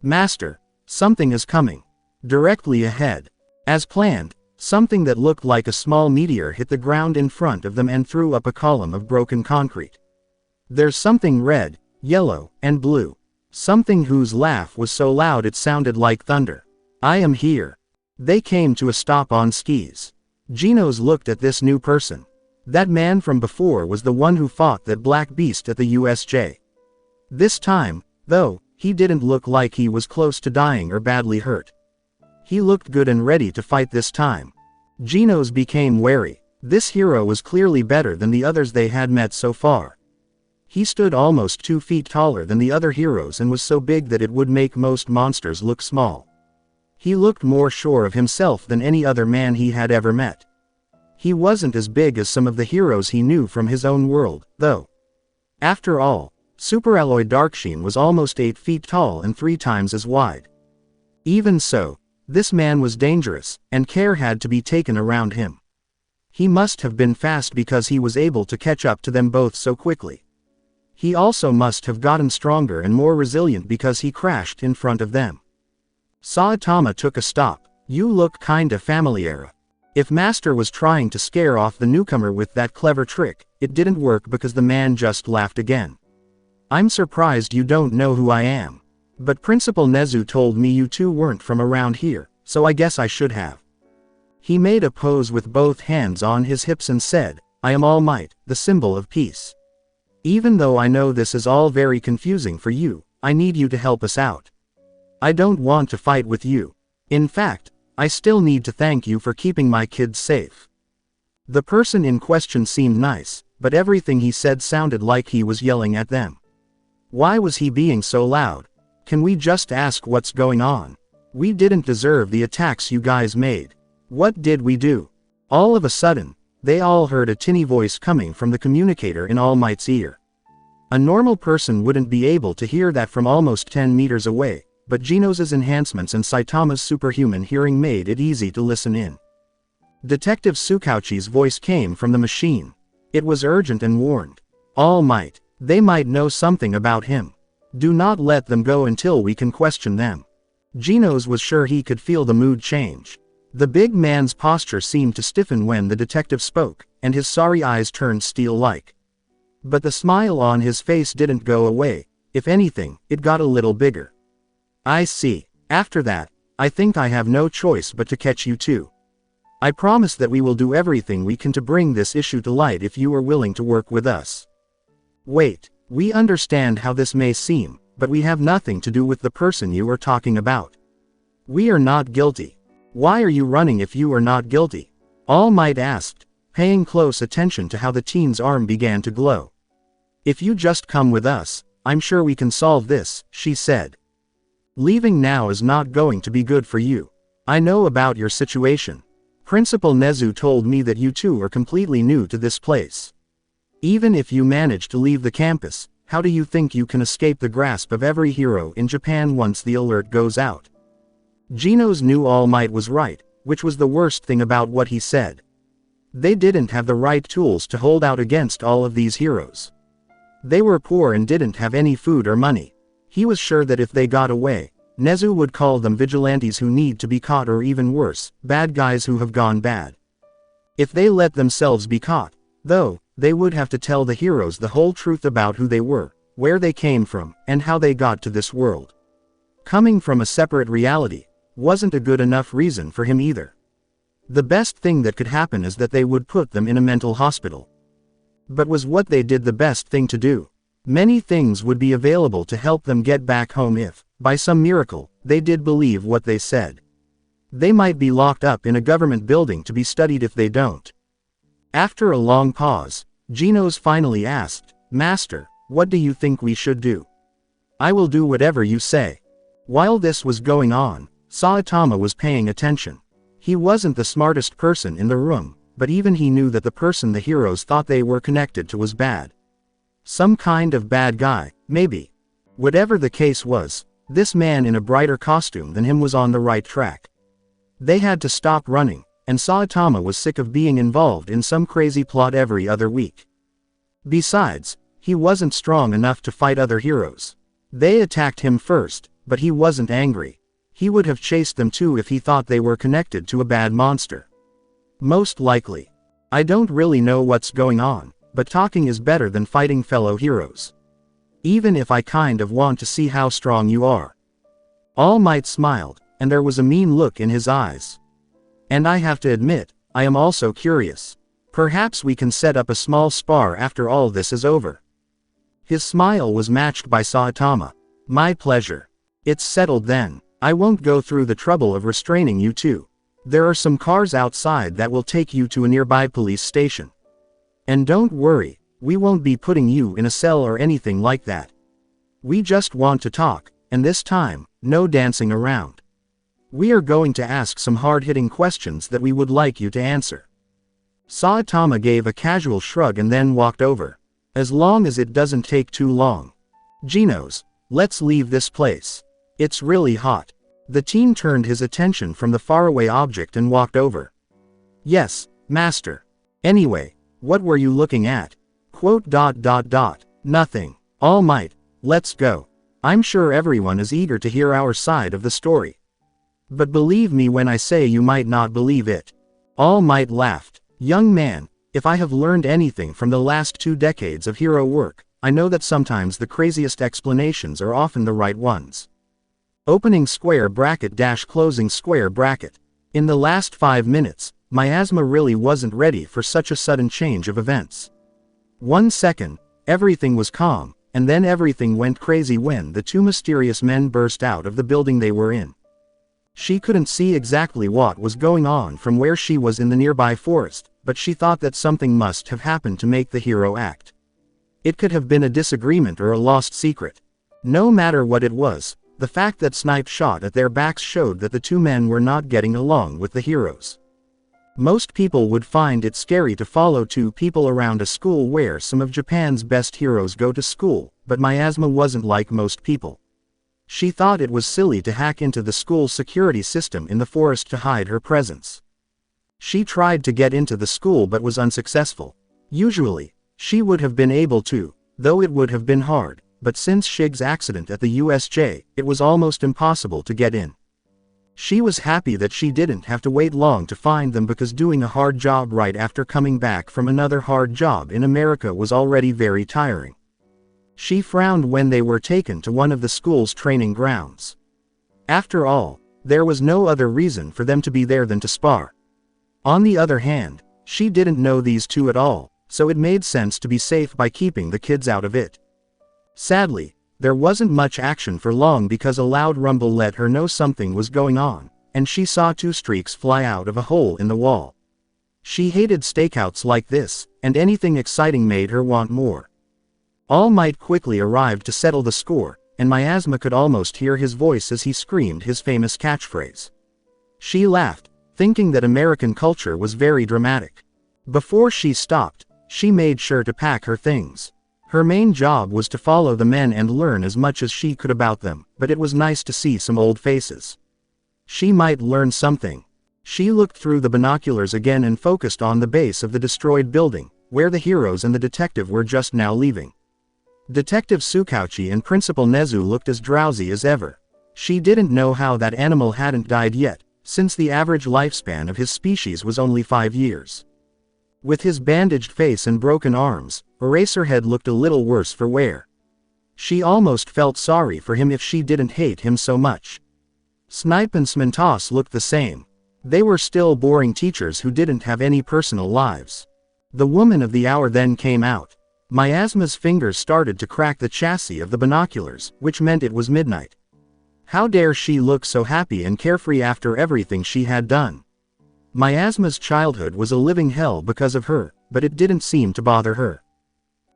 "Master, something is coming. Directly ahead." As planned, something that looked like a small meteor hit the ground in front of them and threw up a column of broken concrete. "There's something red, yellow, and blue. Something whose laugh was so loud it sounded like thunder. I am here." They came to a stop on skis. Genos looked at this new person. That man from before was the one who fought that black beast at the USJ. This time, though, he didn't look like he was close to dying or badly hurt. He looked good and ready to fight this time. Genos became wary. This hero was clearly better than the others they had met so far. He stood almost 2 feet taller than the other heroes and was so big that it would make most monsters look small. He looked more sure of himself than any other man he had ever met. He wasn't as big as some of the heroes he knew from his own world, though. After all, Superalloy Darksheen was almost 8 feet tall and 3 times as wide. Even so, this man was dangerous, and care had to be taken around him. He must have been fast because he was able to catch up to them both so quickly. He also must have gotten stronger and more resilient because he crashed in front of them. Saitama took a stop. You look kinda familiar. If Master was trying to scare off the newcomer with that clever trick, it didn't work because the man just laughed again. I'm surprised you don't know who I am. But Principal Nezu told me you two weren't from around here, so I guess I should have. He made a pose with both hands on his hips and said, I am All Might, the symbol of peace. Even though I know this is all very confusing for you, I need you to help us out. I don't want to fight with you. In fact, I still need to thank you for keeping my kids safe. The person in question seemed nice, but everything he said sounded like he was yelling at them. Why was he being so loud? Can we just ask what's going on? We didn't deserve the attacks you guys made. What did we do? All of a sudden, they all heard a tinny voice coming from the communicator in All Might's ear. A normal person wouldn't be able to hear that from almost 10 meters away, but Genos's enhancements and Saitama's superhuman hearing made it easy to listen in. Detective Tsukauchi's voice came from the machine. It was urgent and warned. All Might, they might know something about him. Do not let them go until we can question them. Genos was sure he could feel the mood change. The big man's posture seemed to stiffen when the detective spoke, and his sorry eyes turned steel-like. But the smile on his face didn't go away. If anything, it got a little bigger. I see. After that, I think I have no choice but to catch you too. I promise that we will do everything we can to bring this issue to light if you are willing to work with us. Wait, we understand how this may seem, but we have nothing to do with the person you are talking about. We are not guilty. Why are you running if you are not guilty? All Might asked, paying close attention to how the teen's arm began to glow. If you just come with us, I'm sure we can solve this, she said. Leaving now is not going to be good for you. I know about your situation. Principal Nezu told me that you two are completely new to this place. Even if you manage to leave the campus, how do you think you can escape the grasp of every hero in Japan once the alert goes out? Genos knew All Might was right, which was the worst thing about what he said. They didn't have the right tools to hold out against all of these heroes. They were poor and didn't have any food or money. He was sure that if they got away, Nezu would call them vigilantes who need to be caught, or even worse, bad guys who have gone bad. If they let themselves be caught, though, they would have to tell the heroes the whole truth about who they were, where they came from, and how they got to this world. Coming from a separate reality wasn't a good enough reason for him either. The best thing that could happen is that they would put them in a mental hospital. But was what they did the best thing to do? Many things would be available to help them get back home if, by some miracle, they did believe what they said. They might be locked up in a government building to be studied if they don't. After a long pause, Genos finally asked, Master, what do you think we should do? I will do whatever you say. While this was going on, Saitama was paying attention. He wasn't the smartest person in the room, but even he knew that the person the heroes thought they were connected to was bad. Some kind of bad guy, maybe. Whatever the case was, this man in a brighter costume than him was on the right track. They had to stop running, and Saitama was sick of being involved in some crazy plot every other week. Besides, he wasn't strong enough to fight other heroes. They attacked him first, but he wasn't angry. He would have chased them too if he thought they were connected to a bad monster. Most likely. I don't really know what's going on, but talking is better than fighting fellow heroes. Even if I kind of want to see how strong you are. All Might smiled, and there was a mean look in his eyes. And I have to admit, I am also curious. Perhaps we can set up a small spar after all this is over. His smile was matched by Saitama. My pleasure. It's settled then. I won't go through the trouble of restraining you two. There are some cars outside that will take you to a nearby police station. And don't worry, We won't be putting you in a cell or anything like that. We just want to talk, and this time, no dancing around. We are going to ask some hard-hitting questions that we would like you to answer." Saitama gave a casual shrug and then walked over. "As long as it doesn't take too long. Genos, let's leave this place. It's really hot." The teen turned his attention from the faraway object and walked over. "Yes, master. Anyway, what were you looking at?" "Nothing. All Might, let's go. I'm sure everyone is eager to hear our side of the story. But believe me when I say you might not believe it." All Might laughed. "Young man, if I have learned anything from the last 2 decades of hero work, I know that sometimes the craziest explanations are often the right ones. Opening square bracket dash closing square bracket. In the last 5 minutes, Miasma really wasn't ready for such a sudden change of events. 1 second, everything was calm, and then everything went crazy when the 2 mysterious men burst out of the building they were in. She couldn't see exactly what was going on from where she was in the nearby forest, but she thought that something must have happened to make the hero act. It could have been a disagreement or a lost secret. No matter what it was, the fact that Snipe shot at their backs showed that the 2 men were not getting along with the heroes. Most people would find it scary to follow 2 people around a school where some of Japan's best heroes go to school, but Miasma wasn't like most people. She thought it was silly to hack into the school's security system in the forest to hide her presence. She tried to get into the school but was unsuccessful. Usually, she would have been able to, though it would have been hard, but since Shig's accident at the USJ, it was almost impossible to get in. She was happy that she didn't have to wait long to find them because doing a hard job right after coming back from another hard job in America was already very tiring. She frowned when they were taken to one of the school's training grounds. After all, there was no other reason for them to be there than to spar. On the other hand, she didn't know these 2 at all, so it made sense to be safe by keeping the kids out of it. Sadly, there wasn't much action for long because a loud rumble let her know something was going on, and she saw 2 streaks fly out of a hole in the wall. She hated stakeouts like this, and anything exciting made her want more. All Might quickly arrived to settle the score, and Miasma could almost hear his voice as he screamed his famous catchphrase. She laughed, thinking that American culture was very dramatic. Before she stopped, she made sure to pack her things. Her main job was to follow the men and learn as much as she could about them, but it was nice to see some old faces. She might learn something. She looked through the binoculars again and focused on the base of the destroyed building, where the heroes and the detective were just now leaving. Detective Tsukauchi and Principal Nezu looked as drowsy as ever. She didn't know how that animal hadn't died yet, since the average lifespan of his species was only 5 years. With his bandaged face and broken arms, Eraserhead looked a little worse for wear. She almost felt sorry for him if she didn't hate him so much. Snipe and Smentos looked the same. They were still boring teachers who didn't have any personal lives. The woman of the hour then came out. Miasma's fingers started to crack the chassis of the binoculars, which meant it was midnight. How dare she look so happy and carefree after everything she had done? Miasma's childhood was a living hell because of her, but it didn't seem to bother her.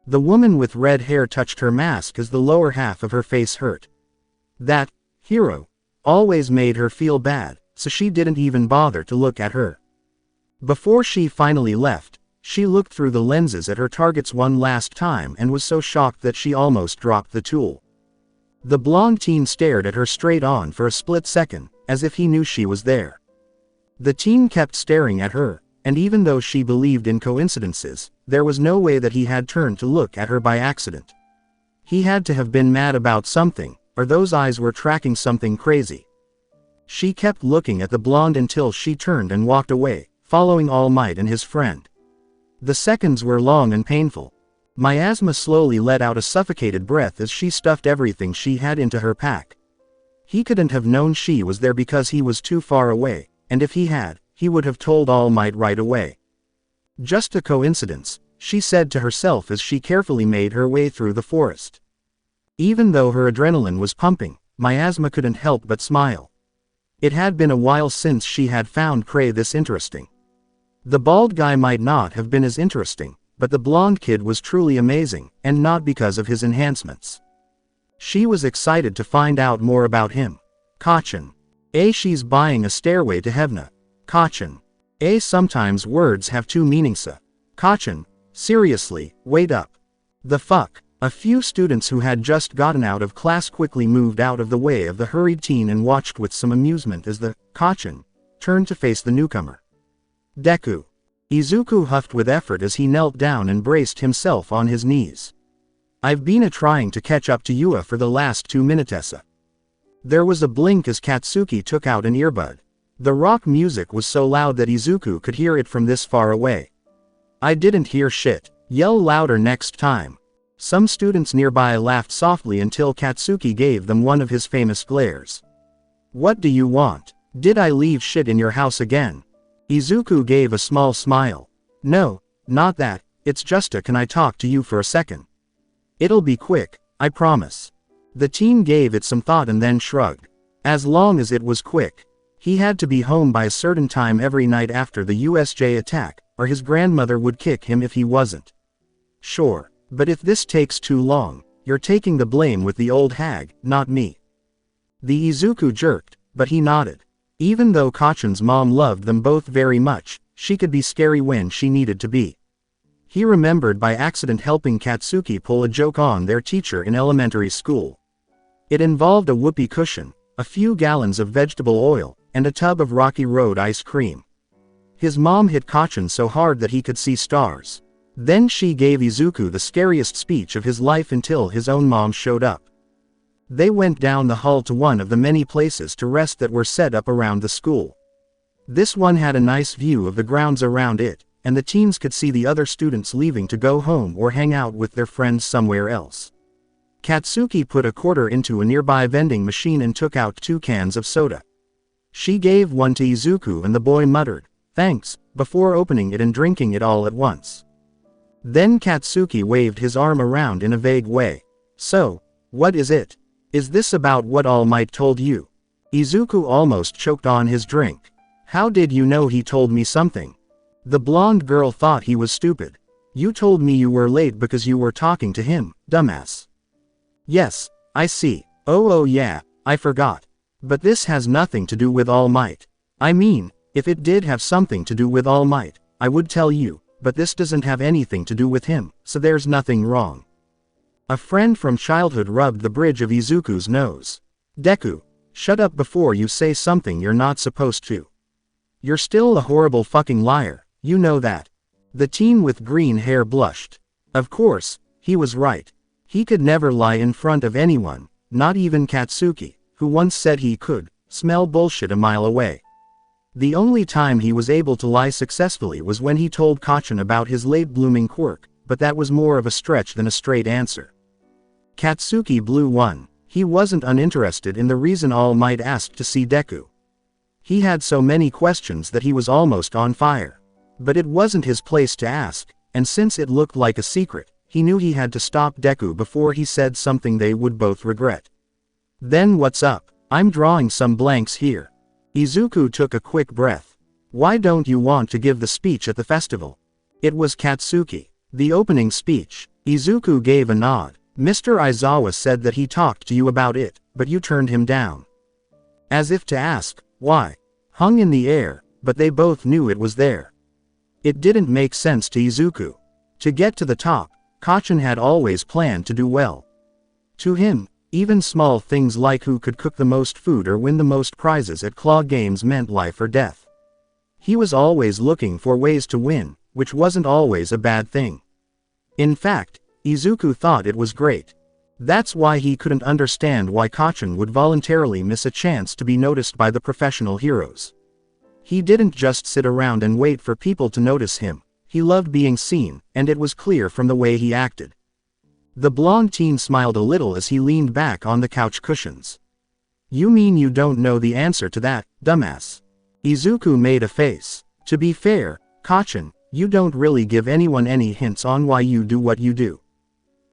The woman with red hair touched her mask as the lower half of her face hurt. That hero always made her feel bad, so she didn't even bother to look at her. Before she finally left, she looked through the lenses at her targets one last time and was so shocked that she almost dropped the tool. The blonde teen stared at her straight on for a split second, as if he knew she was there. The teen kept staring at her, and even though she believed in coincidences, there was no way that he had turned to look at her by accident. He had to have been mad about something, or those eyes were tracking something crazy. She kept looking at the blonde until she turned and walked away, following All Might and his friend. The seconds were long and painful. Miasma slowly let out a suffocated breath as she stuffed everything she had into her pack. He couldn't have known she was there because he was too far away, and if he had, he would have told All Might right away. Just a coincidence, she said to herself as she carefully made her way through the forest. Even though her adrenaline was pumping, Miasma couldn't help but smile. It had been a while since she had found prey this interesting. The bald guy might not have been as interesting, but the blonde kid was truly amazing, and not because of his enhancements. She was excited to find out more about him. Kachin. She's buying a stairway to heaven. Kachin. Sometimes words have two meanings. Kachin. Seriously, wait up. The fuck? A few students who had just gotten out of class quickly moved out of the way of the hurried teen and watched with some amusement as the Kachin turned to face the newcomer. Deku. Izuku huffed with effort as he knelt down and braced himself on his knees. I've been trying to catch up to you for the last 2 minutes. There was a blink as Katsuki took out an earbud. The rock music was so loud that Izuku could hear it from this far away. I didn't hear shit. Yell louder next time. Some students nearby laughed softly until Katsuki gave them one of his famous glares. What do you want? Did I leave shit in your house again? Izuku gave a small smile. No, not that, it's just can I talk to you for a second? It'll be quick, I promise. The teen gave it some thought and then shrugged. As long as it was quick. He had to be home by a certain time every night after the USJ attack, or his grandmother would kick him if he wasn't. Sure, but if this takes too long, you're taking the blame with the old hag, not me. The Izuku jerked, but he nodded. Even though Kachin's mom loved them both very much, she could be scary when she needed to be. He remembered by accident helping Katsuki pull a joke on their teacher in elementary school. It involved a whoopee cushion, a few gallons of vegetable oil, and a tub of Rocky Road ice cream. His mom hit Kachin so hard that he could see stars. Then she gave Izuku the scariest speech of his life until his own mom showed up. They went down the hall to one of the many places to rest that were set up around the school. This one had a nice view of the grounds around it, and the teens could see the other students leaving to go home or hang out with their friends somewhere else. Katsuki put a quarter into a nearby vending machine and took out 2 cans of soda. She gave one to Izuku and the boy muttered, "Thanks," before opening it and drinking it all at once. Then Katsuki waved his arm around in a vague way. So, what is it? Is this about what All Might told you? Izuku almost choked on his drink. How did you know he told me something? The blonde girl thought he was stupid. You told me you were late because you were talking to him, dumbass. Yes, I see. Oh yeah, I forgot. But this has nothing to do with All Might. I mean, if it did have something to do with All Might, I would tell you, but this doesn't have anything to do with him, so there's nothing wrong. A friend from childhood rubbed the bridge of Izuku's nose. Deku, shut up before you say something you're not supposed to. You're still a horrible fucking liar, you know that. The teen with green hair blushed. Of course, he was right. He could never lie in front of anyone, not even Katsuki, who once said he could smell bullshit a mile away. The only time he was able to lie successfully was when he told Kachin about his late-blooming quirk, but that was more of a stretch than a straight answer. Katsuki blew one. He wasn't uninterested in the reason All Might asked to see Deku. He had so many questions that he was almost on fire. But it wasn't his place to ask, and since it looked like a secret, he knew he had to stop Deku before he said something they would both regret. Then what's up? I'm drawing some blanks here. Izuku took a quick breath. Why don't you want to give the speech at the festival? It was Katsuki. The opening speech. Izuku gave a nod. Mr. Aizawa said that he talked to you about it, but you turned him down. As if to ask, why? Hung in the air, but they both knew it was there. It didn't make sense to Izuku. To get to the top, Kachin had always planned to do well. To him, even small things like who could cook the most food or win the most prizes at claw games meant life or death. He was always looking for ways to win, which wasn't always a bad thing. In fact, Izuku thought it was great. That's why he couldn't understand why Kachin would voluntarily miss a chance to be noticed by the professional heroes. He didn't just sit around and wait for people to notice him. He loved being seen, and it was clear from the way he acted. The blonde teen smiled a little as he leaned back on the couch cushions. You mean you don't know the answer to that, dumbass? Izuku made a face. To be fair, Kachin, you don't really give anyone any hints on why you do what you do.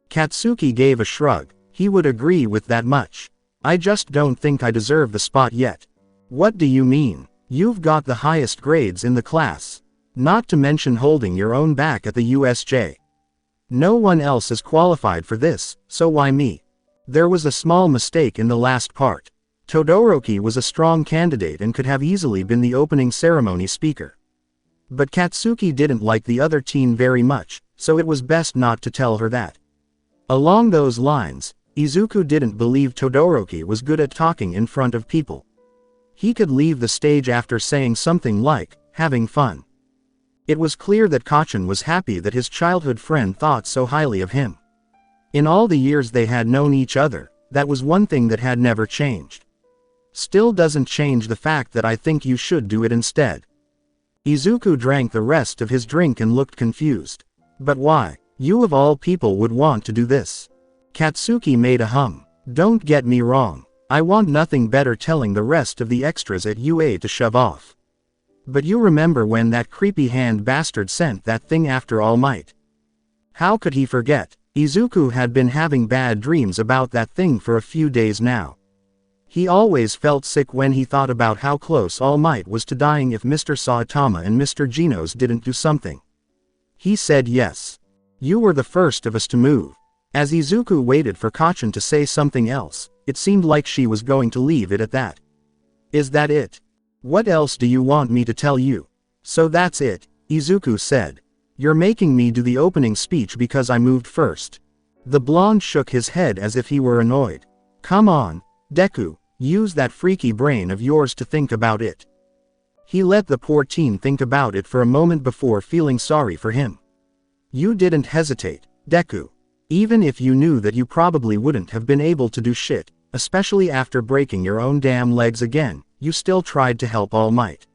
Katsuki gave a shrug. He would agree with that much. I just don't think I deserve the spot yet. What do you mean? You've got the highest grades in the class. Not to mention holding your own back at the USJ. No one else is qualified for this, so why me? There was a small mistake in the last part. Todoroki was a strong candidate and could have easily been the opening ceremony speaker. But Katsuki didn't like the other teen very much, so it was best not to tell her that. Along those lines, Izuku didn't believe Todoroki was good at talking in front of people. He could leave the stage after saying something like, having fun. It was clear that Kacchan was happy that his childhood friend thought so highly of him. In all the years they had known each other, that was one thing that had never changed. Still doesn't change the fact that I think you should do it instead. Izuku drank the rest of his drink and looked confused. But why? You of all people would want to do this. Katsuki made a hum. Don't get me wrong. I want nothing better telling the rest of the extras at UA to shove off. But you remember when that creepy hand bastard sent that thing after All Might? How could he forget? Izuku had been having bad dreams about that thing for a few days now. He always felt sick when he thought about how close All Might was to dying if Mr. Saitama and Mr. Genos didn't do something. He said yes. You were the first of us to move. As Izuku waited for Kacchan to say something else, it seemed like she was going to leave it at that. Is that it? What else do you want me to tell you? So that's it, Izuku said. You're making me do the opening speech because I moved first. The blonde shook his head as if he were annoyed. Come on, Deku, use that freaky brain of yours to think about it. He let the poor teen think about it for a moment before feeling sorry for him. You didn't hesitate, Deku. Even if you knew that you probably wouldn't have been able to do shit, especially after breaking your own damn legs again, you still tried to help All Might.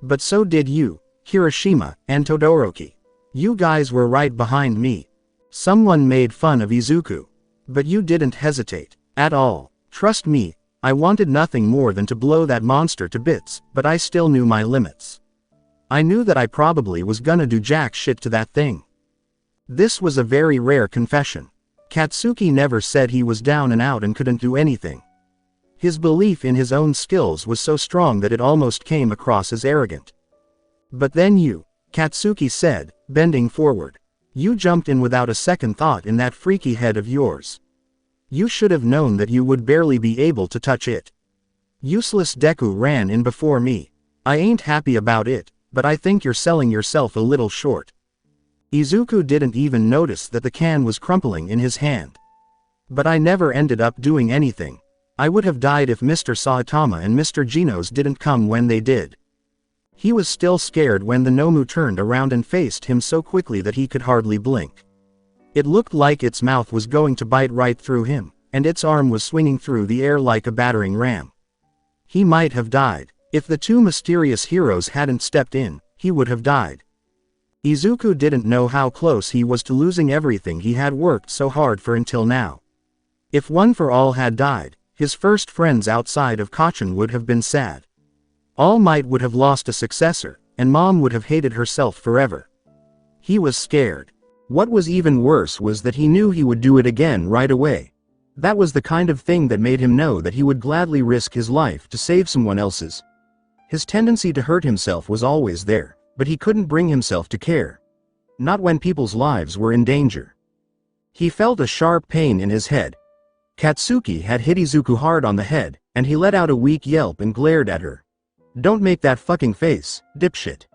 But so did you, Kirishima, and Todoroki. You guys were right behind me. Someone made fun of Izuku. But you didn't hesitate, at all. Trust me, I wanted nothing more than to blow that monster to bits, but I still knew my limits. I knew that I probably was gonna do jack shit to that thing. This was a very rare confession. Katsuki never said he was down and out and couldn't do anything. His belief in his own skills was so strong that it almost came across as arrogant. But then you, Katsuki said, bending forward. You jumped in without a second thought in that freaky head of yours. You should have known that you would barely be able to touch it. Useless Deku ran in before me. I ain't happy about it, but I think you're selling yourself a little short. Izuku didn't even notice that the can was crumpling in his hand. But I never ended up doing anything. I would have died if Mr. Saitama and Mr. Genos didn't come when they did. He was still scared when the Nomu turned around and faced him so quickly that he could hardly blink. It looked like its mouth was going to bite right through him, and its arm was swinging through the air like a battering ram. He might have died. If the two mysterious heroes hadn't stepped in, he would have died. Izuku didn't know how close he was to losing everything he had worked so hard for until now. If One for All had died, his first friends outside of Kacchan would have been sad. All Might would have lost a successor, and Mom would have hated herself forever. He was scared. What was even worse was that he knew he would do it again right away. That was the kind of thing that made him know that he would gladly risk his life to save someone else's. His tendency to hurt himself was always there, but he couldn't bring himself to care. Not when people's lives were in danger. He felt a sharp pain in his head. Katsuki had hit Izuku hard on the head, and he let out a weak yelp and glared at her. Don't make that fucking face, dipshit.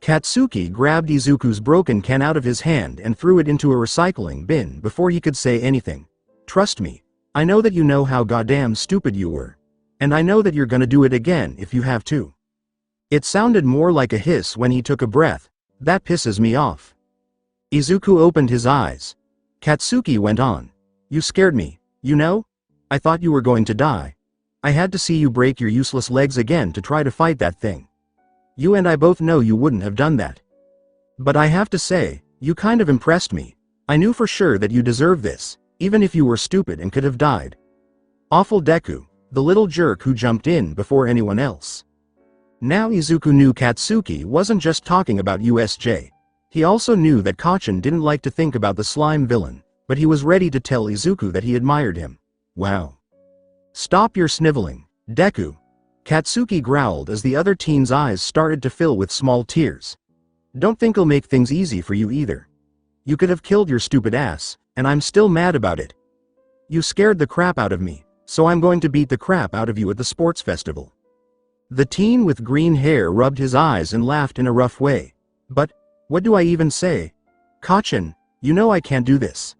Katsuki grabbed Izuku's broken can out of his hand and threw it into a recycling bin before he could say anything. Trust me. I know that you know how goddamn stupid you were. And I know that you're gonna do it again if you have to. It sounded more like a hiss when he took a breath. That pisses me off. Izuku opened his eyes. Katsuki went on. You scared me, you know? I thought you were going to die. I had to see you break your useless legs again to try to fight that thing. You and I both know you wouldn't have done that. But I have to say, you kind of impressed me. I knew for sure that you deserved this, even if you were stupid and could have died. Awful Deku, the little jerk who jumped in before anyone else. Now Izuku knew Katsuki wasn't just talking about USJ. He also knew that Kacchan didn't like to think about the slime villain, but he was ready to tell Izuku that he admired him. Wow. Stop your sniveling, Deku. Katsuki growled as the other teen's eyes started to fill with small tears. Don't think I'll make things easy for you either. You could have killed your stupid ass, and I'm still mad about it. You scared the crap out of me, so I'm going to beat the crap out of you at the sports festival." The teen with green hair rubbed his eyes and laughed in a rough way. "But, what do I even say? Kachin, you know I can't do this.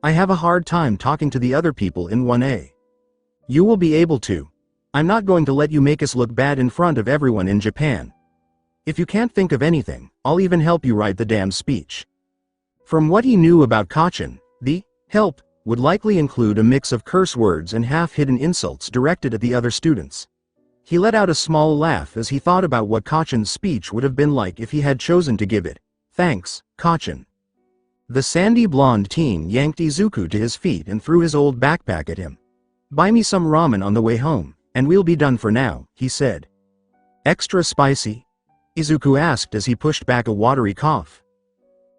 I have a hard time talking to the other people in 1A. You will be able to. I'm not going to let you make us look bad in front of everyone in Japan. If you can't think of anything, I'll even help you write the damn speech." From what he knew about Kachin, the help would likely include a mix of curse words and half-hidden insults directed at the other students. He let out a small laugh as he thought about what Kachin's speech would have been like if he had chosen to give it. "Thanks, Kachin." The sandy blonde teen yanked Izuku to his feet and threw his old backpack at him. "Buy me some ramen on the way home, and we'll be done for now," he said. "Extra spicy?" Izuku asked as he pushed back a watery cough.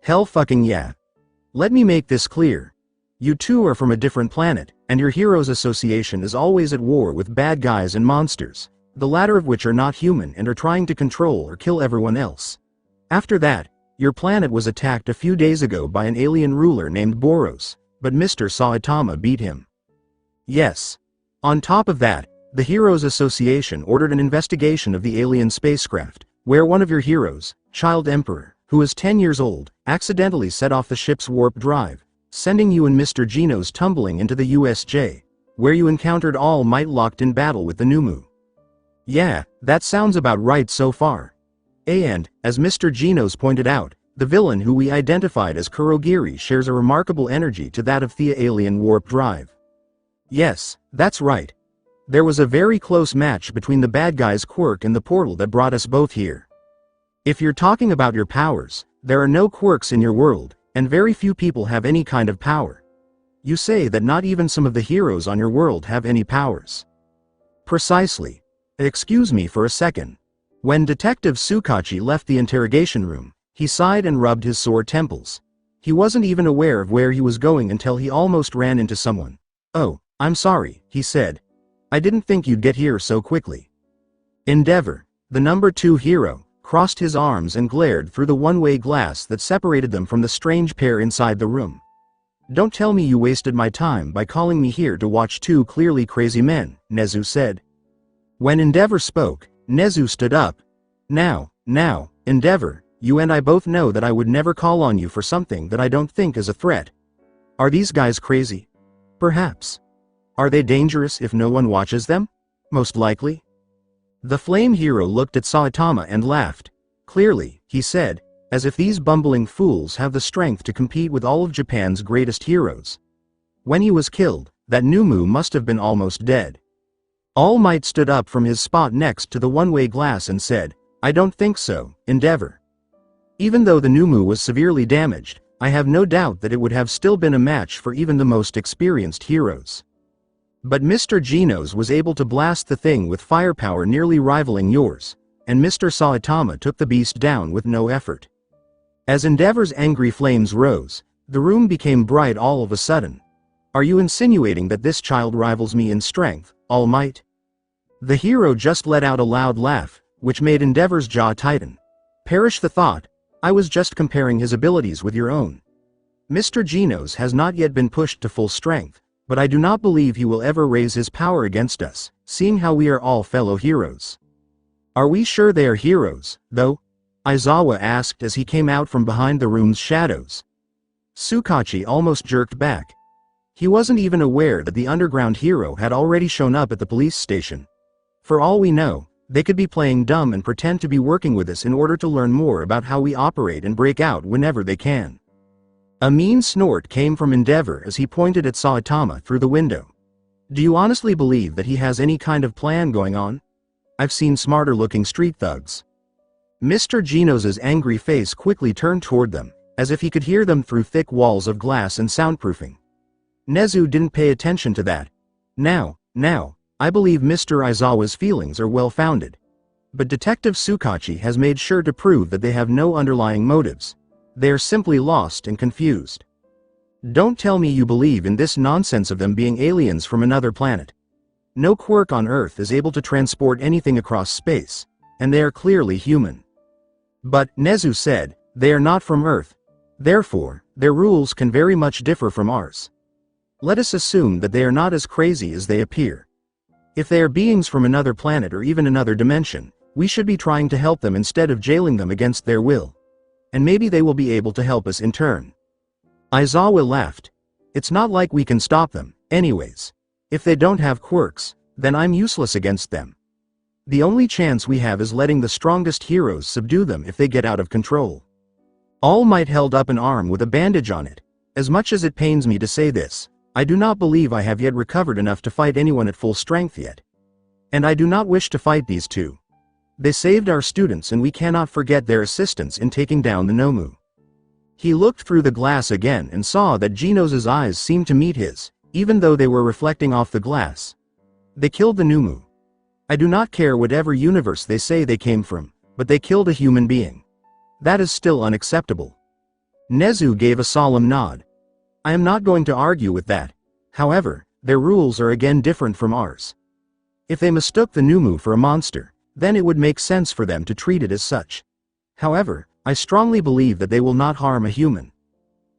"Hell fucking yeah. Let me make this clear. You two are from a different planet, and your Heroes Association is always at war with bad guys and monsters, the latter of which are not human and are trying to control or kill everyone else. After that, your planet was attacked a few days ago by an alien ruler named Boros, but Mr. Saitama beat him. Yes. On top of that, the Heroes Association ordered an investigation of the alien spacecraft, where one of your heroes, Child Emperor, who is 10 years old, accidentally set off the ship's warp drive, sending you and Mr. Genos tumbling into the USJ, where you encountered All Might locked in battle with the Numu. Yeah, that sounds about right so far. And, as Mr. Genos pointed out, the villain who we identified as Kurogiri shares a remarkable energy to that of the alien warp drive. Yes, that's right. There was a very close match between the bad guy's quirk and the portal that brought us both here. If you're talking about your powers, there are no quirks in your world, and very few people have any kind of power. You say that not even some of the heroes on your world have any powers. Precisely. Excuse me for a second. When Detective Tsukachi left the interrogation room, he sighed and rubbed his sore temples. He wasn't even aware of where he was going until he almost ran into someone. "Oh, I'm sorry," he said. "I didn't think you'd get here so quickly." Endeavor, the number 2 hero, crossed his arms and glared through the one-way glass that separated them from the strange pair inside the room. "Don't tell me you wasted my time by calling me here to watch two clearly crazy men," Nezu said. When Endeavor spoke, Nezu stood up. Now, Endeavor, you and I both know that I would never call on you for something that I don't think is a threat. Are these guys crazy? Perhaps. Are they dangerous if no one watches them? Most likely." The flame hero looked at Saitama and laughed. "Clearly," he said, "as if these bumbling fools have the strength to compete with all of Japan's greatest heroes. When he was killed, that Numu must have been almost dead." All Might stood up from his spot next to the one-way glass and said, "I don't think so, Endeavor. Even though the Numu was severely damaged, I have no doubt that it would have still been a match for even the most experienced heroes. But Mr. Genos was able to blast the thing with firepower nearly rivaling yours, and Mr. Saitama took the beast down with no effort." As Endeavor's angry flames rose, the room became bright all of a sudden. "Are you insinuating that this child rivals me in strength, All Might?" The hero just let out a loud laugh, which made Endeavor's jaw tighten. "Perish the thought, I was just comparing his abilities with your own. Mr. Genos has not yet been pushed to full strength, but I do not believe he will ever raise his power against us, seeing how we are all fellow heroes." "Are we sure they are heroes, though?" Aizawa asked as he came out from behind the room's shadows. Tsukachi almost jerked back. He wasn't even aware that the underground hero had already shown up at the police station. For all we know, they could be playing dumb and pretend to be working with us in order to learn more about how we operate and break out whenever they can. A mean snort came from Endeavor as he pointed at Saitama through the window. "Do you honestly believe that he has any kind of plan going on? I've seen smarter-looking street thugs." Mr. Genos's angry face quickly turned toward them, as if he could hear them through thick walls of glass and soundproofing. Nezu didn't pay attention to that. Now, I believe Mr. Aizawa's feelings are well-founded. But Detective Tsukachi has made sure to prove that they have no underlying motives. They are simply lost and confused. Don't tell me you believe in this nonsense of them being aliens from another planet. No quirk on Earth is able to transport anything across space, and they are clearly human. But, Nezu said, They are not from Earth. Therefore, their rules can very much differ from ours. Let us assume that they are not as crazy as they appear. If they are beings from another planet or even another dimension, we should be trying to help them instead of jailing them against their will. And maybe they will be able to help us in turn. Aizawa laughed. It's not like we can stop them, anyways. If they don't have quirks, then I'm useless against them. The only chance we have is letting the strongest heroes subdue them if they get out of control. All Might held up an arm with a bandage on it. As much as it pains me to say this, I do not believe I have yet recovered enough to fight anyone at full strength yet. And I do not wish to fight these two. They saved our students and we cannot forget their assistance in taking down the Nomu. He looked through the glass again and saw that Genos's eyes seemed to meet his, even though they were reflecting off the glass. They killed the Nomu. I do not care whatever universe they say they came from, but they killed a human being. That is still unacceptable. Nezu gave a solemn nod. I am not going to argue with that. However, their rules are again different from ours. If they mistook the Nomu for a monster, then it would make sense for them to treat it as such. However, I strongly believe that they will not harm a human.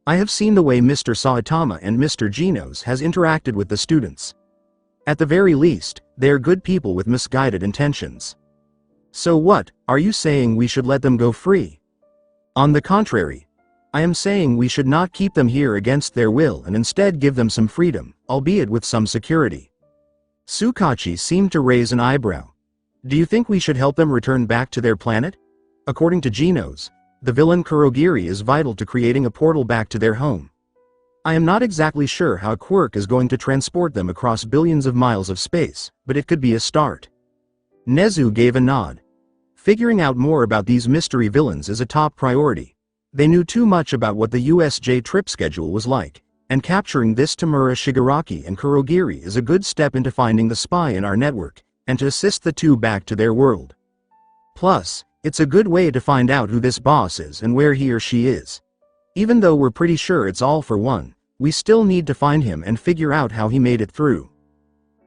I have seen the way Mr. Saitama and Mr. Genos has interacted with the students. At the very least, they are good people with misguided intentions. So what, are you saying we should let them go free? On the contrary, I am saying we should not keep them here against their will and instead give them some freedom, albeit with some security. Tsukachi seemed to raise an eyebrow. Do you think we should help them return back to their planet? According to Genos, the villain Kurogiri is vital to creating a portal back to their home. I am not exactly sure how a quirk is going to transport them across billions of miles of space, but it could be a start. Nezu gave a nod. Figuring out more about these mystery villains is a top priority. They knew too much about what the USJ trip schedule was like, and capturing this Tamura Shigaraki and Kurogiri is a good step into finding the spy in our network, and to assist the two back to their world. Plus, it's a good way to find out who this boss is and where he or she is. Even though we're pretty sure it's all for one, we still need to find him and figure out how he made it through.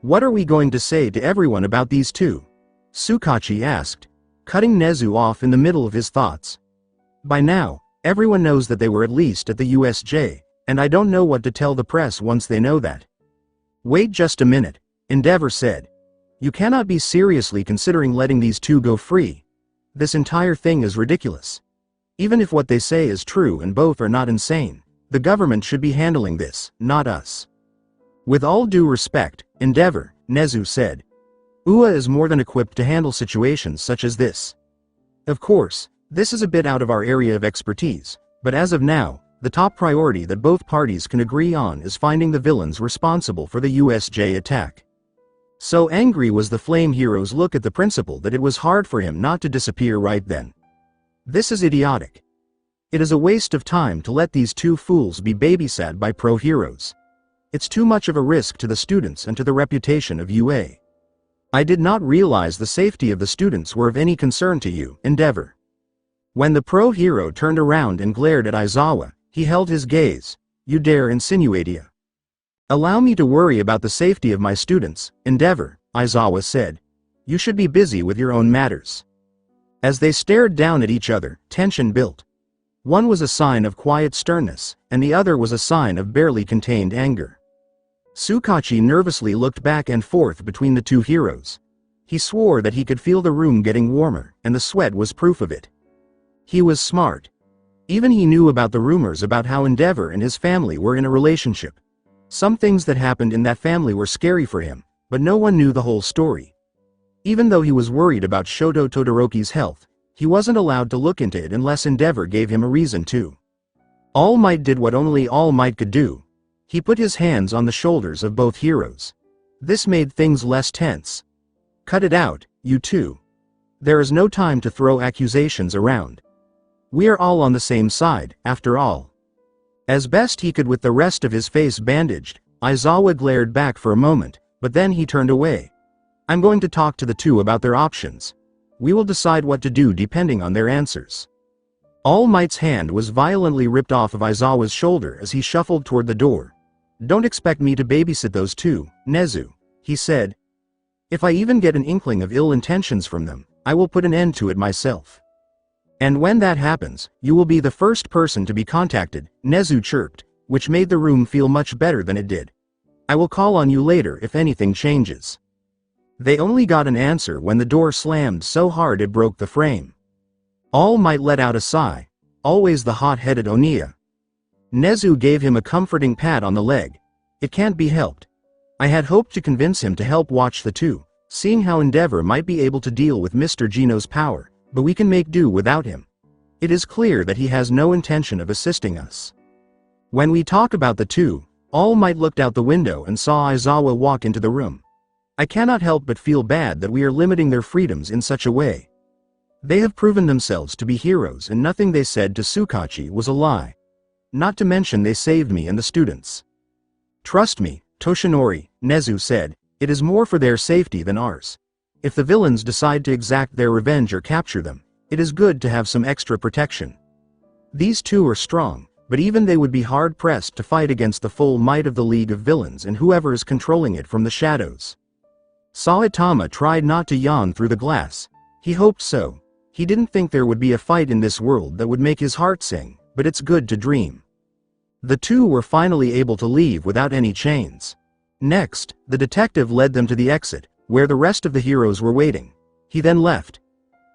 What are we going to say to everyone about these two? Tsukachi asked, cutting Nezu off in the middle of his thoughts. By now, everyone knows that they were at least at the USJ, and I don't know what to tell the press once they know that. Wait just a minute, Endeavor said. You cannot be seriously considering letting these two go free. This entire thing is ridiculous. Even if what they say is true and both are not insane, the government should be handling this, not us. With all due respect, Endeavor, Nezu said. UA is more than equipped to handle situations such as this. Of course, this is a bit out of our area of expertise, but as of now, the top priority that both parties can agree on is finding the villains responsible for the USJ attack. So angry was the Flame Hero's look at the principal that it was hard for him not to disappear right then. This is idiotic. It is a waste of time to let these two fools be babysat by pro heroes. It's too much of a risk to the students and to the reputation of UA. I did not realize the safety of the students were of any concern to you, Endeavor. When the pro hero turned around and glared at Aizawa, he held his gaze. You dare insinuate it? Allow me to worry about the safety of my students, Endeavor, Aizawa said. You should be busy with your own matters. As they stared down at each other, tension built. One was a sign of quiet sternness, and the other was a sign of barely contained anger. Tsukachi nervously looked back and forth between the two heroes. He swore that he could feel the room getting warmer, and the sweat was proof of it. He was smart. Even he knew about the rumors about how Endeavor and his family were in a relationship. Some things that happened in that family were scary for him, but no one knew the whole story. Even though he was worried about Shoto Todoroki's health, he wasn't allowed to look into it unless Endeavor gave him a reason to. All Might did what only All Might could do. He put his hands on the shoulders of both heroes. This made things less tense. Cut it out, you two. There is no time to throw accusations around. We are all on the same side, after all. As best he could with the rest of his face bandaged, Aizawa glared back for a moment, but then he turned away. I'm going to talk to the two about their options. We will decide what to do depending on their answers. All Might's hand was violently ripped off of Aizawa's shoulder as he shuffled toward the door. Don't expect me to babysit those two, Nezu, he said. If I even get an inkling of ill intentions from them, I will put an end to it myself. And when that happens, you will be the first person to be contacted, Nezu chirped, which made the room feel much better than it did. I will call on you later if anything changes. They only got an answer when the door slammed so hard it broke the frame. All Might let out a sigh, always the hot-headed Oniya. Nezu gave him a comforting pat on the leg. It can't be helped. I had hoped to convince him to help watch the two, seeing how Endeavor might be able to deal with Mr. Gino's power, but we can make do without him. It is clear that he has no intention of assisting us. When we talk about the two, All Might looked out the window and saw Aizawa walk into the room. I cannot help but feel bad that we are limiting their freedoms in such a way. They have proven themselves to be heroes and nothing they said to Tsukachi was a lie. Not to mention they saved me and the students. Trust me, Toshinori, Nezu said, it is more for their safety than ours. If the villains decide to exact their revenge or capture them, it is good to have some extra protection. These two are strong, but even they would be hard-pressed to fight against the full might of the League of Villains and whoever is controlling it from the shadows. Saitama tried not to yawn through the glass. He hoped so. He didn't think there would be a fight in this world that would make his heart sing, but it's good to dream. The two were finally able to leave without any chains. Next, the detective led them to the exit, where the rest of the heroes were waiting. He then left.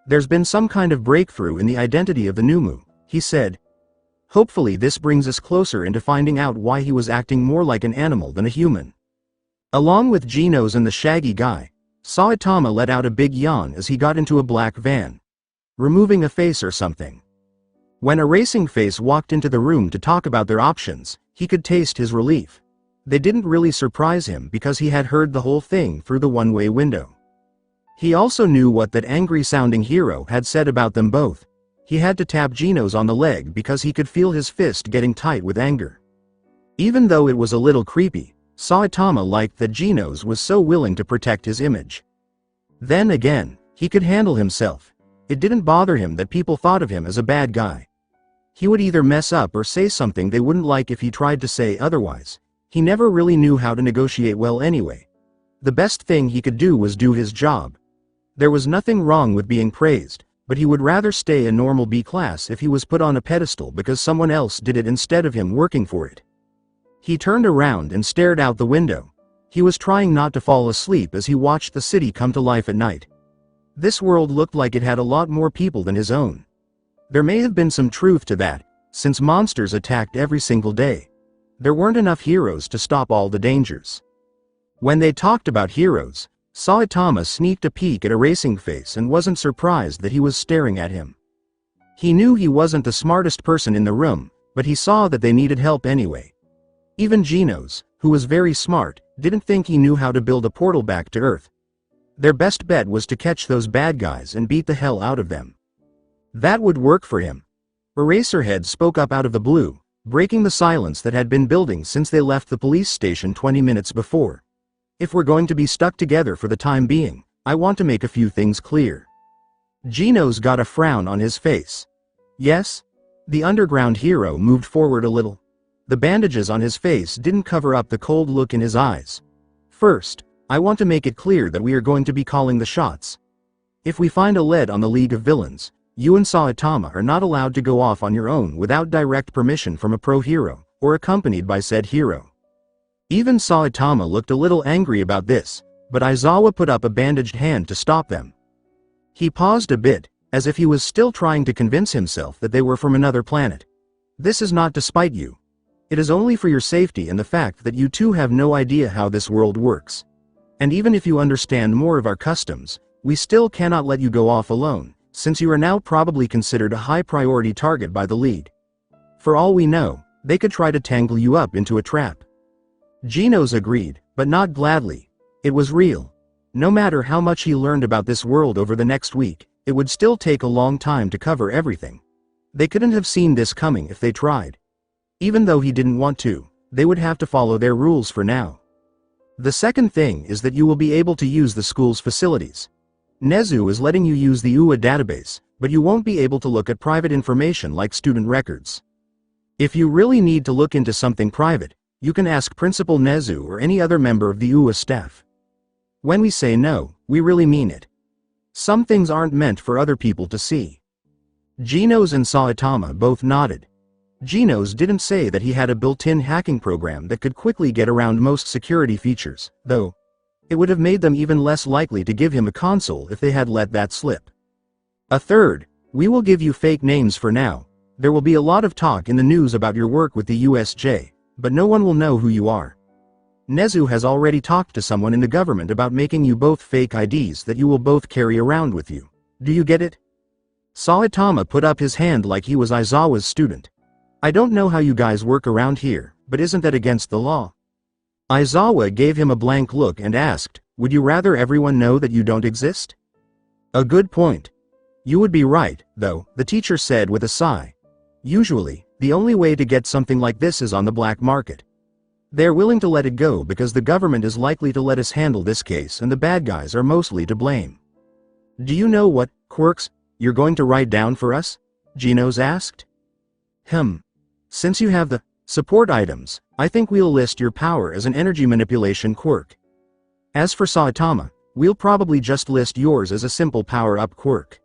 There's been some kind of breakthrough in the identity of the Numu, he said. Hopefully this brings us closer into finding out why he was acting more like an animal than a human. Along with Genos and the shaggy guy, Saitama let out a big yawn as he got into a black van. Removing a face or something. When a racing face walked into the room to talk about their options, he could taste his relief. They didn't really surprise him because he had heard the whole thing through the one-way window. He also knew what that angry-sounding hero had said about them both. He had to tap Genos on the leg because he could feel his fist getting tight with anger. Even though it was a little creepy, Saitama liked that Genos was so willing to protect his image. Then again, he could handle himself. It didn't bother him that people thought of him as a bad guy. He would either mess up or say something they wouldn't like if he tried to say otherwise. He never really knew how to negotiate well anyway. The best thing he could do was do his job. There was nothing wrong with being praised, but he would rather stay a normal B class if he was put on a pedestal because someone else did it instead of him working for it. He turned around and stared out the window. He was trying not to fall asleep as he watched the city come to life at night. This world looked like it had a lot more people than his own. There may have been some truth to that, since monsters attacked every single day. There weren't enough heroes to stop all the dangers. When they talked about heroes, Saitama sneaked a peek at a racing face and wasn't surprised that he was staring at him. He knew he wasn't the smartest person in the room, but he saw that they needed help anyway. Even Genos, who was very smart, didn't think he knew how to build a portal back to Earth. Their best bet was to catch those bad guys and beat the hell out of them. That would work for him. Eraserhead spoke up out of the blue, breaking the silence that had been building since they left the police station 20 minutes before. If we're going to be stuck together for the time being, I want to make a few things clear. Genos got a frown on his face. Yes? The underground hero moved forward a little. The bandages on his face didn't cover up the cold look in his eyes. First, I want to make it clear that we are going to be calling the shots. If we find a lead on the League of Villains, you and Saitama are not allowed to go off on your own without direct permission from a pro-hero, or accompanied by said hero. Even Saitama looked a little angry about this, but Aizawa put up a bandaged hand to stop them. He paused a bit, as if he was still trying to convince himself that they were from another planet. This is not to spite you. It is only for your safety and the fact that you two have no idea how this world works. And even if you understand more of our customs, we still cannot let you go off alone, since you are now probably considered a high-priority target by the League. For all we know, they could try to tangle you up into a trap. Genos agreed, but not gladly. It was real. No matter how much he learned about this world over the next week, it would still take a long time to cover everything. They couldn't have seen this coming if they tried. Even though he didn't want to, they would have to follow their rules for now. The second thing is that you will be able to use the school's facilities. Nezu is letting you use the UA database, but you won't be able to look at private information like student records. If you really need to look into something private, you can ask Principal Nezu or any other member of the UA staff. When we say no, we really mean it. Some things aren't meant for other people to see. Genos and Saitama both nodded. Genos didn't say that he had a built-in hacking program that could quickly get around most security features, though. It would have made them even less likely to give him a console if they had let that slip. A third, we will give you fake names for now. There will be a lot of talk in the news about your work with the USJ, but no one will know who you are. Nezu has already talked to someone in the government about making you both fake IDs that you will both carry around with you. Do you get it? Saitama put up his hand like he was Aizawa's student. I don't know how you guys work around here, but isn't that against the law? Aizawa gave him a blank look and asked, would you rather everyone know that you don't exist? A good point. You would be right, though, the teacher said with a sigh. Usually, the only way to get something like this is on the black market. They're willing to let it go because the government is likely to let us handle this case and the bad guys are mostly to blame. Do you know what quirks you're going to write down for us? Genos asked. Since you have the support items, I think we'll list your power as an energy manipulation quirk. As for Saitama, we'll probably just list yours as a simple power-up quirk.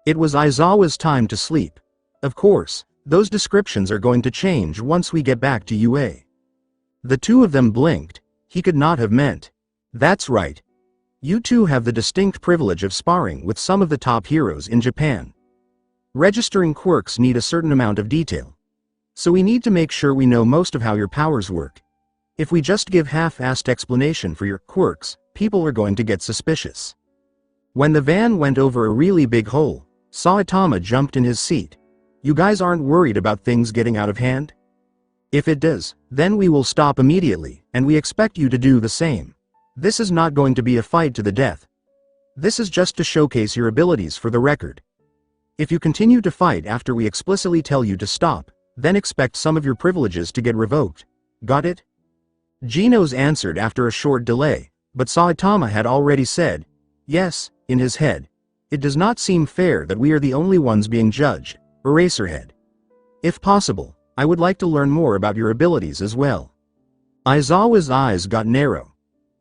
It was Aizawa's time to sleep. Of course, those descriptions are going to change once we get back to UA. The two of them blinked. He could not have meant. That's right. You two have the distinct privilege of sparring with some of the top heroes in Japan. Registering quirks need a certain amount of detail. So we need to make sure we know most of how your powers work. If we just give half-assed explanation for your quirks, people are going to get suspicious. When the van went over a really big hole, Saitama jumped in his seat. You guys aren't worried about things getting out of hand? If it does, then we will stop immediately, and we expect you to do the same. This is not going to be a fight to the death. This is just to showcase your abilities for the record. If you continue to fight after we explicitly tell you to stop, then expect some of your privileges to get revoked. Got it? Genos answered after a short delay, but Saitama had already said, yes, in his head. It does not seem fair that we are the only ones being judged, Eraserhead. If possible, I would like to learn more about your abilities as well. Aizawa's eyes got narrow.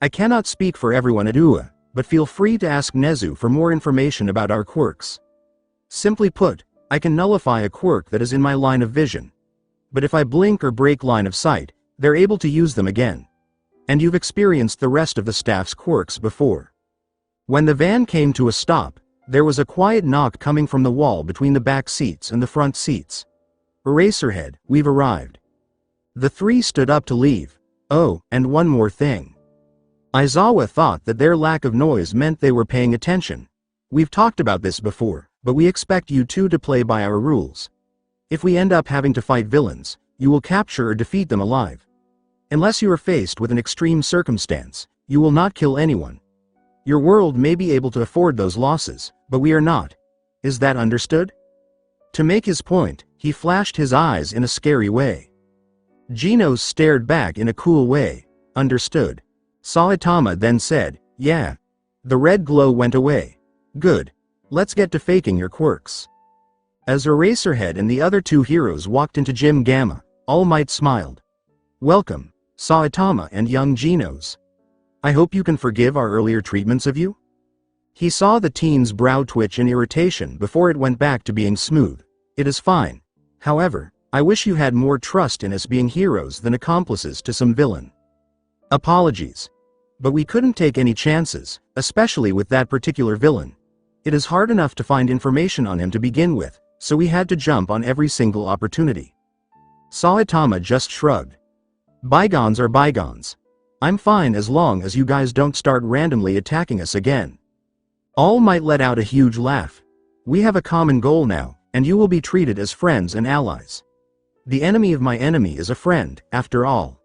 I cannot speak for everyone at UA, but feel free to ask Nezu for more information about our quirks. Simply put, I can nullify a quirk that is in my line of vision. But if I blink or break line of sight, they're able to use them again. And you've experienced the rest of the staff's quirks before. When the van came to a stop, there was a quiet knock coming from the wall between the back seats and the front seats. Eraserhead, we've arrived. The three stood up to leave. Oh, and one more thing. Aizawa thought that their lack of noise meant they were paying attention. We've talked about this before, but we expect you two to play by our rules. If we end up having to fight villains, you will capture or defeat them alive. Unless you are faced with an extreme circumstance, you will not kill anyone. Your world may be able to afford those losses, but we are not. Is that understood? To make his point, he flashed his eyes in a scary way. Genos stared back in a cool way. Understood. Saitama then said, yeah. The red glow went away. Good. Let's get to faking your quirks. As Eraserhead and the other two heroes walked into Gym Gamma, All Might smiled. Welcome, Saitama and young Genos. I hope you can forgive our earlier treatments of you? He saw the teen's brow twitch in irritation before it went back to being smooth. It is fine. However, I wish you had more trust in us being heroes than accomplices to some villain. Apologies. But we couldn't take any chances, especially with that particular villain. It is hard enough to find information on him to begin with, so we had to jump on every single opportunity. Saitama just shrugged. Bygones are bygones. I'm fine as long as you guys don't start randomly attacking us again. All Might let out a huge laugh. We have a common goal now, and you will be treated as friends and allies. The enemy of my enemy is a friend, after all.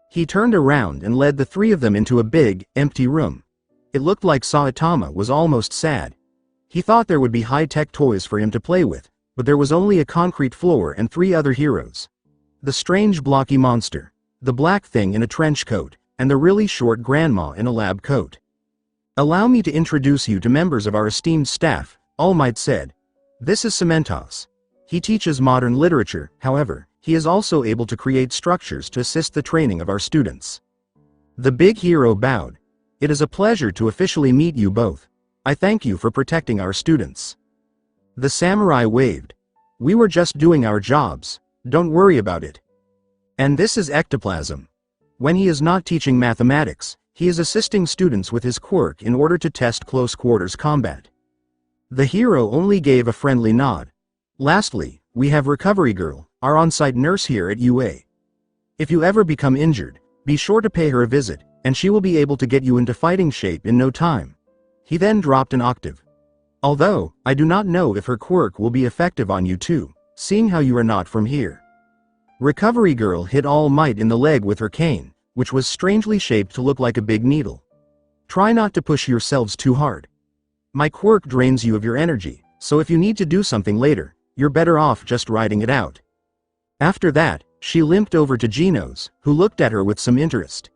He turned around and led the three of them into a big, empty room. It looked like Saitama was almost sad. He thought there would be high-tech toys for him to play with, but there was only a concrete floor and three other heroes. The strange blocky monster, the black thing in a trench coat, and the really short grandma in a lab coat. Allow me to introduce you to members of our esteemed staff, All Might said. This is Cementos. He teaches modern literature, however, he is also able to create structures to assist the training of our students. The big hero bowed. It is a pleasure to officially meet you both. I thank you for protecting our students. The samurai waved. "We were just doing our jobs. Don't worry about it." And this is ectoplasm. When he is not teaching mathematics, he is assisting students with his quirk in order to test close quarters combat. The hero only gave a friendly nod. Lastly, we have Recovery Girl, our on-site nurse here at UA. If you ever become injured, be sure to pay her a visit, and she will be able to get you into fighting shape in no time. He then dropped an octave. Although, I do not know if her quirk will be effective on you too, seeing how you are not from here. Recovery Girl hit All Might in the leg with her cane, which was strangely shaped to look like a big needle. Try not to push yourselves too hard. My quirk drains you of your energy, so if you need to do something later, you're better off just riding it out. After that, she limped over to Geno's, who looked at her with some interest.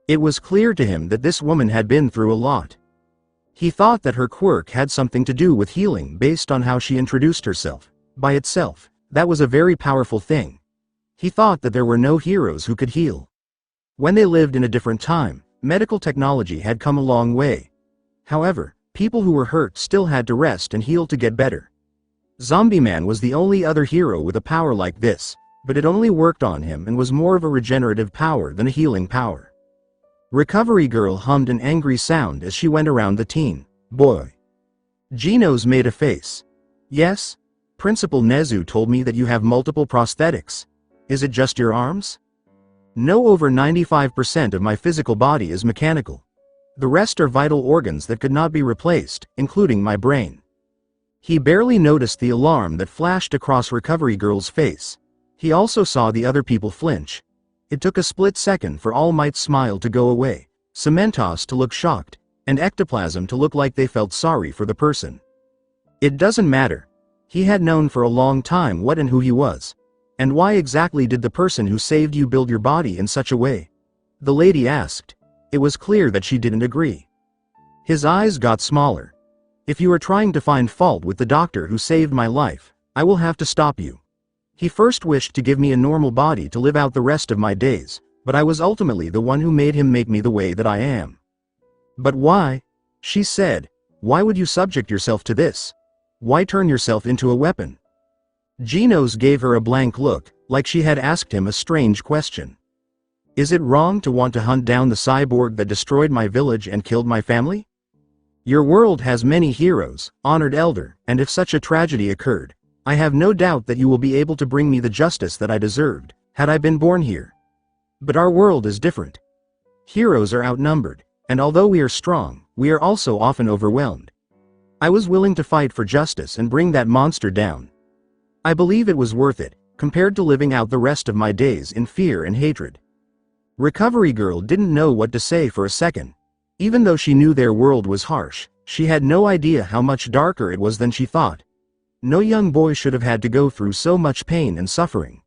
It was clear to him that this woman had been through a lot. He thought that her quirk had something to do with healing based on how she introduced herself. By itself, that was a very powerful thing. He thought that there were no heroes who could heal. When they lived in a different time, medical technology had come a long way. However, people who were hurt still had to rest and heal to get better. Zombie Man was the only other hero with a power like this, but it only worked on him and was more of a regenerative power than a healing power. Recovery Girl hummed an angry sound as she went around the teen boy. Geno's made a face. "Yes? Principal Nezu told me that you have multiple prosthetics. Is it just your arms?" "No, over 95% of my physical body is mechanical. The rest are vital organs that could not be replaced, including my brain." He barely noticed the alarm that flashed across Recovery Girl's face. He also saw the other people flinch. It took a split second for All Might's smile to go away, Cementos to look shocked, and Ectoplasm to look like they felt sorry for the person. It doesn't matter. He had known for a long time what and who he was. And why exactly did the person who saved you build your body in such a way? The lady asked. It was clear that she didn't agree. His eyes got smaller. "If you are trying to find fault with the doctor who saved my life, I will have to stop you. He first wished to give me a normal body to live out the rest of my days, but I was ultimately the one who made him make me the way that I am." "But why?" she said. "Why would you subject yourself to this? Why turn yourself into a weapon?" Genos gave her a blank look, like she had asked him a strange question. "Is it wrong to want to hunt down the cyborg that destroyed my village and killed my family? Your world has many heroes, honored elder, and if such a tragedy occurred, I have no doubt that you will be able to bring me the justice that I deserved, had I been born here. But our world is different. Heroes are outnumbered, and although we are strong, we are also often overwhelmed. I was willing to fight for justice and bring that monster down. I believe it was worth it, compared to living out the rest of my days in fear and hatred." Recovery Girl didn't know what to say for a second. Even though she knew their world was harsh, she had no idea how much darker it was than she thought. No young boy should have had to go through so much pain and suffering.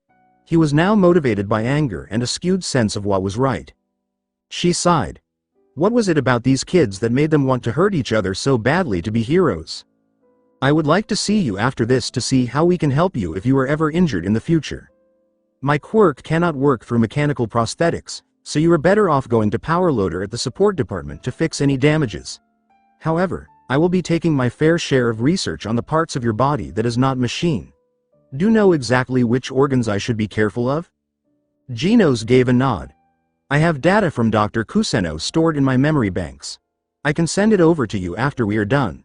He was now motivated by anger and a skewed sense of what was right. She sighed. What was it about these kids that made them want to hurt each other so badly to be heroes? "I would like to see you after this to see how we can help you if you are ever injured in the future. My quirk cannot work through mechanical prosthetics, so you are better off going to Power Loader at the support department to fix any damages. However, I will be taking my fair share of research on the parts of your body that is not machine. Do you know exactly which organs I should be careful of?" Genos gave a nod. "I have data from Dr. Kuseno stored in my memory banks. I can send it over to you after we are done."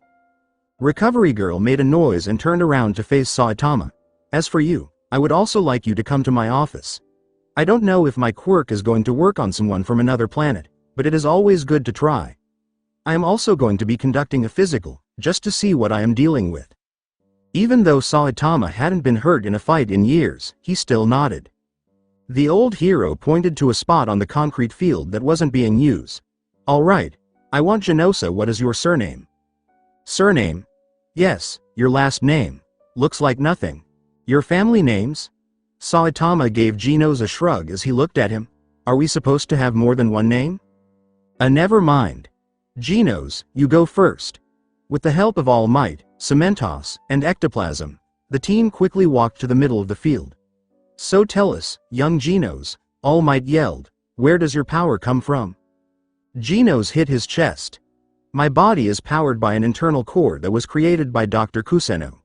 Recovery Girl made a noise and turned around to face Saitama. "As for you, I would also like you to come to my office. I don't know if my quirk is going to work on someone from another planet, but it is always good to try. I am also going to be conducting a physical, just to see what I am dealing with." Even though Saitama hadn't been hurt in a fight in years, he still nodded. The old hero pointed to a spot on the concrete field that wasn't being used. "All right. I want Genosa. What is your surname?" "Surname? Yes, your last name. Looks like nothing. Your family names?" Saitama gave Genos a shrug as he looked at him. "Are we supposed to have more than one name?" Never mind. Genos, you go first." With the help of All Might, Cementos, and Ectoplasm, the team quickly walked to the middle of the field. "So tell us, young Genos," All Might yelled, "where does your power come from?" Genos hit his chest. "My body is powered by an internal core that was created by Dr. Kuseno.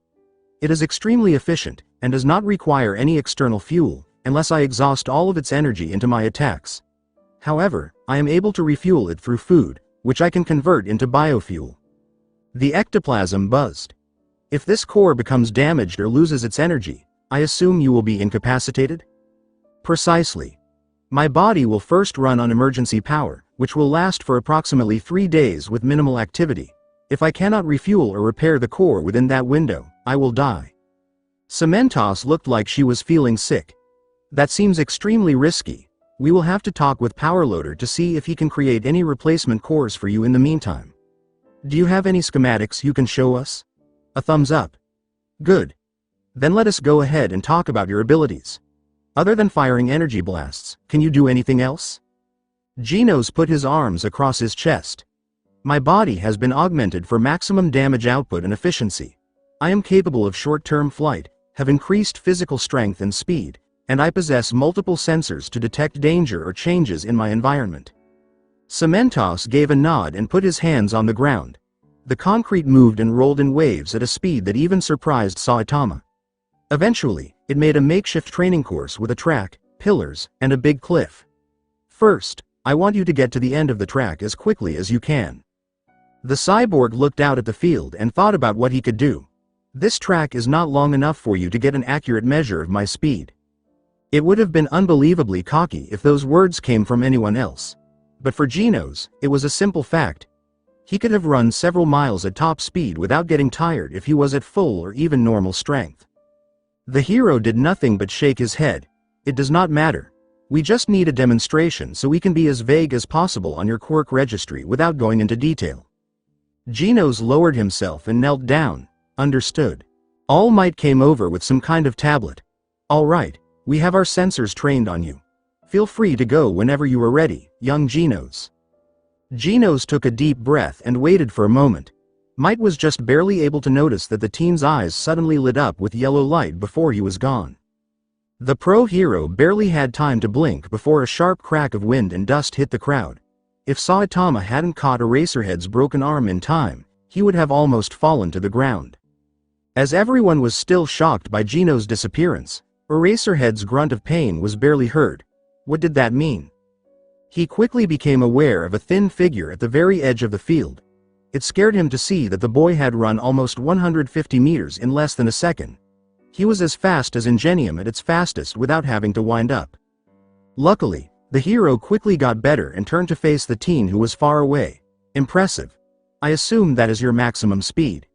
It is extremely efficient, and does not require any external fuel, unless I exhaust all of its energy into my attacks. However, I am able to refuel it through food, which I can convert into biofuel. The ectoplasm buzzed. If this core becomes damaged or loses its energy, I assume you will be incapacitated? Precisely. My body will first run on emergency power, which will last for approximately 3 days with minimal activity. If I cannot refuel or repair the core within that window, I will die. Cementos looked like she was feeling sick. That seems extremely risky. We will have to talk with Powerloader to see if he can create any replacement cores for you in the meantime. Do you have any schematics you can show us? A thumbs up. Good. Then let us go ahead and talk about your abilities. Other than firing energy blasts, can you do anything else? Genos put his arms across his chest. My body has been augmented for maximum damage output and efficiency. I am capable of short-term flight, have increased physical strength and speed, and I possess multiple sensors to detect danger or changes in my environment. Cementos gave a nod and put his hands on the ground. The concrete moved and rolled in waves at a speed that even surprised Saitama. Eventually, it made a makeshift training course with a track, pillars, and a big cliff. First, I want you to get to the end of the track as quickly as you can. The cyborg looked out at the field and thought about what he could do. This track is not long enough for you to get an accurate measure of my speed. It would have been unbelievably cocky if those words came from anyone else. But for Genos, it was a simple fact. He could have run several miles at top speed without getting tired if he was at full or even normal strength. The hero did nothing but shake his head. It does not matter. We just need a demonstration so we can be as vague as possible on your quirk registry without going into detail. Genos lowered himself and knelt down. Understood. All Might came over with some kind of tablet. All right, we have our sensors trained on you. Feel free to go whenever you are ready, young Genos. Genos took a deep breath and waited for a moment. Might was just barely able to notice that the teen's eyes suddenly lit up with yellow light before he was gone. The pro hero barely had time to blink before a sharp crack of wind and dust hit the crowd. If Saitama hadn't caught Eraserhead's broken arm in time, he would have almost fallen to the ground. As everyone was still shocked by Genos' disappearance, Eraserhead's grunt of pain was barely heard. What did that mean? He quickly became aware of a thin figure at the very edge of the field. It scared him to see that the boy had run almost 150 meters in less than a second. He was as fast as Ingenium at its fastest without having to wind up. Luckily, the hero quickly got better and turned to face the teen who was far away. Impressive. I assume that is your maximum speed.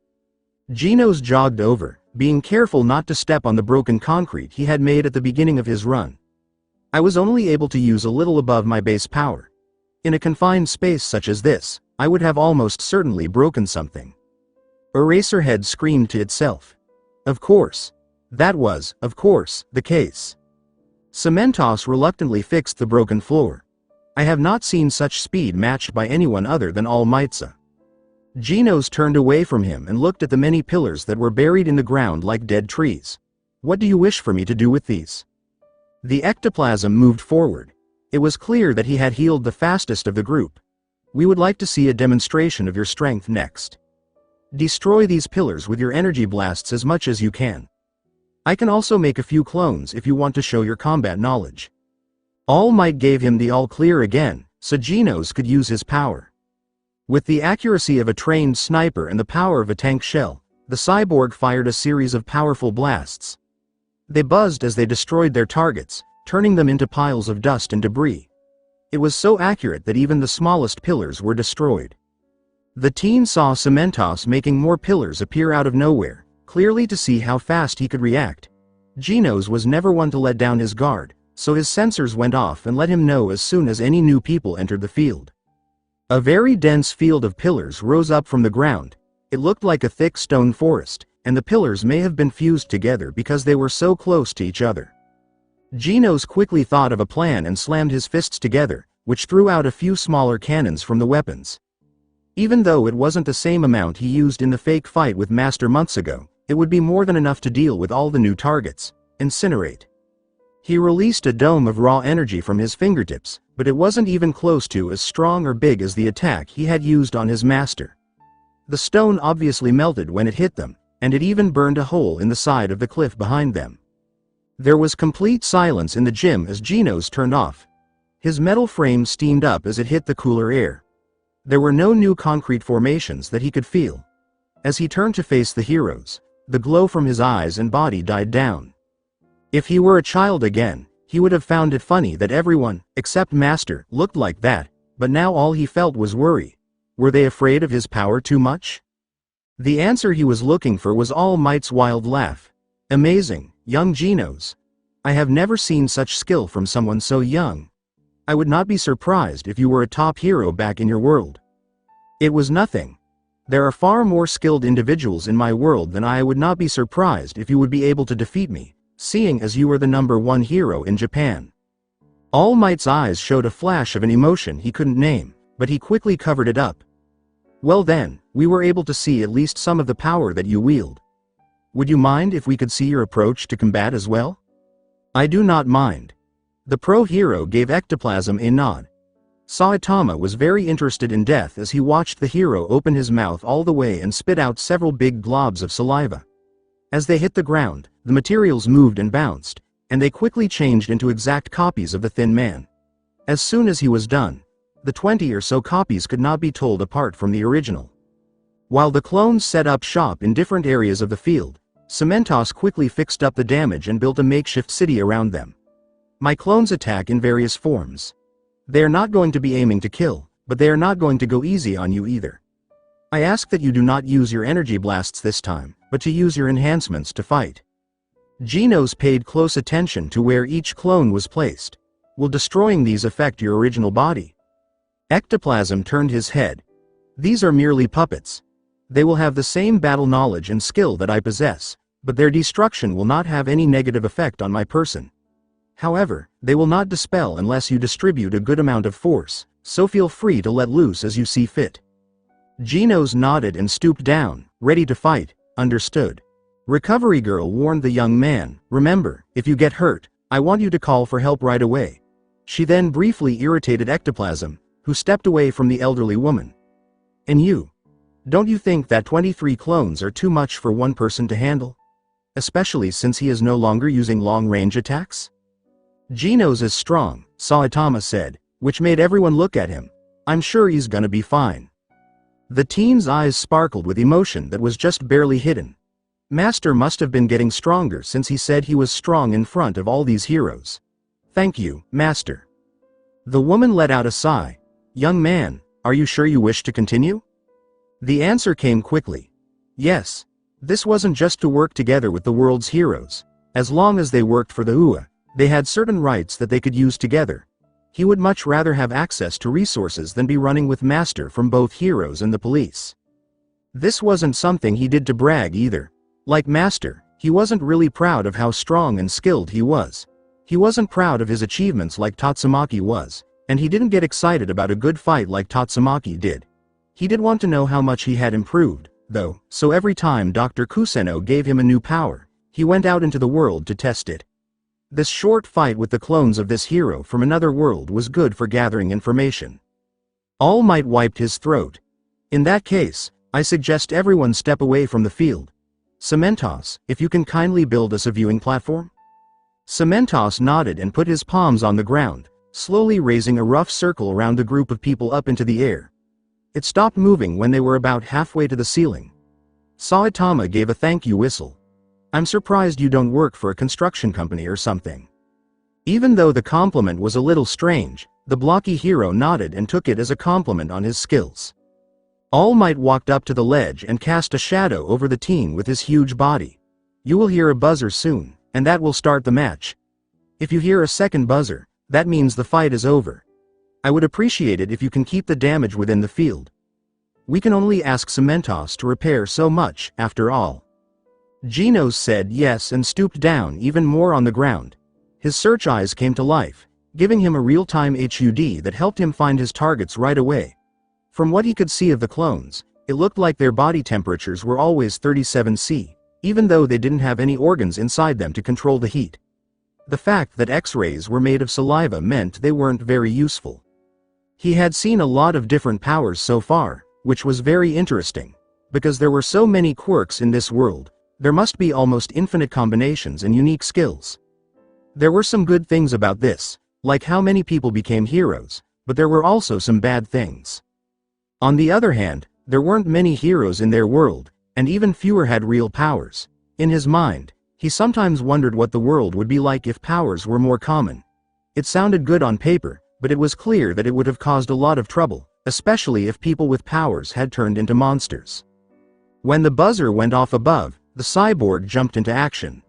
Genos jogged over, being careful not to step on the broken concrete he had made at the beginning of his run. I was only able to use a little above my base power. In a confined space such as this, I would have almost certainly broken something. Eraserhead screamed to itself. Of course. That was, of course, the case. Cementos reluctantly fixed the broken floor. I have not seen such speed matched by anyone other than All Mightsa. Genos turned away from him and looked at the many pillars that were buried in the ground like dead trees. What do you wish for me to do with these? The ectoplasm moved forward. It was clear that he had healed the fastest of the group. We would like to see a demonstration of your strength next. Destroy these pillars with your energy blasts as much as you can. I can also make a few clones if you want to show your combat knowledge. All Might gave him the all clear again, so Genos could use his power. With the accuracy of a trained sniper and the power of a tank shell, the cyborg fired a series of powerful blasts. They buzzed as they destroyed their targets, turning them into piles of dust and debris. It was so accurate that even the smallest pillars were destroyed. The teen saw Cementos making more pillars appear out of nowhere, clearly to see how fast he could react. Genos was never one to let down his guard, so his sensors went off and let him know as soon as any new people entered the field. A very dense field of pillars rose up from the ground. It looked like a thick stone forest, and the pillars may have been fused together because they were so close to each other. Genos quickly thought of a plan and slammed his fists together, which threw out a few smaller cannons from the weapons. Even though it wasn't the same amount he used in the fake fight with Master months ago, it would be more than enough to deal with all the new targets. Incinerate. He released a dome of raw energy from his fingertips, but it wasn't even close to as strong or big as the attack he had used on his master. The stone obviously melted when it hit them, and it even burned a hole in the side of the cliff behind them. There was complete silence in the gym as Geno's turned off. His metal frame steamed up as it hit the cooler air. There were no new concrete formations that he could feel. As he turned to face the heroes, the glow from his eyes and body died down. If he were a child again, he would have found it funny that everyone, except Master, looked like that, but now all he felt was worry. Were they afraid of his power too much? The answer he was looking for was All Might's wild laugh. Amazing, young Genos. I have never seen such skill from someone so young. I would not be surprised if you were a top hero back in your world. It was nothing. There are far more skilled individuals in my world than I would not be surprised if you would be able to defeat me, seeing as you are the #1 hero in Japan. All Might's eyes showed a flash of an emotion he couldn't name, but he quickly covered it up. Well then, we were able to see at least some of the power that you wield. Would you mind if we could see your approach to combat as well? I do not mind. The pro hero gave ectoplasm a nod. Saitama was very interested in death as he watched the hero open his mouth all the way and spit out several big globs of saliva. As they hit the ground, the materials moved and bounced, and they quickly changed into exact copies of the Thin Man. As soon as he was done, the 20 or so copies could not be told apart from the original. While the clones set up shop in different areas of the field, Cementos quickly fixed up the damage and built a makeshift city around them. My clones attack in various forms. They are not going to be aiming to kill, but they are not going to go easy on you either. I ask that you do not use your energy blasts this time, but to use your enhancements to fight. Genos paid close attention to where each clone was placed. Will destroying these affect your original body? Ectoplasm turned his head. These are merely puppets. They will have the same battle knowledge and skill that I possess, but their destruction will not have any negative effect on my person. However, they will not dispel unless you distribute a good amount of force, so feel free to let loose as you see fit. Genos nodded and stooped down, ready to fight. Understood. Recovery Girl warned the young man, remember, if you get hurt, I want you to call for help right away. She then briefly irritated Ectoplasm, who stepped away from the elderly woman. And you? Don't you think that 23 clones are too much for one person to handle? Especially since he is no longer using long-range attacks? Genos is strong, Saitama said, which made everyone look at him. I'm sure he's gonna be fine. The teen's eyes sparkled with emotion that was just barely hidden. Master must have been getting stronger since he said he was strong in front of all these heroes. Thank you, Master. The woman let out a sigh. Young man, are you sure you wish to continue? The answer came quickly. Yes. This wasn't just to work together with the world's heroes. As long as they worked for the UA, they had certain rights that they could use together. He would much rather have access to resources than be running with Master from both heroes and the police. This wasn't something he did to brag either. Like Master, he wasn't really proud of how strong and skilled he was. He wasn't proud of his achievements like Tatsumaki was, and he didn't get excited about a good fight like Tatsumaki did. He did want to know how much he had improved, though, so every time Dr. Kuseno gave him a new power, he went out into the world to test it. This short fight with the clones of this hero from another world was good for gathering information. All Might wiped his throat. In that case, I suggest everyone step away from the field. Cementos, if you can kindly build us a viewing platform? Cementos nodded and put his palms on the ground, slowly raising a rough circle around the group of people up into the air. It stopped moving when they were about halfway to the ceiling. Saitama gave a thank you whistle. I'm surprised you don't work for a construction company or something. Even though the compliment was a little strange, the blocky hero nodded and took it as a compliment on his skills. All Might walked up to the ledge and cast a shadow over the teen with his huge body. You will hear a buzzer soon, and that will start the match. If you hear a second buzzer, that means the fight is over. I would appreciate it if you can keep the damage within the field. We can only ask Cementos to repair so much, after all. Genos said yes and stooped down even more on the ground. His search eyes came to life, giving him a real-time HUD that helped him find his targets right away. From what he could see of the clones, it looked like their body temperatures were always 37°C, even though they didn't have any organs inside them to control the heat. The fact that X-rays were made of saliva meant they weren't very useful. He had seen a lot of different powers so far, which was very interesting. Because there were so many quirks in this world, there must be almost infinite combinations and unique skills. There were some good things about this, like how many people became heroes, but there were also some bad things. On the other hand, there weren't many heroes in their world, and even fewer had real powers. In his mind, he sometimes wondered what the world would be like if powers were more common. It sounded good on paper, but it was clear that it would have caused a lot of trouble, especially if people with powers had turned into monsters. When the buzzer went off above, the cyborg jumped into action.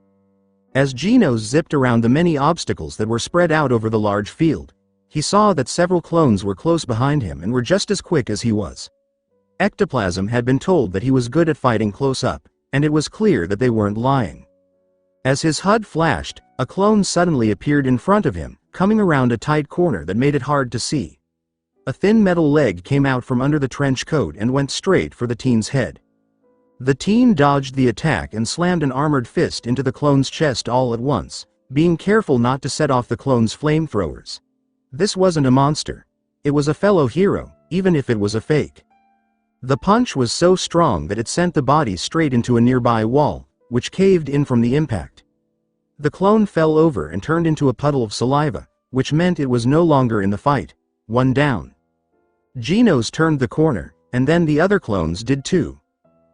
As Genos zipped around the many obstacles that were spread out over the large field, he saw that several clones were close behind him and were just as quick as he was. Ectoplasm had been told that he was good at fighting close up, and it was clear that they weren't lying. As his HUD flashed, a clone suddenly appeared in front of him, coming around a tight corner that made it hard to see. A thin metal leg came out from under the trench coat and went straight for the teen's head. The teen dodged the attack and slammed an armored fist into the clone's chest all at once, being careful not to set off the clone's flamethrowers. This wasn't a monster. It was a fellow hero, even if it was a fake. The punch was so strong that it sent the body straight into a nearby wall, which caved in from the impact. The clone fell over and turned into a puddle of saliva, which meant it was no longer in the fight. One down. Genos turned the corner, and then the other clones did too.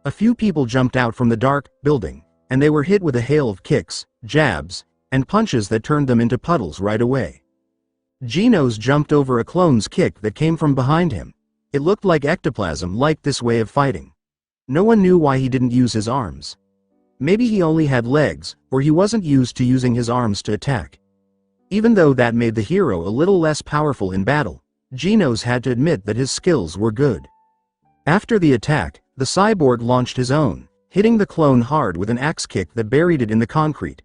A few people jumped out from the dark building, and they were hit with a hail of kicks, jabs, and punches that turned them into puddles right away. Genos jumped over a clone's kick that came from behind him. It looked like Ectoplasm liked this way of fighting. No one knew why he didn't use his arms. Maybe he only had legs, or he wasn't used to using his arms to attack. Even though that made the hero a little less powerful in battle, Genos had to admit that his skills were good. After the attack, the cyborg launched his own, hitting the clone hard with an axe kick that buried it in the concrete.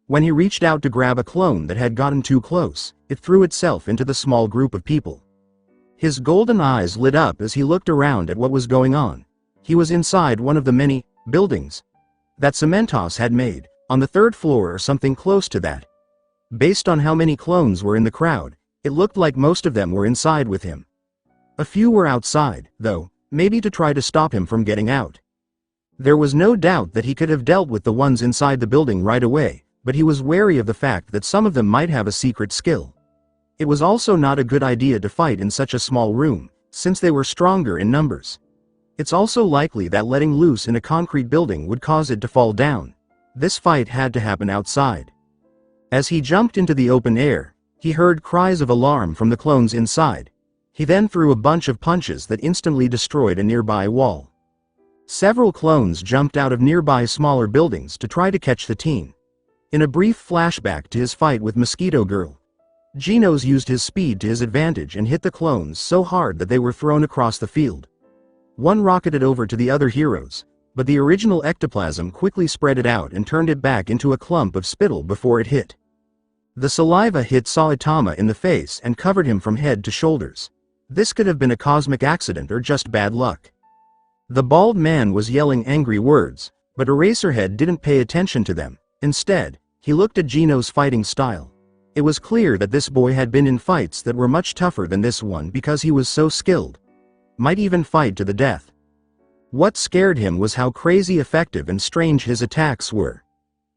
When he reached out to grab a clone that had gotten too close, it threw itself into the small group of people. His golden eyes lit up as he looked around at what was going on. He was inside one of the many buildings that Cementos had made, on the third floor or something close to that. Based on how many clones were in the crowd, it looked like most of them were inside with him. A few were outside, though, maybe to try to stop him from getting out. There was no doubt that he could have dealt with the ones inside the building right away, but he was wary of the fact that some of them might have a secret skill. It was also not a good idea to fight in such a small room, since they were stronger in numbers. It's also likely that letting loose in a concrete building would cause it to fall down. This fight had to happen outside. As he jumped into the open air, he heard cries of alarm from the clones inside. He then threw a bunch of punches that instantly destroyed a nearby wall. Several clones jumped out of nearby smaller buildings to try to catch the teen. In a brief flashback to his fight with Mosquito Girl, Genos used his speed to his advantage and hit the clones so hard that they were thrown across the field. One rocketed over to the other heroes, but the original ectoplasm quickly spread it out and turned it back into a clump of spittle before it hit. The saliva hit Saitama in the face and covered him from head to shoulders. This could have been a cosmic accident or just bad luck. The bald man was yelling angry words, but Eraserhead didn't pay attention to them. Instead, he looked at Genos' fighting style. It was clear that this boy had been in fights that were much tougher than this one because he was so skilled. Might even fight to the death. What scared him was how crazy effective and strange his attacks were.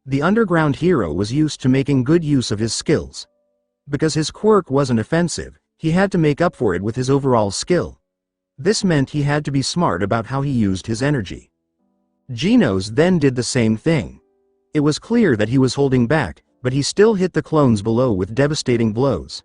The underground hero was used to making good use of his skills. Because his quirk wasn't offensive, he had to make up for it with his overall skill. This meant he had to be smart about how he used his energy. Genos then did the same thing. It was clear that he was holding back, but he still hit the clones below with devastating blows.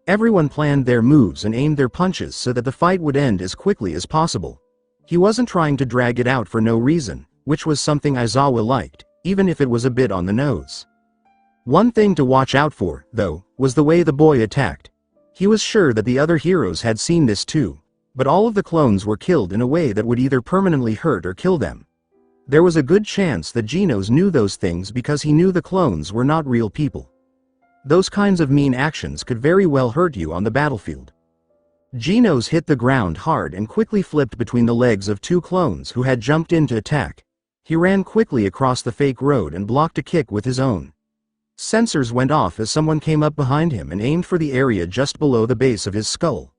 Everyone planned their moves and aimed their punches so that the fight would end as quickly as possible. He wasn't trying to drag it out for no reason, which was something Aizawa liked, even if it was a bit on the nose. One thing to watch out for, though, was the way the boy attacked. He was sure that the other heroes had seen this too, but all of the clones were killed in a way that would either permanently hurt or kill them. There was a good chance that Genos knew those things because he knew the clones were not real people. Those kinds of mean actions could very well hurt you on the battlefield. Genos hit the ground hard and quickly flipped between the legs of two clones who had jumped in to attack. He ran quickly across the fake road and blocked a kick with his own. Sensors went off as someone came up behind him and aimed for the area just below the base of his skull.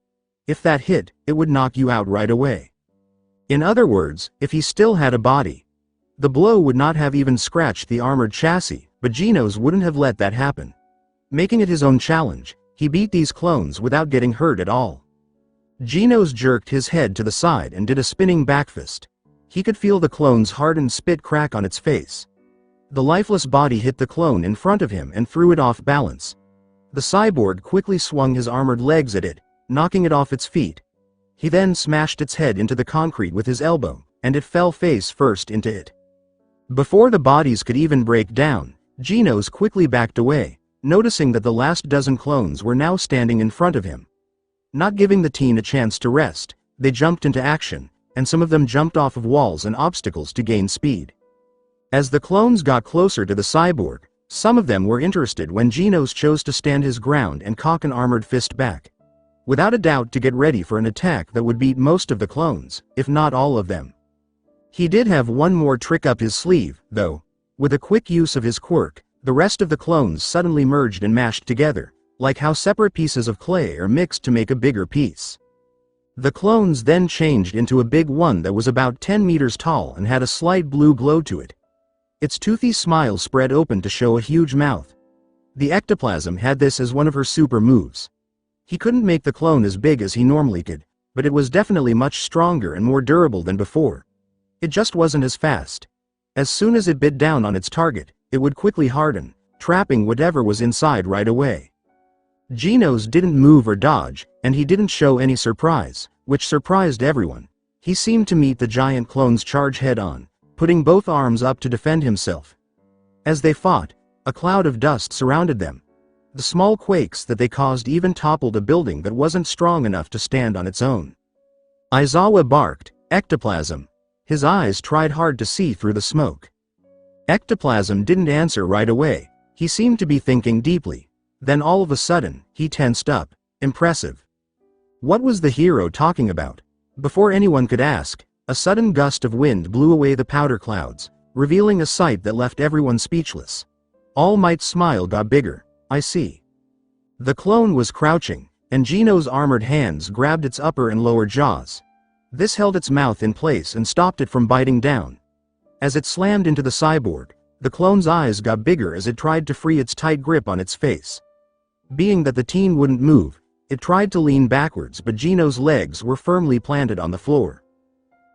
If that hit, it would knock you out right away. In other words, if he still had a body, the blow would not have even scratched the armored chassis, but Genos wouldn't have let that happen. Making it his own challenge, he beat these clones without getting hurt at all. Genos jerked his head to the side and did a spinning backfist. He could feel the clone's hardened spit crack on its face. The lifeless body hit the clone in front of him and threw it off balance. The cyborg quickly swung his armored legs at it, knocking it off its feet. He then smashed its head into the concrete with his elbow, and it fell face first into it. Before the bodies could even break down, Genos quickly backed away, noticing that the last dozen clones were now standing in front of him. Not giving the teen a chance to rest, they jumped into action, and some of them jumped off of walls and obstacles to gain speed. As the clones got closer to the cyborg, some of them were interested when Genos chose to stand his ground and cock an armored fist back. Without a doubt to get ready for an attack that would beat most of the clones, if not all of them. He did have one more trick up his sleeve, though. With a quick use of his quirk, the rest of the clones suddenly merged and mashed together, like how separate pieces of clay are mixed to make a bigger piece. The clones then changed into a big one that was about 10 meters tall and had a slight blue glow to it. Its toothy smile spread open to show a huge mouth. The ectoplasm had this as one of her super moves. He couldn't make the clone as big as he normally could, but it was definitely much stronger and more durable than before. It just wasn't as fast. As soon as it bit down on its target, it would quickly harden, trapping whatever was inside right away. Genos didn't move or dodge, and he didn't show any surprise, which surprised everyone. He seemed to meet the giant clone's charge head-on, putting both arms up to defend himself. As they fought, a cloud of dust surrounded them. The small quakes that they caused even toppled a building that wasn't strong enough to stand on its own. Aizawa barked, "Ectoplasm." His eyes tried hard to see through the smoke. Ectoplasm didn't answer right away. He seemed to be thinking deeply. Then all of a sudden, he tensed up. Impressive. What was the hero talking about? Before anyone could ask, a sudden gust of wind blew away the powder clouds, revealing a sight that left everyone speechless. All Might's smile got bigger. "I see." The clone was crouching, and Genos' armored hands grabbed its upper and lower jaws. This held its mouth in place and stopped it from biting down. As it slammed into the cyborg, the clone's eyes got bigger as it tried to free its tight grip on its face. Being that the teen wouldn't move, it tried to lean backwards, but Genos' legs were firmly planted on the floor.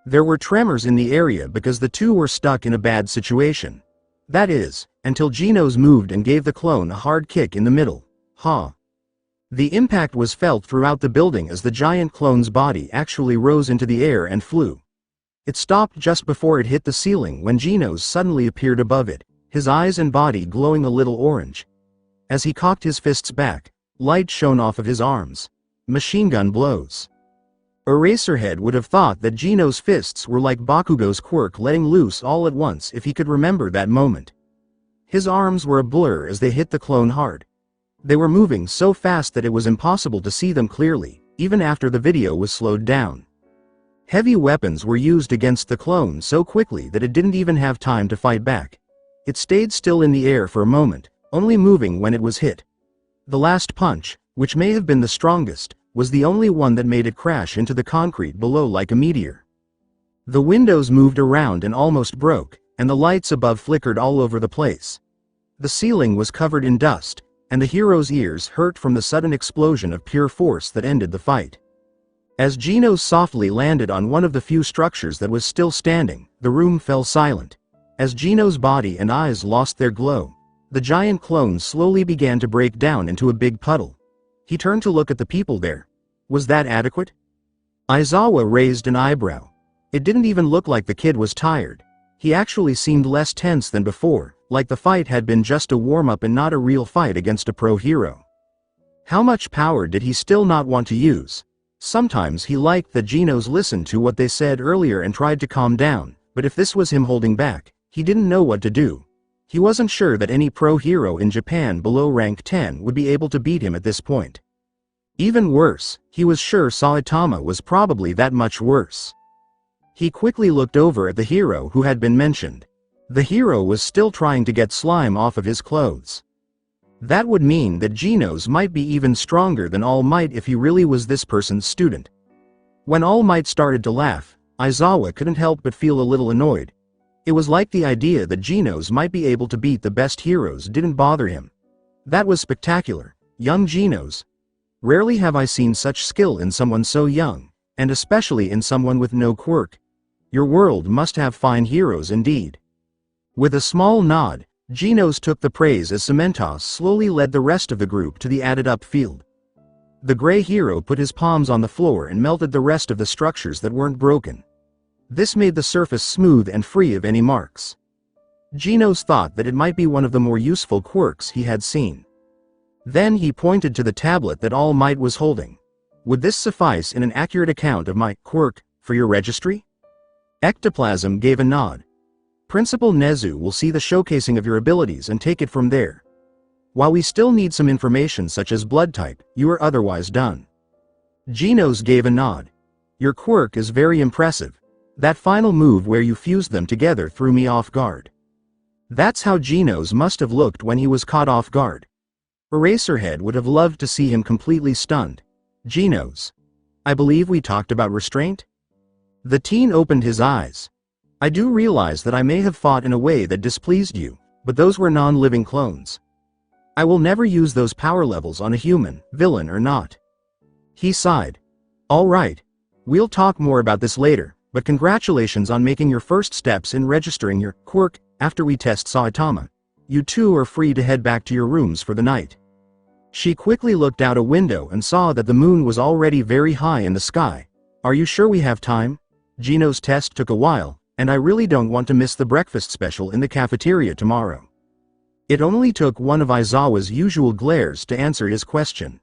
There were tremors in the area because the two were stuck in a bad situation. That is, until Genos moved and gave the clone a hard kick in the middle. The impact was felt throughout the building as the giant clone's body actually rose into the air and flew. It stopped just before it hit the ceiling when Genos suddenly appeared above it, his eyes and body glowing a little orange. As he cocked his fists back, light shone off of his arms. Machine gun blows. Eraserhead would have thought that Genos' fists were like Bakugo's quirk letting loose all at once if he could remember that moment. His arms were a blur as they hit the clone hard. They were moving so fast that it was impossible to see them clearly, even after the video was slowed down. Heavy weapons were used against the clone so quickly that it didn't even have time to fight back. It stayed still in the air for a moment, only moving when it was hit. The last punch, which may have been the strongest, was the only one that made it crash into the concrete below like a meteor. The windows moved around and almost broke, and the lights above flickered all over the place. The ceiling was covered in dust, and the hero's ears hurt from the sudden explosion of pure force that ended the fight. As Genos softly landed on one of the few structures that was still standing, the room fell silent. As Genos' body and eyes lost their glow, the giant clone slowly began to break down into a big puddle. He turned to look at the people there. Was that adequate? Aizawa raised an eyebrow. It didn't even look like the kid was tired. He actually seemed less tense than before, like the fight had been just a warm-up and not a real fight against a pro hero. How much power did he still not want to use? Sometimes he liked that Genos listened to what they said earlier and tried to calm down, but if this was him holding back, he didn't know what to do. He wasn't sure that any pro hero in Japan below rank 10 would be able to beat him at this point. Even worse, he was sure Saitama was probably that much worse. He quickly looked over at the hero who had been mentioned. The hero was still trying to get slime off of his clothes. That would mean that Genos might be even stronger than All Might if he really was this person's student. When All Might started to laugh, Aizawa couldn't help but feel a little annoyed. It was like the idea that Genos might be able to beat the best heroes didn't bother him. That was spectacular. Young Genos. Rarely have I seen such skill in someone so young, and especially in someone with no quirk. Your world must have fine heroes indeed. With a small nod, Genos took the praise as Cementos slowly led the rest of the group to the added-up field. The gray hero put his palms on the floor and melted the rest of the structures that weren't broken. This made the surface smooth and free of any marks. Genos thought that it might be one of the more useful quirks he had seen. Then he pointed to the tablet that All Might was holding. Would this suffice in an accurate account of my quirk for your registry? Ectoplasm gave a nod. Principal Nezu will see the showcasing of your abilities and take it from there. While we still need some information such as blood type, you are otherwise done. Genos gave a nod. Your quirk is very impressive. That final move where you fused them together threw me off guard. That's how Genos must have looked when he was caught off guard. Eraserhead would have loved to see him completely stunned. Genos. I believe we talked about restraint? The teen opened his eyes. I do realize that I may have fought in a way that displeased you, but those were non-living clones. I will never use those power levels on a human, villain or not. He sighed. All right. We'll talk more about this later, but congratulations on making your first steps in registering your quirk. After we test Saitama, you two are free to head back to your rooms for the night. She quickly looked out a window and saw that the moon was already very high in the sky. Are you sure we have time? Genos' test took a while, and I really don't want to miss the breakfast special in the cafeteria tomorrow. It only took one of Aizawa's usual glares to answer his question.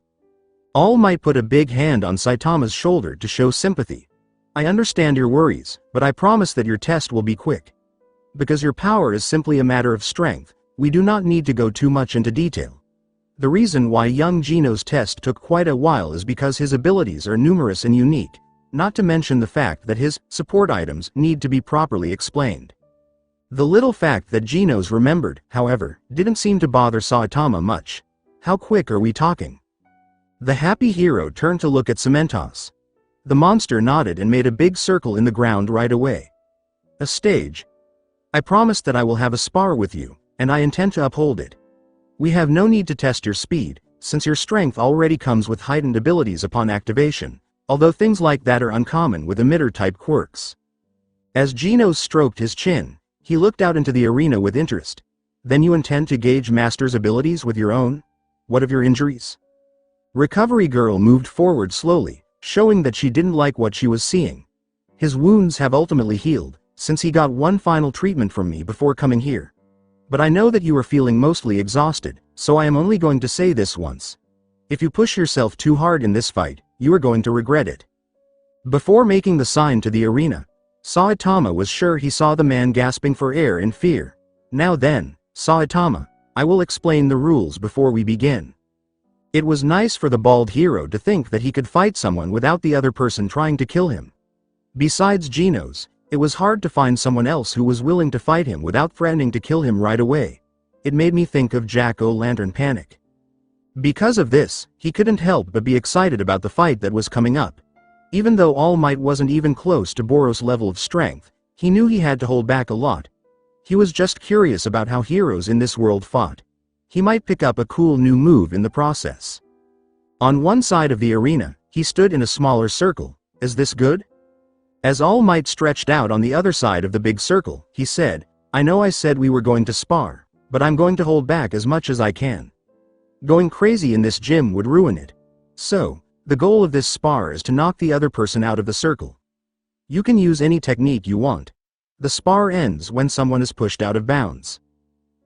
All Might put a big hand on Saitama's shoulder to show sympathy. I understand your worries, but I promise that your test will be quick. Because your power is simply a matter of strength, we do not need to go too much into detail. The reason why young Genos' test took quite a while is because his abilities are numerous and unique, not to mention the fact that his support items need to be properly explained. The little fact that Genos remembered, however, didn't seem to bother Saitama much. How quick are we talking? The happy hero turned to look at Cementos. The monster nodded and made a big circle in the ground right away. A stage. I promise that I will have a spar with you, and I intend to uphold it. We have no need to test your speed, since your strength already comes with heightened abilities upon activation, although things like that are uncommon with emitter-type quirks. As Genos stroked his chin, he looked out into the arena with interest. Then you intend to gauge Master's abilities with your own? What of your injuries? Recovery Girl moved forward slowly, showing that she didn't like what she was seeing. His wounds have ultimately healed, since he got one final treatment from me before coming here. But I know that you are feeling mostly exhausted, so I am only going to say this once. If you push yourself too hard in this fight, you are going to regret it. Before making the sign to the arena, Saitama was sure he saw the man gasping for air in fear. Now then, Saitama, I will explain the rules before we begin. It was nice for the bald hero to think that he could fight someone without the other person trying to kill him. Besides Genos, it was hard to find someone else who was willing to fight him without threatening to kill him right away. It made me think of Jack-o'-lantern panic. Because of this, he couldn't help but be excited about the fight that was coming up. Even though All Might wasn't even close to Boros' level of strength, he knew he had to hold back a lot. He was just curious about how heroes in this world fought. He might pick up a cool new move in the process. On one side of the arena, he stood in a smaller circle. Is this good? As All Might stretched out on the other side of the big circle, he said, I know I said we were going to spar, but I'm going to hold back as much as I can. Going crazy in this gym would ruin it. So, the goal of this spar is to knock the other person out of the circle. You can use any technique you want. The spar ends when someone is pushed out of bounds.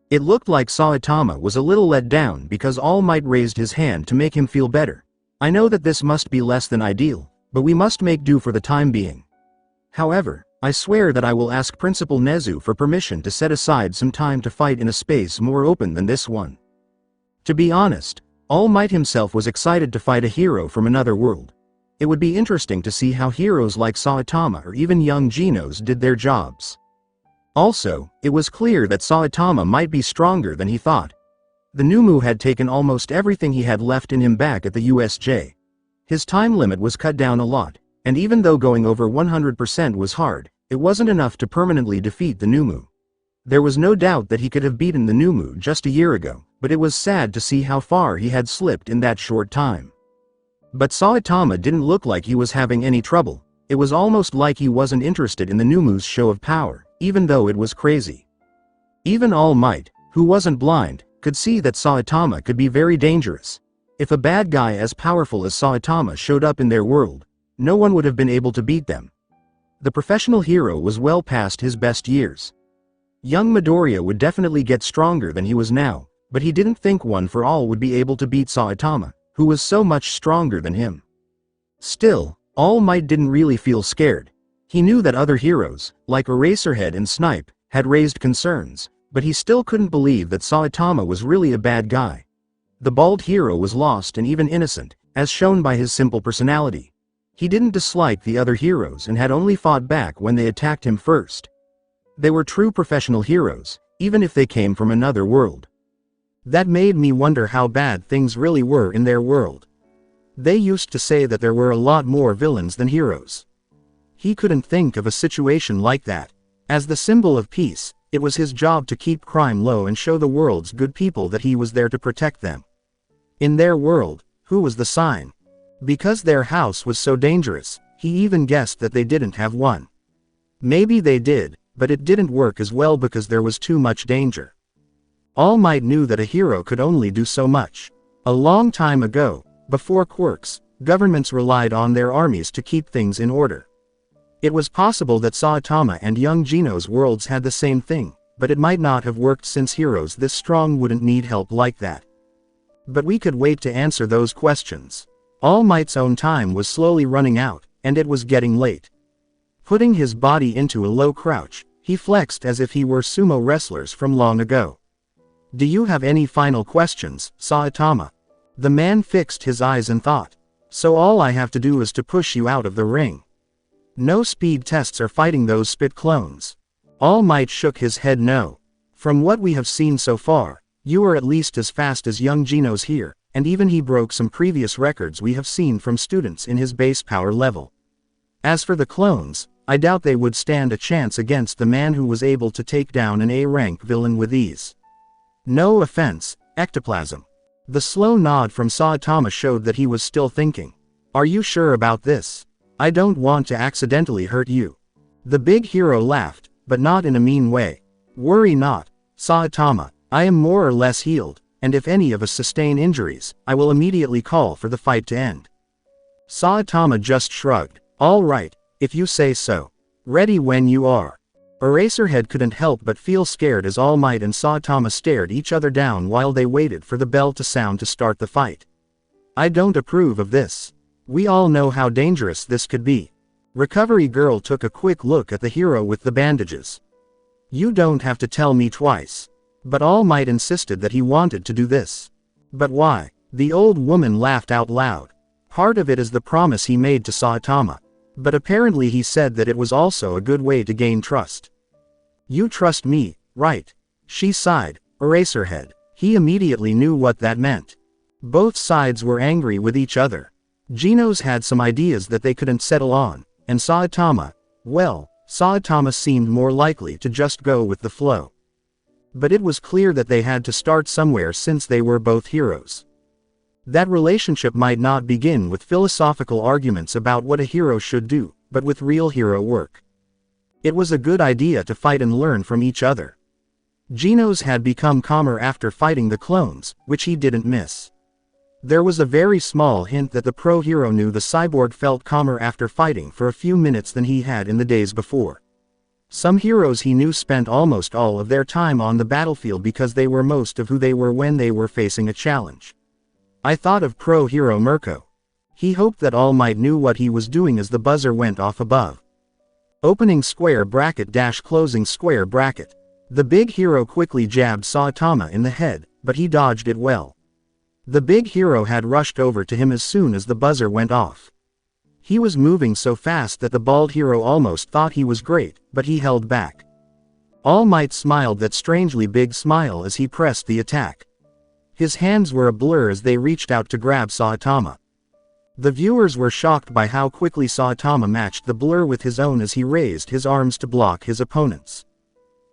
It looked like Saitama was a little let down because All Might raised his hand to make him feel better. I know that this must be less than ideal, but we must make do for the time being. However, I swear that I will ask Principal Nezu for permission to set aside some time to fight in a space more open than this one. To be honest, All Might himself was excited to fight a hero from another world. It would be interesting to see how heroes like Saitama or even young Genos did their jobs. Also, it was clear that Saitama might be stronger than he thought. The Numu had taken almost everything he had left in him back at the USJ. His time limit was cut down a lot. And even though going over 100% was hard, it wasn't enough to permanently defeat the Numu. There was no doubt that he could have beaten the Numu just a year ago, but it was sad to see how far he had slipped in that short time. But Saitama didn't look like he was having any trouble. It was almost like he wasn't interested in the Numu's show of power, even though it was crazy. Even All Might, who wasn't blind, could see that Saitama could be very dangerous. If a bad guy as powerful as Saitama showed up in their world, no one would have been able to beat them. The professional hero was well past his best years. Young Midoriya would definitely get stronger than he was now, but he didn't think One for All would be able to beat Saitama, who was so much stronger than him. Still, All Might didn't really feel scared. He knew that other heroes, like Eraserhead and Snipe, had raised concerns, but he still couldn't believe that Saitama was really a bad guy. The bald hero was lost and even innocent, as shown by his simple personality. He didn't dislike the other heroes and had only fought back when they attacked him first. They were true professional heroes, even if they came from another world. That made me wonder how bad things really were in their world. They used to say that there were a lot more villains than heroes. He couldn't think of a situation like that. As the symbol of peace, it was his job to keep crime low and show the world's good people that he was there to protect them. In their world, who was the sign? Because their house was so dangerous, he even guessed that they didn't have one. Maybe they did, but it didn't work as well because there was too much danger. All Might knew that a hero could only do so much. A long time ago, before quirks, governments relied on their armies to keep things in order. It was possible that Saitama and young Gino's worlds had the same thing, but it might not have worked since heroes this strong wouldn't need help like that. But we could wait to answer those questions. All Might's own time was slowly running out, and it was getting late. Putting his body into a low crouch, he flexed as if he were sumo wrestlers from long ago. Do you have any final questions, Saitama? The man fixed his eyes and thought. So all I have to do is to push you out of the ring. No speed tests or fighting those spit clones. All Might shook his head no. From what we have seen so far, you are at least as fast as young Gino's here, and even he broke some previous records we have seen from students in his base power level. As for the clones, I doubt they would stand a chance against the man who was able to take down an A-rank villain with ease. No offense, ectoplasm. The slow nod from Saitama showed that he was still thinking. Are you sure about this? I don't want to accidentally hurt you. The big hero laughed, but not in a mean way. Worry not, Saitama, I am more or less healed, and if any of us sustain injuries, I will immediately call for the fight to end. Saitama just shrugged. All right, if you say so. Ready when you are. Eraserhead couldn't help but feel scared as All Might and Saitama stared each other down while they waited for the bell to sound to start the fight. I don't approve of this. We all know how dangerous this could be. Recovery Girl took a quick look at the hero with the bandages. You don't have to tell me twice. But All Might insisted that he wanted to do this. But why? The old woman laughed out loud. Part of it is the promise he made to Saitama. But apparently he said that it was also a good way to gain trust. You trust me, right? She sighed. Eraserhead. He immediately knew what that meant. Both sides were angry with each other. Gino's had some ideas that they couldn't settle on, and Saitama, well, Saitama seemed more likely to just go with the flow. But it was clear that they had to start somewhere since they were both heroes. That relationship might not begin with philosophical arguments about what a hero should do, but with real hero work. It was a good idea to fight and learn from each other. Gino's had become calmer after fighting the clones, which he didn't miss. There was a very small hint that the pro hero knew the cyborg felt calmer after fighting for a few minutes than he had in the days before. Some heroes he knew spent almost all of their time on the battlefield because they were most of who they were when they were facing a challenge. I thought of pro hero Mirko. He hoped that All Might knew what he was doing as the buzzer went off above. Opening square bracket dash closing square bracket. The big hero quickly jabbed Saitama in the head, but he dodged it well. The big hero had rushed over to him as soon as the buzzer went off. He was moving so fast that the bald hero almost thought he was great, but he held back. All Might smiled that strangely big smile as he pressed the attack. His hands were a blur as they reached out to grab Saitama. The viewers were shocked by how quickly Saitama matched the blur with his own as he raised his arms to block his opponents.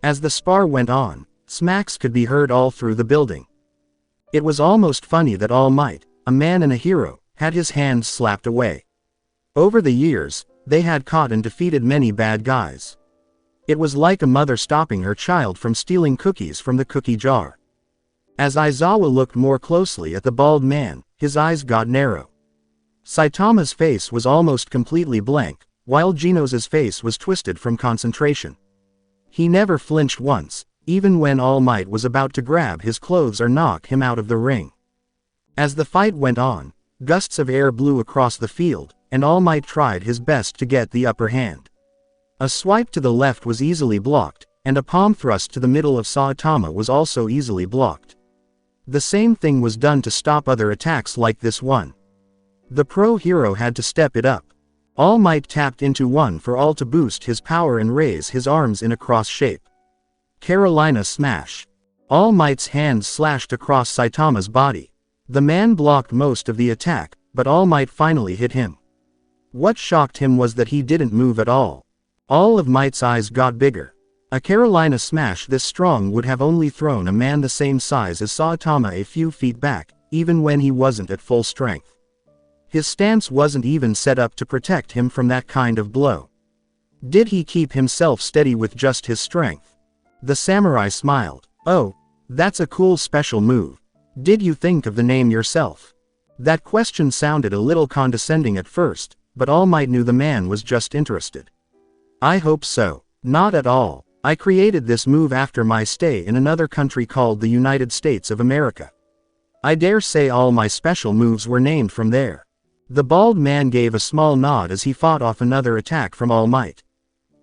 As the spar went on, smacks could be heard all through the building. It was almost funny that All Might, a man and a hero, had his hands slapped away. Over the years, they had caught and defeated many bad guys. It was like a mother stopping her child from stealing cookies from the cookie jar. As Aizawa looked more closely at the bald man, his eyes got narrow. Saitama's face was almost completely blank, while Genos's face was twisted from concentration. He never flinched once, even when All Might was about to grab his clothes or knock him out of the ring. As the fight went on, gusts of air blew across the field, and All Might tried his best to get the upper hand. A swipe to the left was easily blocked, and a palm thrust to the middle of Saitama was also easily blocked. The same thing was done to stop other attacks like this one. The pro hero had to step it up. All Might tapped into one for all to boost his power and raise his arms in a cross shape. Carolina Smash. All Might's hands slashed across Saitama's body. The man blocked most of the attack, but All Might finally hit him. What shocked him was that he didn't move at all. All of Might's eyes got bigger. A Carolina Smash this strong would have only thrown a man the same size as Saitama a few feet back, even when he wasn't at full strength. His stance wasn't even set up to protect him from that kind of blow. Did he keep himself steady with just his strength? The samurai smiled. Oh, that's a cool special move. Did you think of the name yourself? That question sounded a little condescending at first, but All Might knew the man was just interested. I hope so. Not at all. I created this move after my stay in another country called the United States of America. I dare say all my special moves were named from there. The bald man gave a small nod as he fought off another attack from All Might.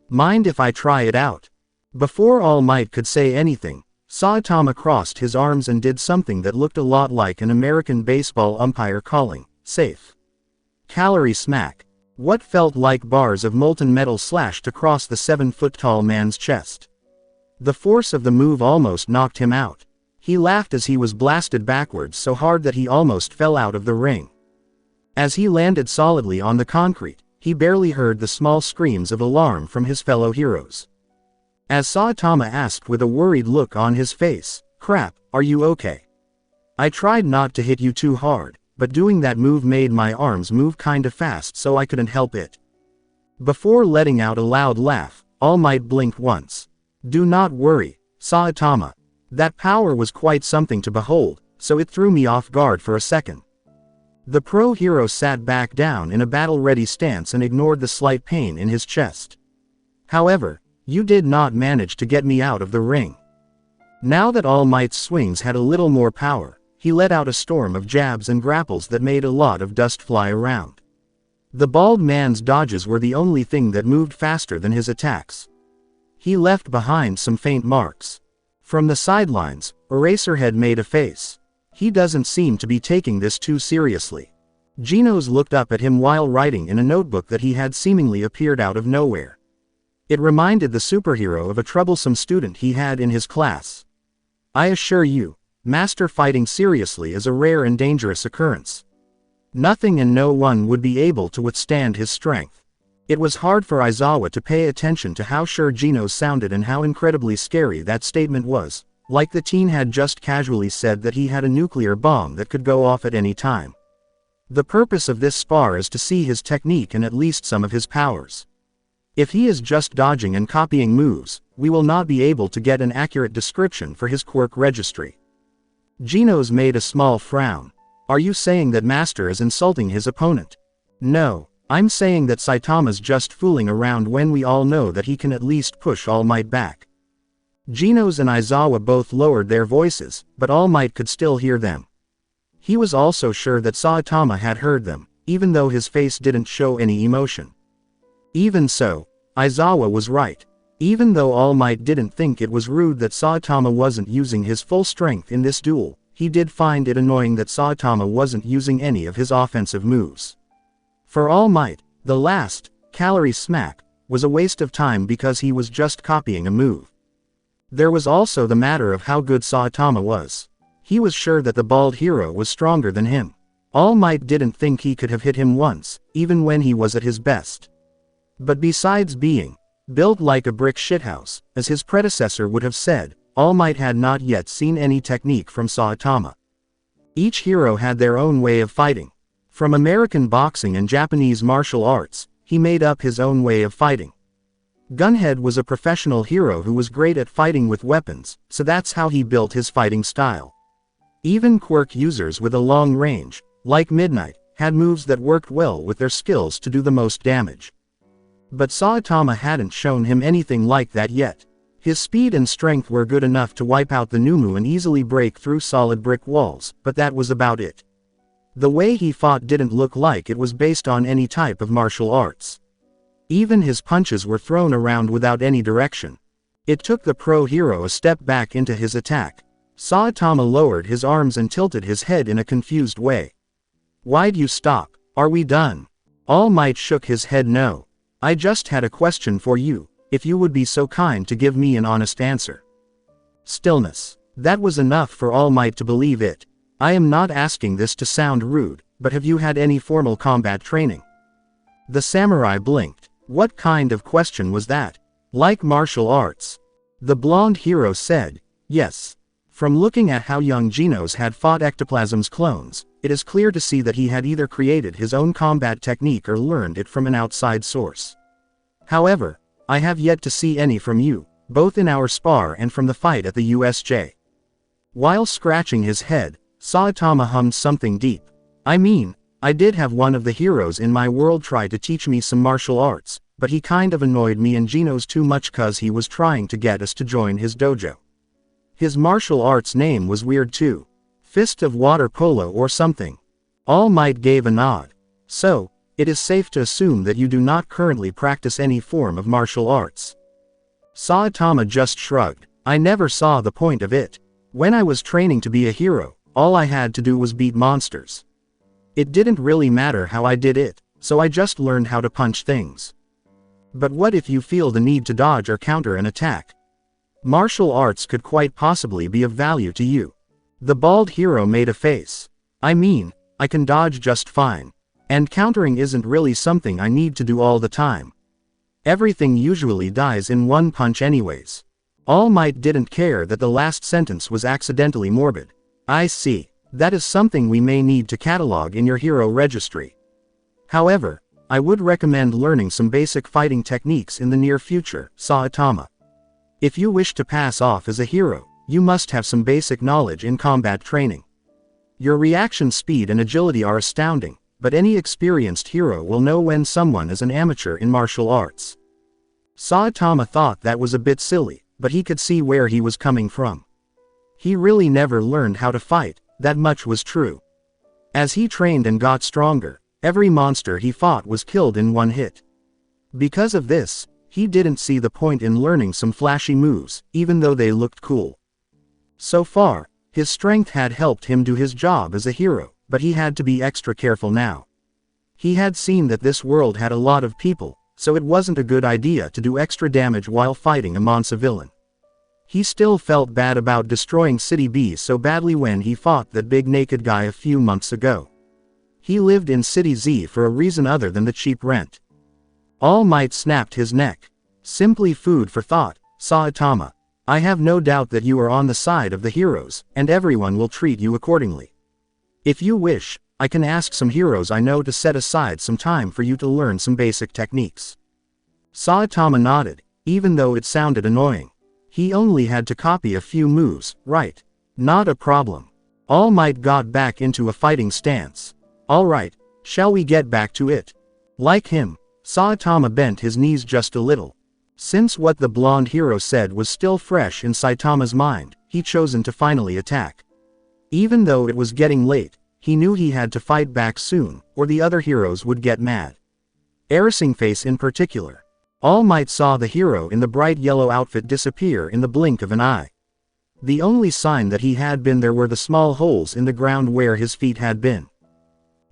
Mind if I try it out? Before All Might could say anything, Saitama crossed his arms and did something that looked a lot like an American baseball umpire calling, safe. Calorie smack. What felt like bars of molten metal slashed across the 7-foot-tall man's chest. The force of the move almost knocked him out. He laughed as he was blasted backwards so hard that he almost fell out of the ring. As he landed solidly on the concrete, he barely heard the small screams of alarm from his fellow heroes. As Saitama asked with a worried look on his face, "Crap, are you okay? I tried not to hit you too hard, but doing that move made my arms move kinda fast so I couldn't help it." Before letting out a loud laugh, All Might blinked once. "Do not worry, Saitama. That power was quite something to behold, so it threw me off guard for a second." The pro hero sat back down in a battle-ready stance and ignored the slight pain in his chest. "However, you did not manage to get me out of the ring." Now that All Might's swings had a little more power, he let out a storm of jabs and grapples that made a lot of dust fly around. The bald man's dodges were the only thing that moved faster than his attacks. He left behind some faint marks. From the sidelines, Eraserhead made a face. He doesn't seem to be taking this too seriously. Genos looked up at him while writing in a notebook that he had seemingly appeared out of nowhere. It reminded the superhero of a troublesome student he had in his class. "I assure you, master fighting seriously is a rare and dangerous occurrence. Nothing and no one would be able to withstand his strength." It was hard for Aizawa to pay attention to how sure Genos sounded and how incredibly scary that statement was, like the teen had just casually said that he had a nuclear bomb that could go off at any time. The purpose of this spar is to see his technique and at least some of his powers. If he is just dodging and copying moves, we will not be able to get an accurate description for his quirk registry. Genos made a small frown. "Are you saying that Master is insulting his opponent?" "No, I'm saying that Saitama's just fooling around when we all know that he can at least push All Might back." Genos and Aizawa both lowered their voices, but All Might could still hear them. He was also sure that Saitama had heard them, even though his face didn't show any emotion. Even so, Aizawa was right. Even though All Might didn't think it was rude that Saitama wasn't using his full strength in this duel, he did find it annoying that Saitama wasn't using any of his offensive moves. For All Might, the last, calorie smack, was a waste of time because he was just copying a move. There was also the matter of how good Saitama was. He was sure that the bald hero was stronger than him. All Might didn't think he could have hit him once, even when he was at his best. But besides being built like a brick shithouse, as his predecessor would have said, All Might had not yet seen any technique from Saitama. Each hero had their own way of fighting. From American boxing and Japanese martial arts, he made up his own way of fighting. Gunhead was a professional hero who was great at fighting with weapons, so that's how he built his fighting style. Even quirk users with a long range, like Midnight, had moves that worked well with their skills to do the most damage. But Saitama hadn't shown him anything like that yet. His speed and strength were good enough to wipe out the Numu and easily break through solid brick walls, but that was about it. The way he fought didn't look like it was based on any type of martial arts. Even his punches were thrown around without any direction. It took the pro hero a step back into his attack. Saitama lowered his arms and tilted his head in a confused way. "Why'd you stop? Are we done?" All Might shook his head no. "I just had a question for you, if you would be so kind to give me an honest answer." Stillness. That was enough for All Might to believe it. "I am not asking this to sound rude, but have you had any formal combat training?" The samurai blinked. What kind of question was that? Like martial arts? The blonde hero said, "Yes. From looking at how young Genos had fought Ectoplasm's clones, it is clear to see that he had either created his own combat technique or learned it from an outside source. However, I have yet to see any from you, both in our spar and from the fight at the USJ." While scratching his head, Saitama hummed something deep. "I mean, I did have one of the heroes in my world try to teach me some martial arts, but he kind of annoyed me and Genos too much cause he was trying to get us to join his dojo. His martial arts name was weird too. Fist of Water Polo or something." All Might gave a nod. "So, it is safe to assume that you do not currently practice any form of martial arts." Saitama just shrugged. "I never saw the point of it. When I was training to be a hero, all I had to do was beat monsters. It didn't really matter how I did it, so I just learned how to punch things. But what if you feel the need to dodge or counter an attack? Martial arts could quite possibly be of value to you." The bald hero made a face. "I mean, I can dodge just fine. And countering isn't really something I need to do all the time. Everything usually dies in one punch anyways." All Might didn't care that the last sentence was accidentally morbid. "I see. That is something we may need to catalog in your hero registry. However, I would recommend learning some basic fighting techniques in the near future, Saitama. If you wish to pass off as a hero, you must have some basic knowledge in combat training. Your reaction speed and agility are astounding, but any experienced hero will know when someone is an amateur in martial arts." Saitama thought that was a bit silly, but he could see where he was coming from. He really never learned how to fight, that much was true. As he trained and got stronger, every monster he fought was killed in one hit. Because of this, he didn't see the point in learning some flashy moves, even though they looked cool. So far, his strength had helped him do his job as a hero, but he had to be extra careful now. He had seen that this world had a lot of people, so it wasn't a good idea to do extra damage while fighting a monster villain. He still felt bad about destroying City B so badly when he fought that big naked guy a few months ago. He lived in City Z for a reason other than the cheap rent. All Might snapped his neck. "Simply food for thought, Saitama. I have no doubt that you are on the side of the heroes, and everyone will treat you accordingly. If you wish, I can ask some heroes I know to set aside some time for you to learn some basic techniques." Saitama nodded, even though it sounded annoying. He only had to copy a few moves, right? Not a problem. All Might got back into a fighting stance. "Alright, shall we get back to it?" Like him, Saitama bent his knees just a little. Since what the blonde hero said was still fresh in Saitama's mind, he chosen to finally attack. Even though it was getting late, he knew he had to fight back soon, or the other heroes would get mad. Face in particular. All Might saw the hero in the bright yellow outfit disappear in the blink of an eye. The only sign that he had been there were the small holes in the ground where his feet had been.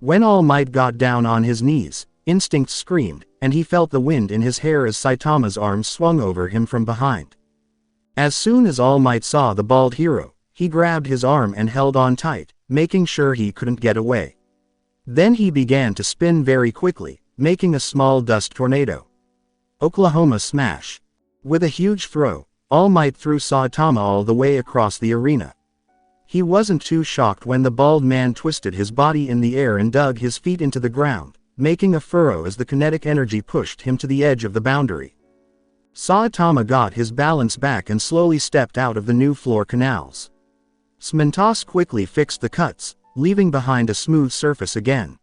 When All Might got down on his knees, instinct screamed, and he felt the wind in his hair as Saitama's arms swung over him from behind. As soon as All Might saw the bald hero, he grabbed his arm and held on tight, making sure he couldn't get away. Then he began to spin very quickly, making a small dust tornado. Oklahoma smash. With a huge throw, All Might threw Saitama all the way across the arena. He wasn't too shocked when the bald man twisted his body in the air and dug his feet into the ground, making a furrow as the kinetic energy pushed him to the edge of the boundary. Saitama got his balance back and slowly stepped out of the new floor canals. Smentos quickly fixed the cuts, leaving behind a smooth surface again.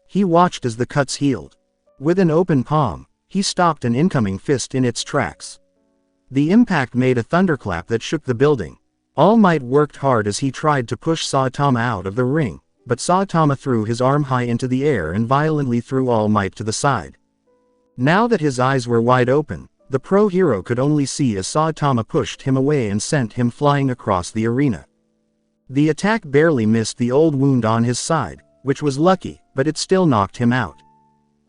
He watched as the cuts healed. With an open palm, he stopped an incoming fist in its tracks. The impact made a thunderclap that shook the building. All Might worked hard as he tried to push Saitama out of the ring, but Saitama threw his arm high into the air and violently threw All Might to the side. Now that his eyes were wide open, the pro hero could only see as Saitama pushed him away and sent him flying across the arena. The attack barely missed the old wound on his side, which was lucky, but it still knocked him out.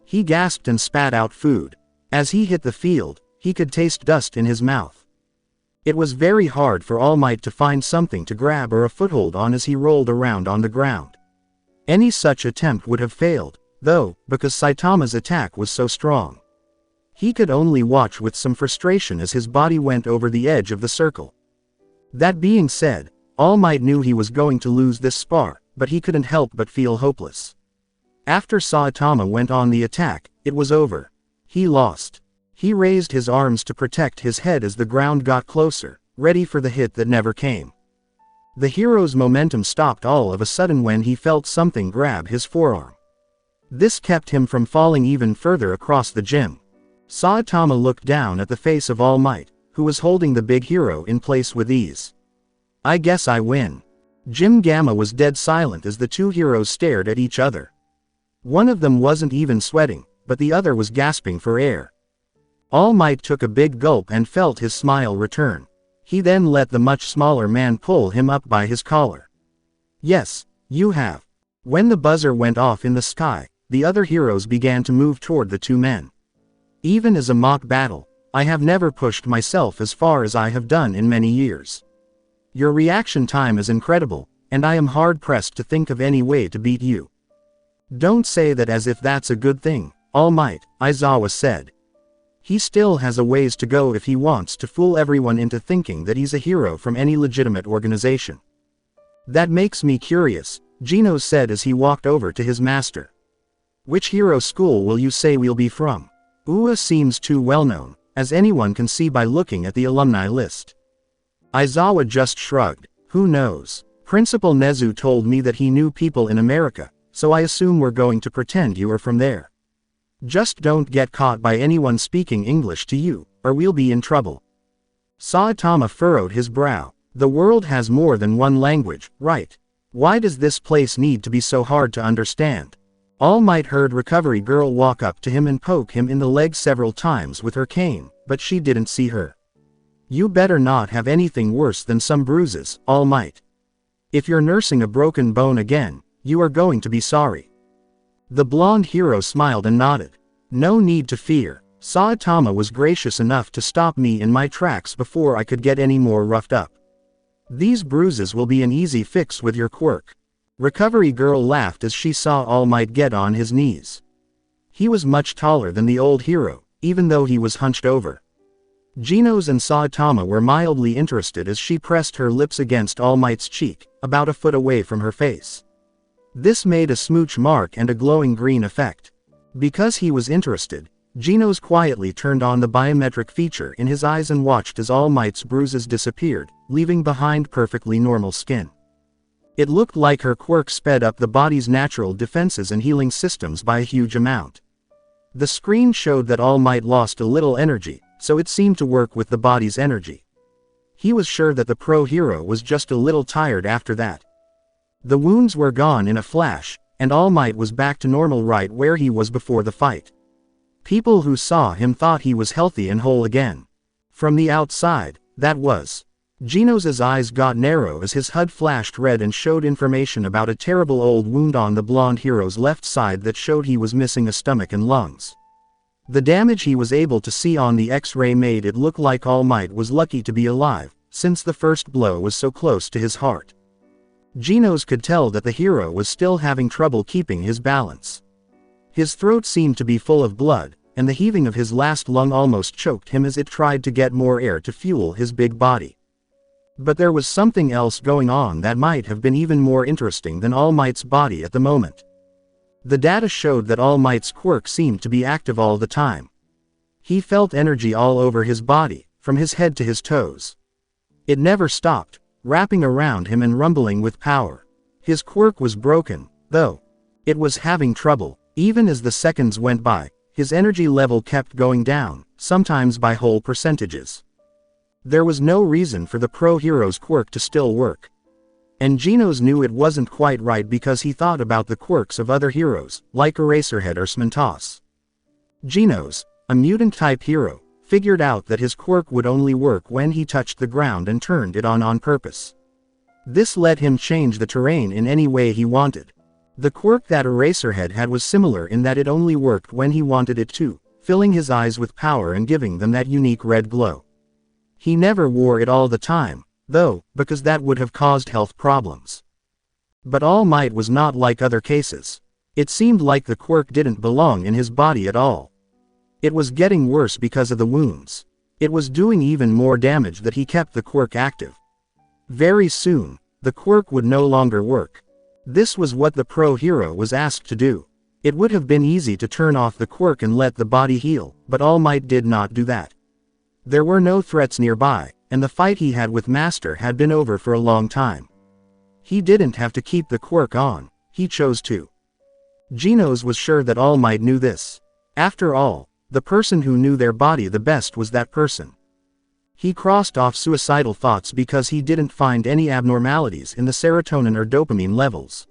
He gasped and spat out food. As he hit the field, he could taste dust in his mouth. It was very hard for All Might to find something to grab or a foothold on as he rolled around on the ground. Any such attempt would have failed, though, because Saitama's attack was so strong. He could only watch with some frustration as his body went over the edge of the circle. That being said, All Might knew he was going to lose this spar, but he couldn't help but feel hopeless. After Saitama went on the attack, it was over. He lost. He raised his arms to protect his head as the ground got closer, ready for the hit that never came. The hero's momentum stopped all of a sudden when he felt something grab his forearm. This kept him from falling even further across the gym. Saitama looked down at the face of All Might, who was holding the big hero in place with ease. I guess I win. Jim Gamma was dead silent as the two heroes stared at each other. One of them wasn't even sweating, but the other was gasping for air. All Might took a big gulp and felt his smile return. He then let the much smaller man pull him up by his collar. Yes, you have. When the buzzer went off in the sky, the other heroes began to move toward the two men. Even as a mock battle, I have never pushed myself as far as I have done in many years. Your reaction time is incredible, and I am hard-pressed to think of any way to beat you. Don't say that as if that's a good thing, All Might, Aizawa said. He still has a ways to go if he wants to fool everyone into thinking that he's a hero from any legitimate organization. That makes me curious, Gino said as he walked over to his master. Which hero school will you say we'll be from? UA seems too well known, as anyone can see by looking at the alumni list. Aizawa just shrugged. Who knows? Principal Nezu told me that he knew people in America, so I assume we're going to pretend you are from there. Just don't get caught by anyone speaking English to you, or we'll be in trouble. Saitama furrowed his brow. The world has more than one language, right? Why does this place need to be so hard to understand? All Might heard Recovery Girl walk up to him and poke him in the leg several times with her cane, but she didn't see her. You better not have anything worse than some bruises, All Might. If you're nursing a broken bone again, you are going to be sorry. The blonde hero smiled and nodded. No need to fear. Saitama was gracious enough to stop me in my tracks before I could get any more roughed up. These bruises will be an easy fix with your quirk. Recovery Girl laughed as she saw All Might get on his knees. He was much taller than the old hero, even though he was hunched over. Genos and Saitama were mildly interested as she pressed her lips against All Might's cheek, about a foot away from her face. This made a smooch mark and a glowing green effect. Because he was interested, Genos quietly turned on the biometric feature in his eyes and watched as All Might's bruises disappeared, leaving behind perfectly normal skin. It looked like her quirk sped up the body's natural defenses and healing systems by a huge amount. The screen showed that All Might lost a little energy, so it seemed to work with the body's energy. He was sure that the pro hero was just a little tired after that. The wounds were gone in a flash, and All Might was back to normal right where he was before the fight. People who saw him thought he was healthy and whole again. From the outside, that was. Genos' eyes got narrow as his HUD flashed red and showed information about a terrible old wound on the blonde hero's left side that showed he was missing a stomach and lungs. The damage he was able to see on the X-ray made it look like All Might was lucky to be alive, since the first blow was so close to his heart. Genos could tell that the hero was still having trouble keeping his balance. His throat seemed to be full of blood, and the heaving of his last lung almost choked him as it tried to get more air to fuel his big body. But there was something else going on that might have been even more interesting than All Might's body at the moment. The data showed that All Might's quirk seemed to be active all the time. He felt energy all over his body, from his head to his toes. It never stopped, wrapping around him and rumbling with power. His quirk was broken, though. It was having trouble. Even as the seconds went by, his energy level kept going down, sometimes by whole percentages. There was no reason for the pro hero's quirk to still work. And Genos knew it wasn't quite right because he thought about the quirks of other heroes, like Eraserhead or Smentos. Genos, a mutant-type hero, figured out that his quirk would only work when he touched the ground and turned it on purpose. This let him change the terrain in any way he wanted. The quirk that Eraserhead had was similar in that it only worked when he wanted it to, filling his eyes with power and giving them that unique red glow. He never wore it all the time, though, because that would have caused health problems. But All Might was not like other cases. It seemed like the quirk didn't belong in his body at all. It was getting worse because of the wounds. It was doing even more damage that he kept the quirk active. Very soon, the quirk would no longer work. This was what the pro hero was asked to do. It would have been easy to turn off the quirk and let the body heal, but All Might did not do that. There were no threats nearby, and the fight he had with Master had been over for a long time. He didn't have to keep the quirk on, he chose to. Genos was sure that All Might knew this. After all, the person who knew their body the best was that person. He crossed off suicidal thoughts because he didn't find any abnormalities in the serotonin or dopamine levels.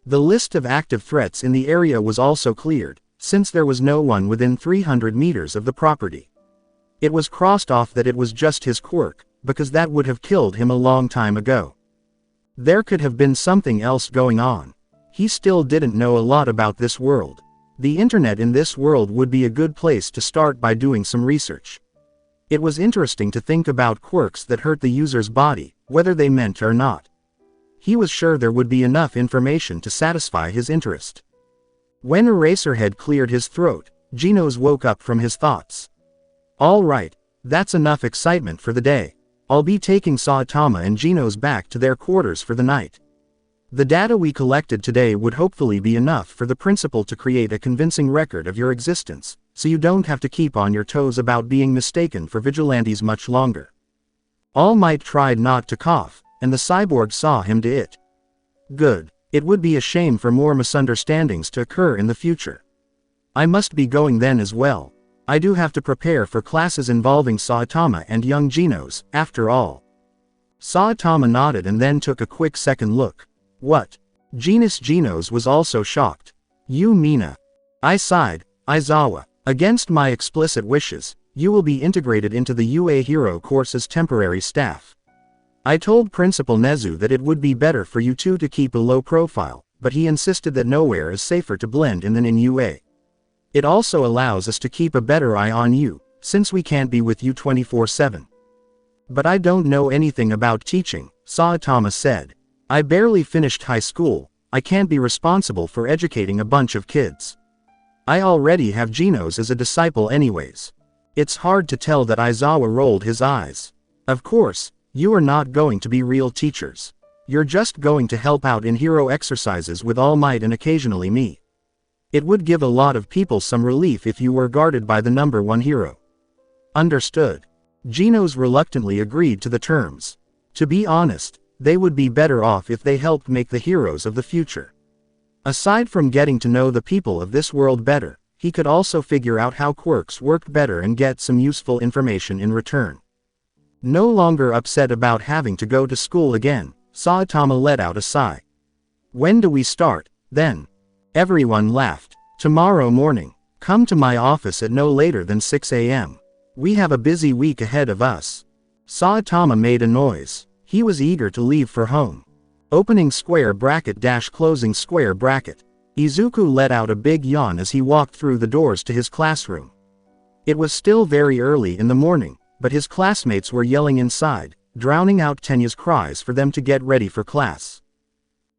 The list of active threats in the area was also cleared, since there was no one within 300 meters of the property. It was crossed off that it was just his quirk, because that would have killed him a long time ago. There could have been something else going on. He still didn't know a lot about this world. The internet in this world would be a good place to start by doing some research. It was interesting to think about quirks that hurt the user's body, whether they meant or not. He was sure there would be enough information to satisfy his interest. When Eraserhead cleared his throat, Genos woke up from his thoughts. All right, that's enough excitement for the day. I'll be taking Saitama and Genos back to their quarters for the night. The data we collected today would hopefully be enough for the principal to create a convincing record of your existence, so you don't have to keep on your toes about being mistaken for vigilantes much longer. All Might tried not to cough, and the cyborg saw him do it. Good. It would be a shame for more misunderstandings to occur in the future. I must be going then as well. I do have to prepare for classes involving Saitama and young Genos, after all. Saitama nodded and then took a quick second look. What? Genos was also shocked. You Mina. I sighed. Aizawa. Against my explicit wishes, you will be integrated into the UA Hero course's temporary staff. I told Principal Nezu that it would be better for you two to keep a low profile, but he insisted that nowhere is safer to blend in than in UA. It also allows us to keep a better eye on you, since we can't be with you 24/7. But I don't know anything about teaching, Saitama said. I barely finished high school, I can't be responsible for educating a bunch of kids. I already have Genos as a disciple anyways. It's hard to tell that Aizawa rolled his eyes. Of course, you are not going to be real teachers. You're just going to help out in hero exercises with All Might and occasionally me. It would give a lot of people some relief if you were guarded by the number one hero. Understood. Genos reluctantly agreed to the terms. To be honest, they would be better off if they helped make the heroes of the future. Aside from getting to know the people of this world better, he could also figure out how quirks worked better and get some useful information in return. No longer upset about having to go to school again, Saitama let out a sigh. When do we start, then? Everyone laughed. Tomorrow morning. Come to my office at no later than 6 a.m. We have a busy week ahead of us. Saitama made a noise. He was eager to leave for home. Opening square bracket dash closing square bracket. Izuku let out a big yawn as he walked through the doors to his classroom. It was still very early in the morning, but his classmates were yelling inside, drowning out Tenya's cries for them to get ready for class.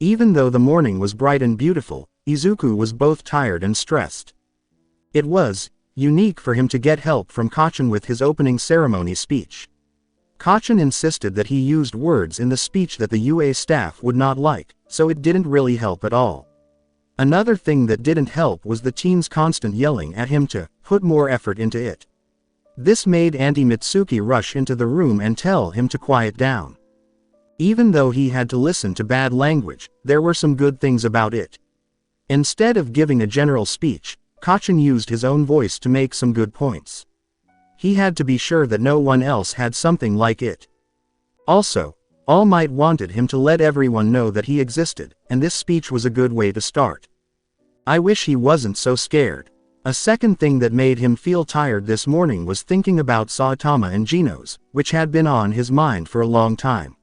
Even though the morning was bright and beautiful, Izuku was both tired and stressed. It was unique for him to get help from Kacchan with his opening ceremony speech. Kacchan insisted that he used words in the speech that the UA staff would not like, so it didn't really help at all. Another thing that didn't help was the teens' constant yelling at him to put more effort into it. This made Auntie Mitsuki rush into the room and tell him to quiet down. Even though he had to listen to bad language, there were some good things about it. Instead of giving a general speech, Kacchan used his own voice to make some good points. He had to be sure that no one else had something like it. Also, All Might wanted him to let everyone know that he existed, and this speech was a good way to start. I wish he wasn't so scared. A second thing that made him feel tired this morning was thinking about Saitama and Genos, which had been on his mind for a long time.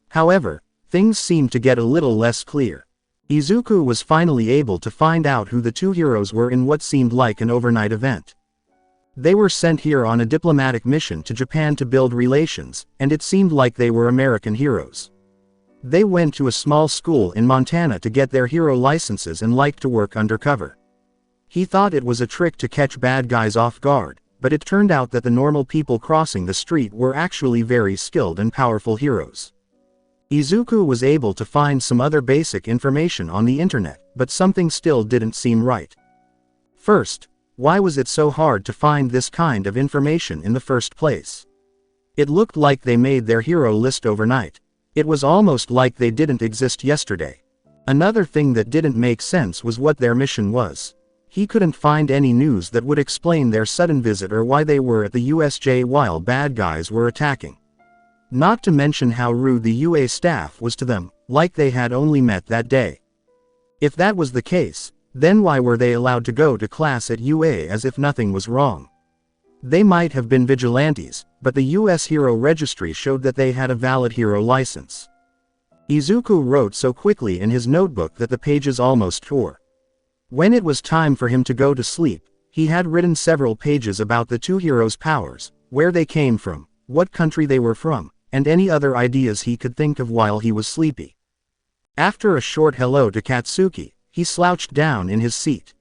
However, things seemed to get a little less clear. Izuku was finally able to find out who the two heroes were in what seemed like an overnight event. They were sent here on a diplomatic mission to Japan to build relations, and it seemed like they were American heroes. They went to a small school in Montana to get their hero licenses and liked to work undercover. He thought it was a trick to catch bad guys off guard, but it turned out that the normal people crossing the street were actually very skilled and powerful heroes. Izuku was able to find some other basic information on the internet, but something still didn't seem right. First, why was it so hard to find this kind of information in the first place? It looked like they made their hero list overnight. It was almost like they didn't exist yesterday. Another thing that didn't make sense was what their mission was. He couldn't find any news that would explain their sudden visit or why they were at the USJ while bad guys were attacking. Not to mention how rude the UA staff was to them, like they had only met that day. If that was the case, then why were they allowed to go to class at UA as if nothing was wrong? They might have been vigilantes, but the US Hero Registry showed that they had a valid hero license. Izuku wrote so quickly in his notebook that the pages almost tore. When it was time for him to go to sleep, he had written several pages about the two heroes' powers, where they came from, what country they were from, and any other ideas he could think of while he was sleepy. After a short hello to Katsuki, he slouched down in his seat.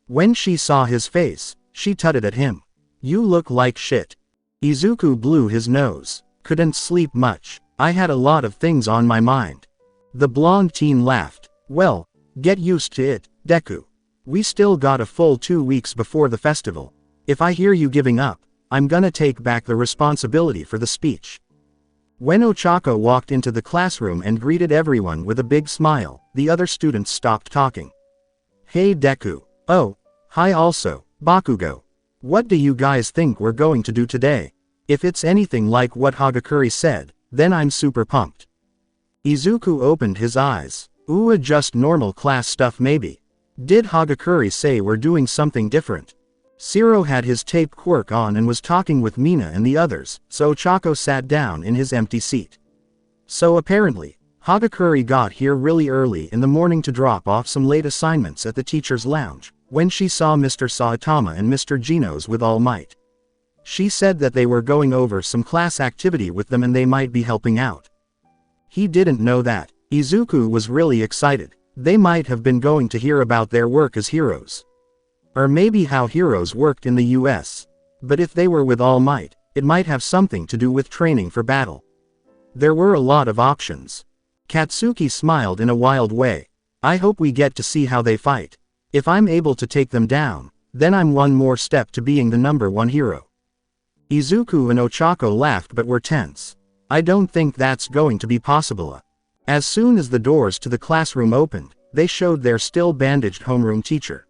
When she saw his face, she tutted at him. "You look like shit." Izuku blew his nose. "Couldn't sleep much. I had a lot of things on my mind." The blonde teen laughed. "Well, get used to it, Deku. We still got a full 2 weeks before the festival. If I hear you giving up, I'm gonna take back the responsibility for the speech." When Ochako walked into the classroom and greeted everyone with a big smile, the other students stopped talking. "Hey Deku." "Oh, hi also, Bakugo. What do you guys think we're going to do today? If it's anything like what Hagakure said, then I'm super pumped." Izuku opened his eyes. "Ooh, just normal class stuff maybe. Did Hagakure say we're doing something different?" Shiro had his tape quirk on and was talking with Mina and the others, so Ochako sat down in his empty seat. So apparently, Hagakure got here really early in the morning to drop off some late assignments at the teacher's lounge, when she saw Mr. Saitama and Mr. Genos with All Might. She said that they were going over some class activity with them and they might be helping out. He didn't know that. Izuku was really excited. They might have been going to hear about their work as heroes. Or maybe how heroes worked in the US. But if they were with All Might, it might have something to do with training for battle. There were a lot of options. Katsuki smiled in a wild way. "I hope we get to see how they fight. If I'm able to take them down, then I'm one more step to being the #1 hero." Izuku and Ochako laughed but were tense. "I don't think that's going to be possible." As soon as the doors to the classroom opened, they showed their still bandaged homeroom teacher.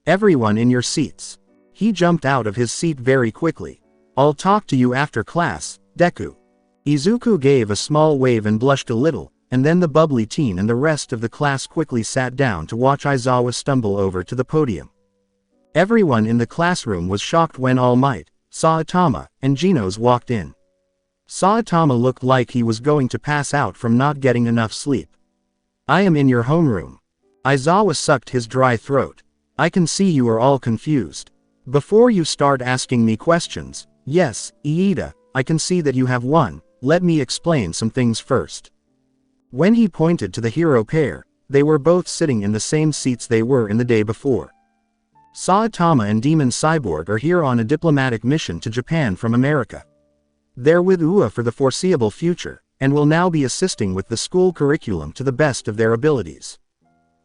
"Everyone in your seats." He jumped out of his seat very quickly. "I'll talk to you after class, Deku." Izuku gave a small wave and blushed a little, and then the bubbly teen and the rest of the class quickly sat down to watch Aizawa stumble over to the podium. Everyone in the classroom was shocked when All Might, Saitama, and Genos walked in. Saitama looked like he was going to pass out from not getting enough sleep. "I am in your homeroom." Aizawa sucked his dry throat. "I can see you are all confused. Before you start asking me questions, yes, Iida, I can see that you have one. Let me explain some things first. When he pointed to the hero pair, they were both sitting in the same seats they were in the day before. Saitama and Demon Cyborg are here on a diplomatic mission to Japan from America. They're with UA for the foreseeable future, and will now be assisting with the school curriculum to the best of their abilities.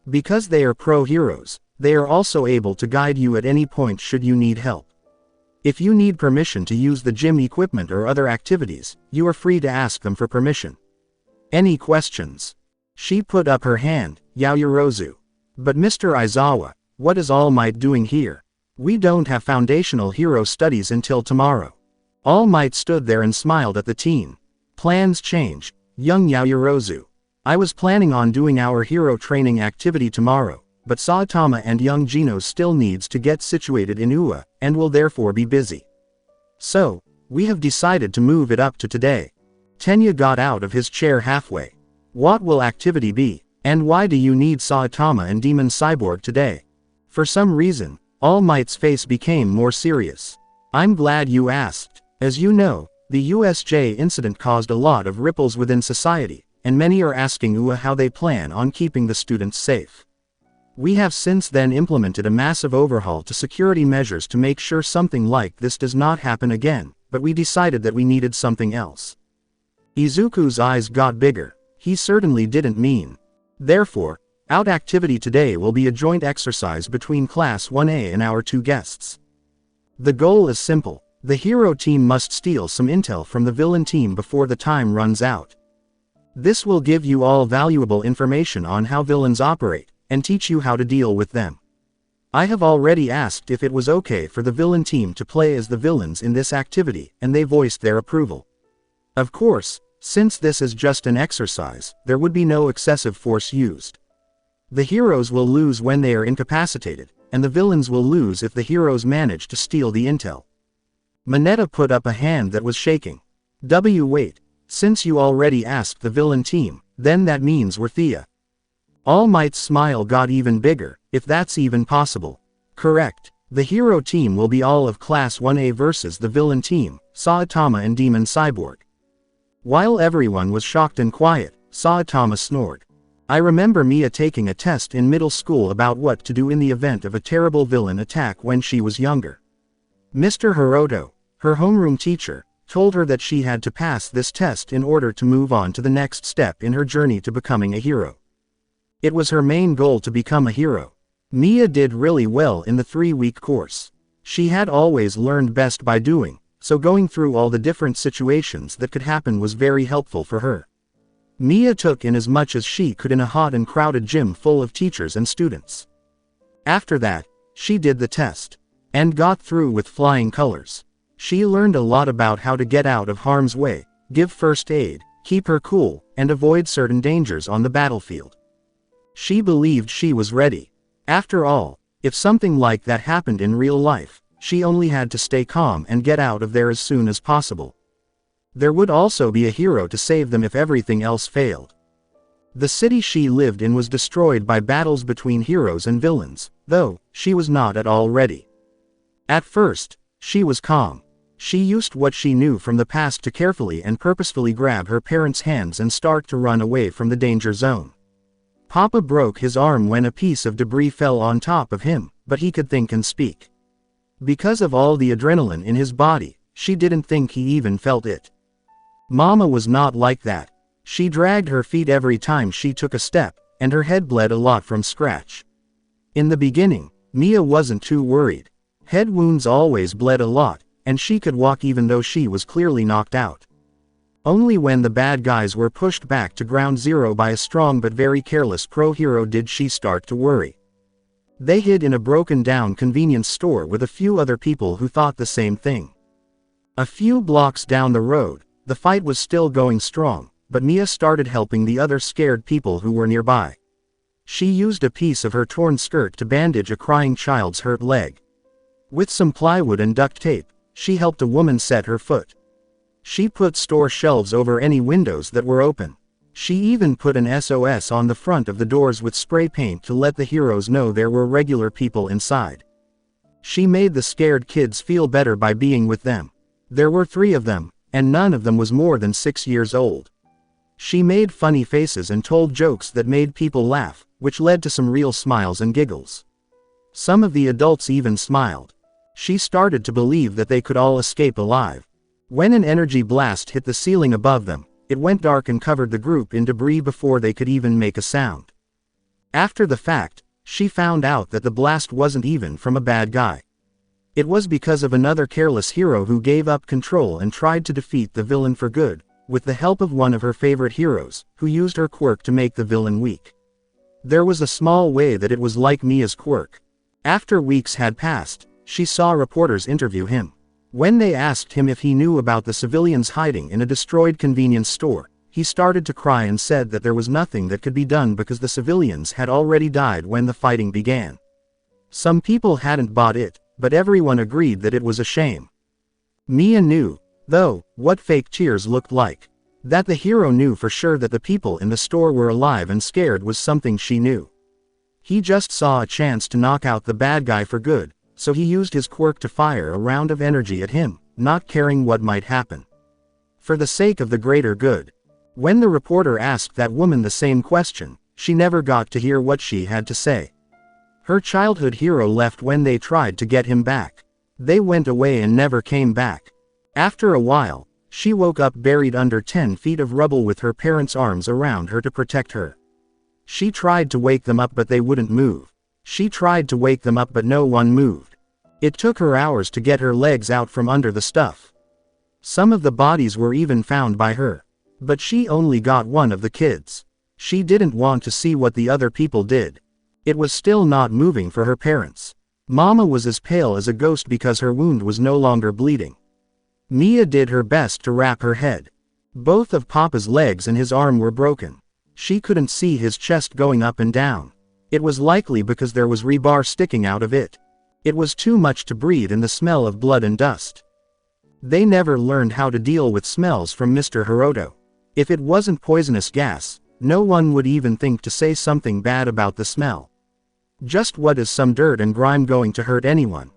Because they are pro-heroes, they are also able to guide you at any point should you need help. If you need permission to use the gym equipment or other activities, you are free to ask them for permission. Any questions? She put up her hand, Yaoyorozu. But Mr. Aizawa, what is All Might doing here? We don't have foundational hero studies until tomorrow. All Might stood there and smiled at the teen. Plans change, young Yaoyorozu. I was planning on doing our hero training activity tomorrow, but Saitama and young Gino still needs to get situated in UA, and will therefore be busy. So, we have decided to move it up to today. Tenya got out of his chair halfway. What will activity be, and why do you need Saitama and Demon Cyborg today? For some reason, All Might's face became more serious. I'm glad you asked. As you know, the USJ incident caused a lot of ripples within society, and many are asking UA how they plan on keeping the students safe. We have since then implemented a massive overhaul to security measures to make sure something like this does not happen again, but we decided that we needed something else. Izuku's eyes got bigger. He certainly didn't mean. Therefore, out activity today will be a joint exercise between Class 1A and our two guests. The goal is simple. The hero team must steal some intel from the villain team before the time runs out. This will give you all valuable information on how villains operate, and teach you how to deal with them. I have already asked if it was okay for the villain team to play as the villains in this activity, and they voiced their approval. Of course, since this is just an exercise, there would be no excessive force used. The heroes will lose when they are incapacitated, and the villains will lose if the heroes manage to steal the intel. Mineta put up a hand that was shaking. Wait, since you already asked the villain team, then that means we're Thea. All Might's smile got even bigger, if that's even possible. Correct, the hero team will be all of Class 1A versus the villain team, Saitama and Demon Cyborg. While everyone was shocked and quiet, Saitama snored. I remember Mia taking a test in middle school about what to do in the event of a terrible villain attack when she was younger. Mr. Hiroto, her homeroom teacher, told her that she had to pass this test in order to move on to the next step in her journey to becoming a hero. It was her main goal to become a hero. Mia did really well in the 3-week course. She had always learned best by doing, so going through all the different situations that could happen was very helpful for her. Mia took in as much as she could in a hot and crowded gym full of teachers and students. After that, she did the test, and got through with flying colors. She learned a lot about how to get out of harm's way, give first aid, keep her cool, and avoid certain dangers on the battlefield. She believed she was ready. After all, if something like that happened in real life, she only had to stay calm and get out of there as soon as possible. There would also be a hero to save them if everything else failed. The city she lived in was destroyed by battles between heroes and villains, though she was not at all ready. At first, she was calm. She used what she knew from the past to carefully and purposefully grab her parents' hands and start to run away from the danger zone. Papa broke his arm when a piece of debris fell on top of him, but he could think and speak. Because of all the adrenaline in his body, she didn't think he even felt it. Mama was not like that. She dragged her feet every time she took a step, and her head bled a lot from scratch. In the beginning, Mia wasn't too worried. Head wounds always bled a lot, and she could walk even though she was clearly knocked out. Only when the bad guys were pushed back to ground zero by a strong but very careless pro-hero did she start to worry. They hid in a broken-down convenience store with a few other people who thought the same thing. A few blocks down the road, the fight was still going strong, but Mia started helping the other scared people who were nearby. She used a piece of her torn skirt to bandage a crying child's hurt leg. With some plywood and duct tape, she helped a woman set her foot. She put store shelves over any windows that were open. She even put an SOS on the front of the doors with spray paint to let the heroes know there were regular people inside. She made the scared kids feel better by being with them. There were 3 of them, and none of them was more than 6 years old. She made funny faces and told jokes that made people laugh, which led to some real smiles and giggles. Some of the adults even smiled. She started to believe that they could all escape alive. When an energy blast hit the ceiling above them, it went dark and covered the group in debris before they could even make a sound. After the fact, she found out that the blast wasn't even from a bad guy. It was because of another careless hero who gave up control and tried to defeat the villain for good, with the help of one of her favorite heroes, who used her quirk to make the villain weak. There was a small way that it was like Mia's quirk. After weeks had passed, she saw reporters interview him. When they asked him if he knew about the civilians hiding in a destroyed convenience store, he started to cry and said that there was nothing that could be done because the civilians had already died when the fighting began. Some people hadn't bought it, but everyone agreed that it was a shame. Mia knew, though, what fake cheers looked like. That the hero knew for sure that the people in the store were alive and scared was something she knew. He just saw a chance to knock out the bad guy for good, so he used his quirk to fire a round of energy at him, not caring what might happen. For the sake of the greater good. When the reporter asked that woman the same question, she never got to hear what she had to say. Her childhood hero left when they tried to get him back. They went away and never came back. After a while, she woke up buried under 10 feet of rubble with her parents' arms around her to protect her. She tried to wake them up but they wouldn't move. She tried to wake them up but no one moved. It took her hours to get her legs out from under the stuff. Some of the bodies were even found by her. But she only got one of the kids. She didn't want to see what the other people did. It was still not moving for her parents. Mama was as pale as a ghost because her wound was no longer bleeding. Mia did her best to wrap her head. Both of Papa's legs and his arm were broken. She couldn't see his chest going up and down. It was likely because there was rebar sticking out of it. It was too much to breathe in the smell of blood and dust. They never learned how to deal with smells from Mr. Hiroto. If it wasn't poisonous gas, no one would even think to say something bad about the smell. Just what is some dirt and grime going to hurt anyone?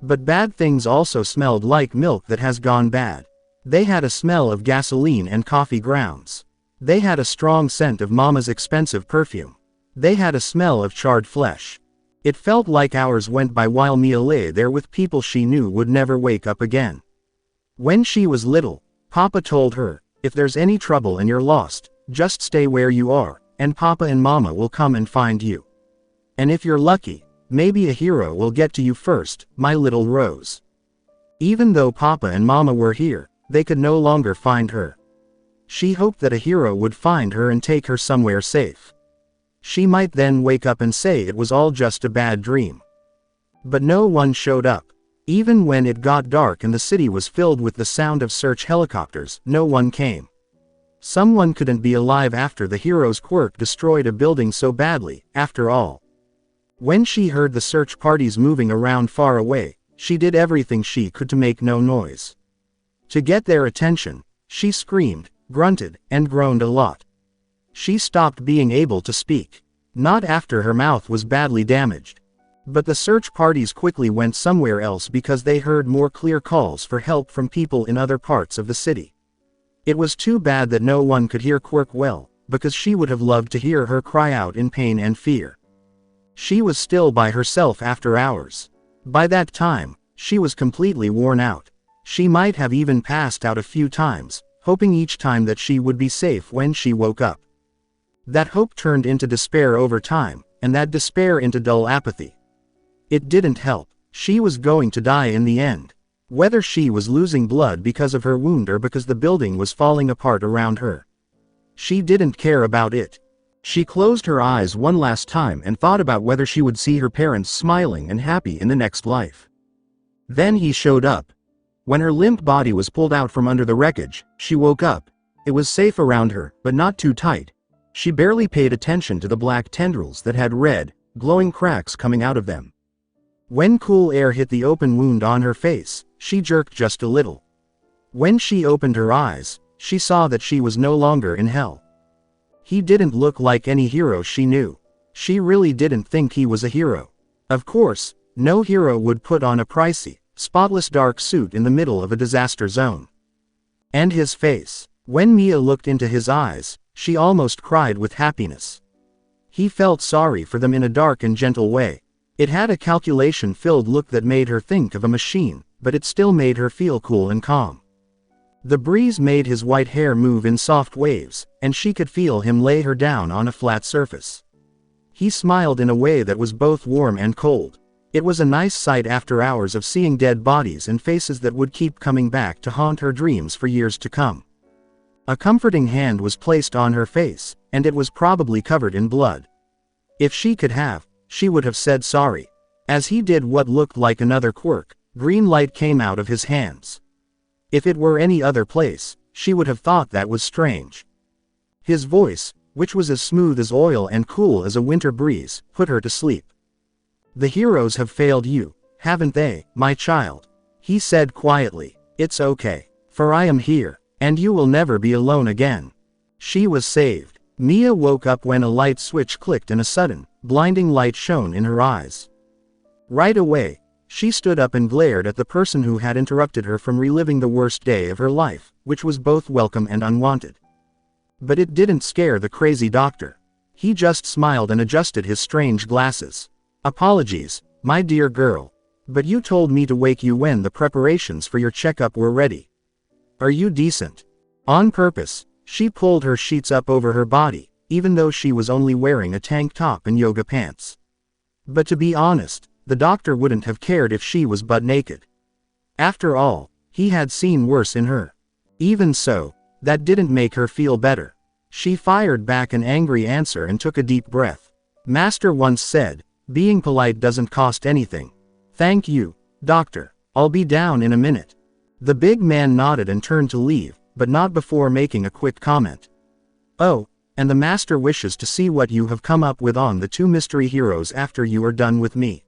But bad things also smelled like milk that has gone bad. They had a smell of gasoline and coffee grounds. They had a strong scent of Mama's expensive perfume. They had a smell of charred flesh. It felt like hours went by while Mia lay there with people she knew would never wake up again. When she was little, Papa told her, if there's any trouble and you're lost, just stay where you are, and Papa and Mama will come and find you. And if you're lucky, maybe a hero will get to you first, my little Rose. Even though Papa and Mama were here, they could no longer find her. She hoped that a hero would find her and take her somewhere safe. She might then wake up and say it was all just a bad dream. But no one showed up. Even when it got dark and the city was filled with the sound of search helicopters, no one came. Someone couldn't be alive after the hero's quirk destroyed a building so badly, after all. When she heard the search parties moving around far away, she did everything she could to make no noise. To get their attention, she screamed, grunted, and groaned a lot. She stopped being able to speak. Not after her mouth was badly damaged. But the search parties quickly went somewhere else because they heard more clear calls for help from people in other parts of the city. It was too bad that no one could hear Quirk well, because she would have loved to hear her cry out in pain and fear. She was still by herself after hours. By that time, she was completely worn out. She might have even passed out a few times, hoping each time that she would be safe when she woke up. That hope turned into despair over time, and that despair into dull apathy. It didn't help. She was going to die in the end. Whether she was losing blood because of her wound or because the building was falling apart around her. She didn't care about it. She closed her eyes one last time and thought about whether she would see her parents smiling and happy in the next life. Then he showed up. When her limp body was pulled out from under the wreckage, she woke up. It was safe around her, but not too tight. She barely paid attention to the black tendrils that had red, glowing cracks coming out of them. When cool air hit the open wound on her face, she jerked just a little. When she opened her eyes, she saw that she was no longer in hell. He didn't look like any hero she knew. She really didn't think he was a hero. Of course, no hero would put on a pricey, spotless dark suit in the middle of a disaster zone. And his face. When Mia looked into his eyes, She almost cried with happiness. He felt sorry for them in a dark and gentle way. It had a calculation-filled look that made her think of a machine, but it still made her feel cool and calm. The breeze made his white hair move in soft waves, and she could feel him lay her down on a flat surface. He smiled in a way that was both warm and cold. It was a nice sight after hours of seeing dead bodies and faces that would keep coming back to haunt her dreams for years to come. A comforting hand was placed on her face, and it was probably covered in blood. If she could have, she would have said sorry. As he did what looked like another quirk, green light came out of his hands. If it were any other place, she would have thought that was strange. His voice, which was as smooth as oil and cool as a winter breeze, put her to sleep. "The heroes have failed you, haven't they, my child?" he said quietly. "It's okay. For I am here, and you will never be alone again." She was saved. Mia woke up when a light switch clicked and a sudden, blinding light shone in her eyes. Right away, she stood up and glared at the person who had interrupted her from reliving the worst day of her life, which was both welcome and unwanted. But it didn't scare the crazy doctor. He just smiled and adjusted his strange glasses. "Apologies, my dear girl. But you told me to wake you when the preparations for your checkup were ready. Are you decent?" On purpose, she pulled her sheets up over her body, even though she was only wearing a tank top and yoga pants. But to be honest, the doctor wouldn't have cared if she was butt naked. After all, he had seen worse in her. Even so, that didn't make her feel better. She fired back an angry answer and took a deep breath. "Master once said, being polite doesn't cost anything." "Thank you, doctor. I'll be down in a minute." The big man nodded and turned to leave, but not before making a quick comment. "Oh, and the master wishes to see what you have come up with on the two mystery heroes after you are done with me."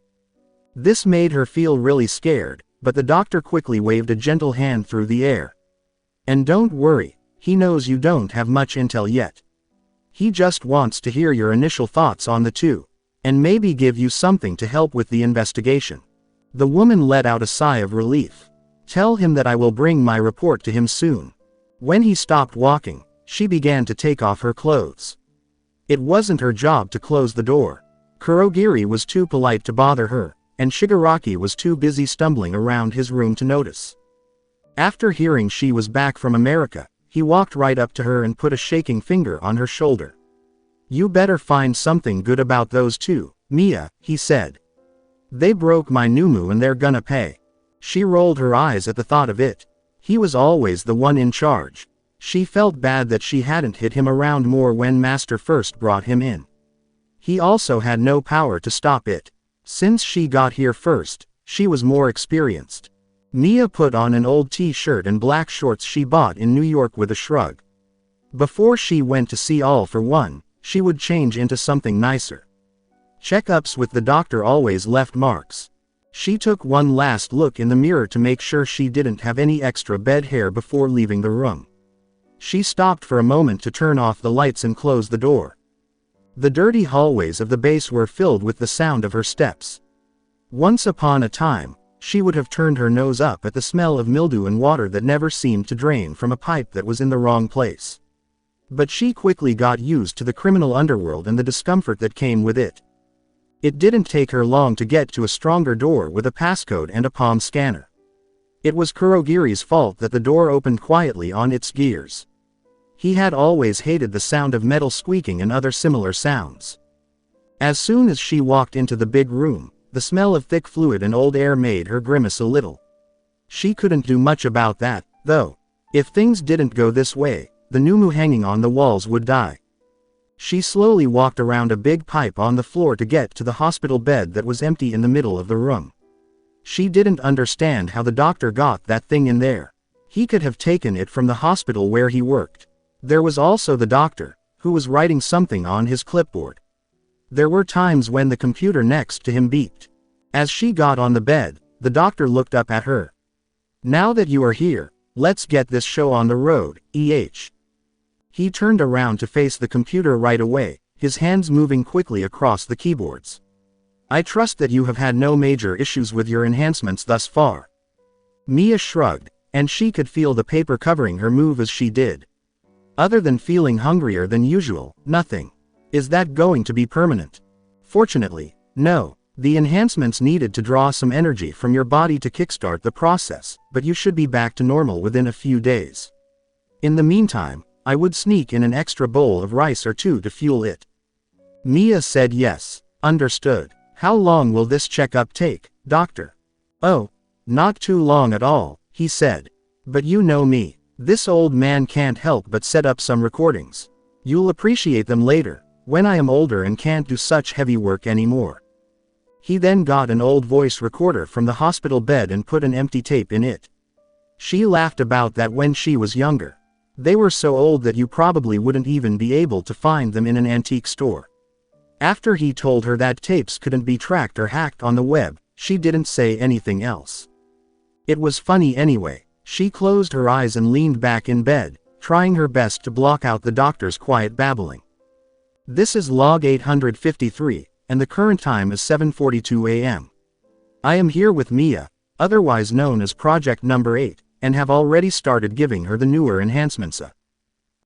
This made her feel really scared, but the doctor quickly waved a gentle hand through the air. "And don't worry, he knows you don't have much intel yet. He just wants to hear your initial thoughts on the two, and maybe give you something to help with the investigation." The woman let out a sigh of relief. "Tell him that I will bring my report to him soon." When he stopped walking, she began to take off her clothes. It wasn't her job to close the door. Kurogiri was too polite to bother her, and Shigaraki was too busy stumbling around his room to notice. After hearing she was back from America, he walked right up to her and put a shaking finger on her shoulder. "You better find something good about those two, Mia," he said. "They broke my numu and they're gonna pay." She rolled her eyes at the thought of it. He was always the one in charge. She felt bad that she hadn't hit him around more when Master first brought him in. He also had no power to stop it. Since she got here first, she was more experienced. Mia put on an old t-shirt and black shorts she bought in New York with a shrug. Before she went to see All for One, she would change into something nicer. Checkups with the doctor always left marks. She took one last look in the mirror to make sure she didn't have any extra bed hair before leaving the room. She stopped for a moment to turn off the lights and close the door. The dirty hallways of the base were filled with the sound of her steps. Once upon a time, she would have turned her nose up at the smell of mildew and water that never seemed to drain from a pipe that was in the wrong place. But she quickly got used to the criminal underworld and the discomfort that came with it. It didn't take her long to get to a stronger door with a passcode and a palm scanner. It was Kurogiri's fault that the door opened quietly on its gears. He had always hated the sound of metal squeaking and other similar sounds. As soon as she walked into the big room, the smell of thick fluid and old air made her grimace a little. She couldn't do much about that, though. If things didn't go this way, the numu hanging on the walls would die. She slowly walked around a big pipe on the floor to get to the hospital bed that was empty in the middle of the room. She didn't understand how the doctor got that thing in there. He could have taken it from the hospital where he worked. There was also the doctor, who was writing something on his clipboard. There were times when the computer next to him beeped. As she got on the bed, the doctor looked up at her. "Now that you are here, let's get this show on the road, eh?" He turned around to face the computer right away, his hands moving quickly across the keyboards. "I trust that you have had no major issues with your enhancements thus far." Mia shrugged, and she could feel the paper covering her move as she did. Other than feeling hungrier than usual, nothing. Is that going to be permanent? Fortunately, no. The enhancements needed to draw some energy from your body to kickstart the process, but you should be back to normal within a few days. In the meantime, I would sneak in an extra bowl of rice or two to fuel it. Mia said yes. Understood. How long will this checkup take, doctor? Oh, not too long at all, he said. But you know me. This old man can't help but set up some recordings. You'll appreciate them later, when I am older and can't do such heavy work anymore. He then got an old voice recorder from the hospital bed and put an empty tape in it. She laughed about that when she was younger. They were so old that you probably wouldn't even be able to find them in an antique store. After he told her that tapes couldn't be tracked or hacked on the web, she didn't say anything else. It was funny anyway. She closed her eyes and leaned back in bed, trying her best to block out the doctor's quiet babbling. This is log 853, and the current time is 7:42 a.m. I am here with Mia, otherwise known as Project Number 8, and have already started giving her the newer enhancements.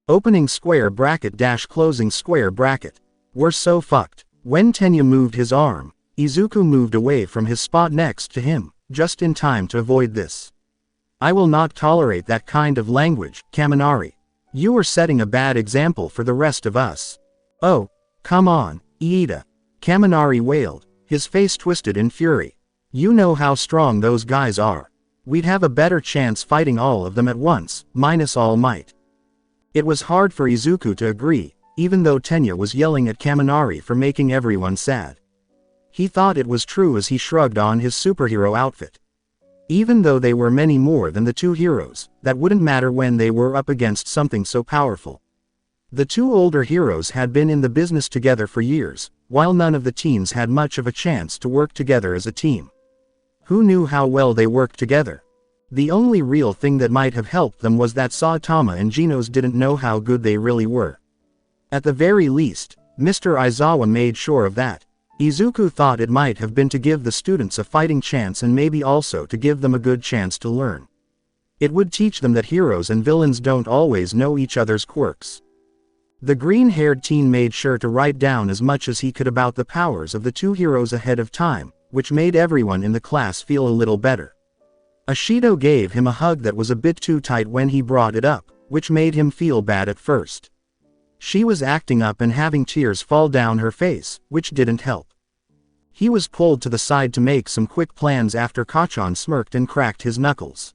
Opening square bracket dash closing square bracket. We're so fucked. When Tenya moved his arm, Izuku moved away from his spot next to him, just in time to avoid this. I will not tolerate that kind of language, Kaminari. You are setting a bad example for the rest of us. Oh, come on, Iida. Kaminari wailed, his face twisted in fury. You know how strong those guys are. We'd have a better chance fighting all of them at once, minus All Might. It was hard for Izuku to agree, even though Tenya was yelling at Kaminari for making everyone sad. He thought it was true as he shrugged on his superhero outfit. Even though they were many more than the two heroes, that wouldn't matter when they were up against something so powerful. The two older heroes had been in the business together for years, while none of the teens had much of a chance to work together as a team. Who knew how well they worked together? The only real thing that might have helped them was that Saitama and Genos didn't know how good they really were. At the very least, Mr. Aizawa made sure of that. Izuku thought it might have been to give the students a fighting chance and maybe also to give them a good chance to learn. It would teach them that heroes and villains don't always know each other's quirks. The green-haired teen made sure to write down as much as he could about the powers of the two heroes ahead of time, which made everyone in the class feel a little better. Ashido gave him a hug that was a bit too tight when he brought it up, which made him feel bad at first. She was acting up and having tears fall down her face, which didn't help. He was pulled to the side to make some quick plans after Kachan smirked and cracked his knuckles.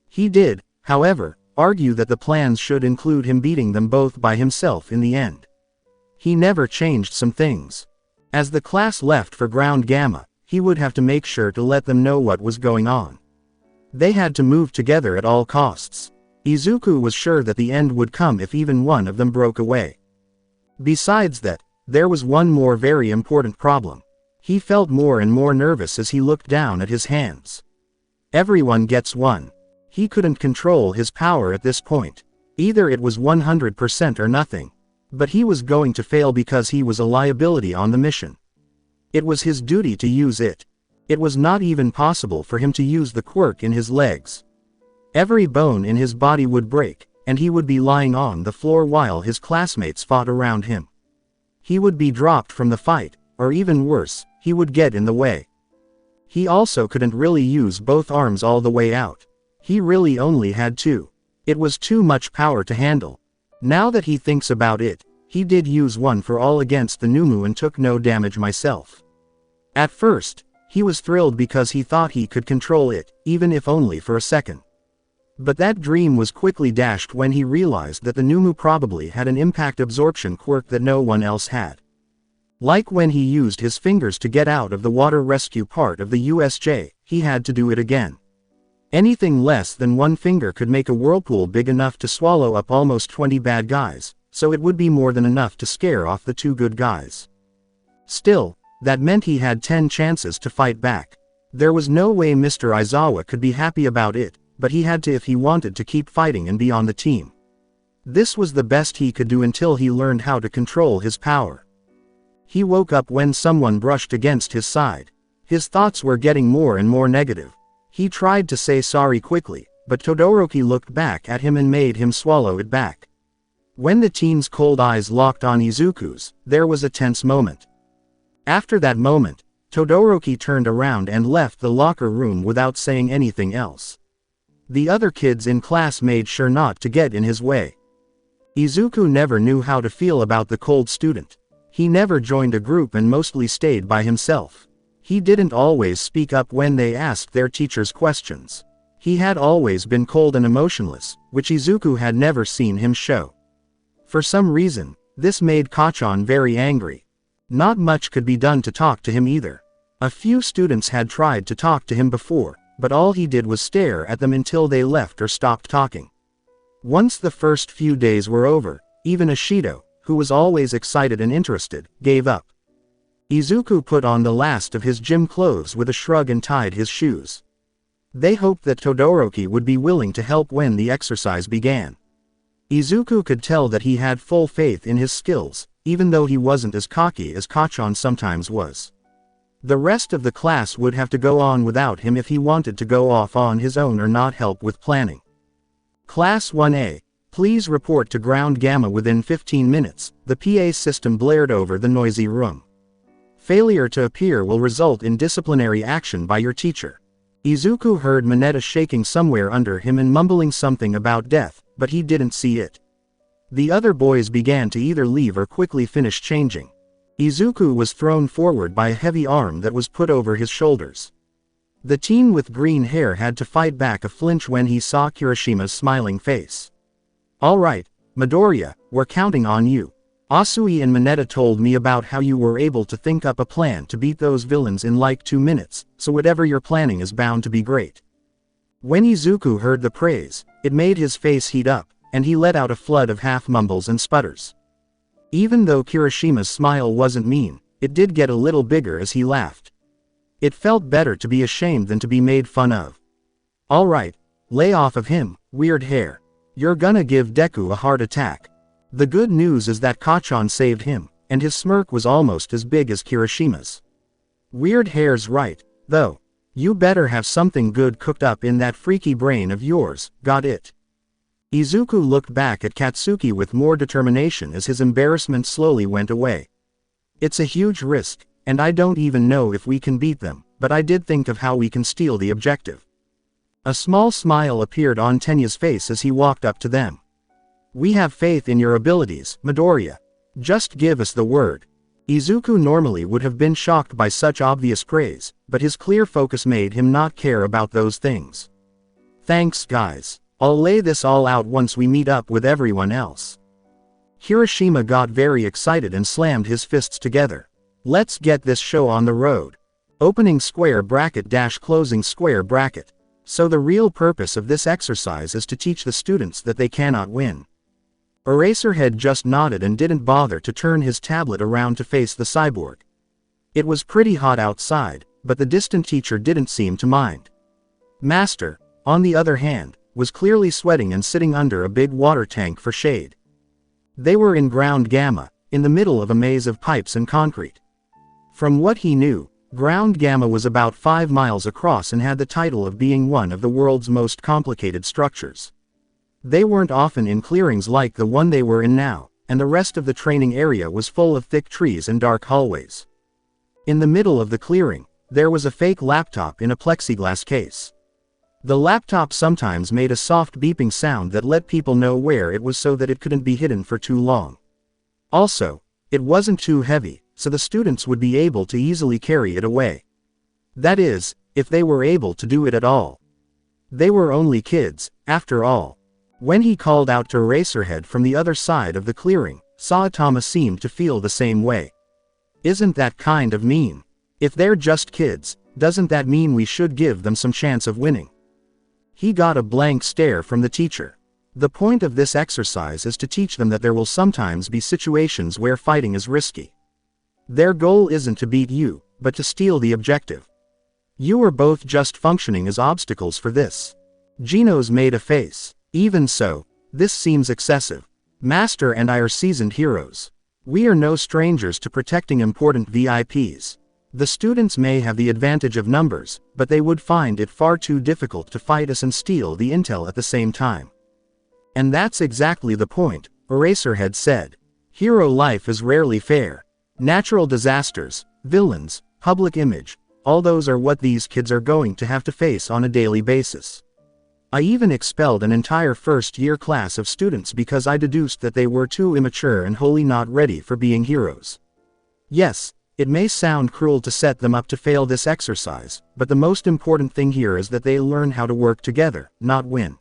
He did, however, argue that the plans should include him beating them both by himself in the end. He never changed some things. As the class left for Ground Gamma, he would have to make sure to let them know what was going on. They had to move together at all costs. Izuku was sure that the end would come if even one of them broke away. Besides that, there was one more very important problem. He felt more and more nervous as he looked down at his hands. Everyone gets one. He couldn't control his power at this point. Either it was 100% or nothing. But he was going to fail because he was a liability on the mission. It was his duty to use it. It was not even possible for him to use the quirk in his legs. Every bone in his body would break, and he would be lying on the floor while his classmates fought around him. He would be dropped from the fight, or even worse, he would get in the way. He also couldn't really use both arms all the way out. He really only had two. It was too much power to handle. Now that he thinks about it, he did use one for all against the Numu and took no damage myself. At first, he was thrilled because he thought he could control it, even if only for a second. But that dream was quickly dashed when he realized that the Numu probably had an impact absorption quirk that no one else had. Like when he used his fingers to get out of the water rescue part of the USJ, he had to do it again. Anything less than one finger could make a whirlpool big enough to swallow up almost 20 bad guys, so it would be more than enough to scare off the two good guys. Still, that meant he had 10 chances to fight back. There was no way Mr. Aizawa could be happy about it, but he had to if he wanted to keep fighting and be on the team. This was the best he could do until he learned how to control his power. He woke up when someone brushed against his side. His thoughts were getting more and more negative. He tried to say sorry quickly, but Todoroki looked back at him and made him swallow it back. When the teen's cold eyes locked on Izuku's, there was a tense moment. After that moment, Todoroki turned around and left the locker room without saying anything else. The other kids in class made sure not to get in his way. Izuku never knew how to feel about the cold student. He never joined a group and mostly stayed by himself. He didn't always speak up when they asked their teachers questions. He had always been cold and emotionless, which Izuku had never seen him show. For some reason, this made Kachan very angry. Not much could be done to talk to him either. A few students had tried to talk to him before, but all he did was stare at them until they left or stopped talking. Once the first few days were over, even Ashido, who was always excited and interested, gave up. Izuku put on the last of his gym clothes with a shrug and tied his shoes. They hoped that Todoroki would be willing to help when the exercise began. Izuku could tell that he had full faith in his skills, even though he wasn't as cocky as Kachan sometimes was. The rest of the class would have to go on without him if he wanted to go off on his own or not help with planning. Class 1A, please report to ground gamma within 15 minutes, the PA system blared over the noisy room. Failure to appear will result in disciplinary action by your teacher. Izuku heard Mineta shaking somewhere under him and mumbling something about death, but he didn't see it. The other boys began to either leave or quickly finish changing. Izuku was thrown forward by a heavy arm that was put over his shoulders. The teen with green hair had to fight back a flinch when he saw Kirishima's smiling face. "All right, Midoriya, we're counting on you. Asui and Mineta told me about how you were able to think up a plan to beat those villains in like 2 minutes, so whatever you're planning is bound to be great." When Izuku heard the praise, it made his face heat up, and he let out a flood of half-mumbles and sputters. Even though Kirishima's smile wasn't mean, it did get a little bigger as he laughed. It felt better to be ashamed than to be made fun of. "All right, lay off of him, weird hair. You're gonna give Deku a heart attack." The good news is that Kachan saved him, and his smirk was almost as big as Kirishima's. "Weird hair's right, though. You better have something good cooked up in that freaky brain of yours, got it?" Izuku looked back at Katsuki with more determination as his embarrassment slowly went away. "It's a huge risk, and I don't even know if we can beat them, but I did think of how we can steal the objective." A small smile appeared on Tenya's face as he walked up to them. "We have faith in your abilities, Midoriya. Just give us the word." Izuku normally would have been shocked by such obvious praise, but his clear focus made him not care about those things. "Thanks guys. I'll lay this all out once we meet up with everyone else." Kirishima got very excited and slammed his fists together. "Let's get this show on the road. Opening square bracket dash closing square bracket. So the real purpose of this exercise is to teach the students that they cannot win." Eraserhead just nodded and didn't bother to turn his tablet around to face the cyborg. It was pretty hot outside, but the distant teacher didn't seem to mind. Master, on the other hand, was clearly sweating and sitting under a big water tank for shade. They were in ground gamma, in the middle of a maze of pipes and concrete. From what he knew, ground gamma was about 5 miles across and had the title of being one of the world's most complicated structures. They weren't often in clearings like the one they were in now, and the rest of the training area was full of thick trees and dark hallways. In the middle of the clearing, there was a fake laptop in a plexiglass case. The laptop sometimes made a soft beeping sound that let people know where it was so that it couldn't be hidden for too long. Also, it wasn't too heavy, so the students would be able to easily carry it away. That is, if they were able to do it at all. They were only kids, after all. When he called out to Eraserhead from the other side of the clearing, Saitama seemed to feel the same way. "Isn't that kind of mean? If they're just kids, doesn't that mean we should give them some chance of winning?" He got a blank stare from the teacher. The point of this exercise is to teach them that there will sometimes be situations where fighting is risky. Their goal isn't to beat you, but to steal the objective. You are both just functioning as obstacles for this. Genos made a face. "Even so, this seems excessive. Master and I are seasoned heroes. We are no strangers to protecting important VIPs. The students may have the advantage of numbers, but they would find it far too difficult to fight us and steal the intel at the same time." "And that's exactly the point," Eraserhead said. Hero life is rarely fair. Natural disasters, villains, public image, all those are what these kids are going to have to face on a daily basis. I even expelled an entire first-year class of students because I deduced that they were too immature and wholly not ready for being heroes. Yes, it may sound cruel to set them up to fail this exercise, but the most important thing here is that they learn how to work together, not win.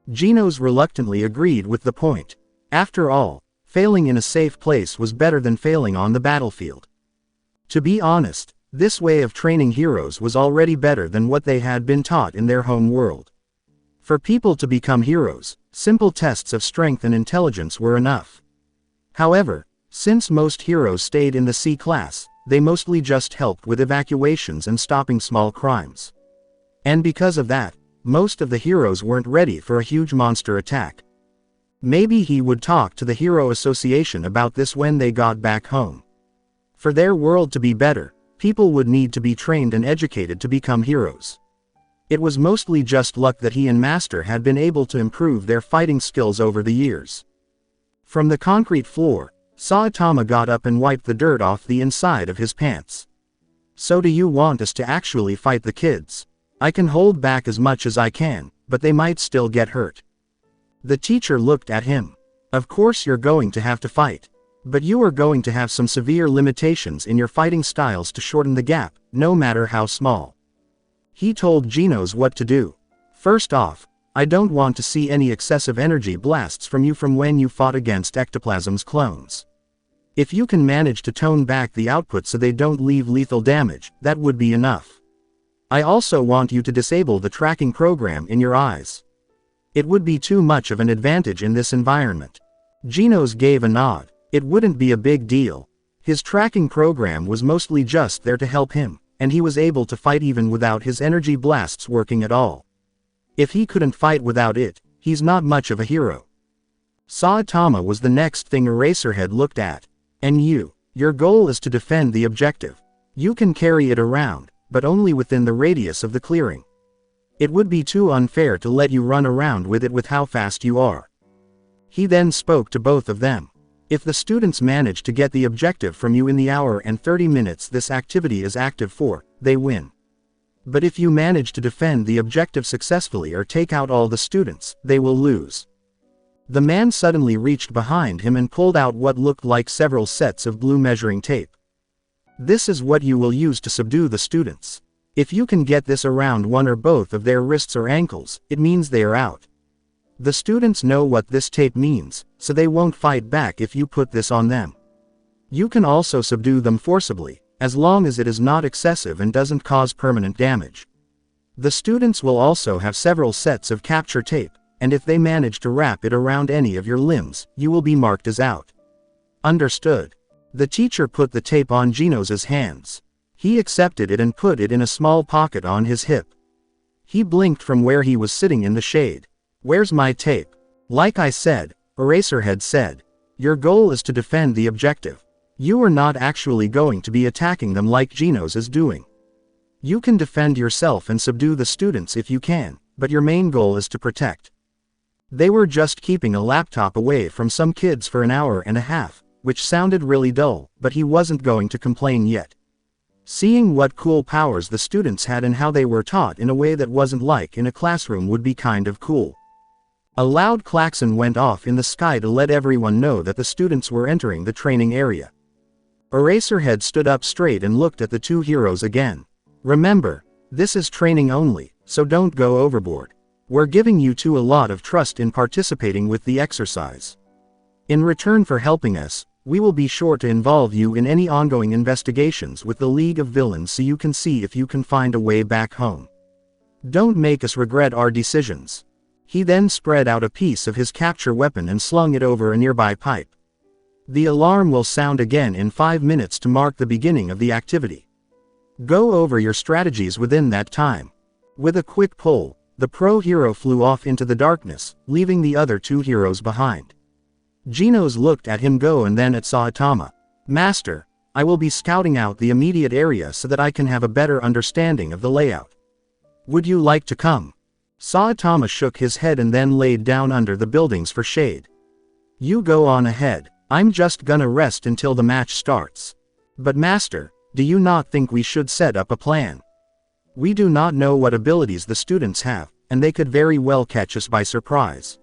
Genos reluctantly agreed with the point. After all, failing in a safe place was better than failing on the battlefield. To be honest, this way of training heroes was already better than what they had been taught in their home world. For people to become heroes, simple tests of strength and intelligence were enough. However, since most heroes stayed in the C class, they mostly just helped with evacuations and stopping small crimes. And because of that, most of the heroes weren't ready for a huge monster attack. Maybe he would talk to the Hero Association about this when they got back home. For their world to be better, people would need to be trained and educated to become heroes. It was mostly just luck that he and Master had been able to improve their fighting skills over the years. From the concrete floor, Saitama got up and wiped the dirt off the inside of his pants. So do you want us to actually fight the kids? I can hold back as much as I can, but they might still get hurt. The teacher looked at him. Of course you're going to have to fight. But you are going to have some severe limitations in your fighting styles to shorten the gap, no matter how small. He told Genos what to do. First off, I don't want to see any excessive energy blasts from you from when you fought against Ectoplasm's clones. If you can manage to tone back the output so they don't leave lethal damage, that would be enough. I also want you to disable the tracking program in your eyes. It would be too much of an advantage in this environment. Genos gave a nod. It wouldn't be a big deal. His tracking program was mostly just there to help him, and he was able to fight even without his energy blasts working at all. If he couldn't fight without it, he's not much of a hero. Saitama was the next thing Eraserhead looked at. And your goal is to defend the objective. You can carry it around, but only within the radius of the clearing. It would be too unfair to let you run around with it with how fast you are. He then spoke to both of them. If the students manage to get the objective from you in the hour and 30 minutes this activity is active for, they win. But if you manage to defend the objective successfully or take out all the students, they will lose. The man suddenly reached behind him and pulled out what looked like several sets of blue measuring tape. This is what you will use to subdue the students. If you can get this around one or both of their wrists or ankles, it means they are out. The students know what this tape means, so they won't fight back if you put this on them. You can also subdue them forcibly, as long as it is not excessive and doesn't cause permanent damage. The students will also have several sets of capture tape, and if they manage to wrap it around any of your limbs, you will be marked as out. Understood. The teacher put the tape on Genos' hands. He accepted it and put it in a small pocket on his hip. He blinked from where he was sitting in the shade. Where's my tape? Like I said, Eraserhead said. Your goal is to defend the objective. You are not actually going to be attacking them like Genos is doing. You can defend yourself and subdue the students if you can, but your main goal is to protect. They were just keeping a laptop away from some kids for an hour and a half, which sounded really dull, but he wasn't going to complain yet. Seeing what cool powers the students had and how they were taught in a way that wasn't like in a classroom would be kind of cool. A loud klaxon went off in the sky to let everyone know that the students were entering the training area. Eraserhead stood up straight and looked at the two heroes again. Remember, this is training only, so don't go overboard. We're giving you two a lot of trust in participating with the exercise. In return for helping us, we will be sure to involve you in any ongoing investigations with the League of Villains so you can see if you can find a way back home. Don't make us regret our decisions. He then spread out a piece of his capture weapon and slung it over a nearby pipe. The alarm will sound again in 5 minutes to mark the beginning of the activity. Go over your strategies within that time. With a quick pull, the pro hero flew off into the darkness, leaving the other two heroes behind. Genos looked at him go and then at Saitama. Master, I will be scouting out the immediate area so that I can have a better understanding of the layout. Would you like to come? Saitama shook his head and then laid down under the buildings for shade. You go on ahead, I'm just gonna rest until the match starts. But master, do you not think we should set up a plan? We do not know what abilities the students have, and they could very well catch us by surprise.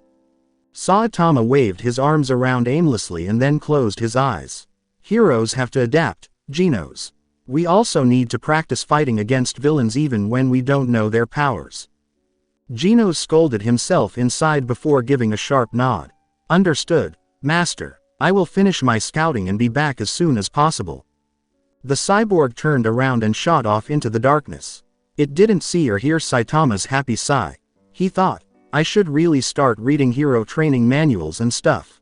Saitama waved his arms around aimlessly and then closed his eyes. Heroes have to adapt, Genos. We also need to practice fighting against villains even when we don't know their powers. Genos scolded himself inside before giving a sharp nod. Understood, master. I will finish my scouting and be back as soon as possible. The cyborg turned around and shot off into the darkness. It didn't see or hear Saitama's happy sigh. He thought, I should really start reading hero training manuals and stuff.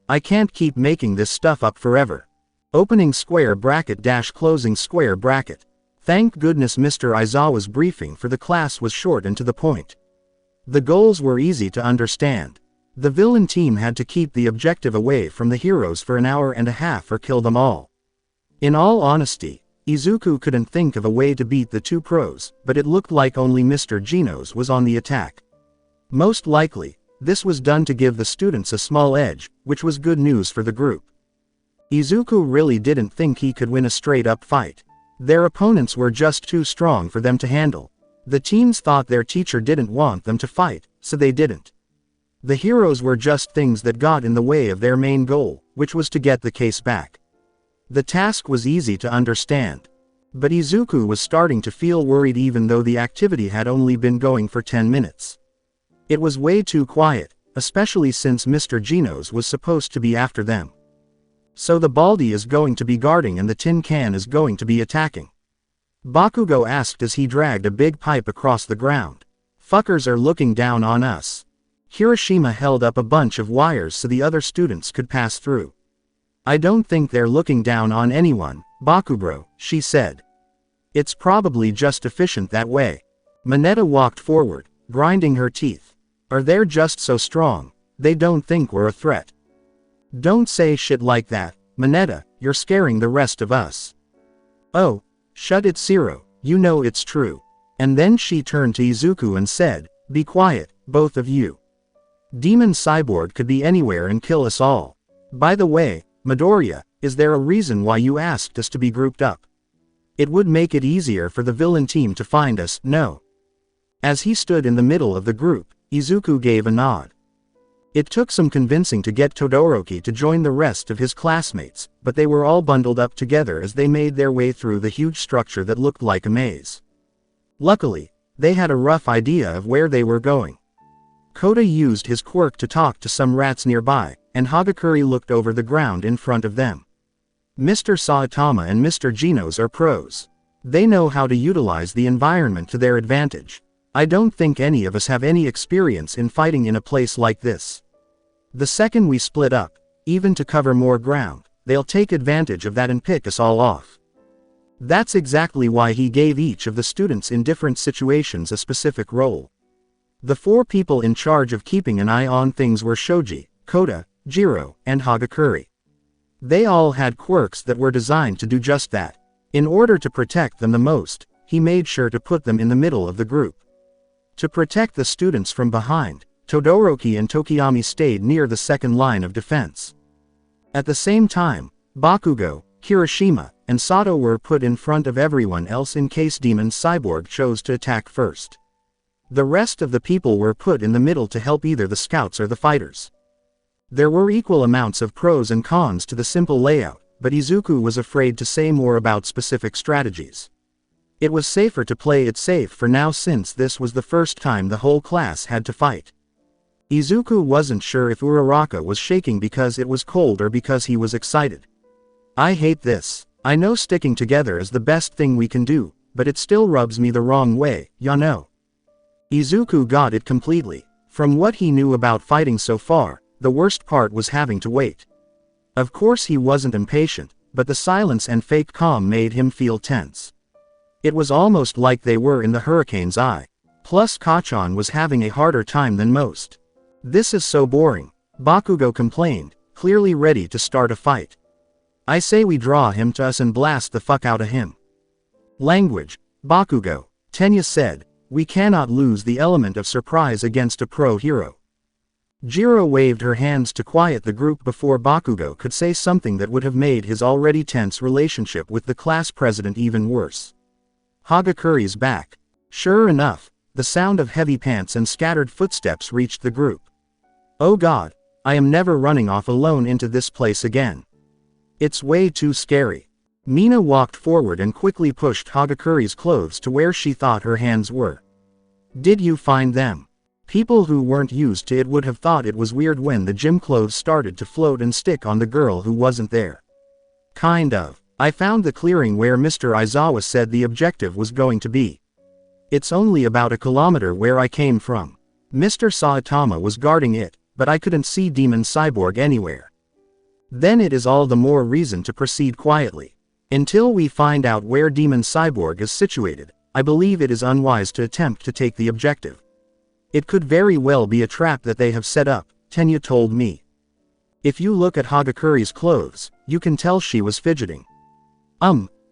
I can't keep making this stuff up forever. Opening square bracket dash closing square bracket. Thank goodness Mr. Aizawa's briefing for the class was short and to the point. The goals were easy to understand. The villain team had to keep the objective away from the heroes for an hour and a half or kill them all. In all honesty, Izuku couldn't think of a way to beat the two pros, but it looked like only Mr. Genos was on the attack. Most likely, this was done to give the students a small edge, which was good news for the group. Izuku really didn't think he could win a straight-up fight. Their opponents were just too strong for them to handle. The teens thought their teacher didn't want them to fight, so they didn't. The heroes were just things that got in the way of their main goal, which was to get the case back. The task was easy to understand. But Izuku was starting to feel worried even though the activity had only been going for 10 minutes. It was way too quiet, especially since Mr. Genos was supposed to be after them. So the Baldy is going to be guarding and the tin can is going to be attacking. Bakugo asked as he dragged a big pipe across the ground. Fuckers are looking down on us. Hiroshima held up a bunch of wires so the other students could pass through. I don't think they're looking down on anyone, Bakubro, she said. It's probably just efficient that way. Mineta walked forward, grinding her teeth. Are they just so strong? They don't think we're a threat. Don't say shit like that, Mineta, you're scaring the rest of us. Oh, shut it Zero, you know it's true. And then she turned to Izuku and said, be quiet, both of you. Demon Cyborg could be anywhere and kill us all. By the way, Midoriya, is there a reason why you asked us to be grouped up? It would make it easier for the villain team to find us, no? As he stood in the middle of the group, Izuku gave a nod. It took some convincing to get Todoroki to join the rest of his classmates, but they were all bundled up together as they made their way through the huge structure that looked like a maze. Luckily, they had a rough idea of where they were going. Kota used his quirk to talk to some rats nearby, and Hagakure looked over the ground in front of them. Mr. Saitama and Mr. Genos are pros. They know how to utilize the environment to their advantage. I don't think any of us have any experience in fighting in a place like this. The second we split up, even to cover more ground, they'll take advantage of that and pick us all off. That's exactly why he gave each of the students in different situations a specific role. The four people in charge of keeping an eye on things were Shoji, Kota, Jiro, and Hagakure. They all had quirks that were designed to do just that. In order to protect them the most, he made sure to put them in the middle of the group. To protect the students from behind, Todoroki and Tokiyami stayed near the second line of defense. At the same time, Bakugo, Kirishima, and Sato were put in front of everyone else in case Demon Cyborg chose to attack first. The rest of the people were put in the middle to help either the scouts or the fighters. There were equal amounts of pros and cons to the simple layout, but Izuku was afraid to say more about specific strategies. It was safer to play it safe for now since this was the first time the whole class had to fight. Izuku wasn't sure if Uraraka was shaking because it was cold or because he was excited. I hate this. I know sticking together is the best thing we can do, but it still rubs me the wrong way, ya know. Izuku got it completely. From what he knew about fighting so far, the worst part was having to wait. Of course he wasn't impatient, but the silence and fake calm made him feel tense. It was almost like they were in the hurricane's eye. Plus Kachan was having a harder time than most. This is so boring, Bakugo complained, clearly ready to start a fight. I say we draw him to us and blast the fuck out of him. Language, Bakugo, Tenya said, we cannot lose the element of surprise against a pro hero. Jiro waved her hands to quiet the group before Bakugo could say something that would have made his already tense relationship with the class president even worse. Hagakuri's back. Sure enough, the sound of heavy pants and scattered footsteps reached the group. Oh God, I am never running off alone into this place again. It's way too scary. Mina walked forward and quickly pushed Hagakuri's clothes to where she thought her hands were. Did you find them? People who weren't used to it would have thought it was weird when the gym clothes started to float and stick on the girl who wasn't there. Kind of. I found the clearing where Mr. Aizawa said the objective was going to be. It's only about a kilometer where I came from. Mr. Saitama was guarding it, but I couldn't see Demon Cyborg anywhere. Then it is all the more reason to proceed quietly. Until we find out where Demon Cyborg is situated, I believe it is unwise to attempt to take the objective. It could very well be a trap that they have set up, Tenya told me. If you look at Hagakuri's clothes, you can tell she was fidgeting.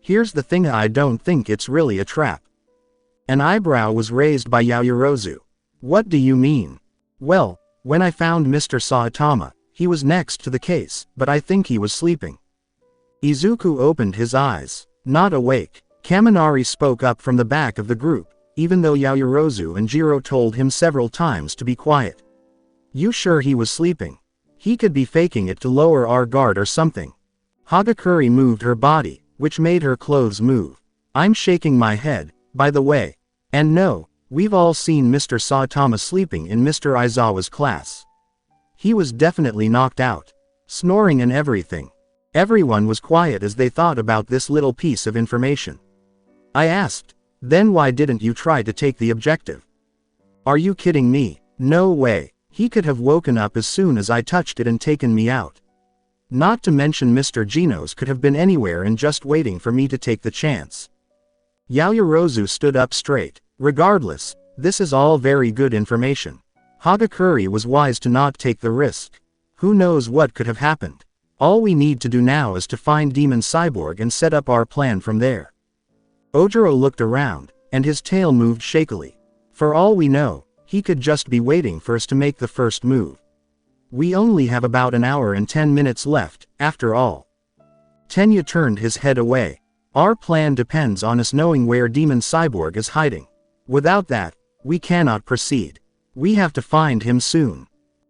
Here's the thing, I don't think it's really a trap. An eyebrow was raised by Yaoyorozu. What do you mean? Well, when I found Mr. Saitama, he was next to the case, but I think he was sleeping. Izuku opened his eyes. Not awake. Kaminari spoke up from the back of the group, even though Yaoyorozu and Jiro told him several times to be quiet. You sure he was sleeping? He could be faking it to lower our guard or something. Hagakuri moved her body, which made her clothes move. I'm shaking my head, by the way. And no, we've all seen Mr. Saitama sleeping in Mr. Aizawa's class. He was definitely knocked out. Snoring and everything. Everyone was quiet as they thought about this little piece of information. I asked, then why didn't you try to take the objective? Are you kidding me? No way. He could have woken up as soon as I touched it and taken me out. Not to mention Mr. Genos could have been anywhere and just waiting for me to take the chance. Yaoyorozu stood up straight. Regardless, this is all very good information. Hagakuri was wise to not take the risk. Who knows what could have happened? All we need to do now is to find Demon Cyborg and set up our plan from there. Ojiro looked around, and his tail moved shakily. For all we know, he could just be waiting for us to make the first move. We only have about an hour and 10 minutes left, after all. Tenya turned his head away. Our plan depends on us knowing where Demon Cyborg is hiding. Without that, we cannot proceed. We have to find him soon.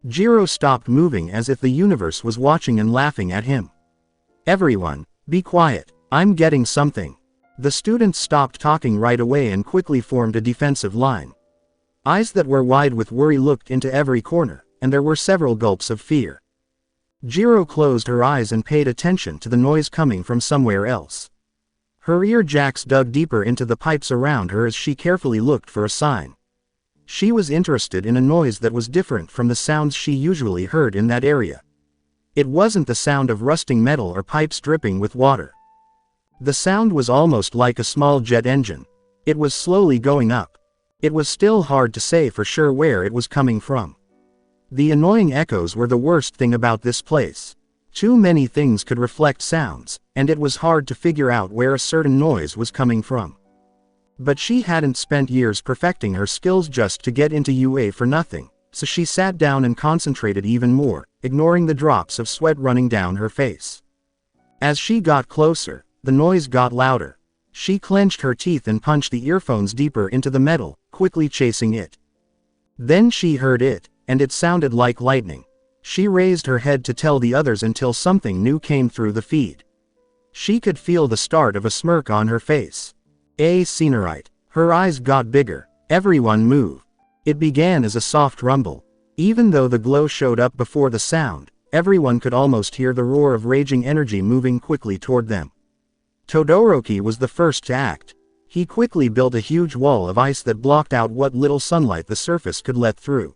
Jiro stopped moving as if the universe was watching and laughing at him. Everyone, be quiet, I'm getting something. The students stopped talking right away and quickly formed a defensive line. Eyes that were wide with worry looked into every corner, and there were several gulps of fear. Jiro closed her eyes and paid attention to the noise coming from somewhere else. Her ear jacks dug deeper into the pipes around her as she carefully looked for a sign. She was interested in a noise that was different from the sounds she usually heard in that area. It wasn't the sound of rusting metal or pipes dripping with water. The sound was almost like a small jet engine. It was slowly going up. It was still hard to say for sure where it was coming from. The annoying echoes were the worst thing about this place. Too many things could reflect sounds, and it was hard to figure out where a certain noise was coming from. But she hadn't spent years perfecting her skills just to get into UA for nothing, so she sat down and concentrated even more, ignoring the drops of sweat running down her face. As she got closer, the noise got louder. She clenched her teeth and punched the earphones deeper into the metal, quickly chasing it. Then she heard it, and it sounded like lightning. She raised her head to tell the others until something new came through the feed. She could feel the start of a smirk on her face. Scenerite. Her eyes got bigger. Everyone move. It began as a soft rumble. Even though the glow showed up before the sound, everyone could almost hear the roar of raging energy moving quickly toward them. Todoroki was the first to act. He quickly built a huge wall of ice that blocked out what little sunlight the surface could let through.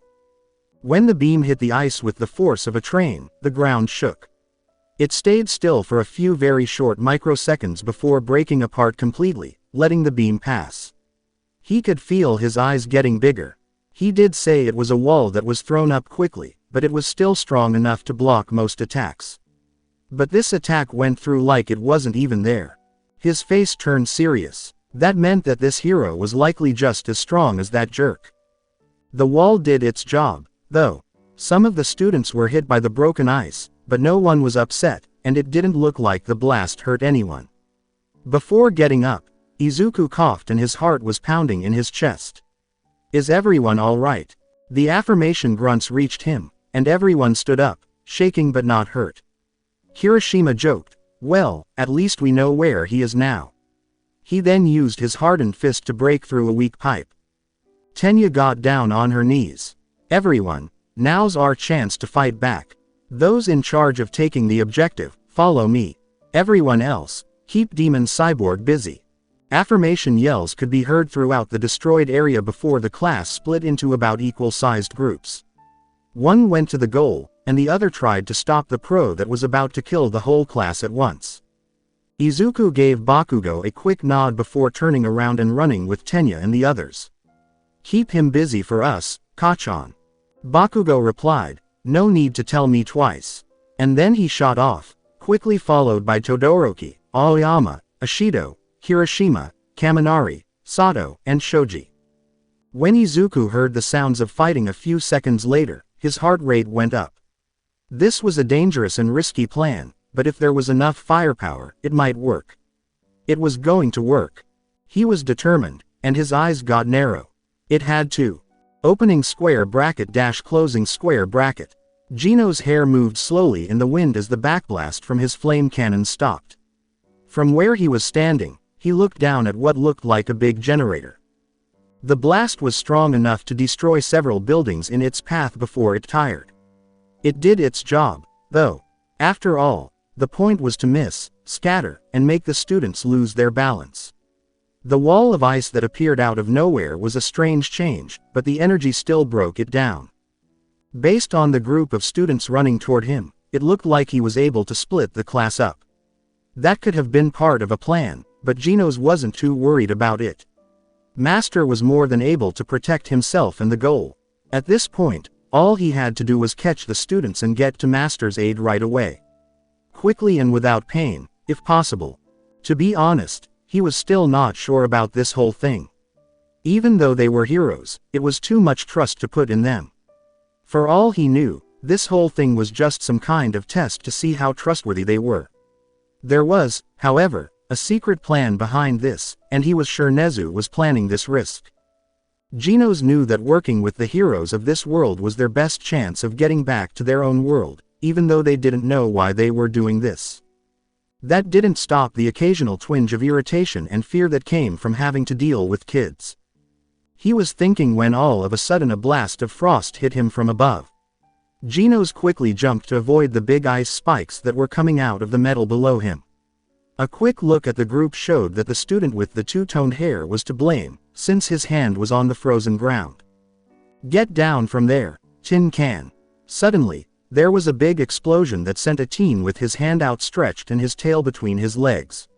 When the beam hit the ice with the force of a train, the ground shook. It stayed still for a few very short microseconds before breaking apart completely, letting the beam pass. He could feel his eyes getting bigger. He did say it was a wall that was thrown up quickly, but it was still strong enough to block most attacks. But this attack went through like it wasn't even there. His face turned serious. That meant that this hero was likely just as strong as that jerk. The wall did its job, though. Some of the students were hit by the broken ice, but no one was upset, and it didn't look like the blast hurt anyone. Before getting up, Izuku coughed and his heart was pounding in his chest. Is everyone alright? The affirmation grunts reached him, and everyone stood up, shaking but not hurt. Kirishima joked, well, at least we know where he is now. He then used his hardened fist to break through a weak pipe. Tenya got down on her knees. Everyone, now's our chance to fight back. Those in charge of taking the objective, follow me. Everyone else, keep Demon Cyborg busy. Affirmation yells could be heard throughout the destroyed area before the class split into about equal-sized groups. One went to the goal, and the other tried to stop the pro that was about to kill the whole class at once. Izuku gave Bakugo a quick nod before turning around and running with Tenya and the others. Keep him busy for us, Kachan. Bakugo replied, no need to tell me twice. And then he shot off, quickly followed by Todoroki, Aoyama, Ashido, Kirishima, Kaminari, Sato, and Shoji. When Izuku heard the sounds of fighting a few seconds later, his heart rate went up. This was a dangerous and risky plan, but if there was enough firepower, it might work. It was going to work. He was determined, and his eyes got narrow. It had to. Opening square bracket dash closing square bracket. Gino's hair moved slowly in the wind as the backblast from his flame cannon stopped. From where he was standing, he looked down at what looked like a big generator. The blast was strong enough to destroy several buildings in its path before it tired. It did its job, though. After all, the point was to miss, scatter, and make the students lose their balance. The wall of ice that appeared out of nowhere was a strange change, but the energy still broke it down. Based on the group of students running toward him, it looked like he was able to split the class up. That could have been part of a plan, but Gino's wasn't too worried about it. Master was more than able to protect himself and the goal. At this point, all he had to do was catch the students and get to Master's aid right away. Quickly and without pain, if possible. To be honest, he was still not sure about this whole thing. Even though they were heroes, it was too much trust to put in them. For all he knew, this whole thing was just some kind of test to see how trustworthy they were. There was, however, a secret plan behind this, and he was sure Nezu was planning this risk. Genos knew that working with the heroes of this world was their best chance of getting back to their own world, even though they didn't know why they were doing this. That didn't stop the occasional twinge of irritation and fear that came from having to deal with kids. He was thinking when all of a sudden a blast of frost hit him from above. Genos quickly jumped to avoid the big ice spikes that were coming out of the metal below him. A quick look at the group showed that the student with the two-toned hair was to blame, since his hand was on the frozen ground. Get down from there, tin can. Suddenly, there was a big explosion that sent a teen with his hand outstretched and his tail between his legs.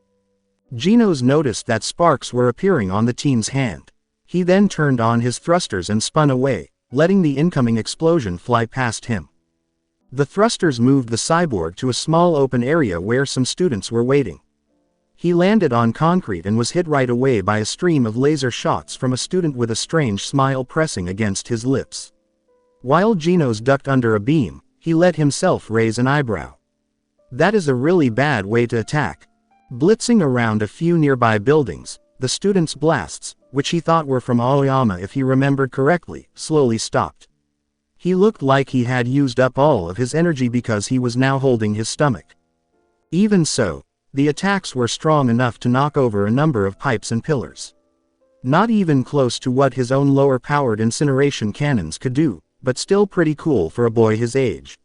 Genos noticed that sparks were appearing on the teen's hand. He then turned on his thrusters and spun away, letting the incoming explosion fly past him. The thrusters moved the cyborg to a small open area where some students were waiting. He landed on concrete and was hit right away by a stream of laser shots from a student with a strange smile pressing against his lips. While Genos ducked under a beam, he let himself raise an eyebrow. That is a really bad way to attack. Blitzing around a few nearby buildings, the student's blasts, which he thought were from Aoyama if he remembered correctly, slowly stopped. He looked like he had used up all of his energy because he was now holding his stomach. Even so, the attacks were strong enough to knock over a number of pipes and pillars. Not even close to what his own lower-powered incineration cannons could do, but still pretty cool for a boy his age.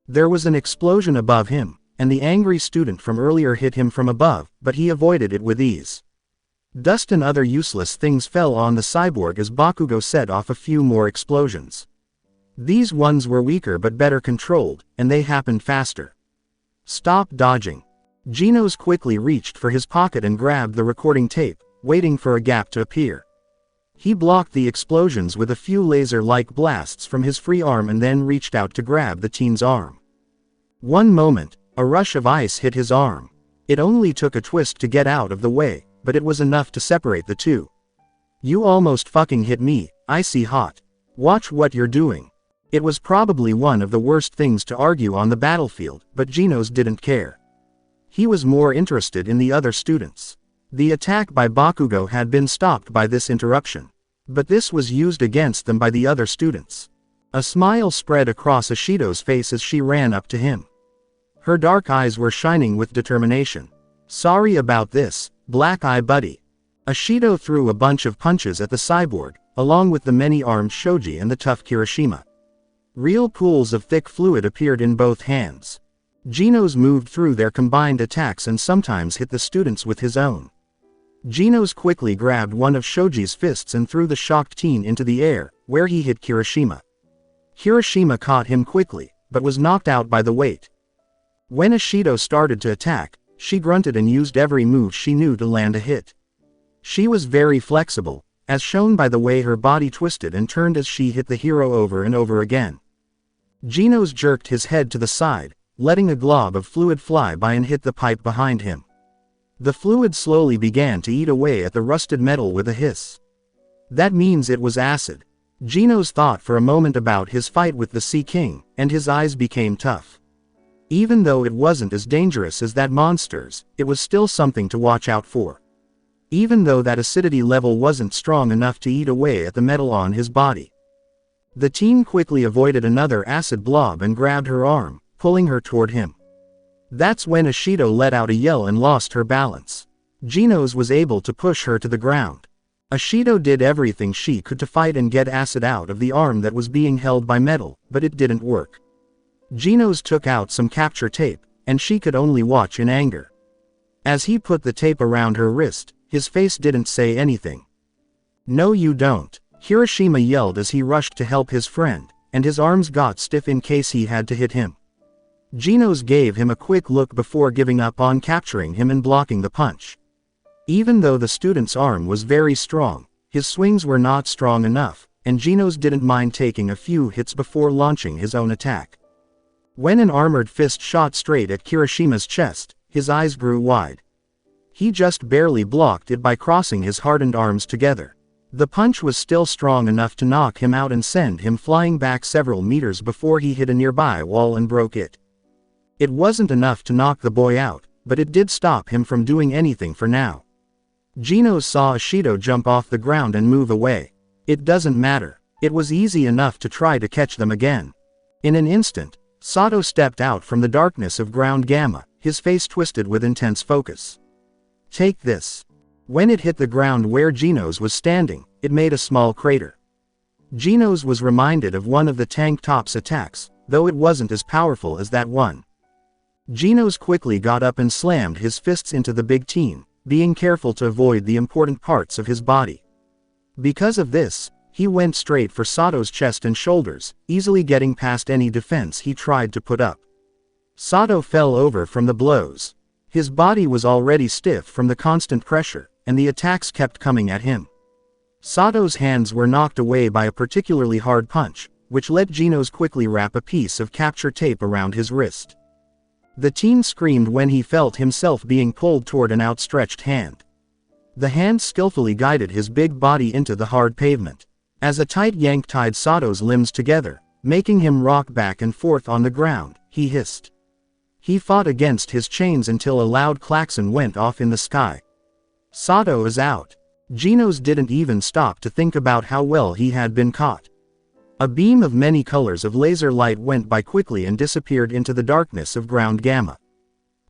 There was an explosion above him, and the angry student from earlier hit him from above, but he avoided it with ease. Dust and other useless things fell on the cyborg as Bakugo set off a few more explosions. These ones were weaker but better controlled, and they happened faster. Stop dodging. Genos quickly reached for his pocket and grabbed the recording tape, waiting for a gap to appear. He blocked the explosions with a few laser-like blasts from his free arm and then reached out to grab the teen's arm. One moment, a rush of ice hit his arm. It only took a twist to get out of the way, but it was enough to separate the two. You almost fucking hit me, icy hot. Watch what you're doing. It was probably one of the worst things to argue on the battlefield, but Genos didn't care. He was more interested in the other students. The attack by Bakugo had been stopped by this interruption. But this was used against them by the other students. A smile spread across Ashido's face as she ran up to him. Her dark eyes were shining with determination. "Sorry about this, Black Eye Buddy." Ashido threw a bunch of punches at the cyborg, along with the many-armed Shoji and the tough Kirishima. Real pools of thick fluid appeared in both hands. Genos moved through their combined attacks and sometimes hit the students with his own. Genos quickly grabbed one of Shoji's fists and threw the shocked teen into the air, where he hit Kirishima. Kirishima caught him quickly, but was knocked out by the weight. When Ashido started to attack, she grunted and used every move she knew to land a hit. She was very flexible, as shown by the way her body twisted and turned as she hit the hero over and over again. Genos jerked his head to the side, letting a glob of fluid fly by and hit the pipe behind him. The fluid slowly began to eat away at the rusted metal with a hiss. That means it was acid. Genos thought for a moment about his fight with the Sea King, and his eyes became tough. Even though it wasn't as dangerous as that monster's, it was still something to watch out for. Even though that acidity level wasn't strong enough to eat away at the metal on his body. The teen quickly avoided another acid blob and grabbed her arm, pulling her toward him. That's when Ashido let out a yell and lost her balance. Genos was able to push her to the ground. Ashido did everything she could to fight and get acid out of the arm that was being held by metal, but it didn't work. Genos took out some capture tape, and she could only watch in anger. As he put the tape around her wrist, his face didn't say anything. "No you don't," Kirishima yelled as he rushed to help his friend, and his arms got stiff in case he had to hit him. Genos gave him a quick look before giving up on capturing him and blocking the punch. Even though the student's arm was very strong, his swings were not strong enough, and Genos didn't mind taking a few hits before launching his own attack. When an armored fist shot straight at Kirishima's chest, his eyes grew wide. He just barely blocked it by crossing his hardened arms together. The punch was still strong enough to knock him out and send him flying back several meters before he hit a nearby wall and broke it. It wasn't enough to knock the boy out, but it did stop him from doing anything for now. Genos saw Ashido jump off the ground and move away. It doesn't matter. It was easy enough to try to catch them again. In an instant, Sato stepped out from the darkness of ground gamma, his face twisted with intense focus. "Take this." When it hit the ground where Genos was standing, it made a small crater. Genos was reminded of one of the tank top's attacks, though it wasn't as powerful as that one. Genos quickly got up and slammed his fists into the big teen, being careful to avoid the important parts of his body. Because of this, he went straight for Sato's chest and shoulders, easily getting past any defense he tried to put up. Sato fell over from the blows. His body was already stiff from the constant pressure, and the attacks kept coming at him. Sato's hands were knocked away by a particularly hard punch, which let Genos quickly wrap a piece of capture tape around his wrist. The teen screamed when he felt himself being pulled toward an outstretched hand. The hand skillfully guided his big body into the hard pavement. As a tight yank tied Sato's limbs together, making him rock back and forth on the ground, he hissed. He fought against his chains until a loud klaxon went off in the sky. Sato is out. Genos didn't even stop to think about how well he had been caught. A beam of many colors of laser light went by quickly and disappeared into the darkness of ground gamma.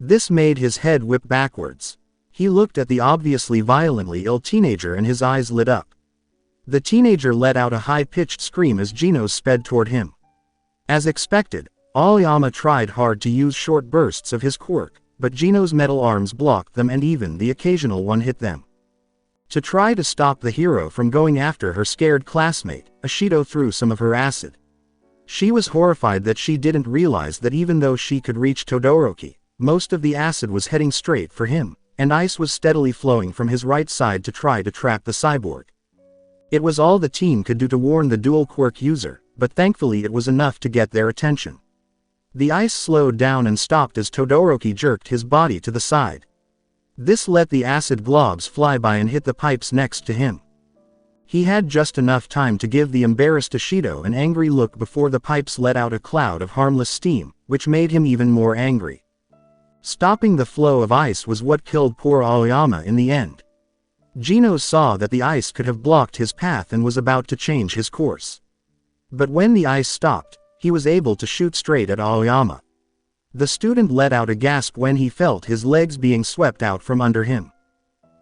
This made his head whip backwards. He looked at the obviously violently ill teenager and his eyes lit up. The teenager let out a high-pitched scream as Genos sped toward him. As expected, Aoyama tried hard to use short bursts of his quirk, but Genos' metal arms blocked them and even the occasional one hit them. To try to stop the hero from going after her scared classmate, Ashido threw some of her acid. She was horrified that she didn't realize that even though she could reach Todoroki, most of the acid was heading straight for him, and ice was steadily flowing from his right side to try to trap the cyborg. It was all the teen could do to warn the dual quirk user, but thankfully it was enough to get their attention. The ice slowed down and stopped as Todoroki jerked his body to the side. This let the acid globs fly by and hit the pipes next to him. He had just enough time to give the embarrassed Ishido an angry look before the pipes let out a cloud of harmless steam, which made him even more angry. Stopping the flow of ice was what killed poor Aoyama in the end. Gino saw that the ice could have blocked his path and was about to change his course. But when the ice stopped, he was able to shoot straight at Aoyama. The student let out a gasp when he felt his legs being swept out from under him.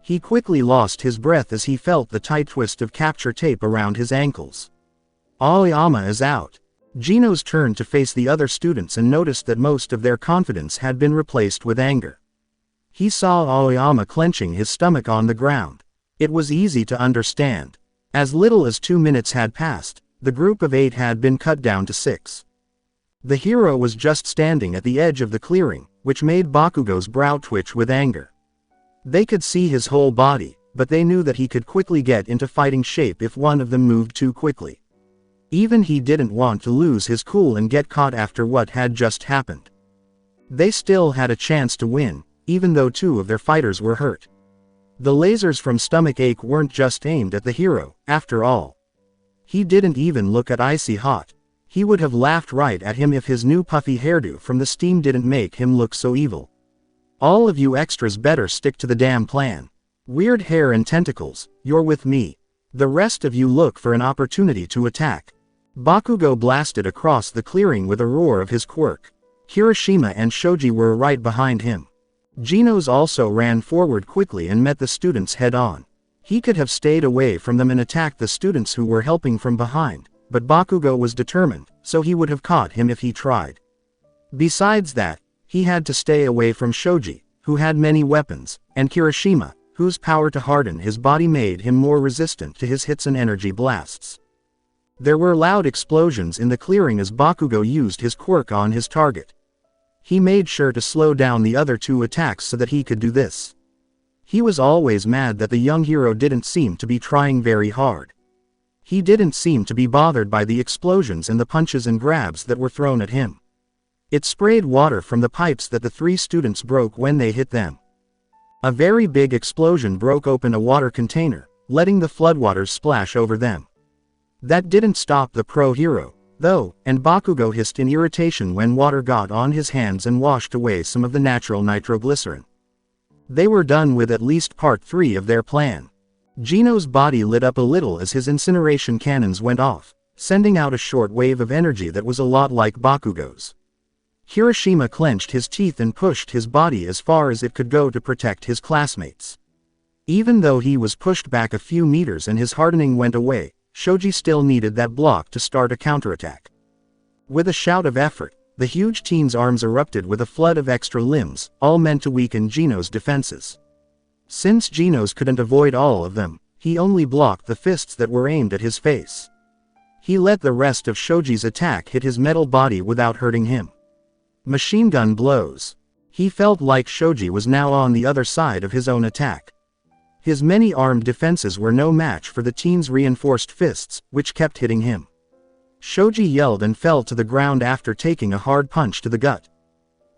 He quickly lost his breath as he felt the tight twist of capture tape around his ankles. Aoyama is out. Gino's turned to face the other students and noticed that most of their confidence had been replaced with anger. He saw Aoyama clenching his stomach on the ground. It was easy to understand. As little as 2 minutes had passed, the group of 8 had been cut down to 6. The hero was just standing at the edge of the clearing, which made Bakugo's brow twitch with anger. They could see his whole body, but they knew that he could quickly get into fighting shape if one of them moved too quickly. Even he didn't want to lose his cool and get caught after what had just happened. They still had a chance to win, even though 2 of their fighters were hurt. The lasers from Stomach Ache weren't just aimed at the hero, after all. He didn't even look at Icy Hot. He would have laughed right at him if his new puffy hairdo from the steam didn't make him look so evil. All of you extras better stick to the damn plan. Weird hair and tentacles, you're with me. The rest of you look for an opportunity to attack. Bakugo blasted across the clearing with a roar of his quirk. Kirishima and Shoji were right behind him. Genos also ran forward quickly and met the students head-on. He could have stayed away from them and attacked the students who were helping from behind, but Bakugo was determined, so he would have caught him if he tried. Besides that, he had to stay away from Shoji, who had many weapons, and Kirishima, whose power to harden his body made him more resistant to his hits and energy blasts. There were loud explosions in the clearing as Bakugo used his quirk on his target. He made sure to slow down the other 2 attacks so that he could do this. He was always mad that the young hero didn't seem to be trying very hard. He didn't seem to be bothered by the explosions and the punches and grabs that were thrown at him. It sprayed water from the pipes that the 3 students broke when they hit them. A very big explosion broke open a water container, letting the floodwaters splash over them. That didn't stop the pro hero, though, and Bakugo hissed in irritation when water got on his hands and washed away some of the natural nitroglycerin. They were done with at least part 3 of their plan. Gino's body lit up a little as his incineration cannons went off, sending out a short wave of energy that was a lot like Bakugo's. Kirishima clenched his teeth and pushed his body as far as it could go to protect his classmates. Even though he was pushed back a few meters and his hardening went away, Shoji still needed that block to start a counterattack. With a shout of effort, the huge teen's arms erupted with a flood of extra limbs, all meant to weaken Gino's defenses. Since Gino's couldn't avoid all of them, he only blocked the fists that were aimed at his face. He let the rest of Shoji's attack hit his metal body without hurting him. Machine gun blows. He felt like Shoji was now on the other side of his own attack. His many armed defenses were no match for the teen's reinforced fists, which kept hitting him. Shoji yelled and fell to the ground after taking a hard punch to the gut.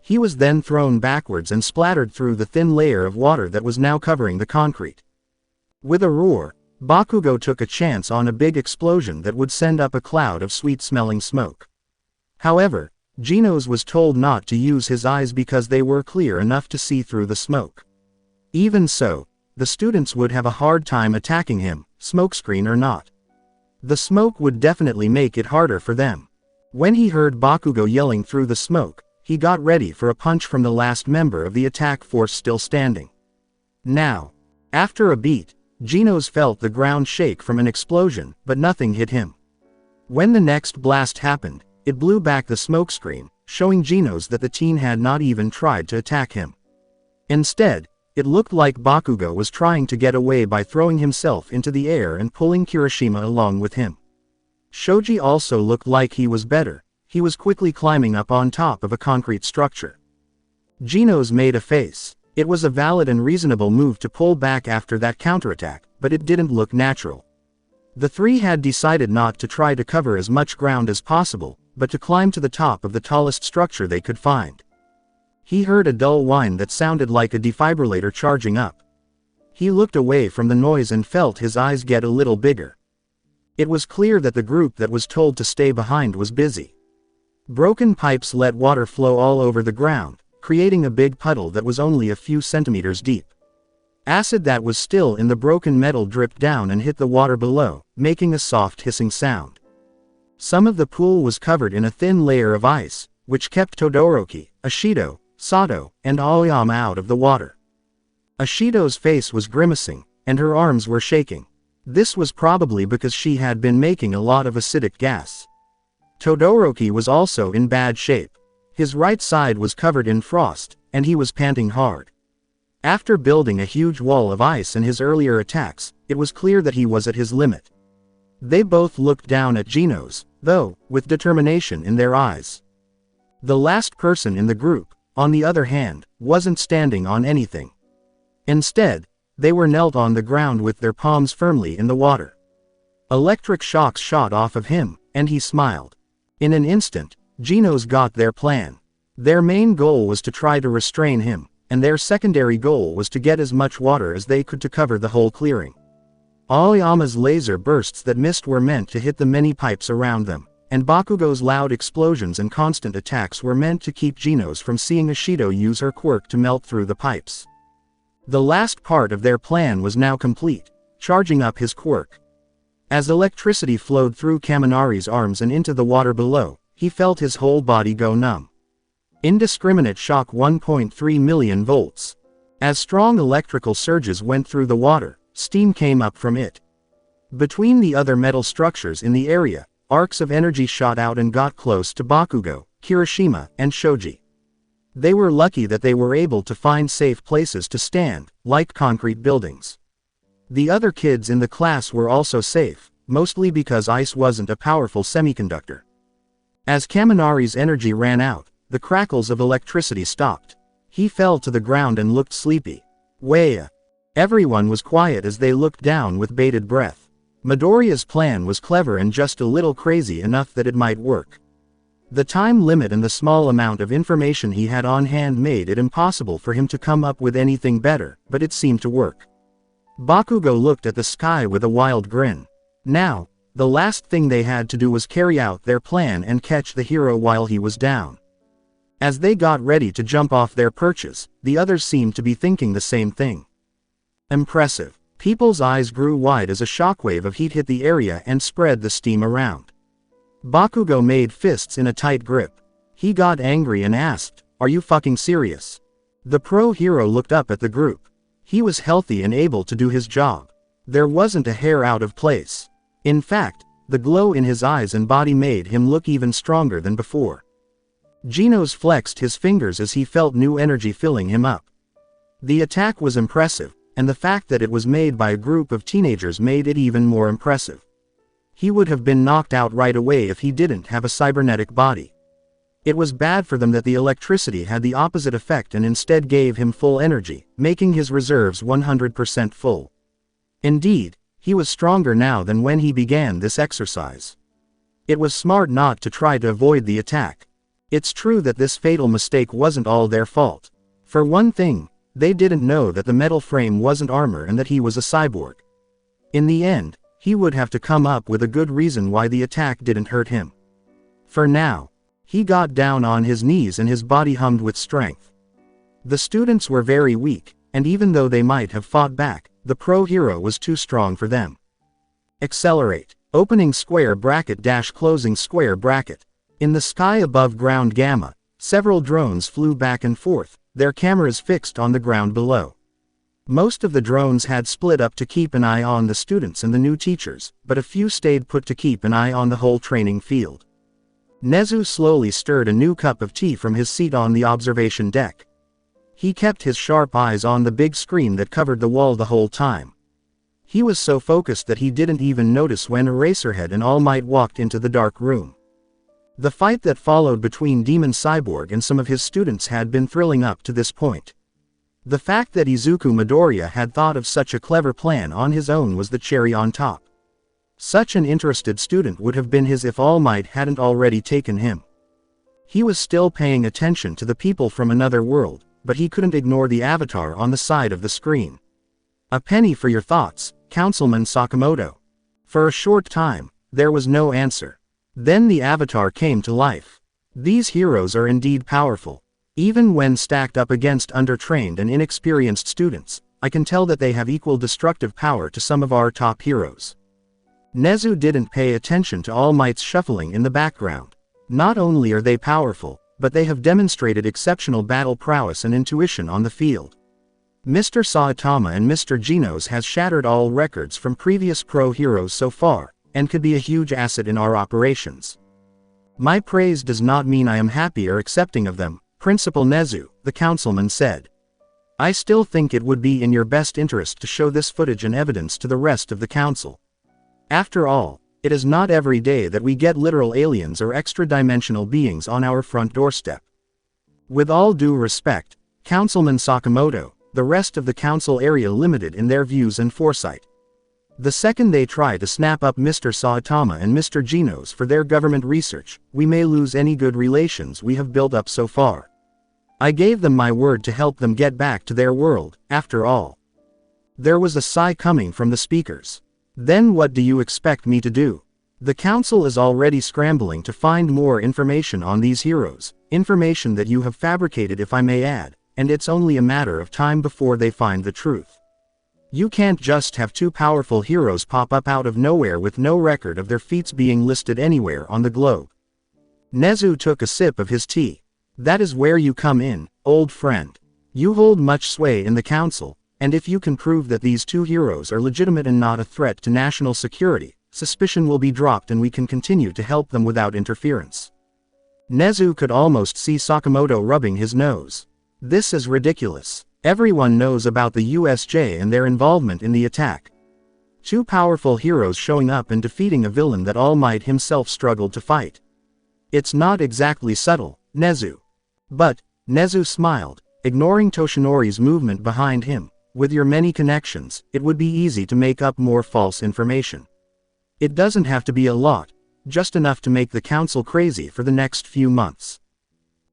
He was then thrown backwards and splattered through the thin layer of water that was now covering the concrete. With a roar, Bakugo took a chance on a big explosion that would send up a cloud of sweet-smelling smoke. However, Genos was told not to use his eyes because they were clear enough to see through the smoke. Even so, the students would have a hard time attacking him, smokescreen or not. The smoke would definitely make it harder for them. When he heard Bakugo yelling through the smoke, he got ready for a punch from the last member of the attack force still standing. Now, after a beat, Genos felt the ground shake from an explosion, but nothing hit him. When the next blast happened, it blew back the smokescreen, showing Genos that the teen had not even tried to attack him. Instead, it looked like Bakugo was trying to get away by throwing himself into the air and pulling Kirishima along with him. Shoji also looked like he was better. He was quickly climbing up on top of a concrete structure. Genos made a face. It was a valid and reasonable move to pull back after that counterattack, but it didn't look natural. The 3 had decided not to try to cover as much ground as possible, but to climb to the top of the tallest structure they could find. He heard a dull whine that sounded like a defibrillator charging up. He looked away from the noise and felt his eyes get a little bigger. It was clear that the group that was told to stay behind was busy. Broken pipes let water flow all over the ground, creating a big puddle that was only a few centimeters deep. Acid that was still in the broken metal dripped down and hit the water below, making a soft hissing sound. Some of the pool was covered in a thin layer of ice, which kept Todoroki, Ashido, Sato, and Aoyama out of the water. Ashido's face was grimacing, and her arms were shaking. This was probably because she had been making a lot of acidic gas. Todoroki was also in bad shape. His right side was covered in frost, and he was panting hard. After building a huge wall of ice in his earlier attacks, it was clear that he was at his limit. They both looked down at Genos, though, with determination in their eyes. The last person in the group, on the other hand, wasn't standing on anything. Instead, they were knelt on the ground with their palms firmly in the water. Electric shocks shot off of him, and he smiled. In an instant, Genos got their plan. Their main goal was to try to restrain him, and their secondary goal was to get as much water as they could to cover the whole clearing. Aoyama's laser bursts that mist were meant to hit the many pipes around them, and Bakugo's loud explosions and constant attacks were meant to keep Genos from seeing Ashido use her quirk to melt through the pipes. The last part of their plan was now complete, charging up his quirk. As electricity flowed through Kaminari's arms and into the water below, he felt his whole body go numb. Indiscriminate shock 1.3 million volts. As strong electrical surges went through the water, steam came up from it. Between the other metal structures in the area, arcs of energy shot out and got close to Bakugo, Kirishima, and Shoji. They were lucky that they were able to find safe places to stand, like concrete buildings. The other kids in the class were also safe, mostly because ice wasn't a powerful semiconductor. As Kaminari's energy ran out, the crackles of electricity stopped. He fell to the ground and looked sleepy. Waya. Everyone was quiet as they looked down with bated breath. Midoriya's plan was clever and just a little crazy enough that it might work. The time limit and the small amount of information he had on hand made it impossible for him to come up with anything better, but it seemed to work. Bakugo looked at the sky with a wild grin. Now, the last thing they had to do was carry out their plan and catch the hero while he was down. As they got ready to jump off their perches, the others seemed to be thinking the same thing. Impressive. People's eyes grew wide as a shockwave of heat hit the area and spread the steam around. Bakugo made fists in a tight grip. He got angry and asked, "Are you fucking serious?" The pro hero looked up at the group. He was healthy and able to do his job. There wasn't a hair out of place. In fact, the glow in his eyes and body made him look even stronger than before. Genos flexed his fingers as he felt new energy filling him up. The attack was impressive, and the fact that it was made by a group of teenagers made it even more impressive. He would have been knocked out right away if he didn't have a cybernetic body. It was bad for them that the electricity had the opposite effect and instead gave him full energy, making his reserves 100% full. Indeed, he was stronger now than when he began this exercise. It was smart not to try to avoid the attack. It's true that this fatal mistake wasn't all their fault. For one thing, they didn't know that the metal frame wasn't armor and that he was a cyborg. In the end, he would have to come up with a good reason why the attack didn't hurt him. For now, he got down on his knees and his body hummed with strength. The students were very weak, and even though they might have fought back, the pro hero was too strong for them. Accelerate. Opening square bracket dash closing square bracket. In the sky above ground Gamma, several drones flew back and forth, their cameras fixed on the ground below. Most of the drones had split up to keep an eye on the students and the new teachers, but a few stayed put to keep an eye on the whole training field. Nezu slowly stirred a new cup of tea from his seat on the observation deck. He kept his sharp eyes on the big screen that covered the wall the whole time. He was so focused that he didn't even notice when Eraserhead and All Might walked into the dark room. The fight that followed between Demon Cyborg and some of his students had been thrilling up to this point. The fact that Izuku Midoriya had thought of such a clever plan on his own was the cherry on top. Such an interested student would have been his if All Might hadn't already taken him. He was still paying attention to the people from another world, but he couldn't ignore the avatar on the side of the screen. A penny for your thoughts, Councilman Sakamoto. For a short time, there was no answer. Then the avatar came to life. These heroes are indeed powerful. Even when stacked up against undertrained and inexperienced students, I can tell that they have equal destructive power to some of our top heroes. Nezu didn't pay attention to All Might's shuffling in the background. Not only are they powerful, but they have demonstrated exceptional battle prowess and intuition on the field. Mr. Saitama and Mr. Genos has shattered all records from previous pro heroes so far, and could be a huge asset in our operations. My praise does not mean I am happy or accepting of them, Principal Nezu, the councilman said. I still think it would be in your best interest to show this footage and evidence to the rest of the council. After all, it is not every day that we get literal aliens or extra-dimensional beings on our front doorstep. With all due respect, Councilman Sakamoto, the rest of the council area limited in their views and foresight. The second they try to snap up Mr. Saitama and Mr. Genos for their government research, we may lose any good relations we have built up so far. I gave them my word to help them get back to their world, after all. There was a sigh coming from the speakers. Then what do you expect me to do? The council is already scrambling to find more information on these heroes, information that you have fabricated if I may add, and it's only a matter of time before they find the truth. You can't just have two powerful heroes pop up out of nowhere with no record of their feats being listed anywhere on the globe. Nezu took a sip of his tea. That is where you come in, old friend. You hold much sway in the council, and if you can prove that these two heroes are legitimate and not a threat to national security, suspicion will be dropped and we can continue to help them without interference. Nezu could almost see Sakamoto rubbing his nose. This is ridiculous. Everyone knows about the USJ and their involvement in the attack. Two powerful heroes showing up and defeating a villain that All Might himself struggled to fight. It's not exactly subtle, Nezu. But, Nezu smiled, ignoring Toshinori's movement behind him. With your many connections, it would be easy to make up more false information. It doesn't have to be a lot, just enough to make the council crazy for the next few months.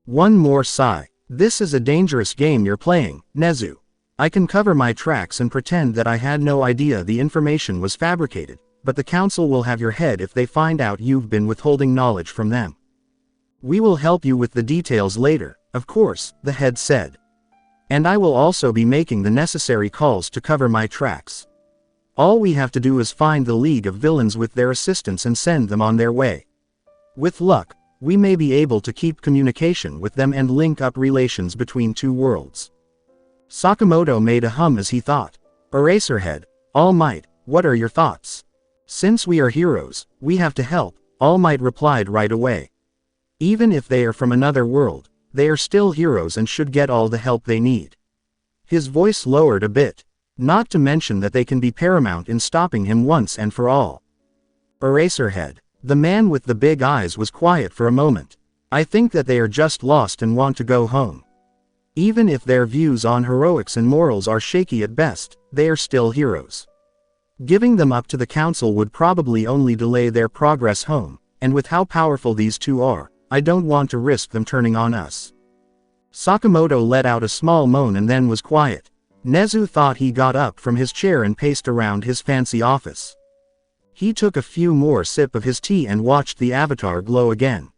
One more sigh. This is a dangerous game you're playing, Nezu. I can cover my tracks and pretend that I had no idea the information was fabricated, but the council will have your head if they find out you've been withholding knowledge from them. We will help you with the details later, of course, the head said. And I will also be making the necessary calls to cover my tracks. All we have to do is find the League of Villains with their assistance and send them on their way. With luck, we may be able to keep communication with them and link up relations between two worlds. Sakamoto made a hum as he thought. Eraserhead, All Might, what are your thoughts? Since we are heroes, we have to help, All Might replied right away. Even if they are from another world, they are still heroes and should get all the help they need. His voice lowered a bit. Not to mention that they can be paramount in stopping him once and for all. Eraserhead, the man with the big eyes, was quiet for a moment. I think that they are just lost and want to go home. Even if their views on heroics and morals are shaky at best, they are still heroes. Giving them up to the council would probably only delay their progress home, and with how powerful these two are, I don't want to risk them turning on us. Sakamoto let out a small moan and then was quiet. Nezu thought he got up from his chair and paced around his fancy office. He took a few more sips of his tea and watched the avatar glow again.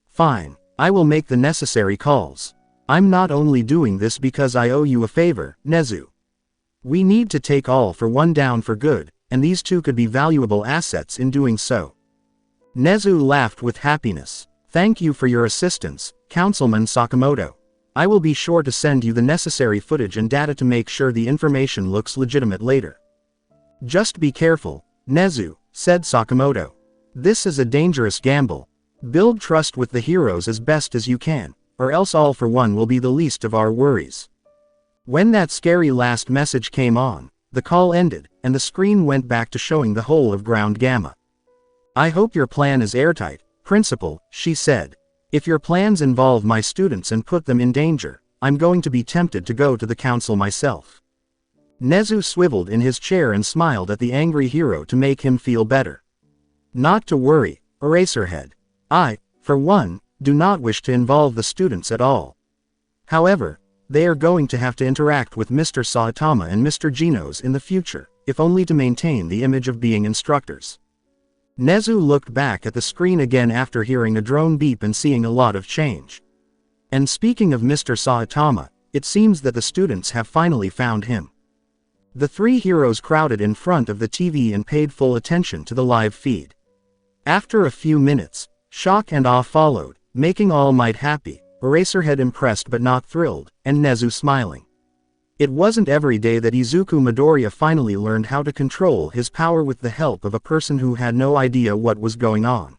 Fine, I will make the necessary calls. I'm not only doing this because I owe you a favor, Nezu. We need to take All for One down for good, and these two could be valuable assets in doing so. Nezu laughed with happiness. Thank you for your assistance, Councilman Sakamoto. I will be sure to send you the necessary footage and data to make sure the information looks legitimate later. Just be careful, Nezu, said Sakamoto. This is a dangerous gamble. Build trust with the heroes as best as you can, or else All for One will be the least of our worries. When that scary last message came on, the call ended, and the screen went back to showing the whole of Ground Gamma. I hope your plan is airtight, Principal, she said. If your plans involve my students and put them in danger, I'm going to be tempted to go to the council myself. Nezu swiveled in his chair and smiled at the angry hero to make him feel better. Not to worry, Eraserhead. I, for one, do not wish to involve the students at all. However, they are going to have to interact with Mr. Saitama and Mr. Genos in the future, if only to maintain the image of being instructors. Nezu looked back at the screen again after hearing a drone beep and seeing a lot of change. And speaking of Mr. Saitama, it seems that the students have finally found him. The three heroes crowded in front of the TV and paid full attention to the live feed. After a few minutes, shock and awe followed, making All Might happy, Eraserhead impressed but not thrilled, and Nezu smiling. It wasn't every day that Izuku Midoriya finally learned how to control his power with the help of a person who had no idea what was going on.